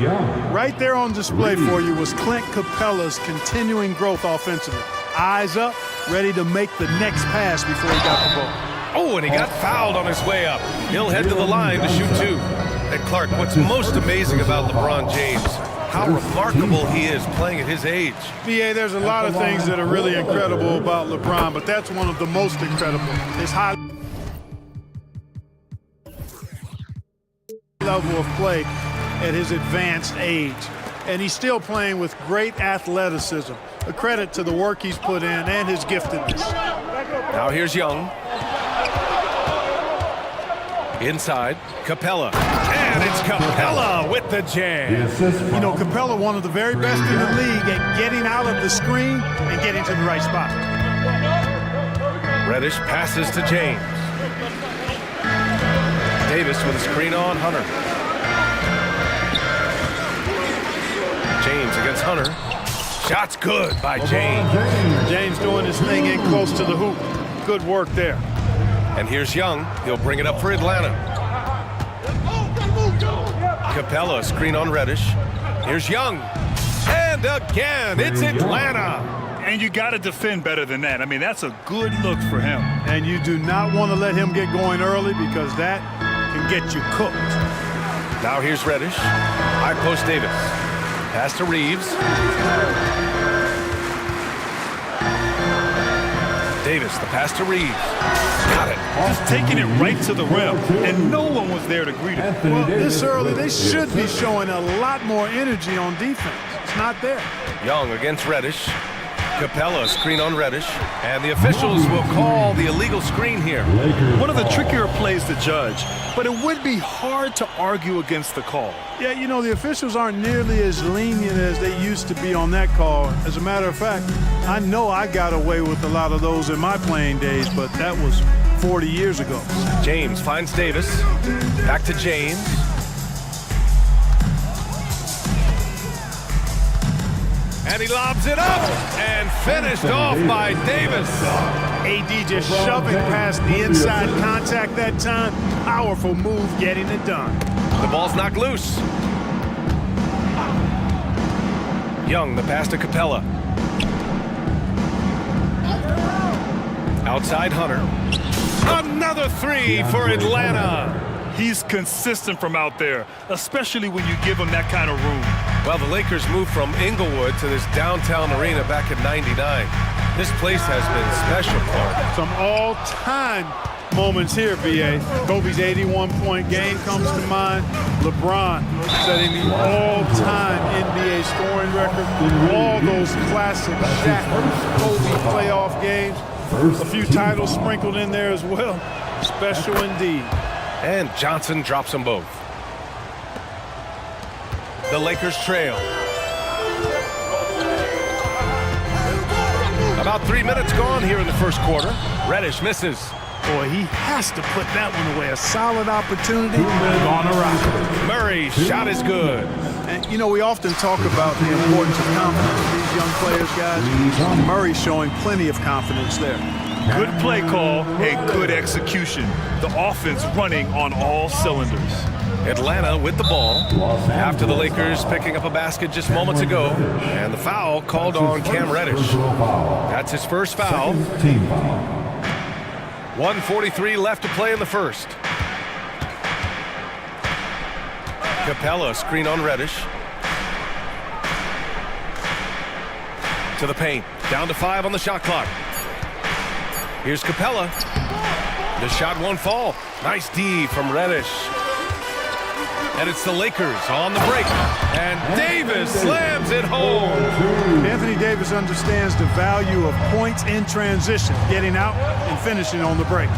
Right there on display for you was Clint Capella's continuing growth offensively. Eyes up, ready to make the next pass before he got the ball. Oh, and he got fouled on his way up. He'll head to the line to shoot 2. And Clark, what's most amazing about LeBron James, how remarkable he is playing at his age. BA, there's a lot of things that are really incredible about LeBron, but that's one of the most incredible. His high level of play at his advanced age. And he's still playing with great athleticism. A credit to the work he's put in and his giftedness. Now here's Young. Inside, Capella. And it's Capella with the jam. You know, Capella, one of the very best in the league at getting out of the screen and getting to the right spot. Reddish passes to James. Davis with a screen on Hunter. James against Hunter. Shot's good by James. James doing his thing in close to the hoop. Good work there. And here's Young. He'll bring it up for Atlanta. Capella, screen on Reddish. Here's Young. And again, it's Atlanta. And you got to defend better than that. I mean, that's a good look for him. And you do not want to let him get going early because that can get you cooked. Now here's Reddish. High post Davis. Pass to Reeves. Davis, the pass to Reeves. Got it. Just taking it right to the rim, and no one was there to greet him. Well, this early, they should be showing a lot more energy on defense. It's not there. Young against Reddish. Capella, screen on Reddish. And the officials will call the illegal screen here. One of the trickier plays to judge, but it would be hard to argue against the call. Yeah, you know, the officials aren't nearly as lenient as they used to be on that call. As a matter of fact, I know I got away with a lot of those in my playing days, but that was 40 years ago. James finds Davis. Back to James. And he lobs it up and finished off by Davis. AD just shoving past the inside contact that time. Powerful move getting it done. The ball's knocked loose. Young, the pass to Capella. Outside Hunter. Another 3 for Atlanta. He's consistent from out there, especially when you give him that kind of room. Well, the Lakers moved from Inglewood to this downtown arena back in '99. This place has been special, Clark. Some all-time moments here, B.A. Kobe's 81-point game comes to mind. LeBron setting the all-time NBA scoring record. All those classic Shaq, Kobe playoff games. A few titles sprinkled in there as well. Special indeed. And Johnson drops them both. The Lakers trail. About 3 minutes gone here in the first quarter. Reddish misses. Boy, he has to put that one away. A solid opportunity gone awry. Murray's shot is good. And, you know, we often talk about the importance of confidence for these young players, guys. Murray showing plenty of confidence there. Good play call and good execution. The offense running on all cylinders. Atlanta with the ball after the Lakers picking up a basket just moments ago. And the foul called on Cam Reddish. That's his first foul. 1:43 left to play in the first. Capella, screen on Reddish. To the paint. Down to 5 on the shot clock. Here's Capella. The shot won't fall. Nice D from Reddish. And it's the Lakers on the break. And Davis slams it home. Anthony Davis understands the value of points in transition, getting out and finishing on the break.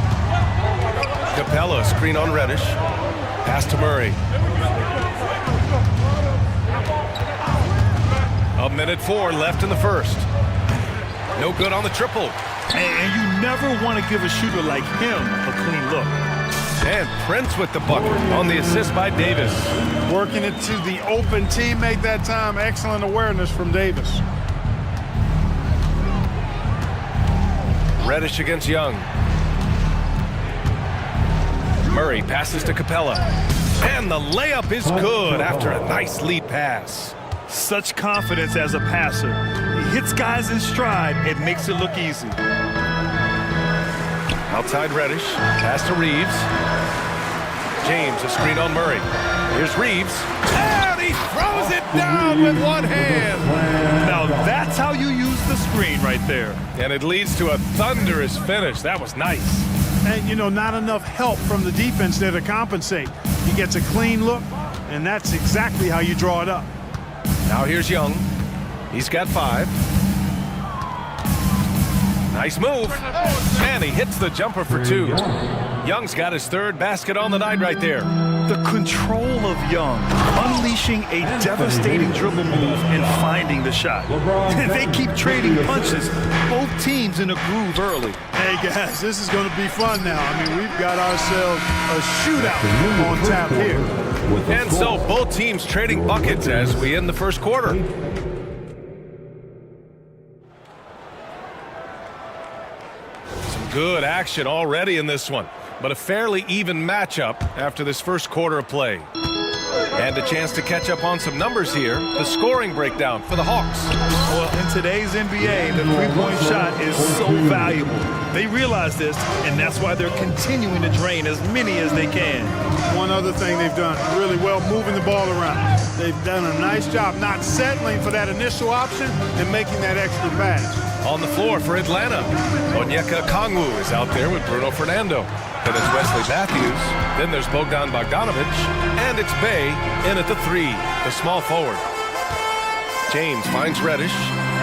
Capella, screen on Reddish. Pass to Murray. 1:04 left in the first. No good on the triple. And you never want to give a shooter like him a clean look. And Prince with the bucket on the assist by Davis. Working it to the open teammate that time. Excellent awareness from Davis. Reddish against Young. Murray passes to Capella. And the layup is good after a nice lead pass. Such confidence as a passer. He hits guys in stride and makes it look easy. Outside Reddish, pass to Reeves. James, a screen on Murray. Here's Reeves. And he throws it down with one hand. Now that's how you use the screen right there. And it leads to a thunderous finish. That was nice. And, you know, not enough help from the defense there to compensate. He gets a clean look, and that's exactly how you draw it up. Now here's Young. He's got 5. Nice move. And he hits the jumper for 2. Young's got his 3rd basket on the night right there. The control of Young, unleashing a devastating dribble move and finding the shot. They keep trading punches, both teams in a groove early. Hey guys, this is going to be fun now. I mean, we've got ourselves a shootout on tap here. And so both teams trading buckets as we end the first quarter. Some good action already in this one, but a fairly even matchup after this first quarter of play. And a chance to catch up on some numbers here. The scoring breakdown for the Hawks. Well, in today's NBA, the three-point shot is so valuable. They realize this, and that's why they're continuing to drain as many as they can. One other thing they've done really well, moving the ball around. They've done a nice job not settling for that initial option and making that extra pass. On the floor for Atlanta, Onyeka Kongwu is out there with Bruno Fernando. Then it's Wesley Matthews. Then there's Bogdan Bogdanovic. And it's Bay in at the 3, the small forward. James finds Reddish.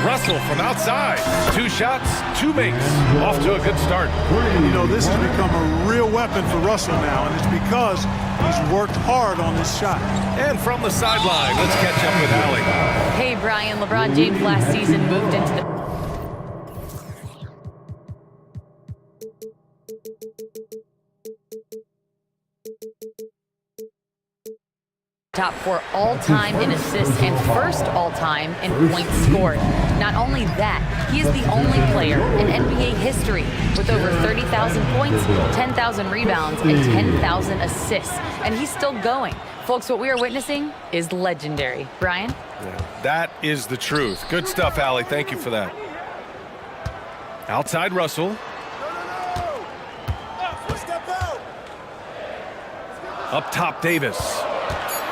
Russell from outside. 2 shots, 2 makes. Off to a good start. You know, this has become a real weapon for Russell now, and it's because he's worked hard on this shot. And from the sideline, let's catch up with Allie. Hey, Brian. LeBron James last season moved into the top 4 all-time in assists and first all-time in points scored. Not only that, he is the only player in NBA history with over 30,000 points, 10,000 rebounds, and 10,000 assists. And he's still going. Folks, what we are witnessing is legendary. Brian? Yeah, that is the truth. Good stuff, Allie. Thank you for that. Outside Russell. Up top, Davis.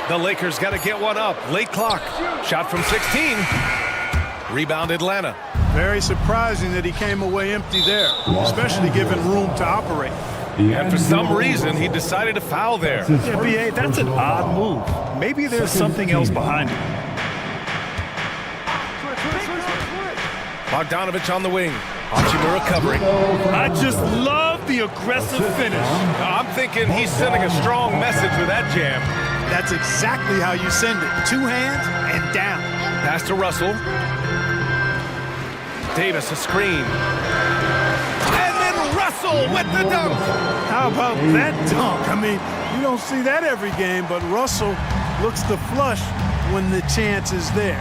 The Lakers got to get one up. Late clock. Shot from 16. Rebound Atlanta. Very surprising that he came away empty there, especially given room to operate. And for some reason, he decided to foul there. Yeah, B.A., that's an odd move. Maybe there's something else behind it. Bogdanovic on the wing. Hachimura covering. I just love the aggressive finish. I'm thinking he's sending a strong message with that jam. That's exactly how you send it. 2 hands and down. Pass to Russell. Davis a screen. And then Russell with the dunk. How about that dunk? I mean, you don't see that every game, but Russell looks to flush when the chance is there.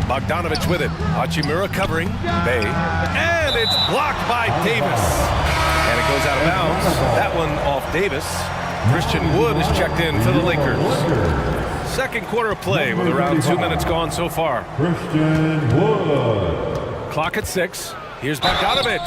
Bogdanovic with it. Hachimura covering. Bay. And it's blocked by Davis. And it goes out of bounds. That one off Davis. Christian Wood is checked in for the Lakers. Second quarter of play with around 2 minutes gone so far. Christian Wood. Clock at 6. Here's Bogdanovic.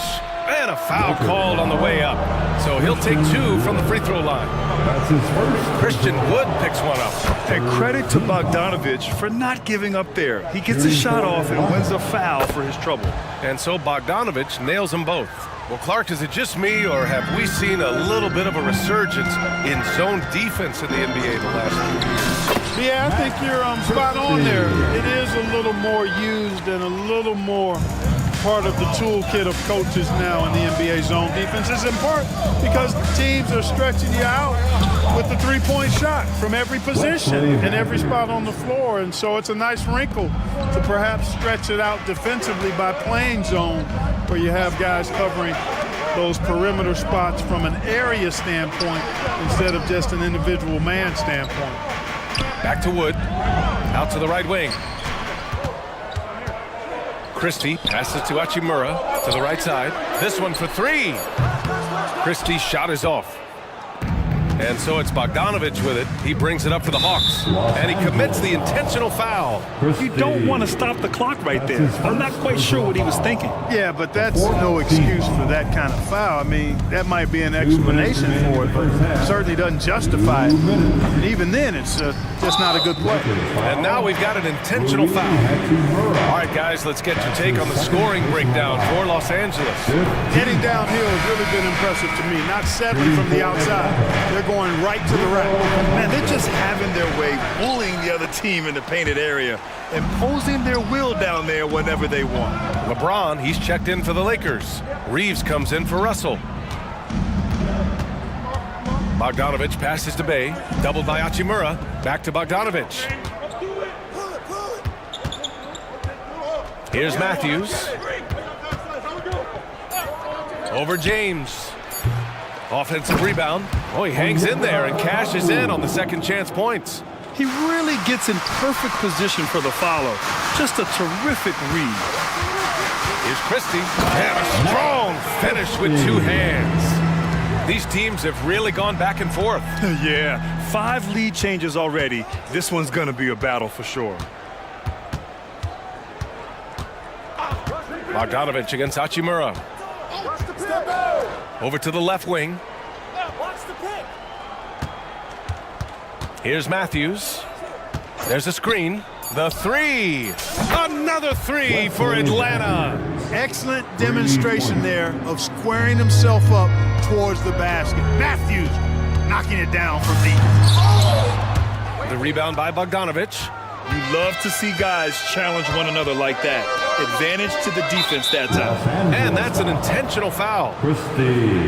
And a foul called on the way up. So he'll take 2 from the free throw line. That's his first. Christian Wood picks one up. And credit to Bogdanovic for not giving up there. He gets a shot off and wins a foul for his trouble. And so Bogdanovic nails them both. Well, Clark, is it just me, or have we seen a little bit of a resurgence in zone defense in the NBA the last few years? Yeah, I think you're spot on there. It is a little more used and a little more part of the toolkit of coaches now in the NBA zone defense is in part because teams are stretching you out with the three-point shot from every position and every spot on the floor. And so it's a nice wrinkle to perhaps stretch it out defensively by playing zone, where you have guys covering those perimeter spots from an area standpoint instead of just an individual man standpoint. Back to Wood, out to the right wing. Christie passes to Hachimura to the right side. This one for three. Christie's shot is off. And so it's Bogdanovich with it. He brings it up for the Hawks. And he commits the intentional foul. You don't want to stop the clock right there. I'm not quite sure what he was thinking. Yeah, but that's no excuse for that kind of foul. I mean, that might be an explanation for it, but certainly doesn't justify it. And even then, it's just not a good play. And now we've got an intentional foul. All right, guys, let's get your take on the scoring breakdown for Los Angeles. Getting downhill has really been impressive to me. Not settling from the outside. They're going right to the rack. Man, they're just having their way, bullying the other team in the painted area, imposing their will down there whenever they want. LeBron, he's checked in for the Lakers. Reeves comes in for Russell. Bogdanovich passes to Bay, doubled by Hachimura. Back to Bogdanovich. Here's Matthews. Over James. Offensive rebound. Oh, he hangs in there and cashes in on the second chance points. He really gets in perfect position for the follow. Just a terrific read. Here's Christie. And a strong finish with two hands. These teams have really gone back and forth. Yeah, 5 lead changes already. This one's going to be a battle for sure. Bogdanovich against Hachimura. Over to the left wing. Here's Matthews. There's a screen. The three. Another three for Atlanta. Excellent demonstration there of squaring himself up towards the basket. Matthews knocking it down from deep. The rebound by Bogdanovich. You love to see guys challenge one another like that. Advantage to the defense that time. And that's an intentional foul. Christie.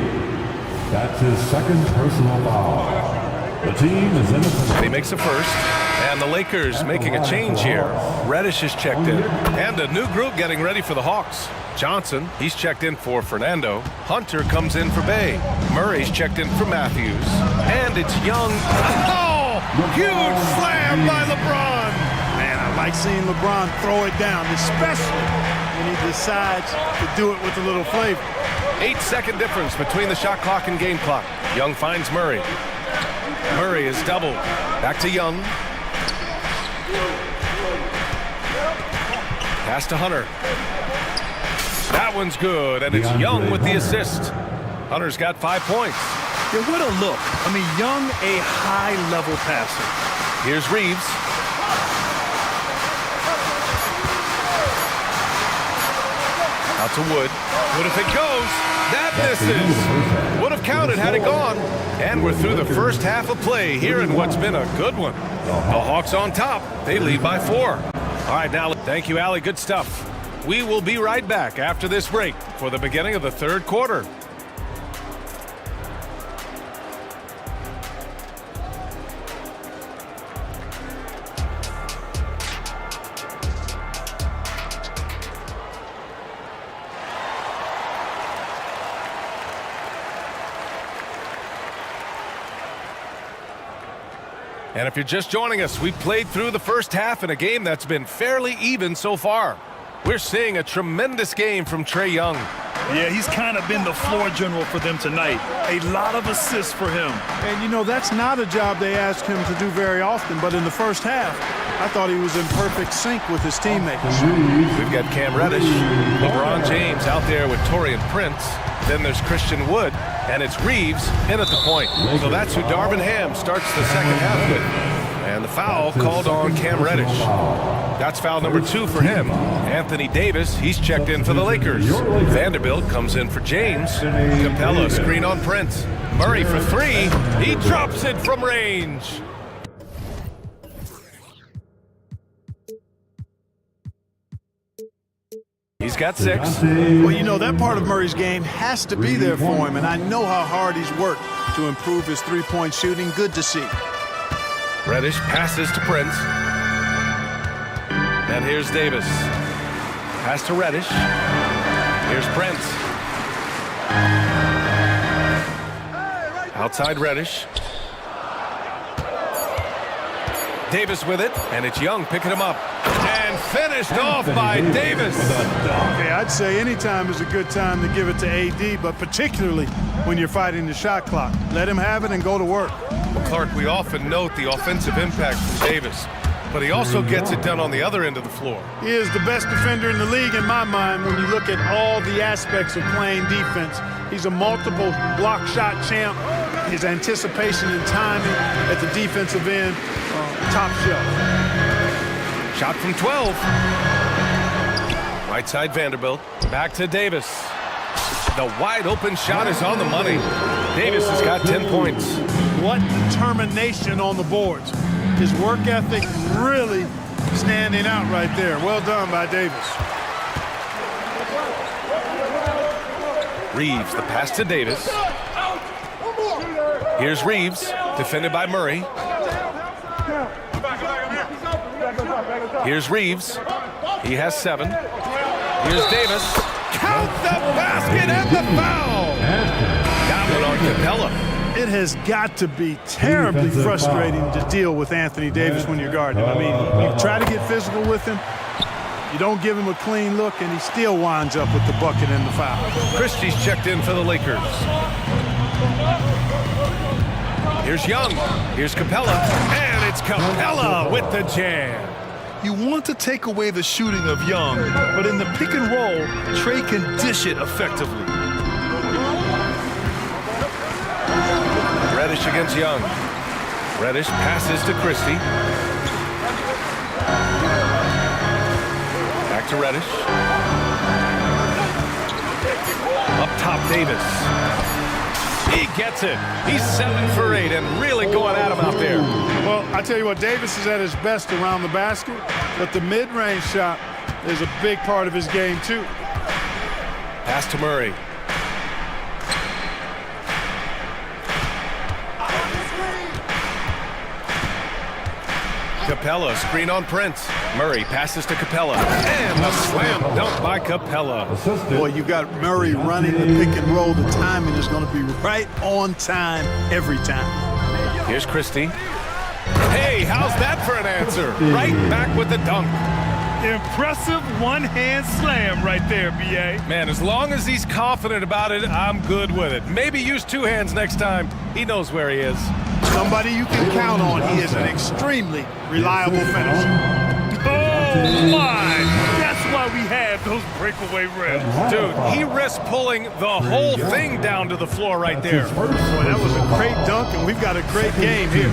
That's his second personal foul. The team is in the... He makes a first. And the Lakers making a change here. Reddish is checked in. And a new group getting ready for the Hawks. Johnson, he's checked in for Fernando. Hunter comes in for Bay. Murray's checked in for Matthews. And it's Young. Oh! Huge slam by LeBron! Man, I like seeing LeBron throw it down, especially when he decides to do it with a little flavor. 8-second difference between the shot clock and game clock. Young finds Murray. Murray is doubled. Back to Young. Pass to Hunter. That one's good, and it's Young with the assist. Hunter's got 5 points. Yeah, what a look. I mean, Young, a high-level passer. Here's Reeves. Out to Wood. What if it goes? That misses. Would have counted had it gone. And we're through the first half of play here in what's been a good one. The Hawks on top. They lead by 4. All right, now, thank you, Allie. Good stuff. We will be right back after this break for the beginning of the third quarter. And if you're just joining us, we've played through the first half in a game that's been fairly even so far. We're seeing a tremendous game from Trae Young. Yeah, he's kind of been the floor general for them tonight. A lot of assists for him. And, you know, that's not a job they ask him to do very often. But in the first half, I thought he was in perfect sync with his teammates. We've got Cam Reddish, LeBron James out there with Taurean Prince. Then there's Christian Wood, and it's Reeves in at the point. So that's who Darvin Ham starts the second half with. And the foul called on Cam Reddish. That's foul number 2 for him. Anthony Davis, he's checked in for the Lakers. Vanderbilt comes in for James. Capella, screen on Prince. Murray for 3. He drops it from range. He's got 6. Well, you know, that part of Murray's game has to be there for him, and I know how hard he's worked to improve his three-point shooting. Good to see. Reddish passes to Prince. And here's Davis. Pass to Reddish. Here's Prince. Outside Reddish. Davis with it, and it's Young picking him up. And finished off by Davis. Okay, I'd say any time is a good time to give it to AD, but particularly when you're fighting the shot clock. Let him have it and go to work. Well, Clark, we often note the offensive impact from Davis, but he also gets it done on the other end of the floor. He is the best defender in the league in my mind when you look at all the aspects of playing defense. He's a multiple block shot champ. His anticipation and timing at the defensive end, top shelf. Shot from 12. Right side Vanderbilt. Back to Davis. The wide open shot is on the money. Davis has got 10 points. What determination on the boards. His work ethic really standing out right there. Well done by Davis. Reeves, the pass to Davis. Here's Reeves, defended by Murray. Here's Reeves. He has 7. Here's Davis. Count the basket and the foul. Got one on Capella. It has got to be terribly frustrating to deal with Anthony Davis when you're guarding him. I mean, you try to get physical with him, you don't give him a clean look, and he still winds up with the bucket and the foul. Christie's checked in for the Lakers. Here's Young. Here's Capella. And it's Capella with the jam. You want to take away the shooting of Young, but in the pick and roll, Trey can dish it effectively. Reddish against Young. Reddish passes to Christie. Back to Reddish. Up top, Davis. He gets it. He's 7 for 8 and really going at him out there. Well, I tell you what, Davis is at his best around the basket, but the mid-range shot is a big part of his game, too. Pass to Murray. Capella, screen on Prince. Murray passes to Capella. And a slam dunk by Capella. Boy, you got Murray running the pick and roll. The timing is going to be right on time every time. Here's Christie. Hey, how's that for an answer? Right back with the dunk. Impressive one-hand slam right there, B.A. Man, as long as he's confident about it, I'm good with it. Maybe use 2 hands next time. He knows where he is. Somebody you can count on. He is an extremely reliable finisher. Oh, my! That's why we have those breakaway rims. Dude, he risked pulling the whole thing down to the floor right there. Boy, that was a great dunk, and we've got a great game here.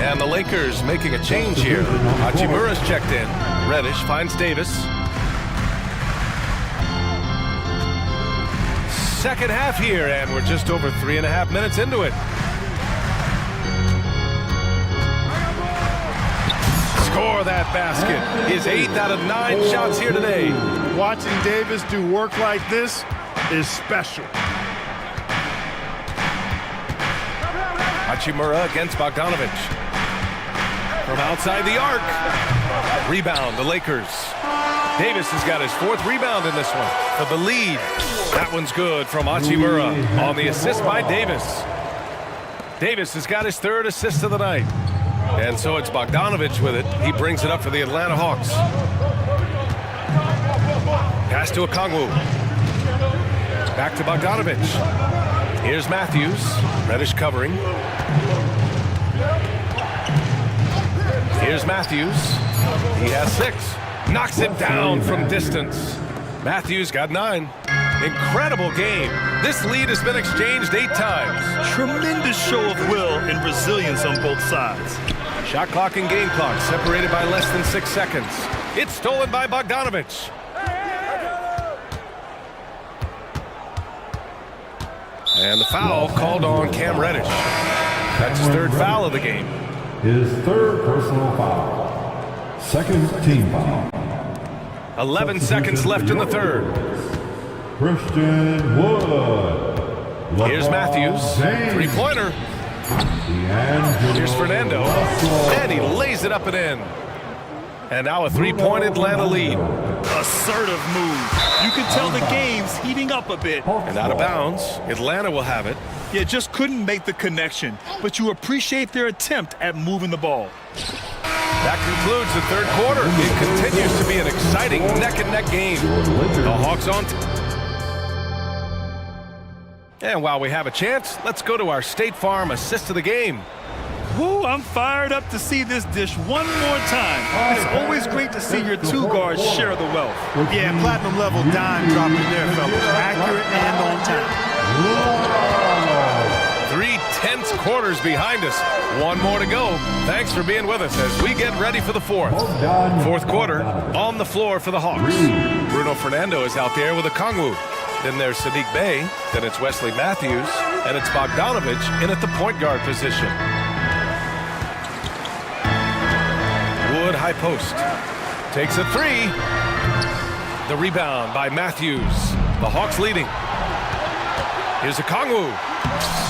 And the Lakers making a change here. Hachimura's checked in. Reddish finds Davis. Second half here, and we're just over 3.5 minutes into it. Score that basket. His 8th out of 9 shots here today. Watching Davis do work like this is special. Hachimura against Bogdanovich. From outside the arc. Rebound, the Lakers. Davis has got his 4th rebound in this one for the lead. That one's good from Hachimura on the assist by Davis. Davis has got his 3rd assist of the night. And so it's Bogdanovich with it. He brings it up for the Atlanta Hawks. Pass to Okongwu. Back to Bogdanovich. Here's Matthews. Reddish covering. Here's Matthews. He has 6. Knocks it down from distance. Matthews got 9. Incredible game. This lead has been exchanged 8 times. Tremendous show of will and resilience on both sides. Shot clock and game clock separated by less than 6 seconds. It's stolen by Bogdanovich. And the foul called on Cam Reddish. That's his 3rd foul of the game. His 3rd personal foul. 2nd team foul. 11 seconds left in the third. Christian Wood. Here's Matthews. Three-pointer. Here's Fernando. And he lays it up and in. And now a three-point Atlanta lead. Assertive move. You can tell the game's heating up a bit. And out of bounds, Atlanta will have it. Yeah, just couldn't make the connection, but you appreciate their attempt at moving the ball. That concludes the third quarter. It continues to be an exciting neck-and-neck game. The Hawks on. And while we have a chance, let's go to our State Farm assist of the game. Woo, I'm fired up to see this dish one more time. It's always great to see your two guards share the wealth. Yeah, platinum level dime dropping there, fellas. Accurate and on time. 3 tense quarters behind us. One more to go. Thanks for being with us as we get ready for the fourth. Fourth quarter on the floor for the Hawks. Bruno Fernando is out there with a Kongwu. Then there's Sadiq Bey. Then it's Wesley Matthews. And it's Bogdanovich in at the point guard position. Wood high post. Takes a three. The rebound by Matthews. The Hawks leading. Here's a Kongwu.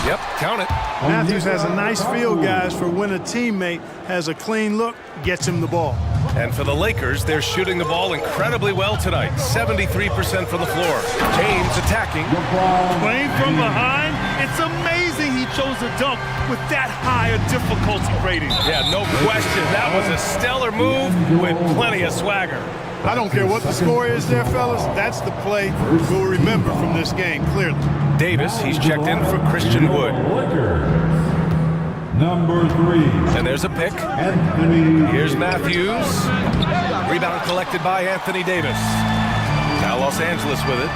Yep, count it. Matthews has a nice feel, guys, for when a teammate has a clean look, gets him the ball. And for the Lakers, they're shooting the ball incredibly well tonight. 73% from the floor. James attacking. Playing from behind, it's amazing he chose a dunk with that high a difficulty rating. Yeah, no question. That was a stellar move with plenty of swagger. I don't care what the score is there, fellas. That's the play we'll remember from this game, clearly. Davis, he's checked in for Christian Wood. Number 3. And there's a pick. Anthony. Here's Matthews. Rebound collected by Anthony Davis. Now Los Angeles with it.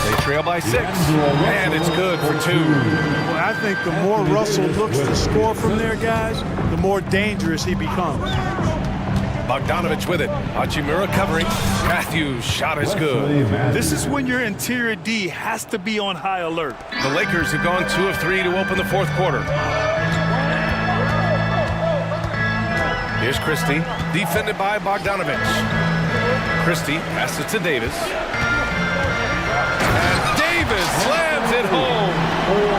They trail by 6. And it's good for 2. Well, I think the more Russell looks to score from there, guys, the more dangerous he becomes. Bogdanovich with it. Hachimura covering. Matthews' shot is good. This is when your interior D has to be on high alert. The Lakers have gone 2 of 3 to open the fourth quarter. Here's Christie, defended by Bogdanovich. Christie passes to Davis. And Davis slams it home.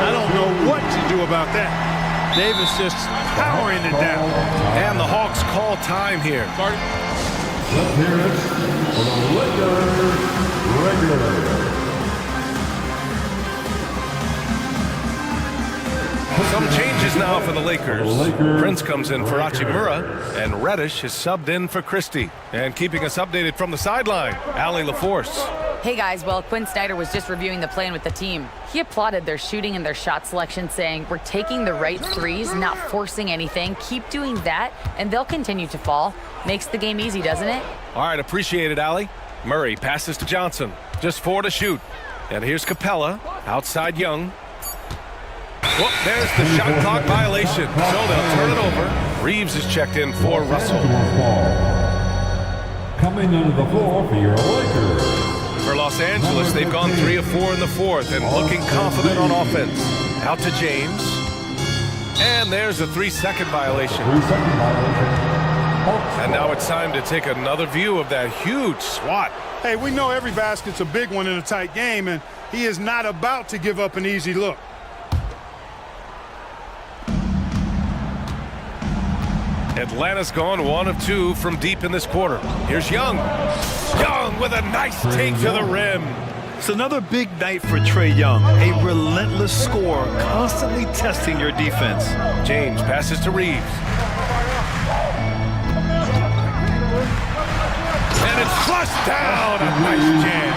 I don't know what to do about that. Davis just powering it down. And the Hawks call time here. Let's hear it for the Lakers regular. Some changes now for the Lakers. Prince comes in for Hachimura, and Reddish is subbed in for Christie. And keeping us updated from the sideline, Allie LaForce. Hey guys, well, Quinn Snyder was just reviewing the plan with the team. He applauded their shooting and their shot selection, saying, "We're taking the right threes, not forcing anything. Keep doing that, and they'll continue to fall." Makes the game easy, doesn't it? All right, appreciate it, Allie. Murray passes to Johnson. Just 4 to shoot. And here's Capella, outside Young. Well, there's the shot clock violation, so they'll turn it over. Reeves is checked in for Russell. Coming onto the floor for your Lakers. For Los Angeles, they've gone 3 of 4 in the fourth and looking confident on offense. Out to James. And there's a 3-second violation. And now it's time to take another view of that huge swat. Hey, we know every basket's a big one in a tight game, and he is not about to give up an easy look. Atlanta's gone 1 of 2 from deep in this quarter. Here's Young. Young with a nice take to the rim. It's another big night for Trae Young. A relentless scorer, constantly testing your defense. James passes to Reeves. And it's flushed down. A nice jam.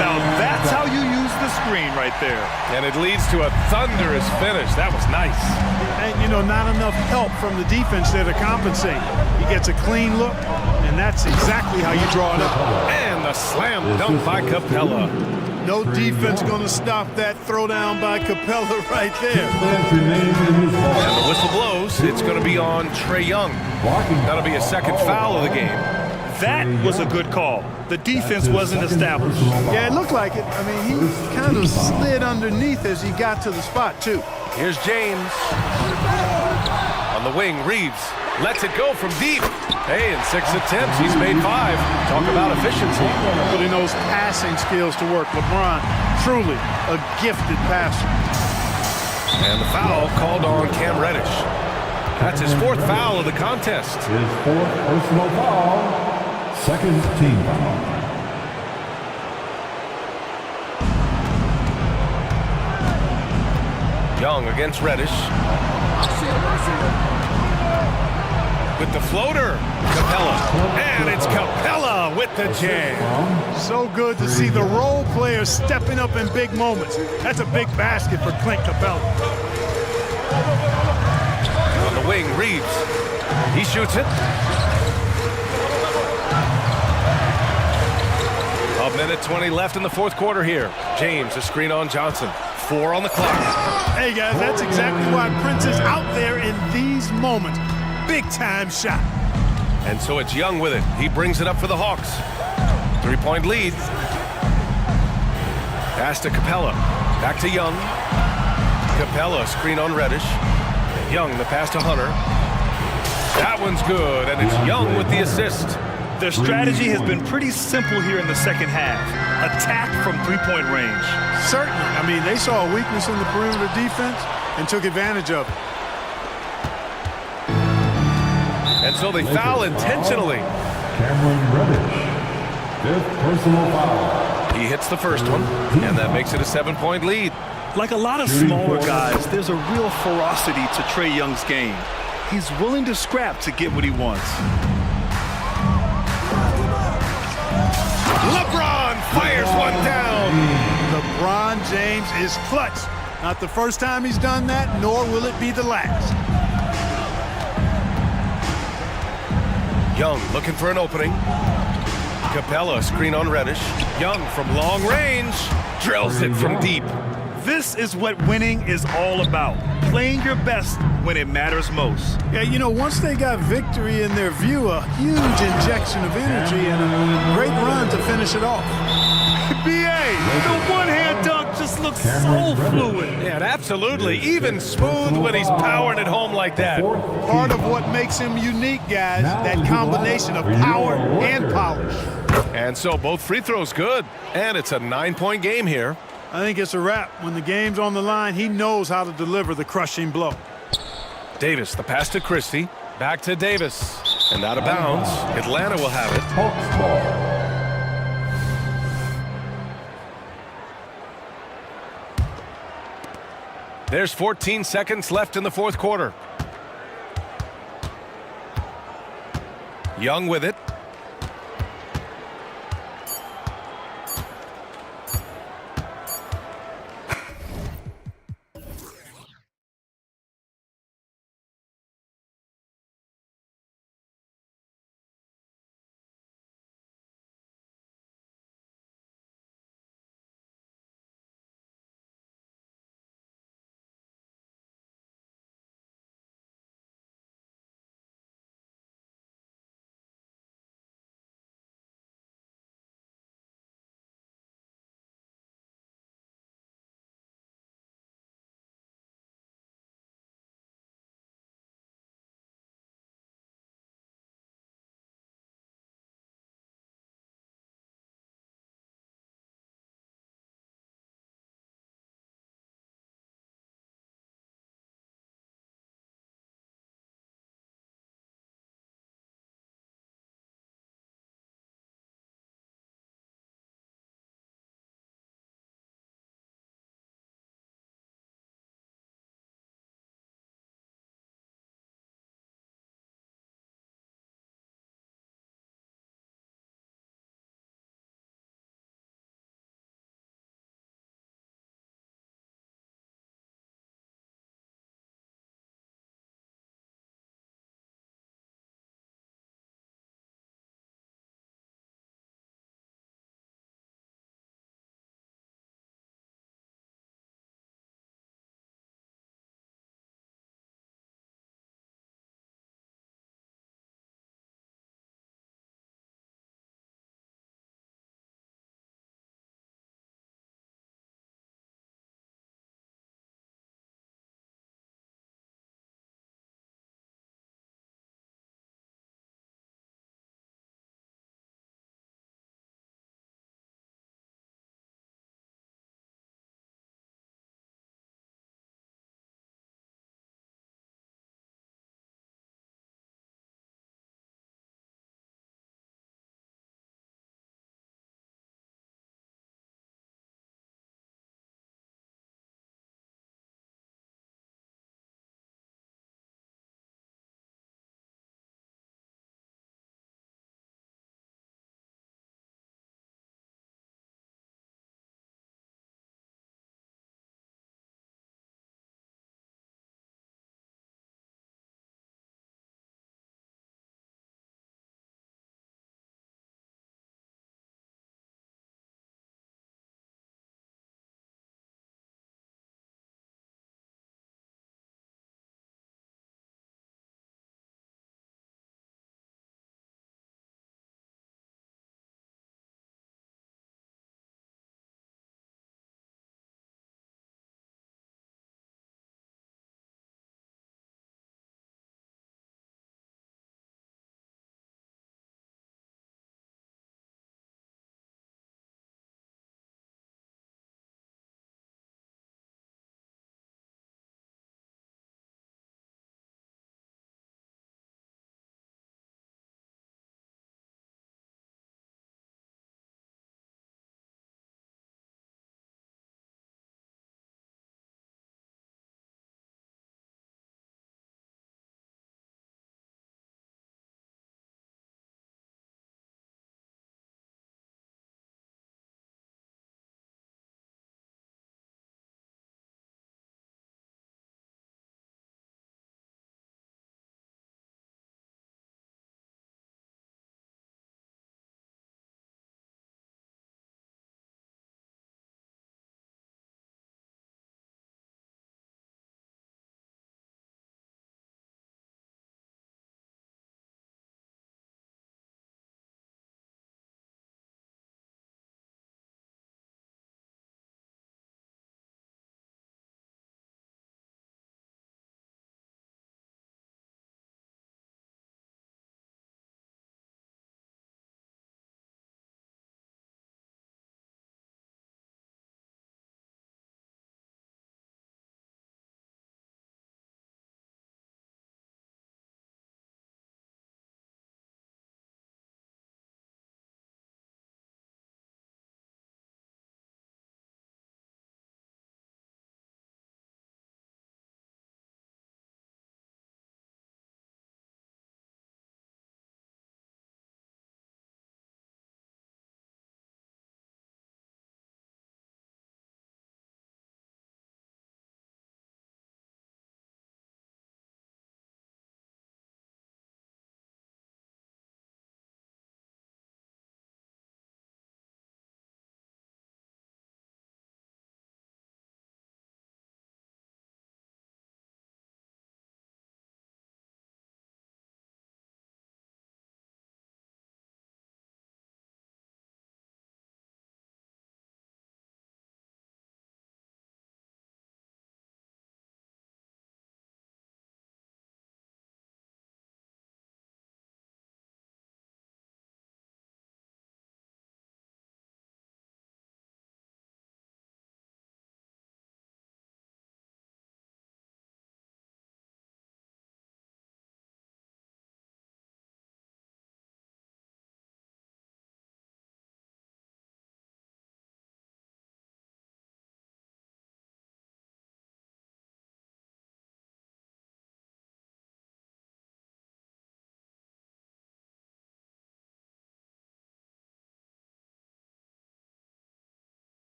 Now that's how you use the screen right there. And it leads to a thunderous finish. That was nice. And, you know, not enough help from the defense there to compensate. He gets a clean look, and that's exactly how you draw it up. And the slam dunk by Capella. No defense going to stop that throwdown by Capella right there. And the whistle blows. It's going to be on Trae Young. That'll be a second foul of the game. That was a good call. The defense wasn't established. Yeah, it looked like it. I mean, he kind of slid underneath as he got to the spot, too. Here's James. On the wing, Reeves. Lets it go from deep. Hey, in 6 attempts, he's made 5. Talk about efficiency. Putting those passing skills to work. LeBron, truly a gifted passer. And the foul called on Cam Reddish. That's his 4th foul of the contest. His 4th personal foul, 2nd team foul. Young against Reddish. With the floater, Capella. And it's Capella with the jam. So good to see the role players stepping up in big moments. That's a big basket for Clint Capella. On the wing, Reeves. He shoots it. A minute 20 left in the 4th quarter here. James, a screen on Johnson. 4 on the clock. Hey, guys, that's exactly why Prince is out there in these moments. Big-time shot. And so it's Young with it. He brings it up for the Hawks. 3-point lead. Pass to Capella. Back to Young. Capella, screen on Reddish. Young, the pass to Hunter. That one's good, and it's Young with the assist. Their strategy has been pretty simple here in the second half. Attack from 3-point range. Certainly. I mean, they saw a weakness in the perimeter defense and took advantage of it. And so they foul intentionally. Cameron Reddish, 5th personal foul. He hits the first one, and that makes it a 7-point lead. Like a lot of smaller guys, there's a real ferocity to Trae Young's game. He's willing to scrap to get what he wants. LeBron fires one down. LeBron James is clutch. Not the first time he's done that, nor will it be the last. Young looking for an opening. Capella, screen on Reddish. Young from long range, drills it from deep. This is what winning is all about. Playing your best when it matters most. Yeah, you know, once they got victory in their view, a huge injection of energy and a great run to finish it off. B.A., the one-hand dunk just looks so fluid. Yeah, absolutely. Even smooth when he's powering it home like that. Part of what makes him unique, guys, that combination of power and polish. And so both free throws good. And it's a 9-point game here. I think it's a wrap. When the game's on the line, he knows how to deliver the crushing blow. Davis, the pass to Christie. Back to Davis. And out of bounds. Atlanta will have it. Hawks ball. There's 14 seconds left in the 4th quarter. Young with it.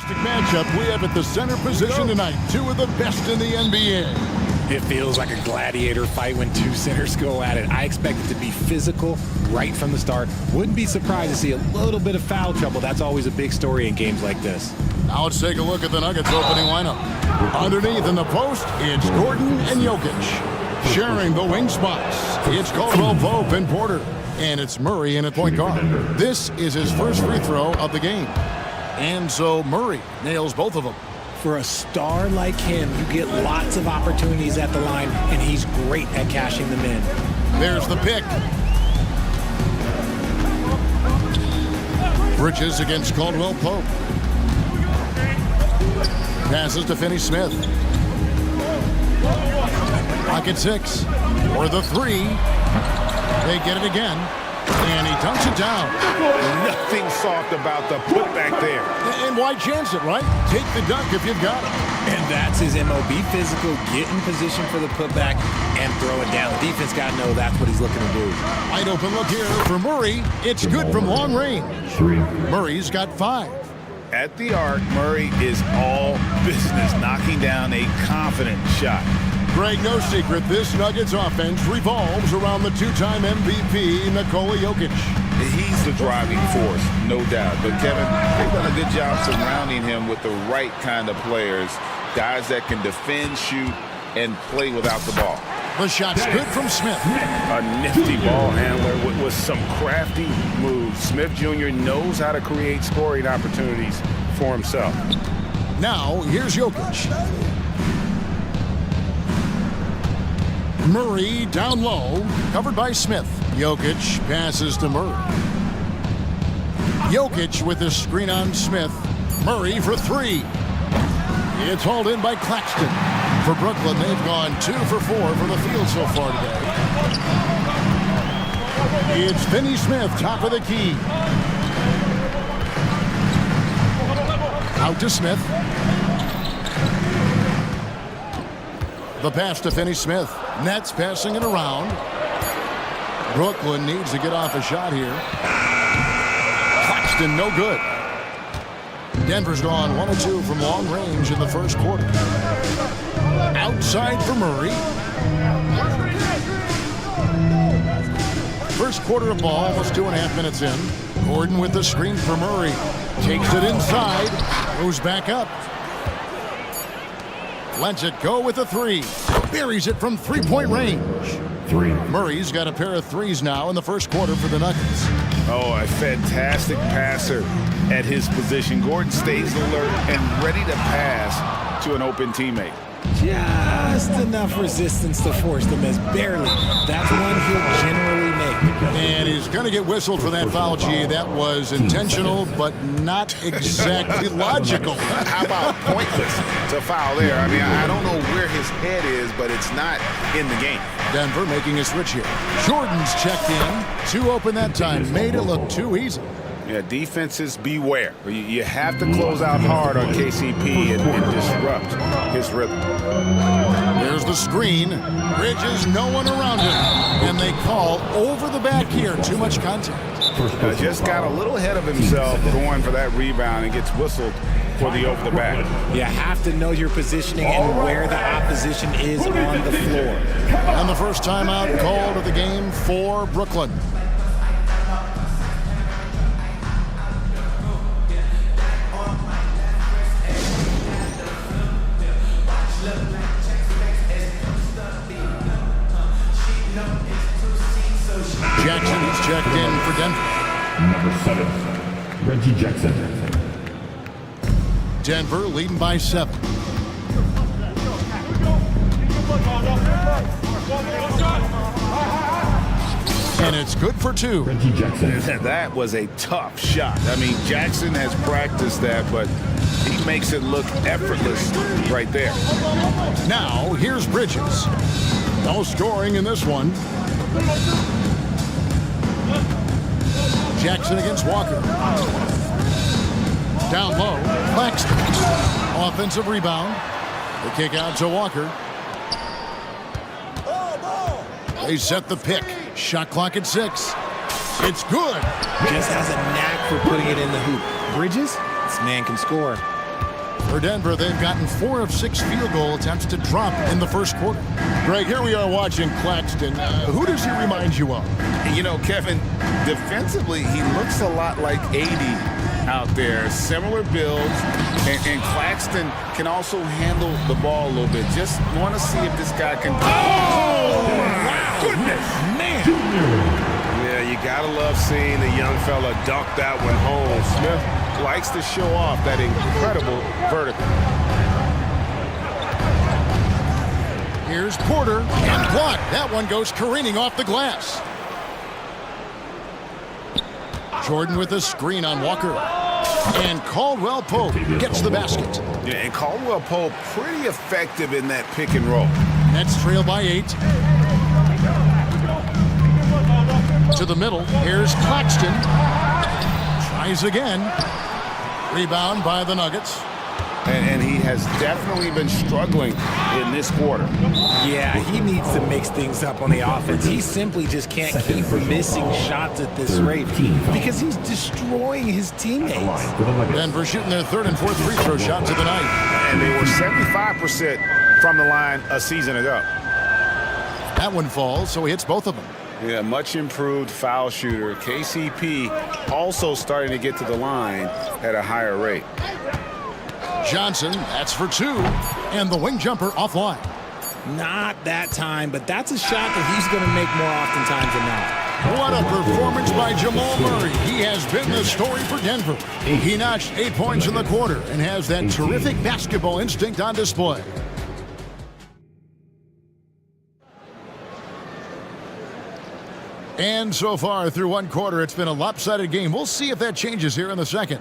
Matchup we have at the center position tonight. Two of the best in the NBA. It feels like a gladiator fight when two centers go at it. I expect it to be physical right from the start. Wouldn't be surprised to see a little bit of foul trouble. That's always a big story in games like this. Now let's take a look at the Nuggets opening lineup. Underneath in the post, it's Gordon and Jokic. Sharing the wing spots, it's Caldwell Pope and Porter. And it's Murray in at point guard. This is his first free throw of the game. And so Murray nails both of them. For a star like him, you get lots of opportunities at the line, and he's great at cashing them in. There's the pick. Bridges against Caldwell Pope. Passes to Finney-Smith. Pocket 6. For the 3. They get it again. And he dunks it down. Nothing soft about the putback there. And why chance it, right? Take the dunk if you've got it. And that's his MO. Be physical, get in position for the putback, and throw it down. The defense got to know that's what he's looking to do. Wide open look here for Murray. It's good from long range. Murray's got 5. At the arc, Murray is all business, knocking down a confident shot. Greg, no secret, this Nuggets offense revolves around the two-time MVP, Nikola Jokic. He's the driving force, no doubt. But Kevin, they've done a good job surrounding him with the right kind of players, guys that can defend, shoot, and play without the ball. The shot's good from Smith. A nifty ball handler with some crafty moves. Smith Jr. knows how to create scoring opportunities for himself. Now, here's Jokic. Murray down low, covered by Smith. Jokic passes to Murray. Jokic with the screen on Smith. Murray for 3. It's hauled in by Claxton. For Brooklyn, they've gone 2 for 4 from the field so far today. It's Finney-Smith, top of the key. Out to Smith. The pass to Finney-Smith. Nets passing it around. Brooklyn needs to get off a shot here. Claxton, no good. Denver's gone 1 of 2 from long range in the first quarter. Outside for Murray. First quarter of ball, almost 2.5 minutes in. Gordon with the screen for Murray. Takes it inside. Goes back up. Lets it go with a 3. Buries it from 3-point range. 3. Murray's got a pair of 3s now in the first quarter for the Nuggets. Oh, a fantastic passer at his position. Gordon stays alert and ready to pass to an open teammate. Just enough resistance to force the miss. Barely. That's one he'll generally make. And he's going to get whistled for that foul, G. That was intentional, but not exactly logical. How about pointless to foul there? I mean, I don't know where his head is, but it's not in the game. Denver making a switch here. Jordan's checked in. 2 open that time. Made it look too easy. Yeah, defenses beware. You have to close out hard on KCP and disrupt his rhythm. There's the screen. Bridges, no one around him. And they call over the back here. Too much contact. Just got a little ahead of himself going for that rebound and gets whistled for the over the back. You have to know your positioning and where the opposition is on the floor. And the first timeout called of the game for Brooklyn. Jackson is checked in for Denver. Number 7, Reggie Jackson. Denver leading by 7. And it's good for 2. Reggie Jackson. That was a tough shot. I mean, Jackson has practiced that, but he makes it look effortless right there. Now, here's Bridges. No scoring in this one. Jackson against Walker. Down low, Claxton. Offensive rebound. The kick out to Walker. They set the pick. Shot clock at 6. It's good. Just has a knack for putting it in the hoop. Bridges, this man can score. For Denver, they've gotten 4 of 6 field goal attempts to drop in the first quarter. Greg, here we are watching Claxton. Who does he remind you of? You know, Kevin, defensively, he looks a lot like AD out there. Similar builds, and Claxton can also handle the ball a little bit. Just want to see if this guy can... Oh, my goodness, man. Yeah, you gotta love seeing the young fella dunk that one home. Smith likes to show off that incredible vertical. Here's Porter, and blocked. That one goes careening off the glass. Jordan with a screen on Walker. And Caldwell Pope gets the basket. Yeah, and Caldwell Pope pretty effective in that pick and roll. Nets trail by 8. To the middle. Here's Claxton. Tries again. Rebound by the Nuggets. And he has definitely been struggling in this quarter. Yeah, he needs to mix things up on the offense. He simply just can't keep missing shots at this rate because he's destroying his teammates. Denver shooting their 3rd and 4th free throw shots of the night. And they were 75% from the line a season ago. That one falls, so he hits both of them. Yeah, much improved foul shooter. KCP also starting to get to the line at a higher rate. Johnson, that's for 2, and the wing jumper offline. Not that time, but that's a shot that he's going to make more oftentimes than not. What a performance by Jamal Murray. He has been the story for Denver. He notched 8 points in the quarter and has that terrific basketball instinct on display. And so far through one quarter, it's been a lopsided game. We'll see if that changes here in the second.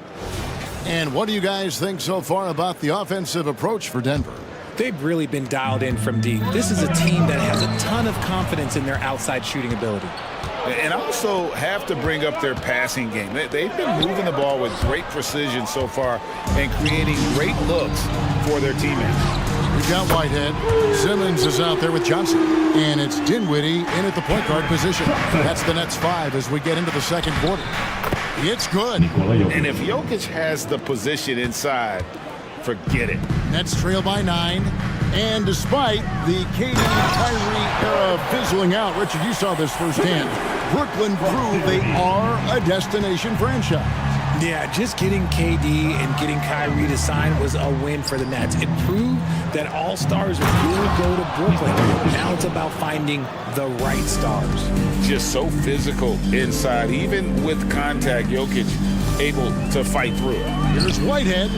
And what do you guys think so far about the offensive approach for Denver? They've really been dialed in from deep. This is a team that has a ton of confidence in their outside shooting ability. And also have to bring up their passing game. They've been moving the ball with great precision so far and creating great looks for their teammates. We've got Whitehead. Simmons is out there with Johnson. And it's Dinwiddie in at the point guard position. That's the Nets 5 as we get into the second quarter. It's good. And if Jokic has the position inside, forget it. Nets trail by 9. And despite the KD-Kyrie era fizzling out, Richard, you saw this firsthand. Brooklyn proved they are a destination franchise. Yeah, just getting KD and getting Kyrie to sign was a win for the Nets. It proved that all stars will go to Brooklyn. Now it's about finding the right stars. Just so physical inside, even with contact, Jokic able to fight through. Here's Whitehead,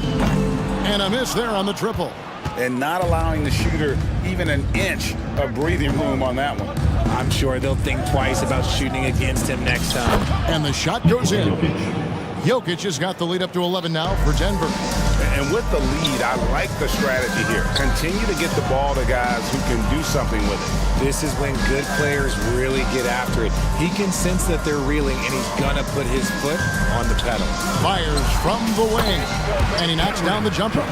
and a miss there on the triple. And not allowing the shooter even an inch of breathing room on that one. I'm sure they'll think twice about shooting against him next time. And the shot goes in. Jokic has got the lead up to 11 now for Denver. And with the lead, I like the strategy here. Continue to get the ball to guys who can do something with it. This is when good players really get after it. He can sense that they're reeling, and he's gonna put his foot on the pedal. Fires from the wing, and he knocks down the jumper.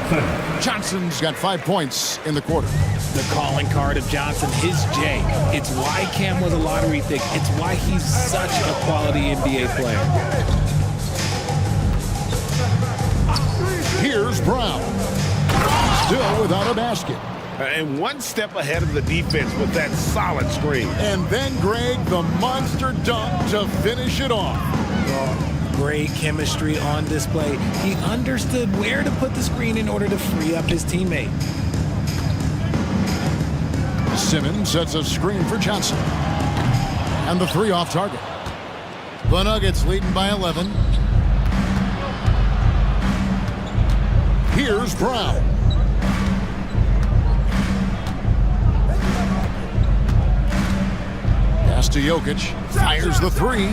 Johnson's got 5 points in the quarter. The calling card of Johnson, his J. It's why Cam was a lottery pick. It's why he's such a quality NBA player. Here's Brown. Still without a basket. And one step ahead of the defense with that solid screen. And then Greg, the monster dunk to finish it off. Great chemistry on display. He understood where to put the screen in order to free up his teammate. Simmons sets a screen for Johnson. And the 3 off target. The Nuggets leading by 11. Here's Brown. Pass to Jokic. Fires the 3.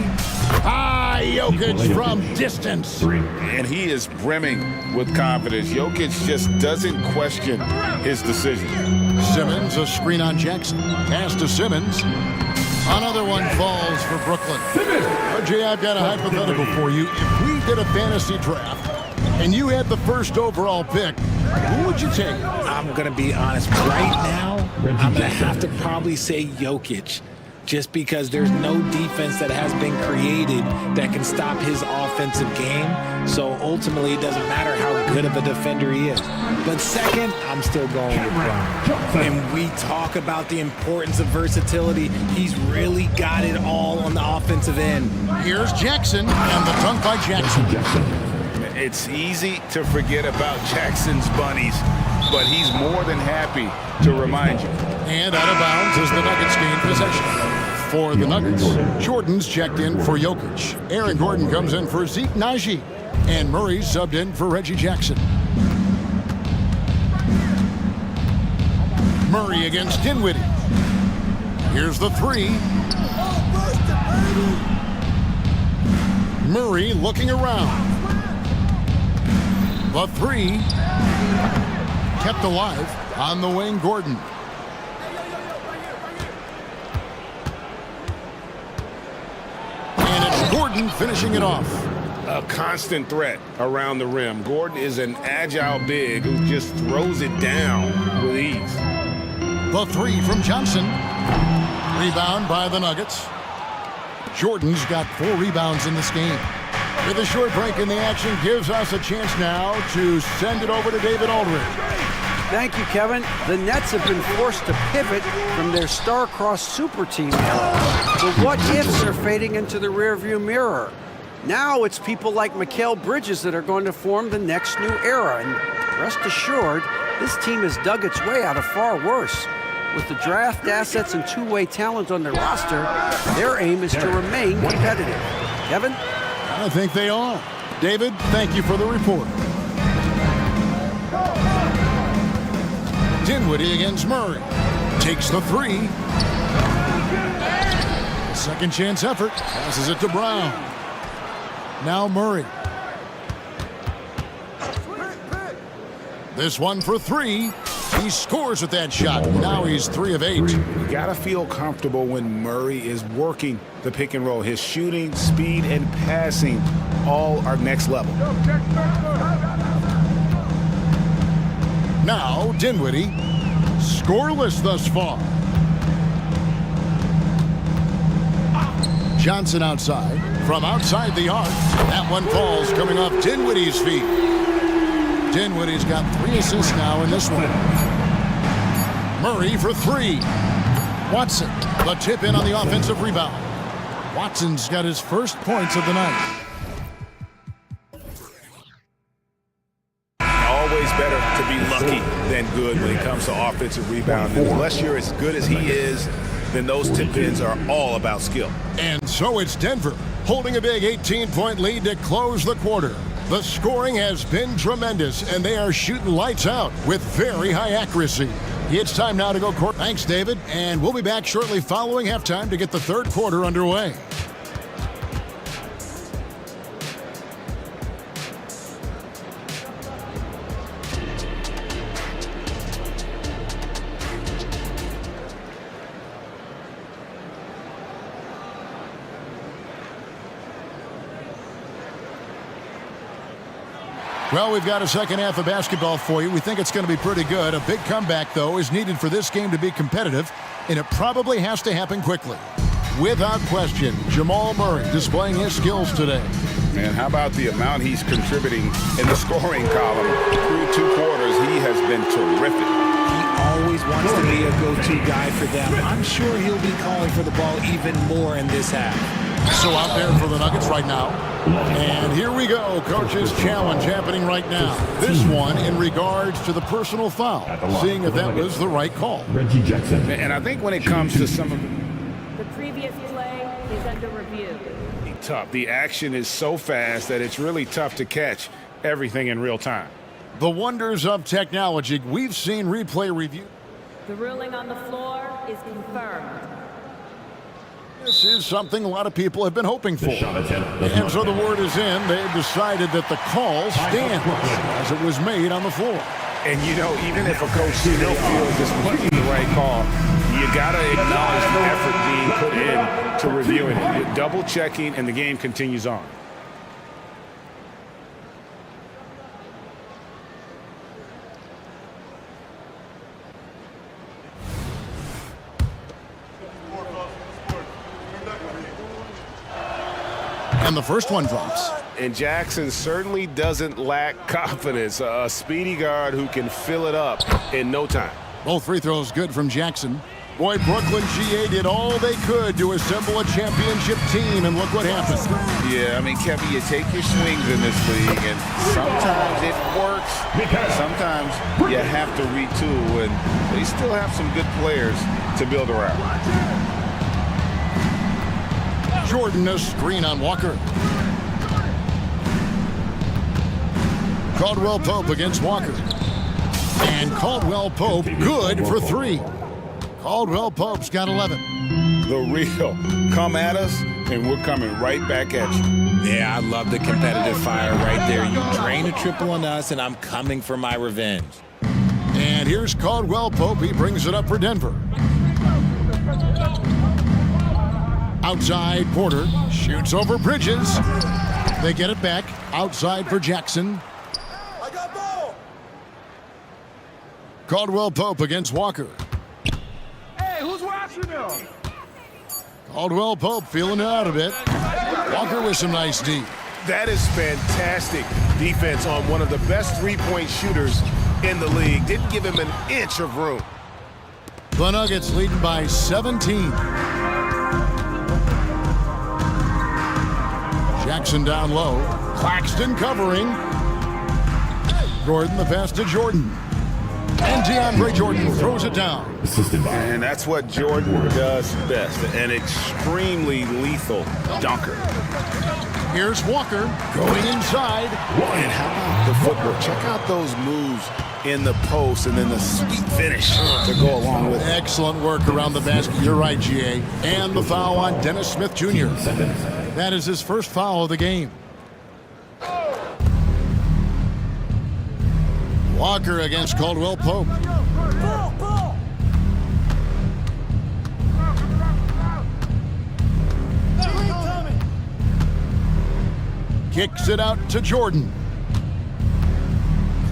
Jokic from distance. And he is brimming with confidence. Jokic just doesn't question his decision. Simmons, a screen on Jackson. Pass to Simmons. Another one falls for Brooklyn. Jay, I've got a hypothetical for you. If we did a fantasy draft and you had the first overall pick, who would you take? I'm going to be honest. Right now, I'm going to have to probably say Jokic. just because there's no defense that has been created that can stop his offensive game. So ultimately, it doesn't matter how good of a defender he is. But second, I'm still going with Brown. And we talk about the importance of versatility. He's really got it all on the offensive end. Here's Jackson, and the dunk by Jackson. It's easy to forget about Jackson's bunnies, but he's more than happy to remind you. And out of bounds as the Nuggets gain possession. For the Nuggets, Jordan's checked in for Jokic. Aaron Gordon comes in for Zeke Naji. And Murray subbed in for Reggie Jackson. Murray against Dinwiddie. Here's the three. Murray looking around. The three kept alive on the wing, Gordon. And it's Gordon finishing it off. A constant threat around the rim. Gordon is an agile big who just throws it down with ease. The three from Johnson. Rebound by the Nuggets. Jordan's got 4 rebounds in this game. With a short break in the action, gives us a chance now to send it over to David Aldridge. Thank you, Kevin. The Nets have been forced to pivot from their star-crossed super team era. The what-ifs are fading into the rearview mirror. Now it's people like Mikal Bridges that are going to form the next new era. And rest assured, this team has dug its way out of far worse. With the draft assets and two-way talent on their roster, their aim is to remain competitive. Kevin? I think they are. David, thank you for the report. Dinwiddie against Murray. Takes the three. Second chance effort. Passes it to Brown. Now Murray. This one for three. He scores with that shot. Now he's 3 of 8. You gotta feel comfortable when Murray is working the pick and roll. His shooting, speed, and passing all are next level. Now Dinwiddie, scoreless thus far. Johnson outside, from outside the arc. That one falls, coming off Dinwiddie's feet. Dinwiddie's got 3 assists now in this one. Murray for 3. Watson, the tip in on the offensive rebound. Watson's got his first points of the night. Always better to be lucky than good when it comes to offensive rebounding. Unless you're as good as he is, then those tip-ins are all about skill. And so it's Denver, holding a big 18-point lead to close the quarter. The scoring has been tremendous, and they are shooting lights out with very high accuracy. It's time now to go court. Thanks, David, and we'll be back shortly following halftime to get the third quarter underway. Well, we've got a second half of basketball for you. We think it's going to be pretty good. A big comeback, though, is needed for this game to be competitive, and it probably has to happen quickly. Without question, Jamal Murray displaying his skills today. Man, how about the amount he's contributing in the scoring column? Through 2 quarters, he has been terrific. He always wants to be a go-to guy for them. I'm sure he'll be calling for the ball even more in this half. So out there for the Nuggets right now. And here we go. Coach's challenge happening right now. This one in regards to the personal foul. Seeing if that was the right call. Reggie Jackson. And I think when it comes to some of the previous play is under review. Tough. The action is so fast that it's really tough to catch everything in real time. The wonders of technology. We've seen replay review. The ruling on the floor is confirmed. This is something a lot of people have been hoping for. And so the word is in. They've decided that the call stands as it was made on the floor. And, you know, even if a coach still feels this wasn't the right call, you got to acknowledge the effort being put in to reviewing it. You're double checking, and the game continues on. And the first one drops. And Jackson certainly doesn't lack confidence. A speedy guard who can fill it up in no time. Both free throws good from Jackson. Boy, Brooklyn GA did all they could to assemble a championship team, and look what happened. Yeah, I mean, Kevin, you take your swings in this league, and sometimes it works. Sometimes you have to retool, and they still have some good players to build around. Jordan, a screen on Walker. Caldwell Pope against Walker. And Caldwell Pope good for 3. Caldwell Pope's got 11. The real. Come at us, and we're coming right back at you. Yeah, I love the competitive fire right there. You drain a triple on us, and I'm coming for my revenge. And here's Caldwell Pope. He brings it up for Denver. Outside, Porter shoots over Bridges. They get it back. Outside for Jackson. Caldwell Pope against Walker. Hey, who's watching them? Caldwell Pope feeling it out a bit. Walker with some nice D. That is fantastic defense on one of the best three-point shooters in the league. Didn't give him an inch of room. The Nuggets leading by 17. Jackson down low. Claxton covering. Gordon the pass to Jordan. And DeAndre Jordan throws it down. And that's what Jordan does best, an extremely lethal dunker. Here's Walker going inside. And how about the footwork? Check out those moves in the post and then the sweet finish to go along with it. Excellent work around the basket. You're right, GA. And the foul on Dennis Smith Jr. That is his first foul of the game. Walker against Caldwell Pope. Kicks it out to Jordan.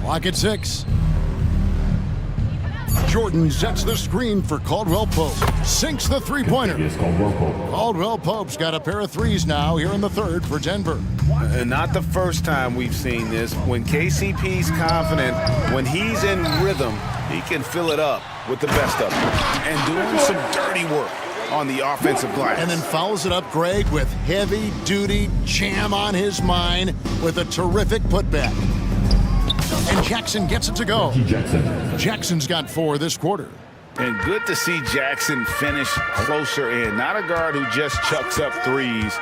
Clock at 6. Jordan sets the screen for Caldwell Pope. Sinks the three-pointer. Caldwell Pope's got a pair of threes now here in the third for Denver. And not the first time we've seen this. When KCP's confident, when he's in rhythm, he can fill it up with the best of them. And doing some dirty work on the offensive glass. And then fouls it up, Greg, with heavy-duty jam on his mind with a terrific putback. And Jackson gets it to go. Jackson's got 4 this quarter. And good to see Jackson finish closer in. Not a guard who just chucks up threes.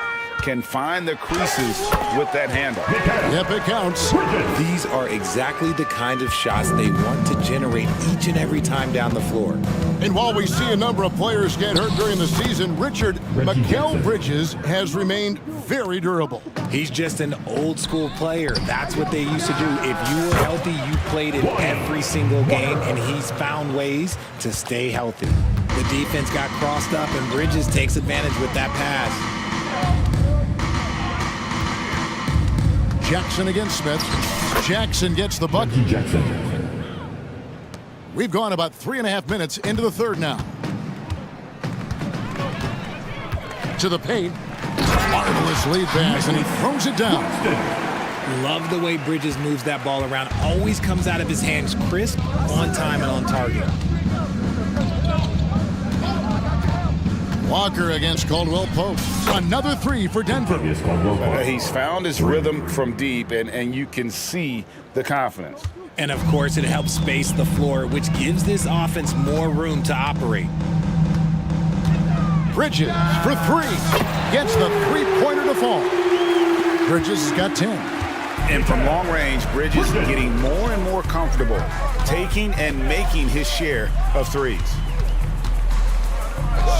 Can find the creases with that handle. Yep, it counts. These are exactly the kind of shots they want to generate each and every time down the floor. And while we see a number of players get hurt during the season, Richard Mikal Bridges has remained very durable. He's just an old school player. That's what they used to do. If you were healthy, you played in every single game, and he's found ways to stay healthy. The defense got crossed up, and Bridges takes advantage with that pass. Jackson against Smith. Jackson gets the bucket. We've gone about 3.5 minutes into the third now. To the paint. Marvelous lead pass, and he throws it down. Love the way Bridges moves that ball around. Always comes out of his hands crisp, on time, and on target. Walker against Caldwell Pope. Another 3 for Denver. He's found his rhythm from deep, and you can see the confidence. And, of course, it helps space the floor, which gives this offense more room to operate. Bridges for 3. Gets the three-pointer to fall. Bridges has got 10. And from long range, Bridges is getting more and more comfortable taking and making his share of threes.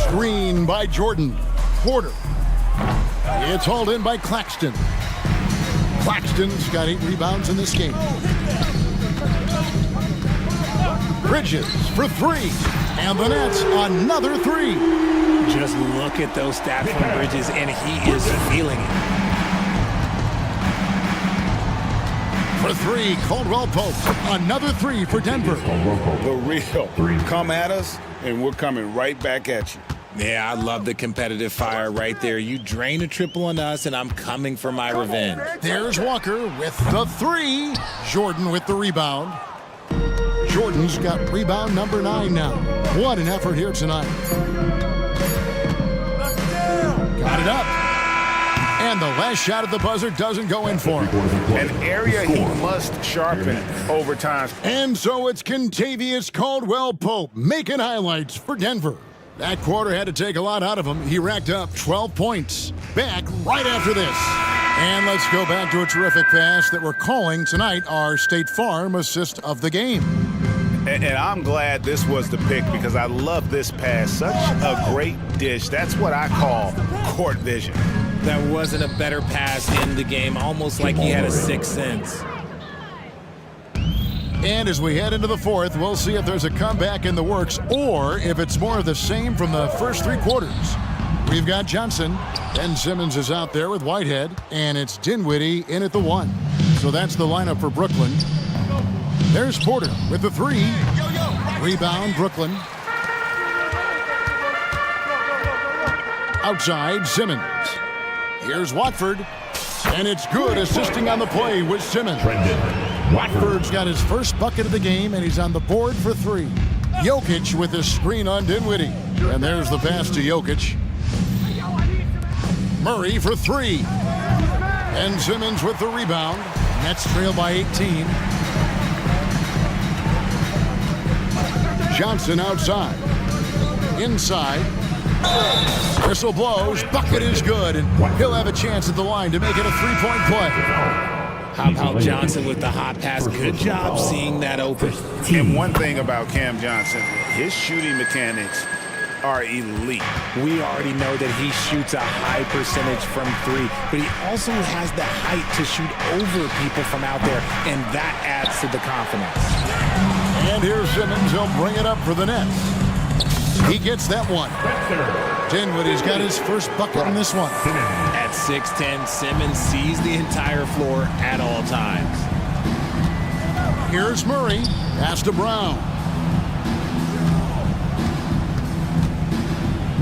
Screen by Jordan. Porter. It's hauled in by Claxton. Claxton's got 8 rebounds in this game. Bridges for 3. And the Nets another 3. Just look at those stats from Bridges, and he is feeling it. For 3, Caldwell Pope. Another 3 for Denver. The real. Come at us, and we're coming right back at you. Yeah, I love the competitive fire right there. You drain a triple on us, and I'm coming for my revenge. There's Walker with the three. Jordan with the rebound. Jordan's got rebound number 9 now. What an effort here tonight. Got it up. And the last shot at the buzzer doesn't go in for him. An area he must sharpen over time. And so it's Contavious Caldwell-Pope making highlights for Denver. That quarter had to take a lot out of him. He racked up 12 points. Back right after this. And let's go back to a terrific pass that we're calling tonight our State Farm assist of the game. And I'm glad this was the pick because I love this pass. Such a great dish. That's what I call court vision. That wasn't a better pass in the game, almost like he had a sixth sense. And as we head into the fourth, we'll see if there's a comeback in the works or if it's more of the same from the first 3 quarters. We've got Johnson. Ben Simmons is out there with Whitehead, and it's Dinwiddie in at the 1. So that's the lineup for Brooklyn. There's Porter with the 3. Rebound, Brooklyn. Outside, Simmons. Here's Watford, and it's good, assisting on the play with Simmons. Watford's got his first bucket of the game, and he's on the board for 3. Jokic with his screen on Dinwiddie. And there's the pass to Jokic. Murray for 3. And Simmons with the rebound. Nets trail by 18. Johnson outside. Inside. Whistle blows. Bucket is good. And he'll have a chance at the line to make it a 3-point play. How about Johnson with the hot pass? Good job seeing that open. And one thing about Cam Johnson, his shooting mechanics are elite. We already know that he shoots a high percentage from 3, but he also has the height to shoot over people from out there, and that adds to the confidence. And here's Simmons. He'll bring it up for the Nets. He gets that one. Dinwiddie's got his first bucket in this one. At 6'10", Simmons sees the entire floor at all times. Here's Murray. Pass to Brown.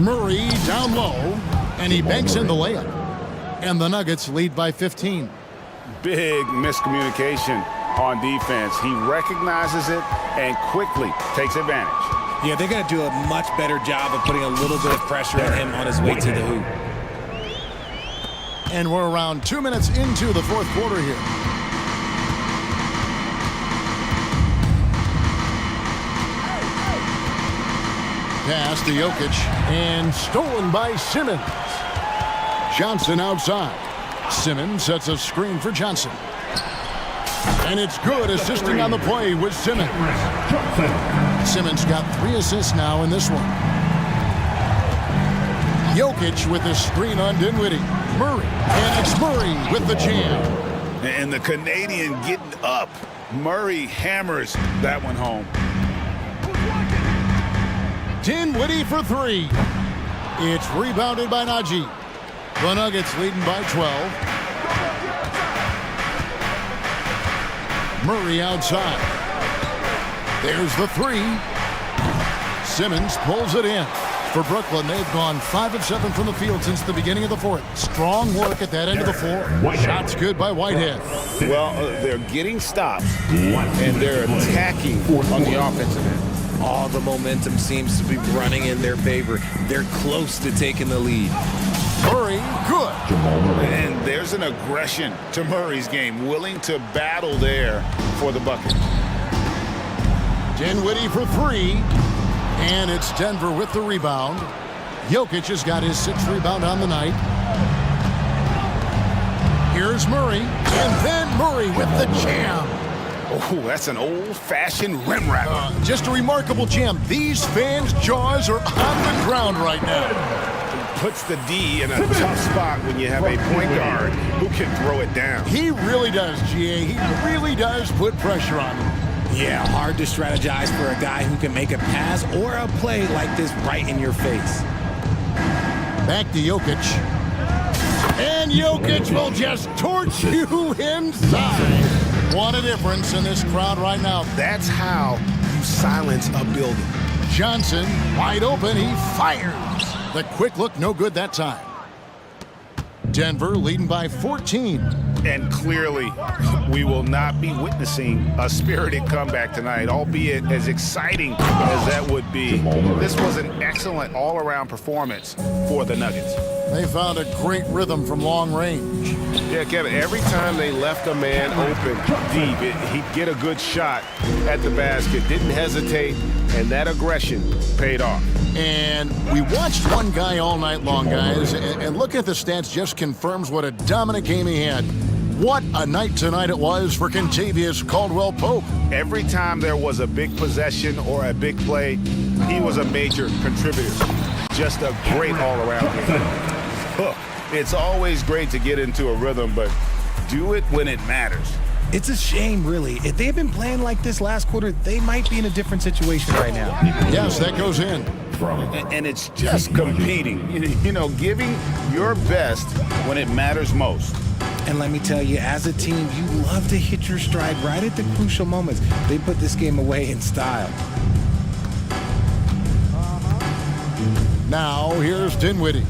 Murray down low, and he banks in the layup. And the Nuggets lead by 15. Big miscommunication on defense. He recognizes it and quickly takes advantage. Yeah, they're going to do a much better job of putting a little bit of pressure on him on his way to the hoop. And we're around 2 minutes into the fourth quarter here. Pass to Jokic, and stolen by Simmons. Johnson outside. Simmons sets a screen for Johnson. And it's good, assisting on the play with Simmons. Simmons got 3 assists now in this one. Jokic with a screen on Dinwiddie. Murray, and it's Murray with the jam. And the Canadian getting up. Murray hammers that one home. Dinwiddie for 3. It's rebounded by Najee. The Nuggets leading by 12. Murray outside. There's the 3. Simmons pulls it in. For Brooklyn, they've gone 5 of 7 from the field since the beginning of the fourth. Strong work at that end of the floor. Shots good by Whitehead. Well, they're getting stops, and they're attacking on the offensive end. All the momentum seems to be running in their favor. They're close to taking the lead. Murray, good. And there's an aggression to Murray's game, willing to battle there for the bucket. Dinwiddie for 3. And it's Denver with the rebound. Jokic has got his 6th rebound on the night. Here's Murray, and then Murray with the jam. Oh, that's an old-fashioned rim wrap. Just a remarkable jam. These fans' jaws are on the ground right now. Puts the D in a tough spot when you have a point guard who can throw it down. He really does, GA. He really does put pressure on him. Yeah, hard to strategize for a guy who can make a pass or a play like this right in your face. Back to Jokic. And Jokic will just torch you inside. What a difference in this crowd right now. That's how you silence a building. Johnson, wide open, he fires. The quick look, no good that time. Denver leading by 14. And clearly, we will not be witnessing a spirited comeback tonight, albeit as exciting as that would be. This was an excellent all-around performance for the Nuggets. They found a great rhythm from long range. Yeah, Kevin, every time they left a man open deep, he'd get a good shot at the basket, didn't hesitate, and that aggression paid off. And we watched one guy all night long, guys, and look at the stats just confirms what a dominant game he had. What a night tonight it was for Kentavious Caldwell-Pope. Every time there was a big possession or a big play, he was a major contributor. Just a great all-around game. It's always great to get into a rhythm, but do it when it matters. It's a shame, really. If they had been playing like this last quarter, they might be in a different situation right now. Yes, that goes in. And it's just competing, you know, giving your best when it matters most. And let me tell you, as a team, you love to hit your stride right at the crucial moments. They put this game away in style. Now, here's Dinwiddie.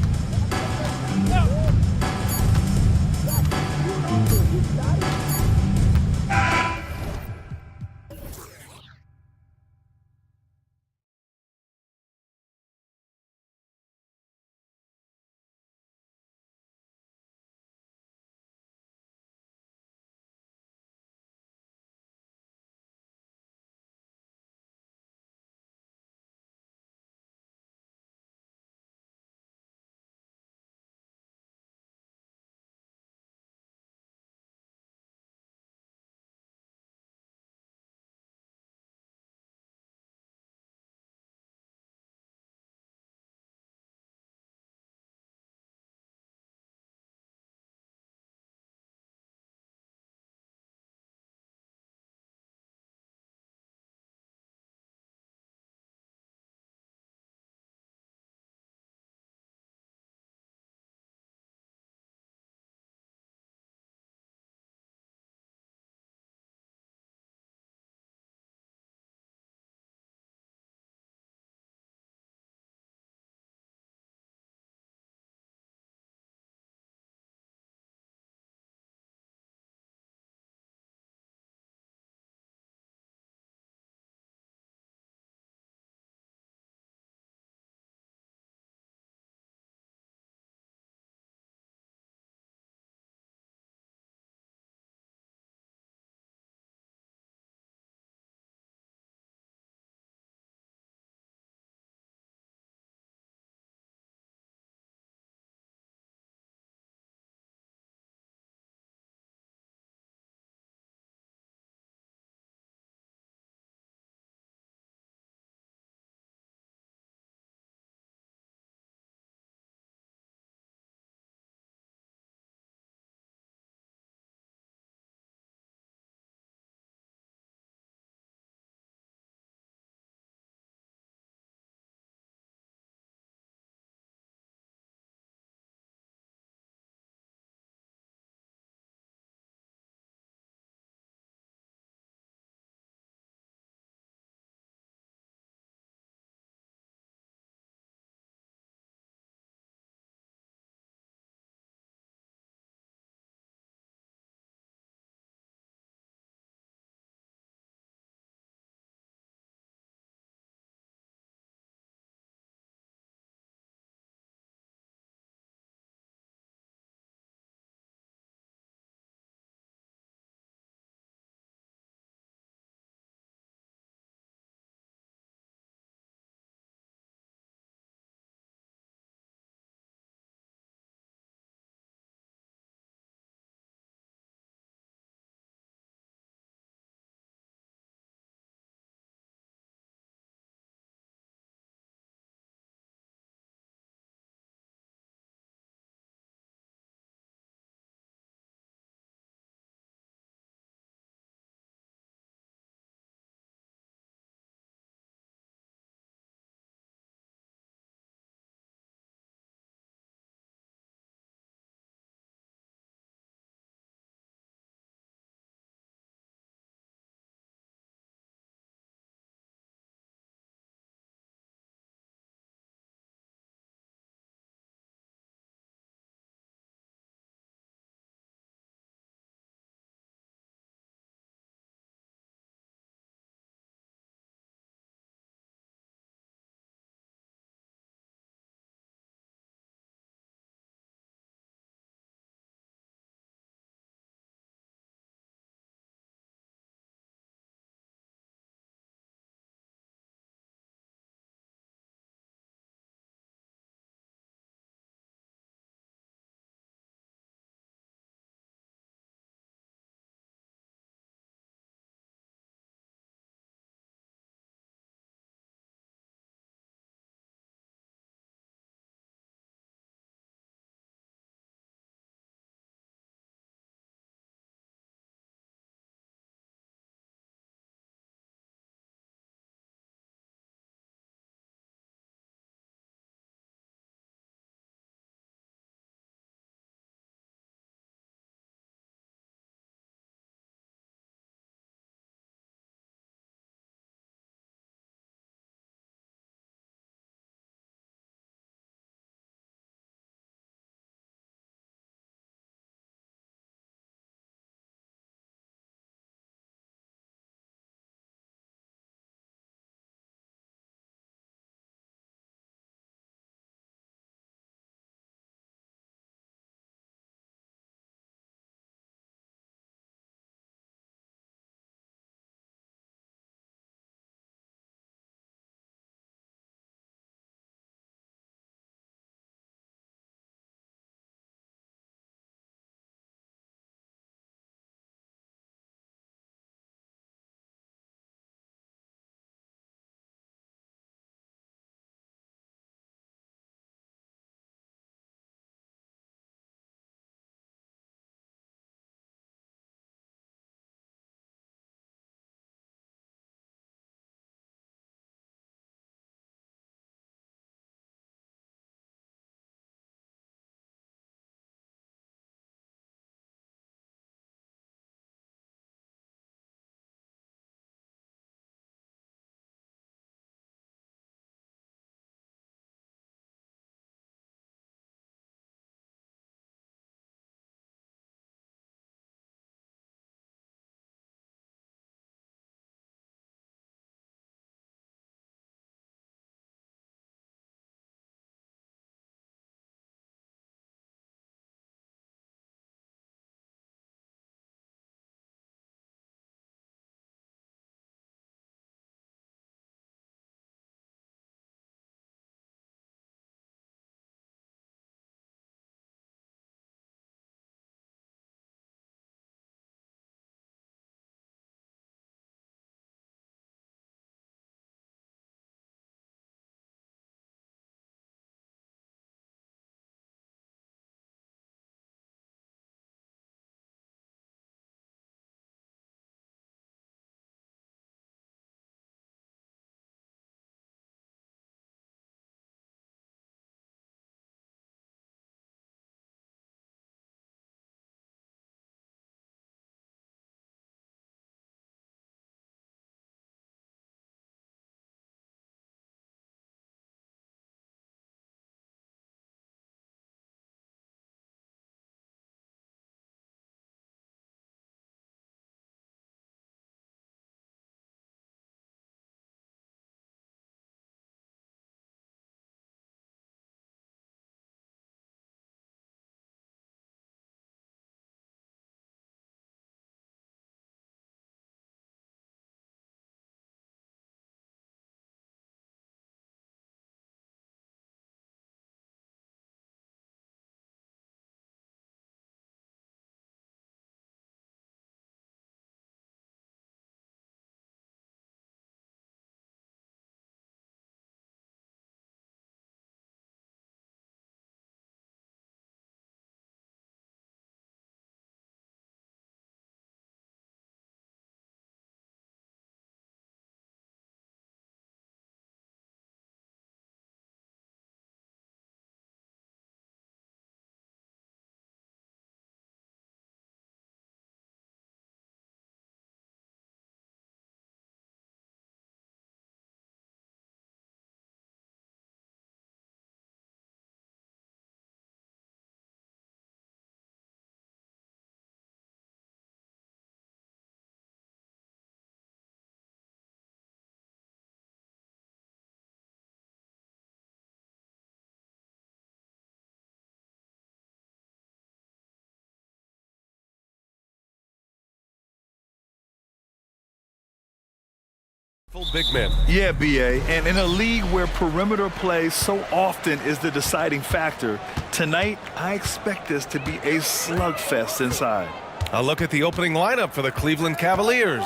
Full big men. Yeah, BA, and in a league where perimeter play so often is the deciding factor, tonight I expect this to be a slugfest inside. A look at the opening lineup for the Cleveland Cavaliers.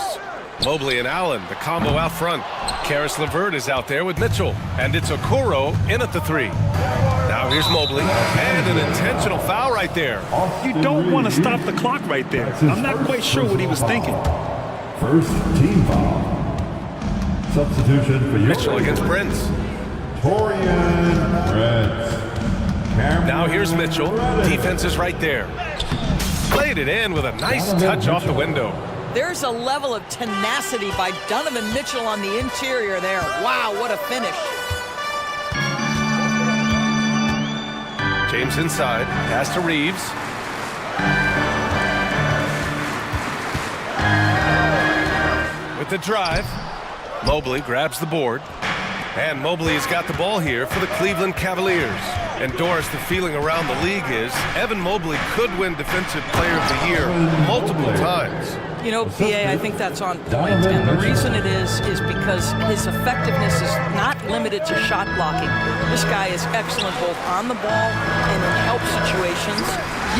Mobley and Allen, the combo out front. Karis LeVert is out there with Mitchell, and it's Okoro in at the 3. Now here's Mobley, and an intentional foul right there. You don't want to stop the clock right there. I'm not quite sure what he was thinking. First team foul. Substitution for Mitchell against Prince. Torian Prince. Now here's Mitchell. Defense is right there. Played it in with a nice touch off the window. There's a level of tenacity by Donovan Mitchell on the interior there. Wow, what a finish. James inside, pass to Reeves. With the drive, Mobley grabs the board. And Mobley has got the ball here for the Cleveland Cavaliers. And Doris, the feeling around the league is Evan Mobley could win Defensive Player of the Year multiple times. You know, PA, I think that's on point, and the reason it is because his effectiveness is not limited to shot blocking. This guy is excellent both on the ball and in help situations.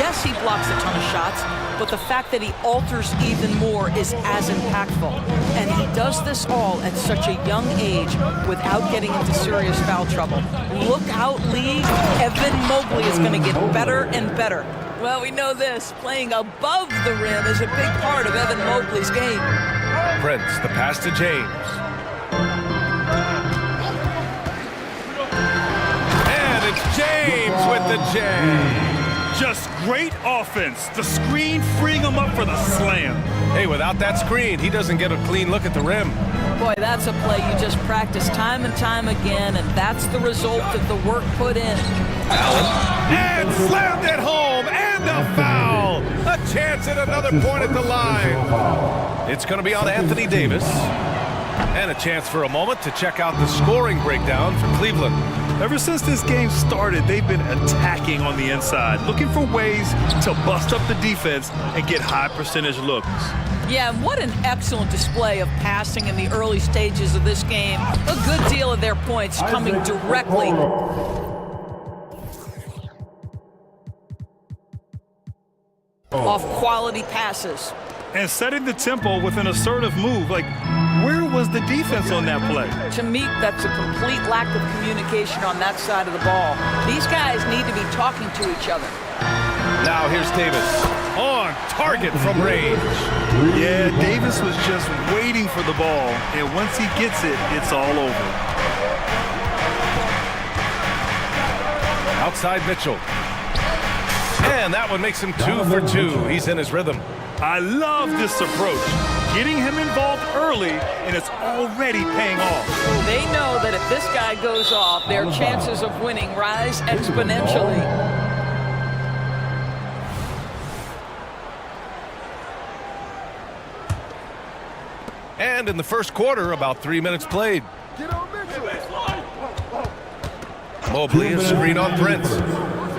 Yes, he blocks a ton of shots, but the fact that he alters even more is as impactful. And he does this all at such a young age without getting into serious foul trouble. Look out, league. Evan Mobley is going to get better and better. Well, we know this. Playing above the rim is a big part of Evan Mobley's game. Prince, the pass to James. And it's James with the J. Just great offense. The screen freeing him up for the slam. Hey, without that screen, he doesn't get a clean look at the rim. Boy, that's a play you just practice time and time again, and that's the result of the work put in. Allen, and slammed it home, and the foul. A chance at another point at the line. It's going to be on Anthony Davis. And a chance for a moment to check out the scoring breakdown for Cleveland. Ever since this game started, they've been attacking on the inside, looking for ways to bust up the defense and get high percentage looks. Yeah, what an excellent display of passing in the early stages of this game. A good deal of their points coming directly off quality passes. And setting the tempo with an assertive move. Like, where was the defense on that play? To me, that's a complete lack of communication on that side of the ball. These guys need to be talking to each other. Now here's Davis. On target from range. Yeah, Davis was just waiting for the ball. And once he gets it, it's all over. Outside Mitchell. And that one makes him 2 for 2. He's in his rhythm. I love this approach. Getting him involved early, and it's already paying off. They know that if this guy goes off, their chances of winning rise exponentially. And in the first quarter, about 3 minutes played. Mobley is screen on Prince.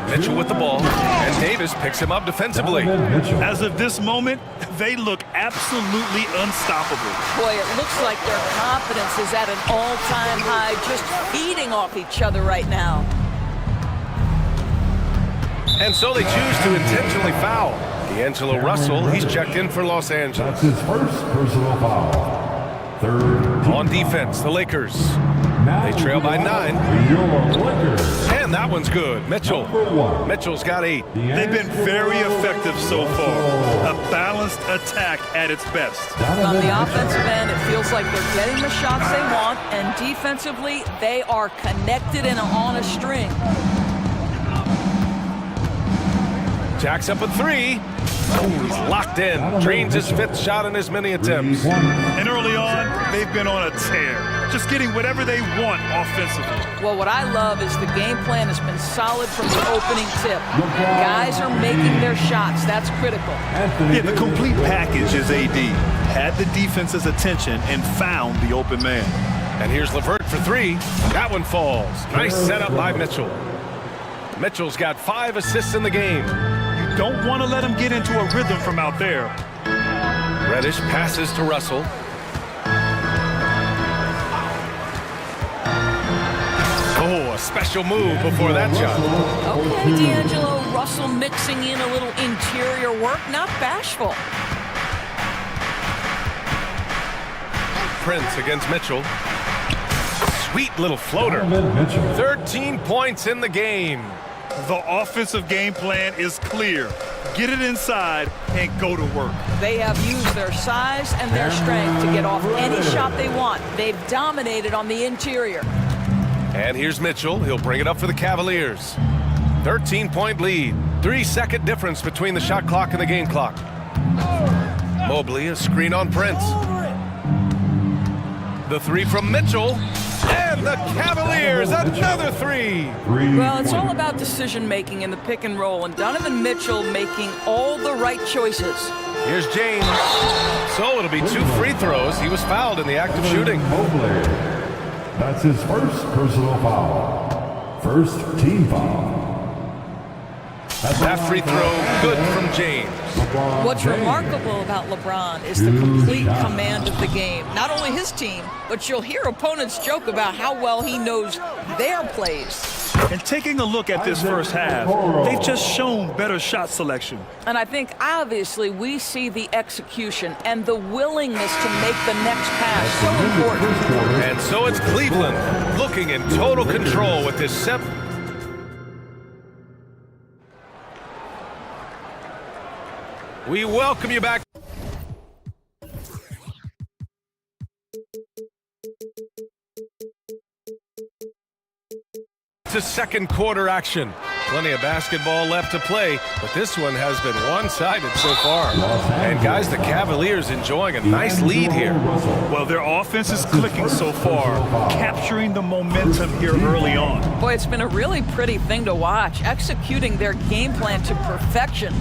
Mitchell with the ball, and Davis picks him up defensively. As of this moment, they look absolutely unstoppable. Boy, it looks like their confidence is at an all-time high, just feeding off each other right now. And so they choose to intentionally foul. D'Angelo Russell, he's checked in for Los Angeles. That's his first personal foul. Third. On defense, the Lakers. They trail by 9. And that one's good. Mitchell's got 8. They've been very effective so far. A balanced attack at its best. On the offensive end, it feels like they're getting the shots they want, and defensively, they are connected and on a string. Jacks up a 3. Oh, he's locked in. Drains his 5th shot in as many attempts. And early on, they've been on a tear. Just getting whatever they want offensively. Well, what I love is the game plan has been solid from the opening tip. Guys are making their shots. That's critical. Yeah, the complete package is AD. Had the defense's attention and found the open man. And here's LeVert for 3. That one falls. Nice setup by Mitchell. Mitchell's got 5 assists in the game. You don't want to let him get into a rhythm from out there. Reddish passes to Russell. special move before that shot. Okay, D'Angelo Russell mixing in a little interior work, not bashful. Prince against Mitchell. Sweet little floater. 13 points in the game. The offensive game plan is clear. Get it inside and go to work. They have used their size and their strength to get off any shot they want. They've dominated on the interior. And here's Mitchell. He'll bring it up for the Cavaliers. 13-point lead. 3-second difference between the shot clock and the game clock. Mobley, a screen on Prince. The three from Mitchell. And the Cavaliers, another three. Well, it's all about decision-making in the pick and roll, and Donovan Mitchell making all the right choices. Here's James. So it'll be 2 free throws. He was fouled in the act of shooting. That's his first personal foul. First team foul. That free throw good from James. What's remarkable about LeBron is the complete command of the game. Not only his team, but you'll hear opponents joke about how well he knows their plays. And taking a look at this first half, they've just shown better shot selection. And I think obviously we see the execution and the willingness to make the next pass so important. And so it's Cleveland looking in total control with this 7th. We welcome you back to second quarter action. Plenty of basketball left to play, but this one has been one-sided so far. And guys, the Cavaliers enjoying a nice lead here. Well, their offense is clicking so far, capturing the momentum here early on. Boy, it's been a really pretty thing to watch, executing their game plan to perfection.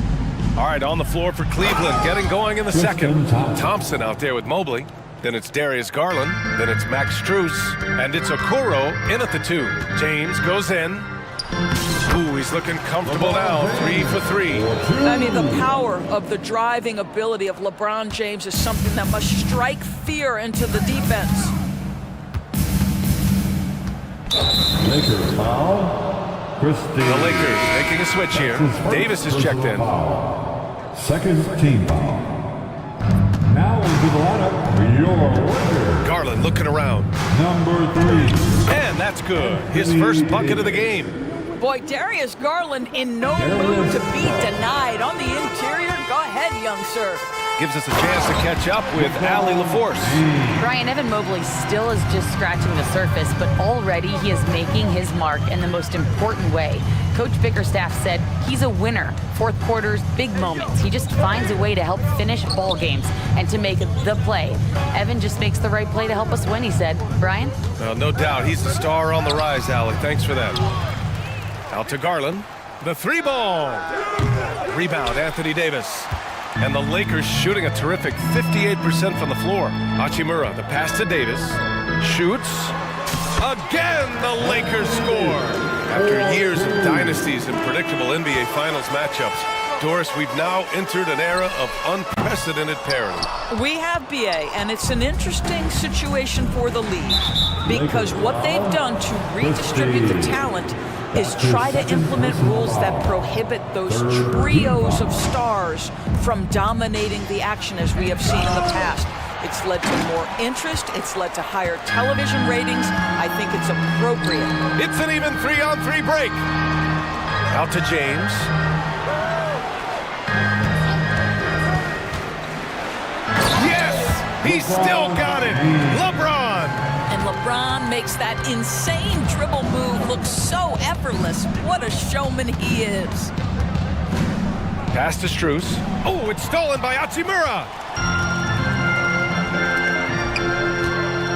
All right, on the floor for Cleveland, getting going in the second. Thompson out there with Mobley. Then it's Darius Garland. Then it's Max Strus. And it's Okoro in at the 2. James goes in. Ooh, he's looking comfortable now. 3 for 3. I mean, the power of the driving ability of LeBron James is something that must strike fear into the defense. Lakers foul. The Lakers making a switch here. Davis is checked in. Second team foul. Now into the lineup, your winner. Garland looking around. Number 3. And that's good. His first bucket of the game. Boy, Darius Garland in no mood to be denied on the interior. Go ahead, young sir. Gives us a chance to catch up with Allie LaForce. Brian, Evan Mobley still is just scratching the surface, but already he is making his mark in the most important way. Coach Bickerstaff said he's a winner. Fourth quarter's big moments. He just finds a way to help finish ball games and to make the play. Evan just makes the right play to help us win, he said. Brian? Well, no doubt. He's the star on the rise, Allie. Thanks for that. Out to Garland. The 3 ball. Rebound, Anthony Davis. And the Lakers shooting a terrific 58% from the floor. Hachimura, the pass to Davis. Shoots. Again, the Lakers score. After years of dynasties and predictable NBA Finals matchups, Doris, we've now entered an era of unprecedented parity. We have, BA, and it's an interesting situation for the league because what they've done to redistribute the talent is try to implement rules that prohibit those trios of stars from dominating the action as we have seen in the past. It's led to more interest. It's led to higher television ratings. I think it's appropriate. It's an even 3-on-3 break. Out to James. Yes! He's still got it! LeBron! And LeBron makes that insane dribble move look so effortless. What a showman he is. Pass to Strus. Oh, it's stolen by Hachimura.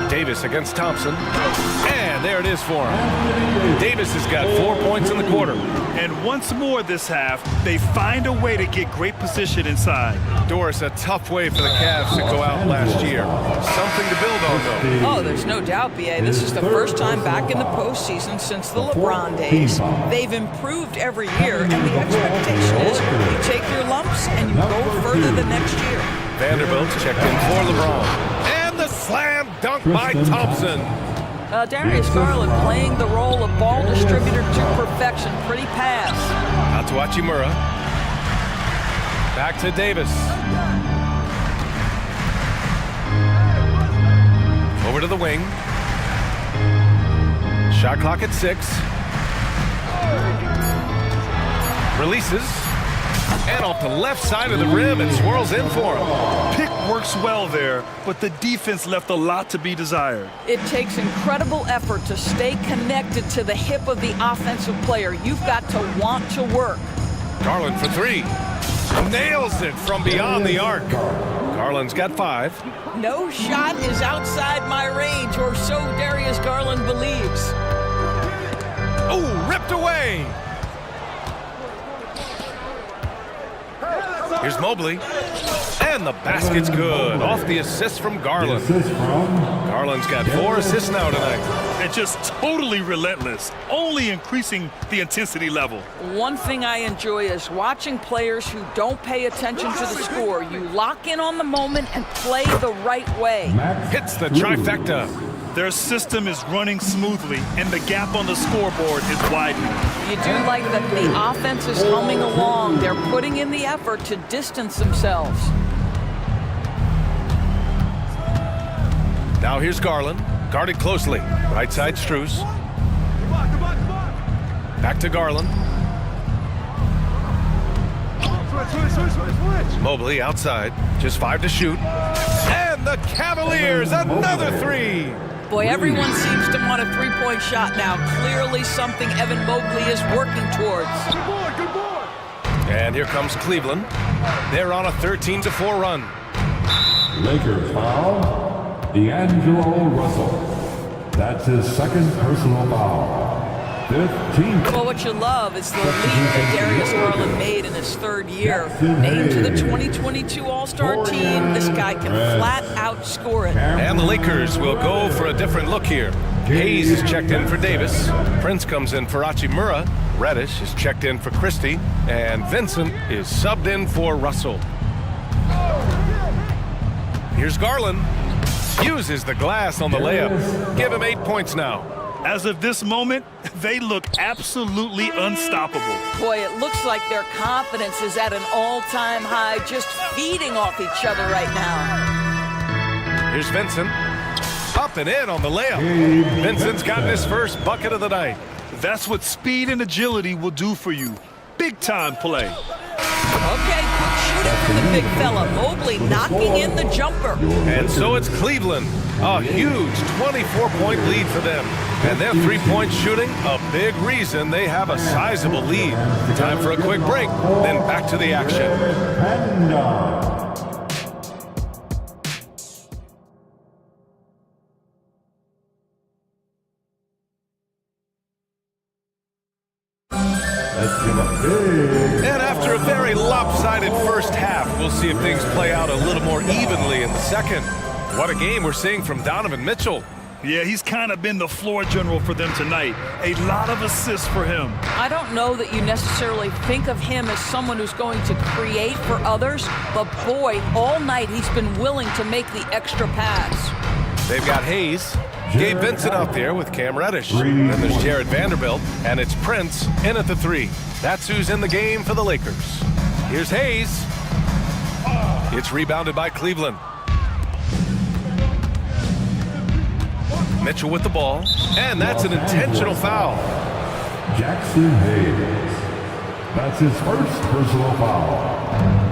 Davis against Thompson. And there it is for him. Davis has got 4 points in the quarter. And once more this half, they find a way to get great position inside. Doris, a tough way for the Cavs to go out last year. Something to build on, though. Oh, there's no doubt, BA. This is the first time back in the postseason since the LeBron days. They've improved every year, and the expectation is you take your lumps and you go further the next year. Vanderbilt checked in for LeBron. And the slam dunk by Thompson. Darius Garland playing the role of ball distributor to perfection. Pretty pass. Out to Hachimura. Back to Davis. Over to the wing. Shot clock at 6. Releases. And off the left side of the rim, it swirls in for him. Pick works well there, but the defense left a lot to be desired. It takes incredible effort to stay connected to the hip of the offensive player. You've got to want to work. Garland for 3. Nails it from beyond the arc. Garland's got 5. No shot is outside my range, or so Darius Garland believes. Oh, ripped away. Here's Mobley. And the basket's good. Off the assist from Garland. Garland's got 4 assists now tonight. And just totally relentless, only increasing the intensity level. One thing I enjoy is watching players who don't pay attention to the score. You lock in on the moment and play the right way. Hits the trifecta. Their system is running smoothly, and the gap on the scoreboard is widening. You do like that the offense is humming along. They're putting in the effort to distance themselves. Now here's Garland, guarded closely. Right side, Strus. Back to Garland. Mobley outside, just 5 to shoot. And the Cavaliers, another 3. Boy, everyone seems to want a three-point shot now. Clearly something Evan Mobley is working towards. And here comes Cleveland. They're on a 13-4 run. Lakers foul, D'Angelo Russell. That's his second personal foul. 15. Well, what you love is the leap that Darius Garland made in his 3rd year. Named to the 2022 All-Star team, this guy can flat out score it. And the Lakers will go for a different look here. Hayes is checked in for Davis. Prince comes in for Hachimura. Reddish is checked in for Christie. And Vincent is subbed in for Russell. Here's Garland. Uses the glass on the layup. Give him 8 points now. As of this moment, they look absolutely unstoppable. Boy, it looks like their confidence is at an all-time high, just feeding off each other right now. Here's Vincent. Up and in on the layup. Vincent's gotten his first bucket of the night. That's what speed and agility will do for you. Big-time play. Okay, quick shooting from the big fella. Mobley knocking in the jumper. And so it's Cleveland. A huge 24-point lead for them. And their three-point shooting, a big reason they have a sizable lead. Time for a quick break, then back to the action. And after a very lopsided first half, we'll see if things play out a little more evenly in the second. What a game we're seeing from Donovan Mitchell. Yeah, he's kind of been the floor general for them tonight. A lot of assists for him. I don't know that you necessarily think of him as someone who's going to create for others, but boy, all night he's been willing to make the extra pass. They've got Hayes, Gabe Vincent out there with Cam Reddish. Then there's Jared Vanderbilt, and it's Prince in at the 3. That's who's in the game for the Lakers. Here's Hayes. It's rebounded by Cleveland. Mitchell with the ball, and that's an intentional foul. Jackson Hayes. That's his first personal foul.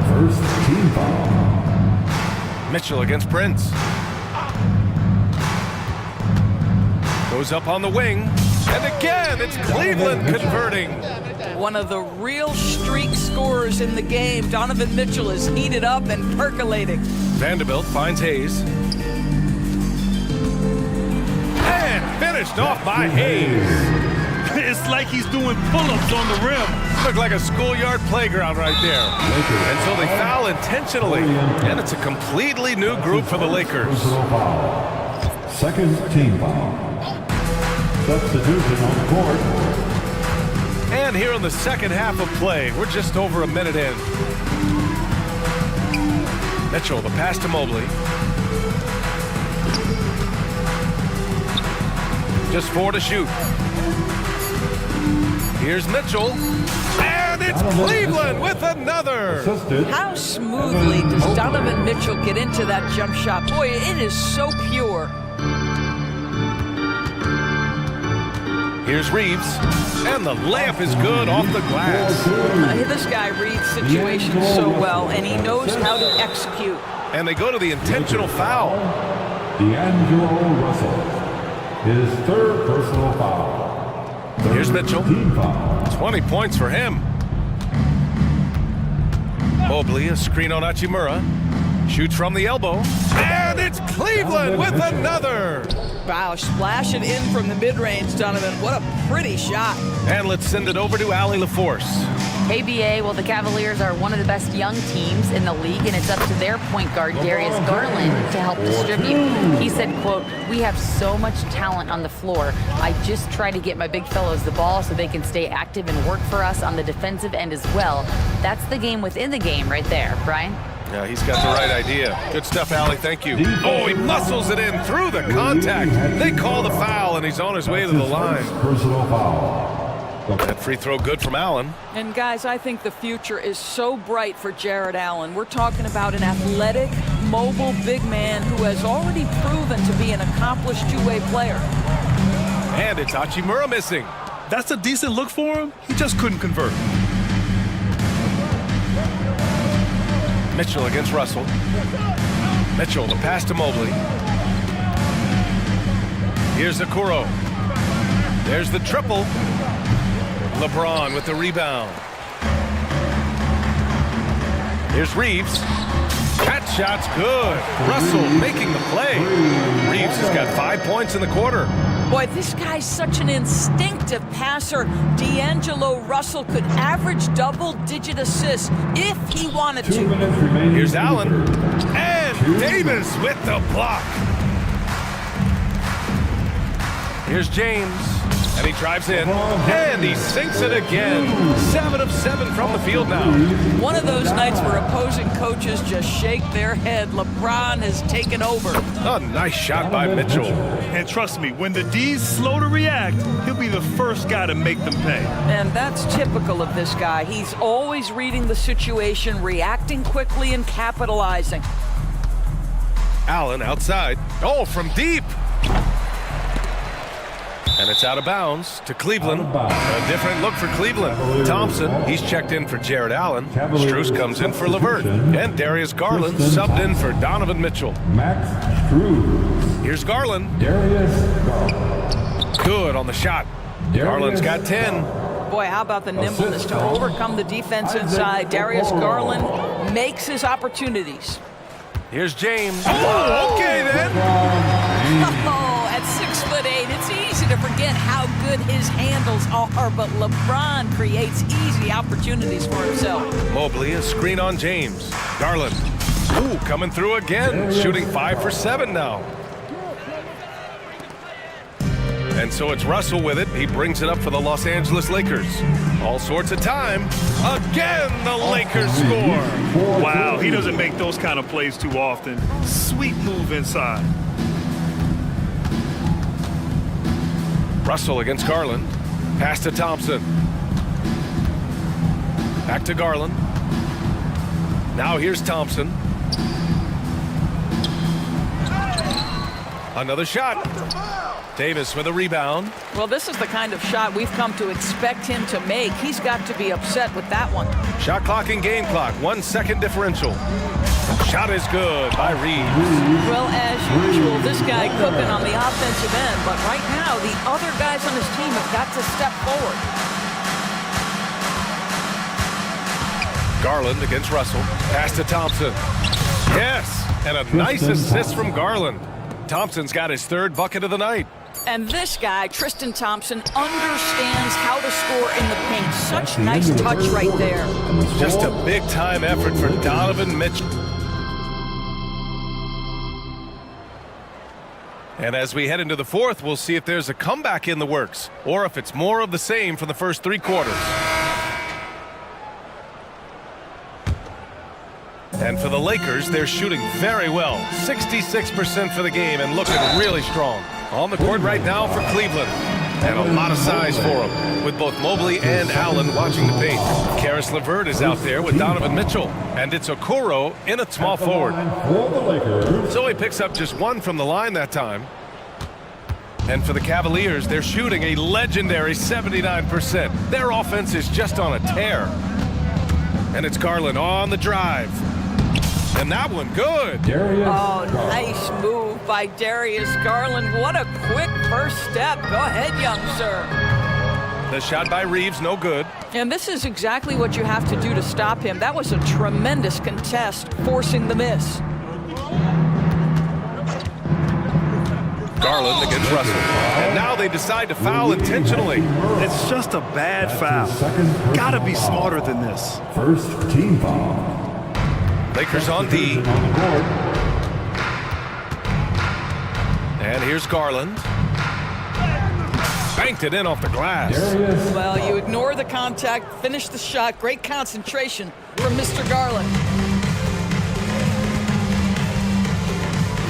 First team foul. Mitchell against Prince. Goes up on the wing, and again, it's Cleveland converting. One of the real streak scorers in the game. Donovan Mitchell is heated up and percolating. Vanderbilt finds Hayes. And finished off by Hayes. It's like he's doing pull-ups on the rim. Looked like a schoolyard playground right there. And so they foul intentionally. And it's a completely new group for the Lakers. Second team foul. Substitution on the court. And here in the second half of play, we're just over a minute in. Mitchell, the pass to Mobley. Just 4 to shoot. Here's Mitchell. And it's Cleveland with another. How smoothly does Donovan Mitchell get into that jump shot? Boy, it is so pure. Here's Reeves. And the layup is good off the glass. This guy reads situations so well, and he knows how to execute. And they go to the intentional foul. D'Angelo Russell. His third personal foul. Here's Mitchell. 20 points for him. Mobley, a screen on Hachimura. Shoots from the elbow. And it's Cleveland with another. Wow, splash it in from the mid-range, Donovan. What a pretty shot. And let's send it over to Allie LaForce. ABA, well, the Cavaliers are one of the best young teams in the league, and it's up to their point guard, Darius Garland, to help distribute. He said, quote, "We have so much talent on the floor. I just try to get my big fellows the ball so they can stay active and work for us on the defensive end as well." That's the game within the game right there, Brian. Yeah, he's got the right idea. Good stuff, Allie. Thank you. Oh, he muscles it in through the contact. They call the foul, and he's on his way to the line. Personal foul. That free throw good from Allen. And guys, I think the future is so bright for Jared Allen. We're talking about an athletic, mobile big man who has already proven to be an accomplished two-way player. And it's Hachimura missing. That's a decent look for him. He just couldn't convert. Mitchell against Russell. Mitchell, the pass to Mobley. Here's Okoro. There's the triple. LeBron with the rebound. Here's Reeves. That shot's good. Russell making the play. Reeves has got 5 points in the quarter. Boy, this guy's such an instinctive passer. D'Angelo Russell could average double-digit assists if he wanted to. Here's Allen. And Davis with the block. Here's James. And he drives in. And he sinks it again. 7 of 7 from the field now. One of those nights where opposing coaches just shake their head. LeBron has taken over. A nice shot by Mitchell. And trust me, when the D's slow to react, he'll be the first guy to make them pay. And that's typical of this guy. He's always reading the situation, reacting quickly, and capitalizing. Allen outside. Oh, from deep. And it's out of bounds to Cleveland. A different look for Cleveland. Thompson, he's checked in for Jared Allen. Strus comes in for LeVert. And Darius Garland subbed in for Donovan Mitchell. Max Strus. Here's Garland. Darius Garland. Good on the shot. Garland's got 10. Boy, how about the nimbleness to overcome the defense inside. Darius Garland makes his opportunities. Here's James. Oh, okay then. Oh, at 6'8", it's easy to forget how good his handles are, but LeBron creates easy opportunities for himself. Mobley, a screen on James. Garland. Ooh, coming through again. Shooting 5 for 7 now. And so it's Russell with it. He brings it up for the Los Angeles Lakers. All sorts of time. Again, the Lakers score. Wow, he doesn't make those kind of plays too often. Sweet move inside. Russell against Garland. Pass to Thompson. Back to Garland. Now here's Thompson. Another shot. Davis with a rebound. Well, this is the kind of shot we've come to expect him to make. He's got to be upset with that one. Shot clock and game clock. 1 second differential. Shot is good by Reeves. Well, as usual, this guy cooking on the offensive end, but right now the other guys on his team have got to step forward. Garland against Russell. Pass to Thompson. Yes, and a nice assist from Garland. Thompson's got his 3rd bucket of the night. And this guy, Tristan Thompson, understands how to score in the paint. Such nice touch right there. Just a big-time effort for Donovan Mitchell. And as we head into the 4th, we'll see if there's a comeback in the works, or if it's more of the same for the first 3 quarters. And for the Lakers, they're shooting very well. 66% for the game and looking really strong. On the court right now for Cleveland. And a lot of size for him, with both Mobley and Allen watching the paint. Karis LeVert is out there with Donovan Mitchell. And it's Okoro in at small forward. So he picks up just one from the line that time. And for the Cavaliers, they're shooting a legendary 79%. Their offense is just on a tear. And it's Garland on the drive. And that one good. Oh, nice move by Darius Garland. What a quick first step. Go ahead, young sir. The shot by Reeves, no good. And this is exactly what you have to do to stop him. That was a tremendous contest, forcing the miss. Garland against Russell. And now they decide to foul intentionally. It's just a bad foul. Gotta be smarter than this. First team foul. Lakers on D. And here's Garland. Banked it in off the glass. Well, you ignore the contact, finish the shot. Great concentration from Mr. Garland.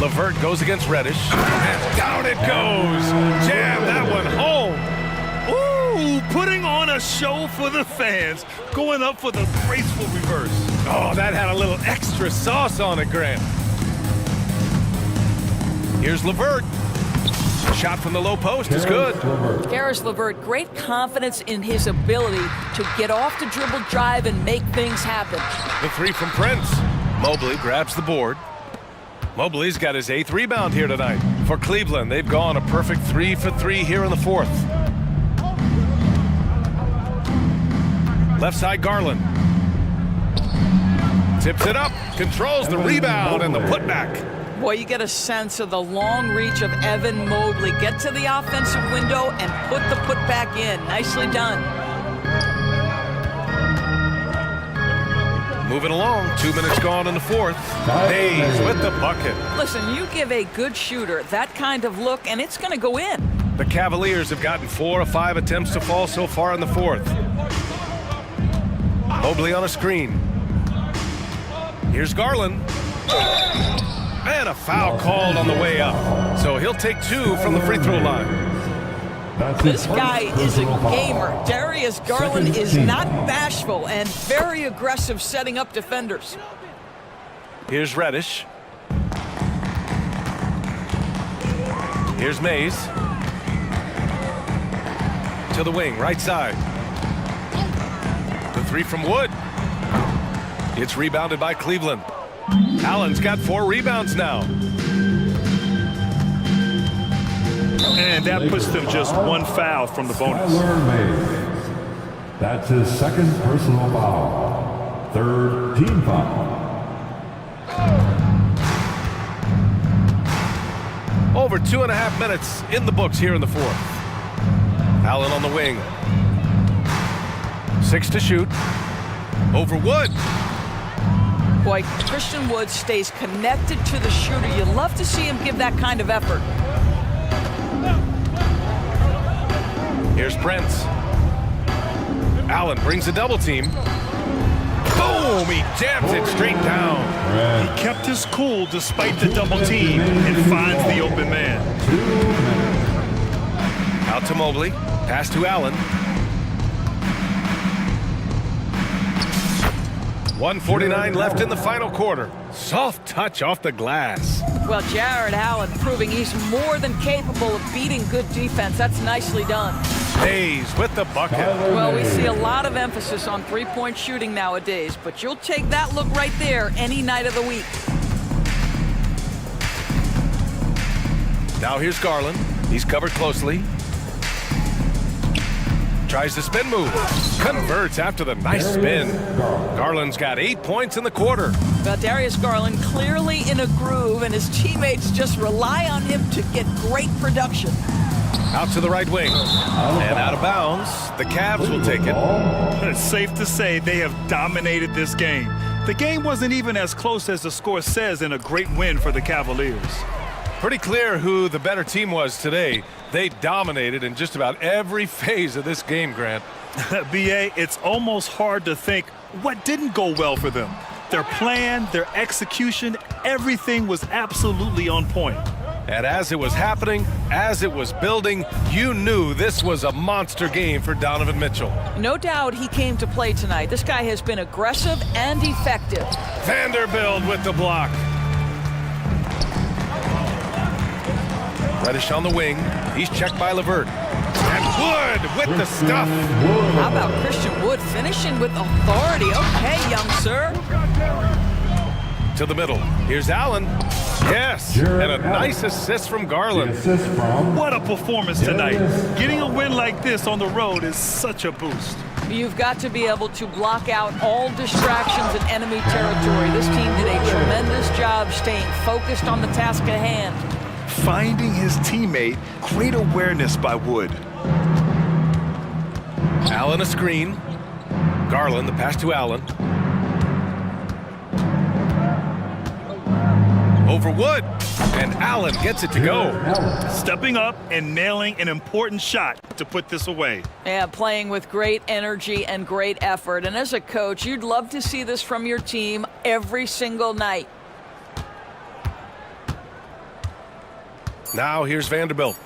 LeVert goes against Reddish. And down it goes. Jam that one home. Ooh, putting on a show for the fans. Going up for the graceful reverse. Oh, that had a little extra sauce on it, Grant. Here's LeVert. Shot from the low post is good. Karis LeVert, great confidence in his ability to get off the dribble drive and make things happen. The three from Prince. Mobley grabs the board. Mobley's got his 8th rebound here tonight. For Cleveland, they've gone a perfect 3 for 3 here in the 4th. Left side, Garland. Tips it up, controls the rebound and the putback. Boy, you get a sense of the long reach of Evan Mobley. Get to the offensive window and put the putback in. Nicely done. Moving along, 2 minutes gone in the 4th. Hayes with the bucket. Listen, you give a good shooter that kind of look, and it's going to go in. The Cavaliers have gotten 4 of 5 attempts to fall so far in the 4th. Mobley on a screen. Here's Garland. And a foul called on the way up. So he'll take 2 from the free throw line. This guy is a gamer. Darius Garland is not bashful and very aggressive setting up defenders. Here's Reddish. Here's Mays. To the wing, right side. The 3 from Wood. It's rebounded by Cleveland. Allen's got 4 rebounds now. And that puts them just 1 foul from the bonus. That's his 2nd personal foul. 3rd team foul. Over 2.5 minutes in the books here in the 4th. Allen on the wing. 6 to shoot. Over Wood. Boy, Christian Wood stays connected to the shooter. You love to see him give that kind of effort. Here's Prince. Allen brings a double team. Boom! He jams it straight down. He kept his cool despite the double team and finds the open man. Out to Mobley. Pass to Allen. 1:49 left in the final quarter. Soft touch off the glass. Well, Jared Allen proving he's more than capable of beating good defense. That's nicely done. Hayes with the bucket. Well, we see a lot of emphasis on three-point shooting nowadays, but you'll take that look right there any night of the week. Now here's Garland. He's covered closely. Tries the spin move. Converts after the nice spin. Garland's got 8 points in the quarter. But Darius Garland clearly in a groove, and his teammates just rely on him to get great production. Out to the right wing. And out of bounds. The Cavs will take it. It's safe to say they have dominated this game. The game wasn't even as close as the score says in a great win for the Cavaliers. Pretty clear who the better team was today. They dominated in just about every phase of this game, Grant. B.A., it's almost hard to think what didn't go well for them. Their plan, their execution, everything was absolutely on point. And as it was happening, as it was building, you knew this was a monster game for Donovan Mitchell. No doubt he came to play tonight. This guy has been aggressive and effective. Vanderbilt with the block. Reddish on the wing. He's checked by Levert. And Wood with the stuff. How about Christian Wood finishing with authority? Okay, young sir. To the middle. Here's Allen. Yes, and a nice assist from Garland. What a performance tonight. Getting a win like this on the road is such a boost. You've got to be able to block out all distractions in enemy territory. This team did a tremendous job staying focused on the task at hand. Finding his teammate, great awareness by Wood. Allen a screen. Garland, the pass to Allen. Over Wood, and Allen gets it to go. Stepping up and nailing an important shot to put this away. Yeah, playing with great energy and great effort. And as a coach, you'd love to see this from your team every single night. Now here's Vanderbilt.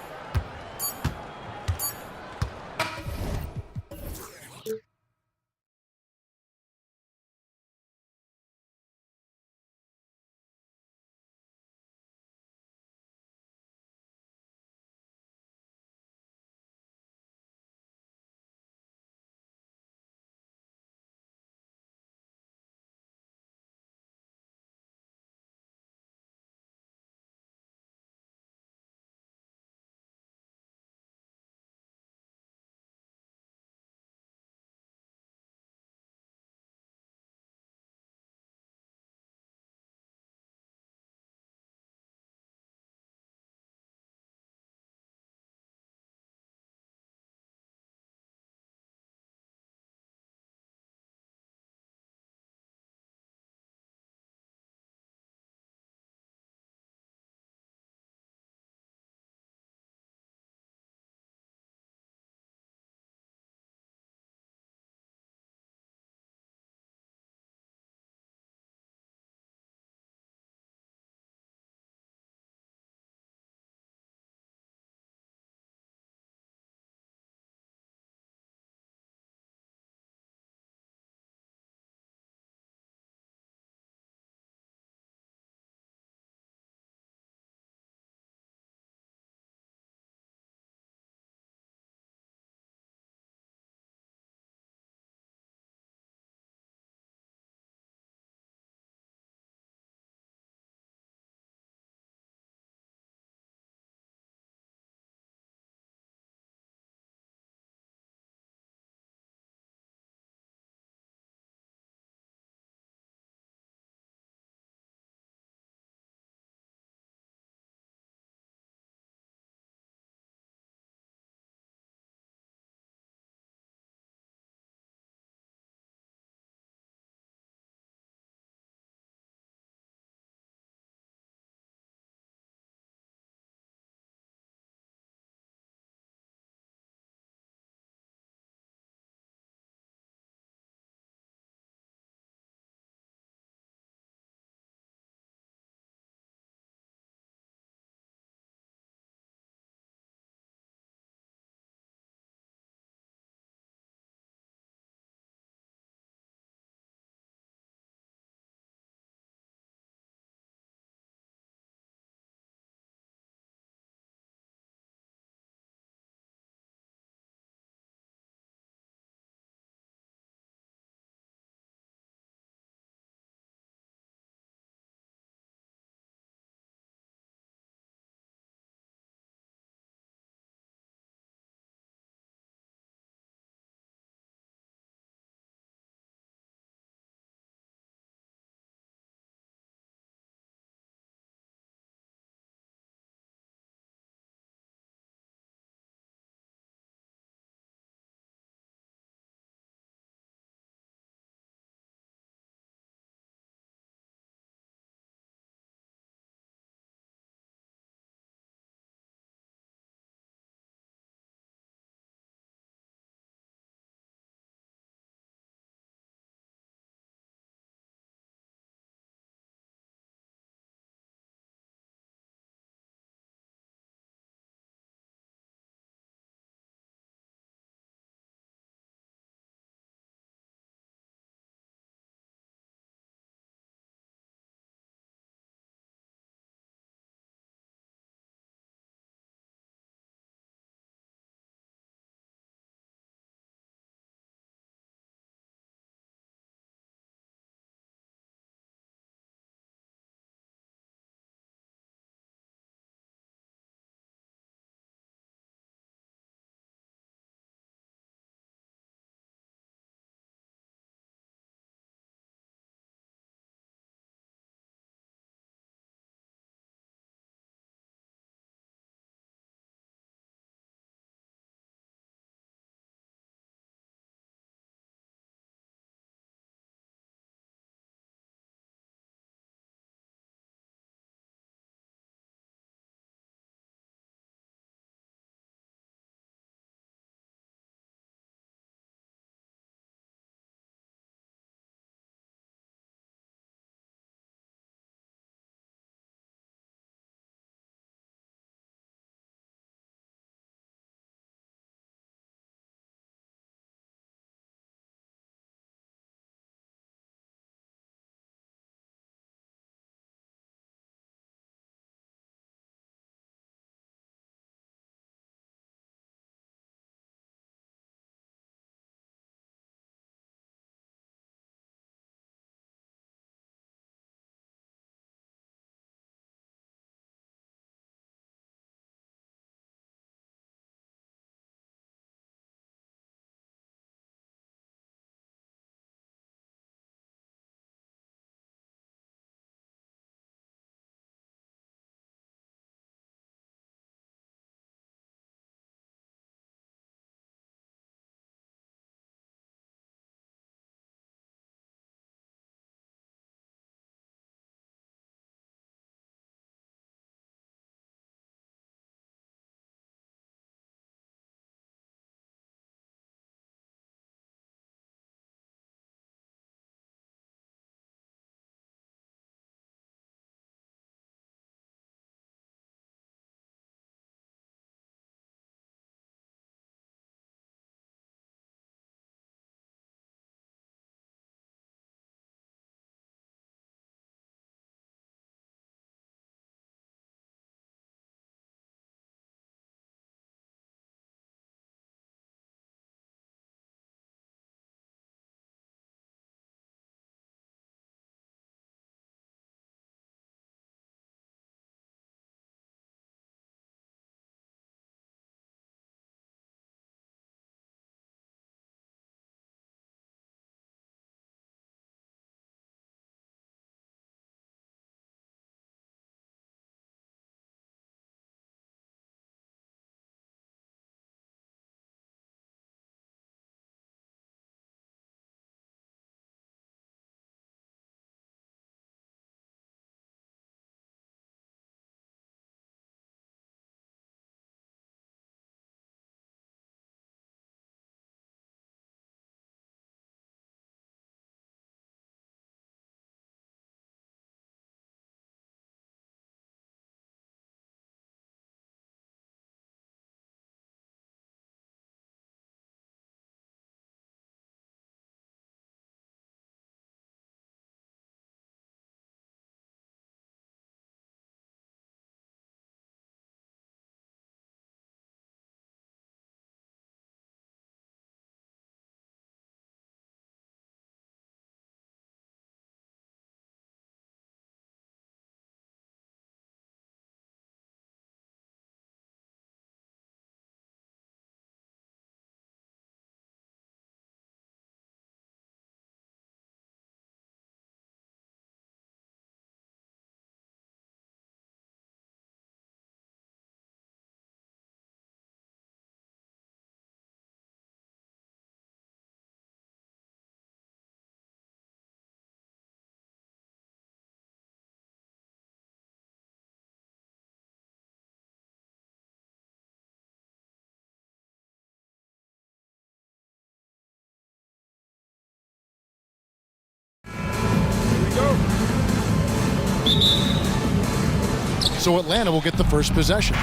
so Atlanta will get the first possession.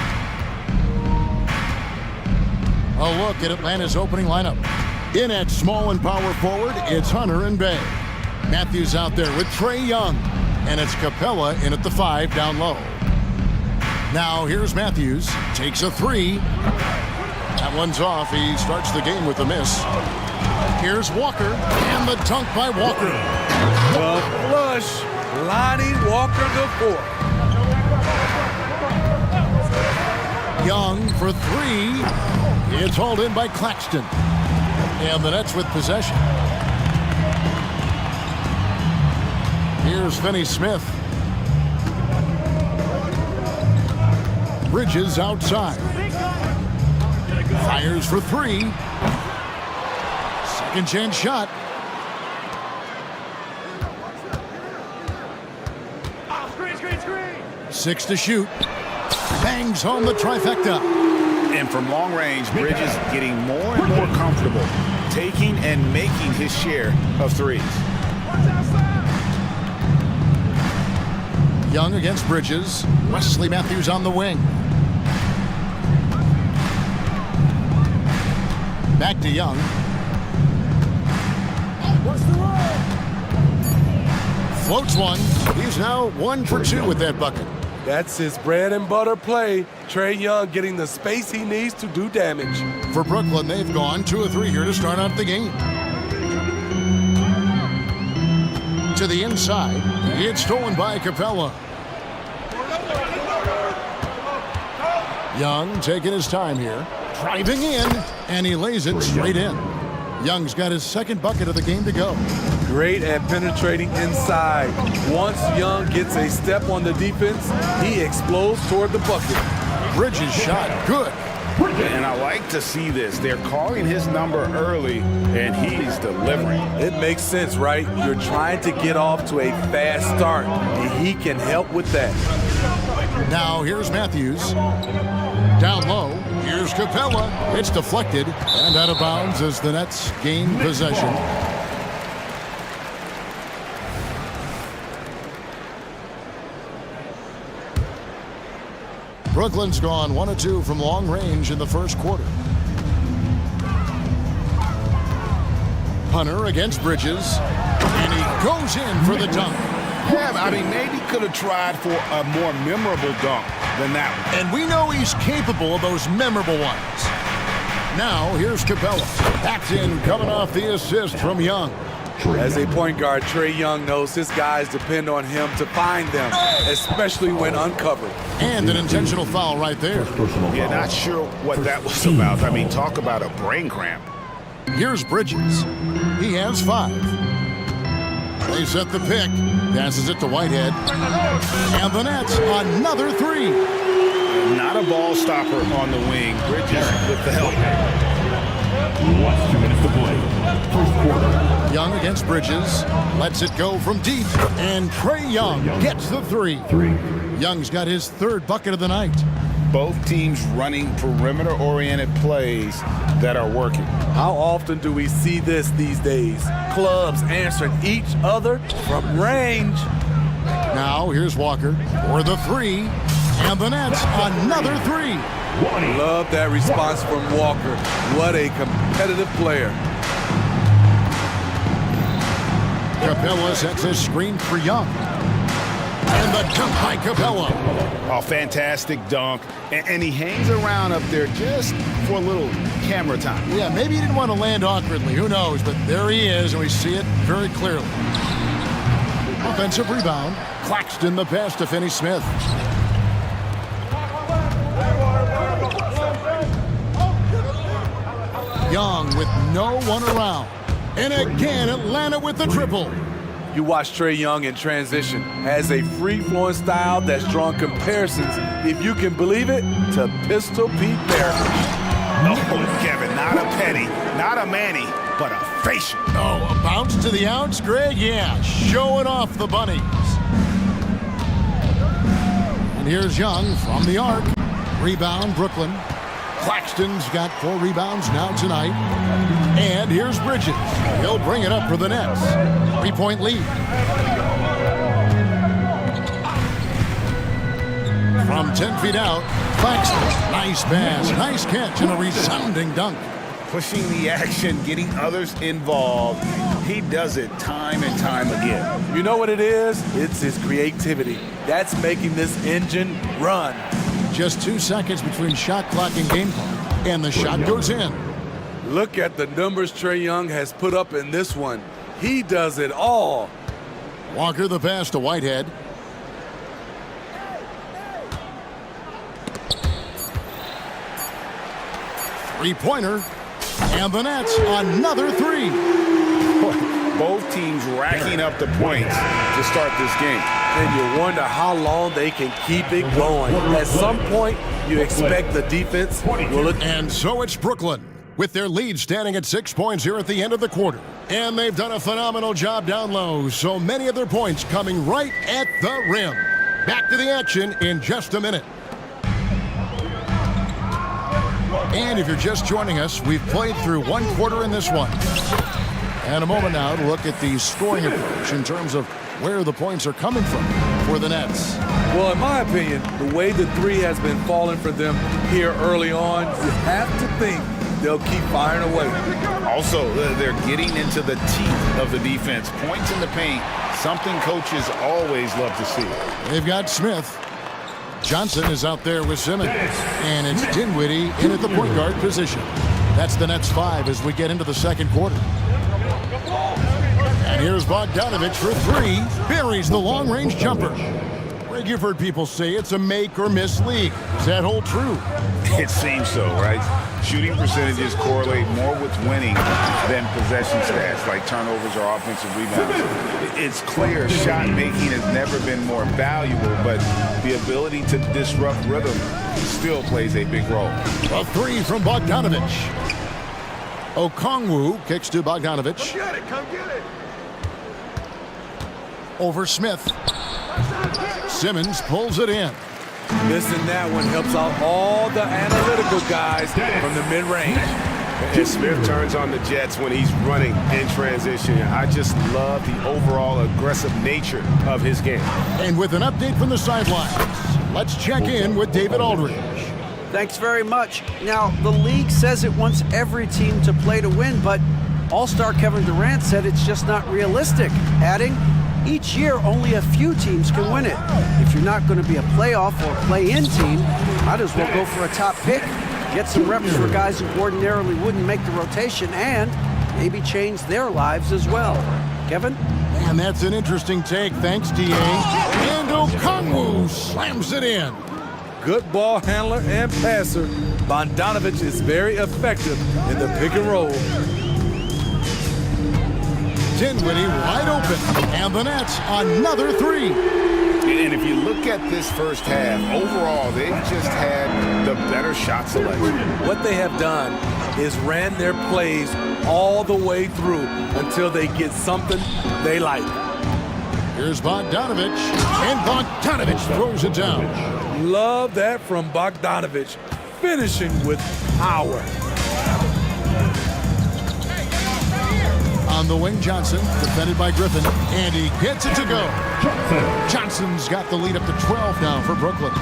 A look at Atlanta's opening lineup. In at small and power forward, it's Hunter and Bay. Matthews out there with Trae Young. And it's Capella in at the 5 down low. Now here's Matthews. Takes a 3. That one's off. He starts the game with a miss. Here's Walker. And the dunk by Walker. The flush. Lonnie Walker the 4. Young for 3. It's hauled in by Claxton. And the Nets with possession. Here's Finney Smith. Bridges outside. Fires for 3. Second chance shot. Screen. 6 to shoot. Bangs home the trifecta. And from long range, Bridges getting more and more comfortable, taking and making his share of threes. Young against Bridges. Wesley Matthews on the wing. Back to Young. Floats one. He's now 1 for 2 with that bucket. That's his bread and butter play. Trae Young getting the space he needs to do damage. For Brooklyn, they've gone 2 of 3 here to start out the game. To the inside. It's stolen by Capella. Young taking his time here. Driving in, and he lays it straight in. Young's got his second bucket of the game to go. Great at penetrating inside. Once Young gets a step on the defense, he explodes toward the bucket. Bridges shot good. And I like to see this. They're calling his number early, and he's delivering. It makes sense, right? You're trying to get off to a fast start, and he can help with that. Now here's Matthews. Down low, here's Capella. It's deflected and out of bounds as the Nets gain possession. Brooklyn's gone 1 of 2 from long range in the first quarter. Hunter against Bridges, and he goes in for the dunk. Yeah, I mean, maybe could have tried for a more memorable dunk than that one. And we know he's capable of those memorable ones. Now, here's Capella. Backed in, coming off the assist from Young. As a point guard, Trae Young knows his guys depend on him to find them, especially when uncovered. And an intentional foul right there. Yeah, not sure what that was about. I mean, talk about a brain cramp. Here's Bridges. He has 5. They set the pick. Passes it to Whitehead. And the Nets, another 3. Not a ball stopper on the wing. Bridges with the help. Last 2 minutes to play. First quarter. Young against Bridges. Lets it go from deep. And Trae Young gets the 3. Young's got his 3rd bucket of the night. Both teams running perimeter-oriented plays that are working. How often do we see this these days? Clubs answering each other from range. Now here's Walker for the 3. And the Nets, another 3. Love that response from Walker. What a competitive player. Capella sets a screen for Young. And the dunk by Capella. A fantastic dunk. And he hangs around up there just for a little camera time. Yeah, maybe he didn't want to land awkwardly. Who knows? But there he is, and we see it very clearly. Offensive rebound. Claxton the pass to Finney Smith. Young with no one around. And again, Atlanta with the triple. You watch Trae Young in transition. Has a free-flowing style that's drawn comparisons, if you can believe it, to Pistol Pete Maravich. Oh, Kevin, not a Petty, not a Manny, but a facial. Oh, a bounce to the ounce, Greg? Yeah, showing off the bunnies. And here's Young from the arc. Rebound, Brooklyn. Claxton's got 4 rebounds now tonight. And here's Bridges. He'll bring it up for the Nets. 3-point lead. From 10 feet out, Claxton. Nice pass, nice catch, and a resounding dunk. Pushing the action, getting others involved. He does it time and time again. You know what it is? It's his creativity. That's making this engine run. Just 2 seconds between shot clock and game clock, and the shot goes in. Look at the numbers Trae Young has put up in this one. He does it all. Walker the pass to Whitehead. Three-pointer. And the Nets, another three. Both teams racking up the points to start this game. And you wonder how long they can keep it going. At some point, you expect the defense will... And so it's Brooklyn, with their lead standing at 6 points here at the end of the quarter. And they've done a phenomenal job down low, so many of their points coming right at the rim. Back to the action in just a minute. And if you're just joining us, we've played through one quarter in this one. And a moment now to look at the scoring approach in terms of where the points are coming from for the Nets. Well, in my opinion, the way the three has been falling for them here early on, you have to think they'll keep firing away. Also, they're getting into the teeth of the defense. Points in the paint, something coaches always love to see. They've got Smith. Johnson is out there with Simmons. And it's Dinwiddie in at the point guard position. That's the Nets 5 as we get into the second quarter. And here's Bogdanovich for three. Buries the long-range jumper. Greg, you've heard people say it's a make-or-miss league. Does that hold true? It seems so, right? Shooting percentages correlate more with winning than possession stats, like turnovers or offensive rebounds. It's clear shot making has never been more valuable, but the ability to disrupt rhythm still plays a big role. A three from Bogdanovich. Okongwu kicks to Bogdanovich. Come get it, come get it. Over Smith. Simmons pulls it in. Missing that one helps out all the analytical guys from the mid-range. And Smith turns on the Jets when he's running in transition. I just love the overall aggressive nature of his game. And with an update from the sidelines, let's check in with David Aldridge. Thanks very much. Now, the league says it wants every team to play to win, but All-Star Kevin Durant said it's just not realistic, adding, each year only a few teams can win it. If you're not going to be a playoff or play-in team, might as well go for a top pick, get some reps for guys who ordinarily wouldn't make the rotation, and maybe change their lives as well. Kevin? And that's an interesting take. Thanks, D.A. And Okongwu slams it in. Good ball handler and passer. Bogdanovich is very effective in the pick and roll. Dinwiddie wide open, and the Nets another three. And if you look at this first half, overall, they've just had the better shot selection. What they have done is ran their plays all the way through until they get something they like. Here's Bogdanovich, and Bogdanovich throws it down. Love that from Bogdanovich, finishing with power. On the wing, Johnson, defended by Griffin, and he gets it to go. Johnson's got the lead up to 12 now for Brooklyn.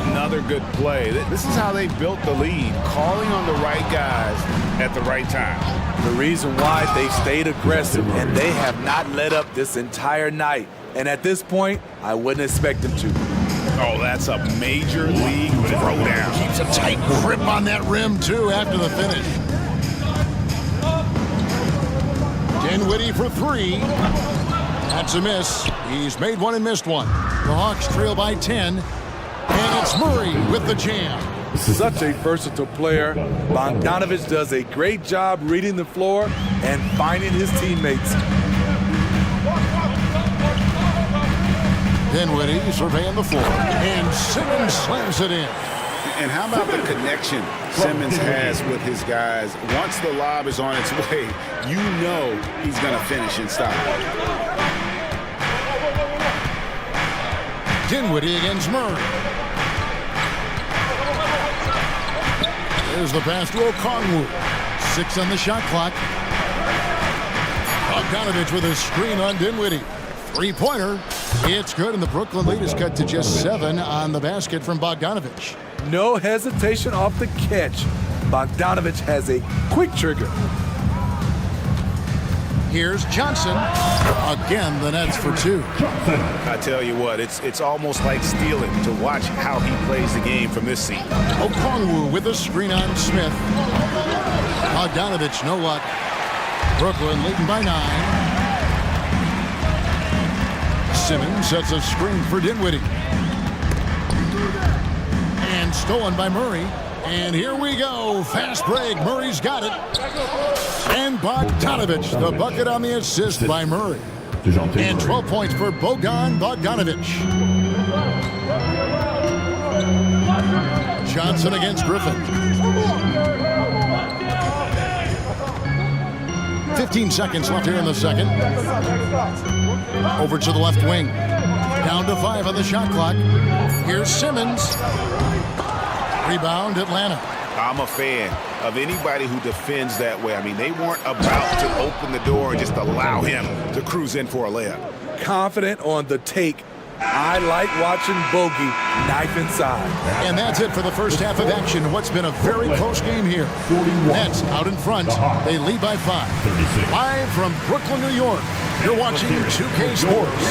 Another good play. This is how they built the lead, calling on the right guys at the right time. The reason why they stayed aggressive, and they have not let up this entire night. And at this point, I wouldn't expect them to. Oh, that's a major league throwdown. Keeps a tight grip on that rim, too, after the finish. Dinwiddie for three. That's a miss. He's made one and missed one. The Hawks trail by 10. And it's Murray with the jam. Such a versatile player. Bogdanovich does a great job reading the floor and finding his teammates. Dinwiddie surveying the floor. And Simmons slams it in. And how about the connection Simmons has with his guys? Once the lob is on its way, you know he's going to finish and stop. Dinwiddie against Murray. There's the pass to Okongwu. 6 on the shot clock. Bogdanovich with a screen on Dinwiddie. Three-pointer. It's good, and the Brooklyn lead is cut to just 7 on the basket from Bogdanovich. No hesitation off the catch. Bogdanovich has a quick trigger. Here's Johnson. Again, the Nets for 2. I tell you what, it's almost like stealing to watch how he plays the game from this seat. Okongwu with a screen on Smith. Bogdanovich, no luck. Brooklyn leading by 9. Simmons sets a screen for Dinwiddie. And stolen by Murray. And here we go. Fast break. Murray's got it. And Bogdanovich, the bucket on the assist by Murray. And 12 points for Bogdanovich. Johnson against Griffin. 15 seconds left here in the second. Over to the left wing. Down to 5 on the shot clock. Here's Simmons. Rebound, Atlanta. I'm a fan of anybody who defends that way. I mean, they weren't about to open the door and just allow him to cruise in for a layup. Confident on the take. I like watching Bogey knife inside. And that's it for the first half of action. What's been a very close game here. Nets out in front. They lead by 5. Live from Brooklyn, New York. You're watching 2K Sports.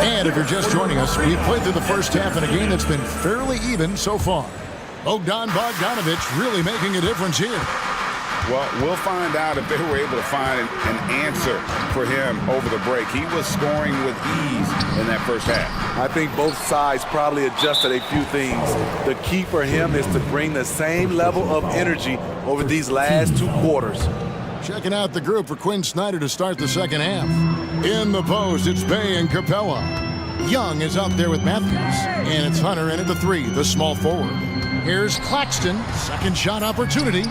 And if you're just joining us, we've played through the first half in a game that's been fairly even so far. Bogdanovich really making a difference here. Well, we'll find out if they were able to find an answer for him over the break. He was scoring with ease in that first half. I think both sides probably adjusted a few things. The key for him is to bring the same level of energy over these last 2 quarters. Checking out the group for Quinn Snyder to start the second half. In the post, it's Bay and Capella. Young is out there with Matthews. And it's Hunter in at the 3, the small forward. Here's Claxton. Second shot opportunity.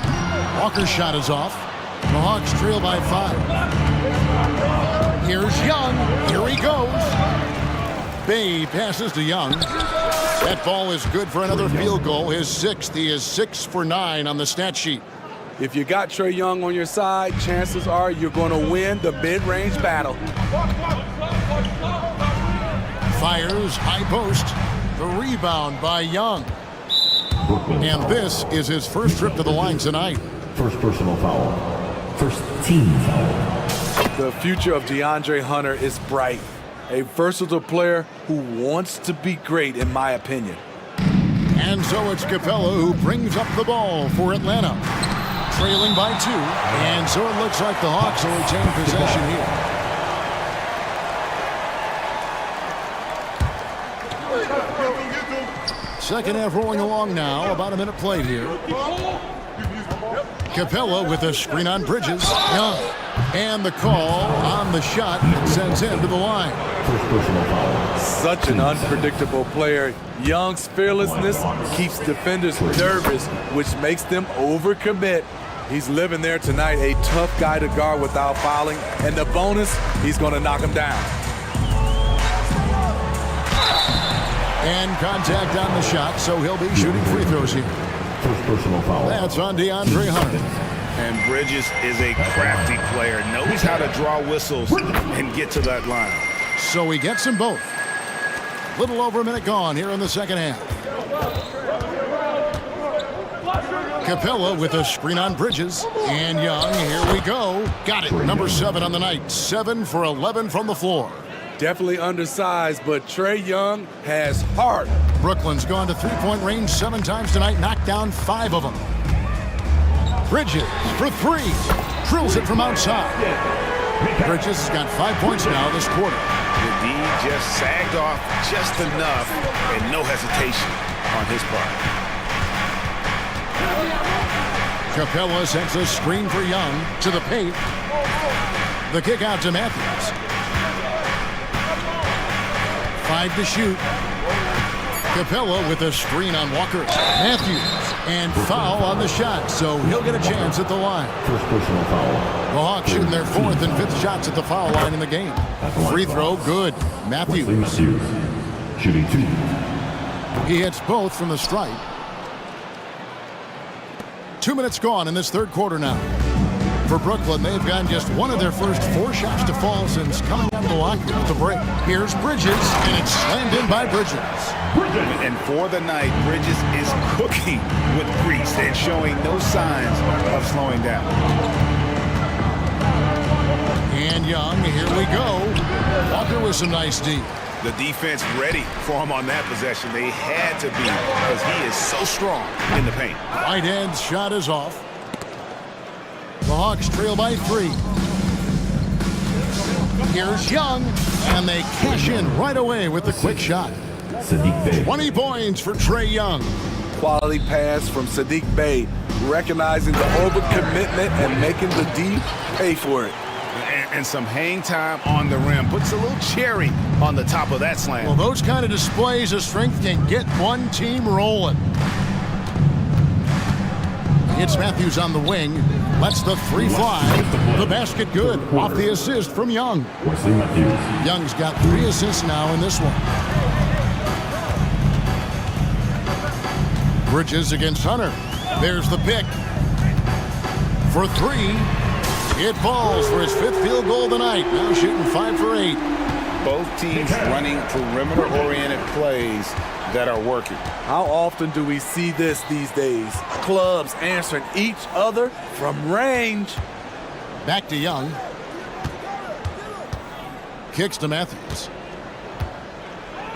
Walker's shot is off. The Hawks trail by 5. Here's Young. Here he goes. Bay passes to Young. That ball is good for another field goal. His 6th. He is 6 for 9 on the stat sheet. If you got Trae Young on your side, chances are you're going to win the mid-range battle. Fires, high post. The rebound by Young. And this is his first trip to the line tonight. First personal foul. First team foul. The future of DeAndre Hunter is bright. A versatile player who wants to be great, in my opinion. And so it's Capella who brings up the ball for Atlanta. Trailing by 2. And so it looks like the Hawks will retain possession here. Second half rolling along now. About a minute played here. Capella with a screen on Bridges. Young. And the call on the shot sends him to the line. First personal foul. Such an unpredictable player. Young's fearlessness keeps defenders nervous, which makes them overcommit. He's living there tonight, a tough guy to guard without fouling. And the bonus, he's going to knock him down. And contact on the shot, so he'll be shooting free throws here. First personal foul. That's on DeAndre Hunter. And Bridges is a crafty player, knows how to draw whistles and get to that line. So he gets them both. Little over a minute gone here in the second half. Capella with a screen on Bridges. And Young, here we go. Got it. Number 7 on the night. 7 for 11 from the floor. Definitely undersized, but Trae Young has heart. Brooklyn's gone to three-point range 7 times tonight, knocked down 5 of them. Bridges for 3. Drills it from outside. Bridges has got 5 points now this quarter. The D just sagged off just enough and no hesitation on his part. Capella sends a screen for Young to the paint. The kick out to Matthews. 5 to shoot. Capella with a screen on Walker. Matthews And foul on the shot, so he'll get a chance at the line. First personal foul. The Hawks shooting their 4th and 5th shots at the foul line in the game. Free throw, good. Matthews. Shooting 2. He hits both from the stripe. 2 minutes gone in this third quarter now. For Brooklyn, they've gotten just one of their first 4 shots to fall since coming out of the locker at the break. Here's Bridges, and it's slammed in by Bridges. And for the night, Bridges is cooking with grease and showing no signs of slowing down. And Young, here we go. Walker with some nice D. The defense ready for him on that possession. They had to be because he is so strong in the paint. Right hand shot is off. The Hawks trail by 3. Here's Young, and they cash in right away with the quick shot. 20 points for Trae Young. Quality pass from Sadiq Bey, recognizing the overcommitment and making the D pay for it. And some hang time on the rim. Puts a little cherry on the top of that slam. Well, those kind of displays of strength can get one team rolling. It's Matthews on the wing. Lets the 3 fly. The basket good. Off the assist from Young. Young's got 3 assists now in this one. Bridges against Hunter. There's the pick. For 3. It falls for his 5th field goal of the night. Now shooting 5 for 8. Both teams running perimeter-oriented plays that are working. How often do we see this these days? Clubs answering each other from range. Back to Young. Kicks to Matthews.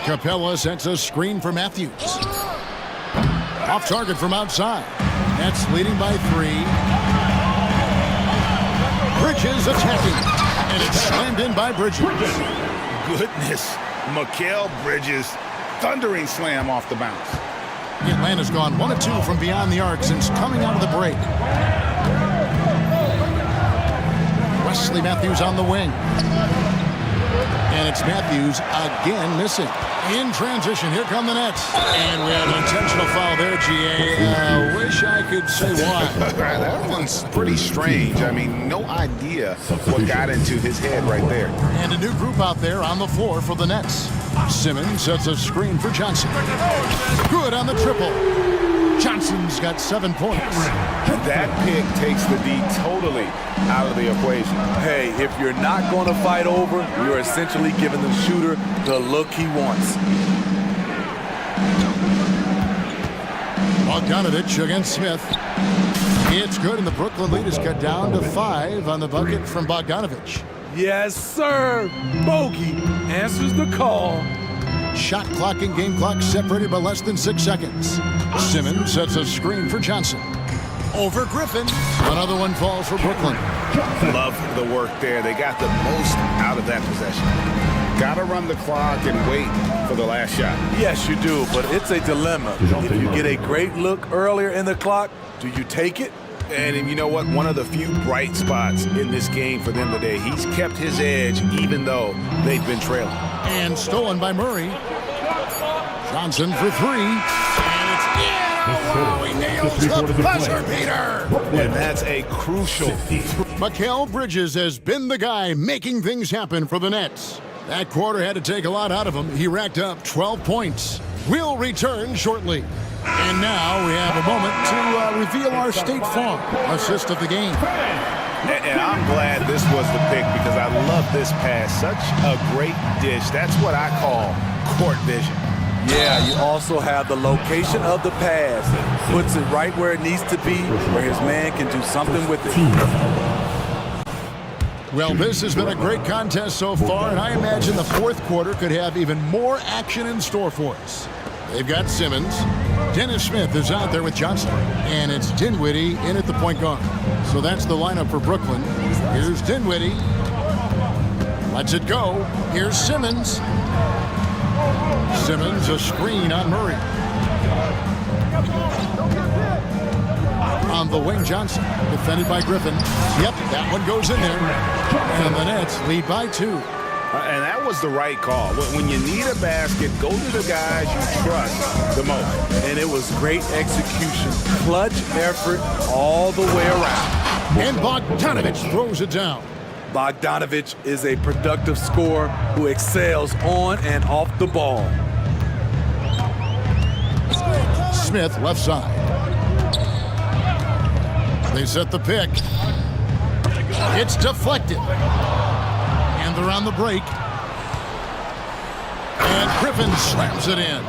Capella sets a screen for Matthews. Off target from outside. Nets leading by 3. Bridges attacking. And it's slammed in by Bridges. Goodness. Mikal Bridges. Thundering slam off the bounce. Atlanta's gone 1 of 2 from beyond the arc since coming out of the break. Wesley Matthews on the wing. And it's Matthews again missing. In transition, here come the Nets. And we have an intentional foul there, GA. Wish I could say why. That one's pretty strange. I mean, no idea what got into his head right there. And a new group out there on the floor for the Nets. Simmons sets a screen for Johnson. Good on the triple. Johnson's got 7 points. That pick takes the D totally out of the equation. Hey, if you're not going to fight over, you're essentially giving the shooter the look he wants. Bogdanovich against Smith. It's good, and the Brooklyn lead is cut down to 5 on the bucket from Bogdanovich. Yes, sir. Bogey answers the call. Shot clock and game clock separated by less than 6 seconds. Simmons sets a screen for Johnson. Over Griffin. Another one falls for Brooklyn. Love the work there. They got the most out of that possession. Got to run the clock and wait for the last shot. Yes, you do, but it's a dilemma. If you get a great look earlier in the clock, do you take it? And you know what? One of the few bright spots in this game for them today. He's kept his edge even though they've been trailing. And stolen by Murray. Johnson for 3. And it's in. Oh, he nails the buzzer beater. And that's a crucial. Mikal Bridges has been the guy making things happen for the Nets. That quarter had to take a lot out of him. He racked up 12 points. We'll return shortly. And now we have a moment to reveal our State Farm assist of the game. And I'm glad this was the pick because I love this pass. Such a great dish. That's what I call court vision. Yeah, you also have the location of the pass. Puts it right where it needs to be, where his man can do something with it. Well, this has been a great contest so far, and I imagine the fourth quarter could have even more action in store for us. They've got Simmons. Dennis Smith is out there with Johnson. And it's Dinwiddie in at the point guard. So that's the lineup for Brooklyn. Here's Dinwiddie. Lets it go. Here's Simmons. Simmons, a screen on Murray. On the wing, Johnson. Defended by Griffin. Yep, that one goes in there. And the Nets lead by 2. And that was the right call. When you need a basket, go to the guys you trust the most. And it was great execution. Clutch effort all the way around. And Bogdanovich throws it down. Bogdanovich is a productive scorer who excels on and off the ball. Smith left side. They set the pick. It's deflected. And they're on the break. And Griffin slams it in.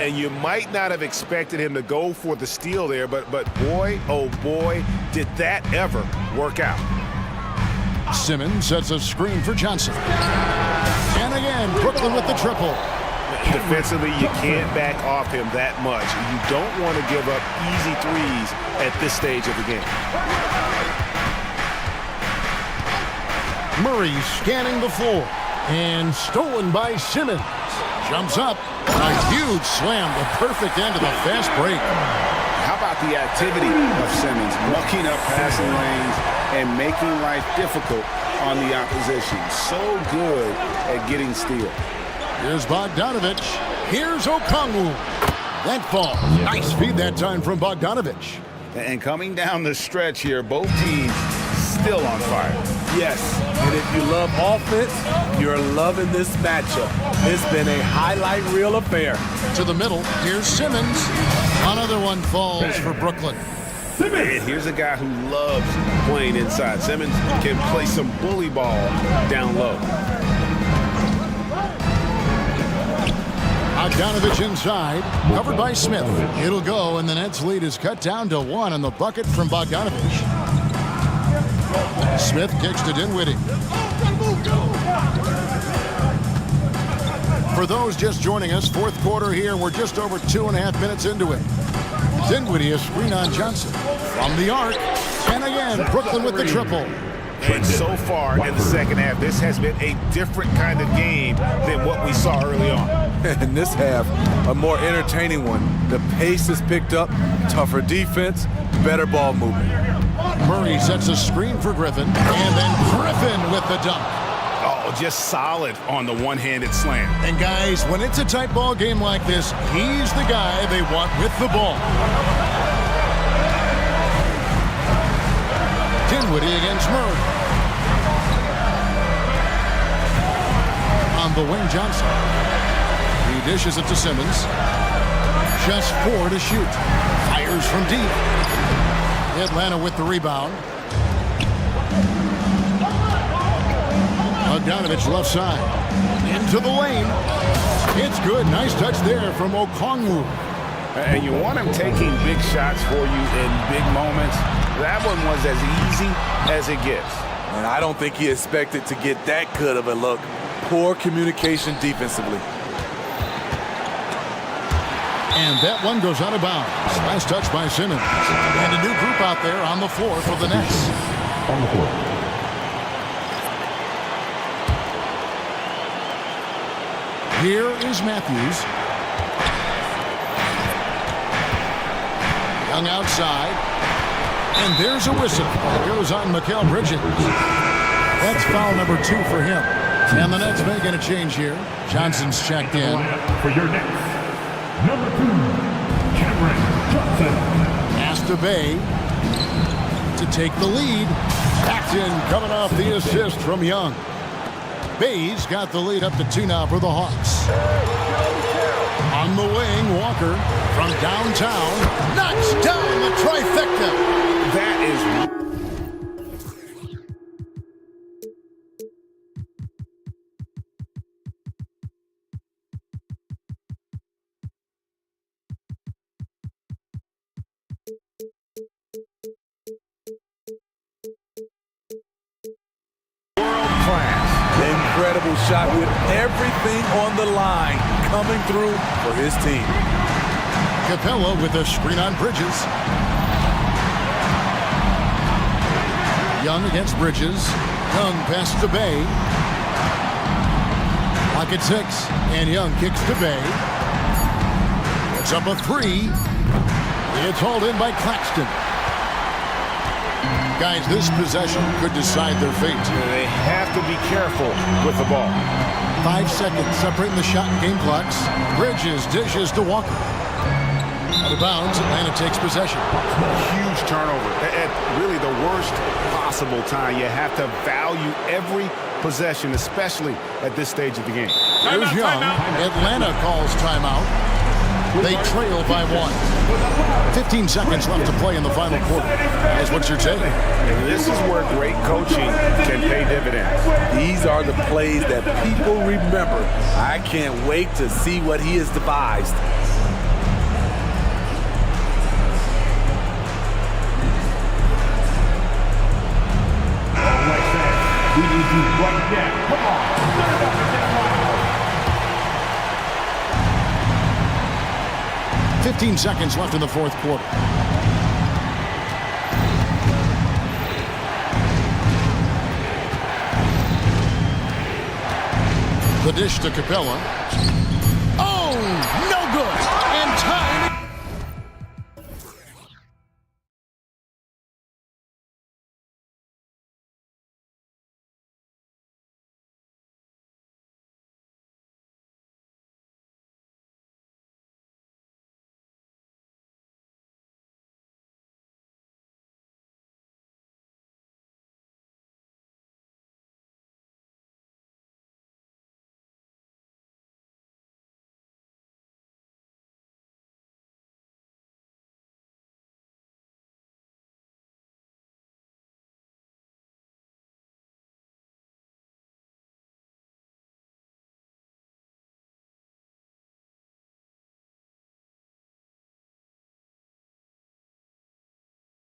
And you might not have expected him to go for the steal there, but boy, oh boy, did that ever work out. Simmons sets a screen for Johnson. And again, Brooklyn with the triple. Defensively, you can't back off him that much. You don't want to give up easy threes at this stage of the game. Murray scanning the floor. And stolen by Simmons. Jumps up. A huge slam. The perfect end of the fast break. How about the activity of Simmons? Walking up passing lanes and making life difficult on the opposition. So good at getting steals. Here's Bogdanovich. Here's Okongwu. That falls. Nice feed that time from Bogdanovich. And coming down the stretch here, both teams still on fire. Yes, and if you love offense, you're loving this matchup. It's been a highlight reel affair. To the middle, here's Simmons. Another one falls for Brooklyn. And here's a guy who loves playing inside. Simmons can play some bully ball down low. Bogdanovich inside, covered by Smith. It'll go, and the Nets' lead is cut down to 1 on the bucket from Bogdanovich. Smith kicks to Dinwiddie. For those just joining us, fourth quarter here, we're just over 2.5 minutes into it. Dinwiddie a screen on Johnson. From the arc, and again, Brooklyn with the triple. And so far in the second half, this has been a different kind of game than what we saw early on. And this half, a more entertaining one. The pace is picked up, tougher defense, better ball movement. Murray sets a screen for Griffin, and then Griffin with the dunk. Oh, just solid on the one-handed slam. And guys, when it's a tight ball game like this, he's the guy they want with the ball. Dinwiddie against Murray. On the wing, Johnson. He dishes it to Simmons. Just 4 to shoot. Fires from deep. Atlanta with the rebound. Bogdanovich left side. Into the lane. It's good. Nice touch there from Okongwu. And you want him taking big shots for you in big moments. That one was as easy as it gets. And I don't think he expected to get that good of a look. Poor communication defensively. And that one goes out of bounds. Nice touch by Simmons. And a new group out there on the floor for the Nets. On the floor. Here is Matthews. Young outside. And there's a whistle. It goes on Mikal Bridges. That's foul number 2 for him. And the Nets making a change here. Johnson's checked in. For your Nets, number 2, Cameron Johnson. Asked to Bay to take the lead. Acton coming off the assist from Young. Bay's got the lead up to 2 now for the Hawks. On the wing, Walker from downtown knocks down the trifecta. That is... Incredible shot with everything on the line coming through for his team. Capella with a screen on Bridges. Young against Bridges. Young passes to Bay. Pocket 6. And Young kicks to Bay. It's up a 3. It's hauled in by Claxton. Guys, this possession could decide their fate. They have to be careful with the ball. 5 seconds separating the shot and game clocks. Bridges dishes to Walker. Out of bounds, Atlanta takes possession. Huge turnover at really the worst possible time. You have to value every possession, especially at this stage of the game. Here's Young. Atlanta calls timeout. They trail by 1. 15 seconds left to play in the final quarter. Guys, what's your take? And this is where great coaching can pay dividends. These are the plays that people remember. I can't wait to see what he has devised. We need you right now. Come on. 15 seconds left in the fourth quarter. The dish to Capella.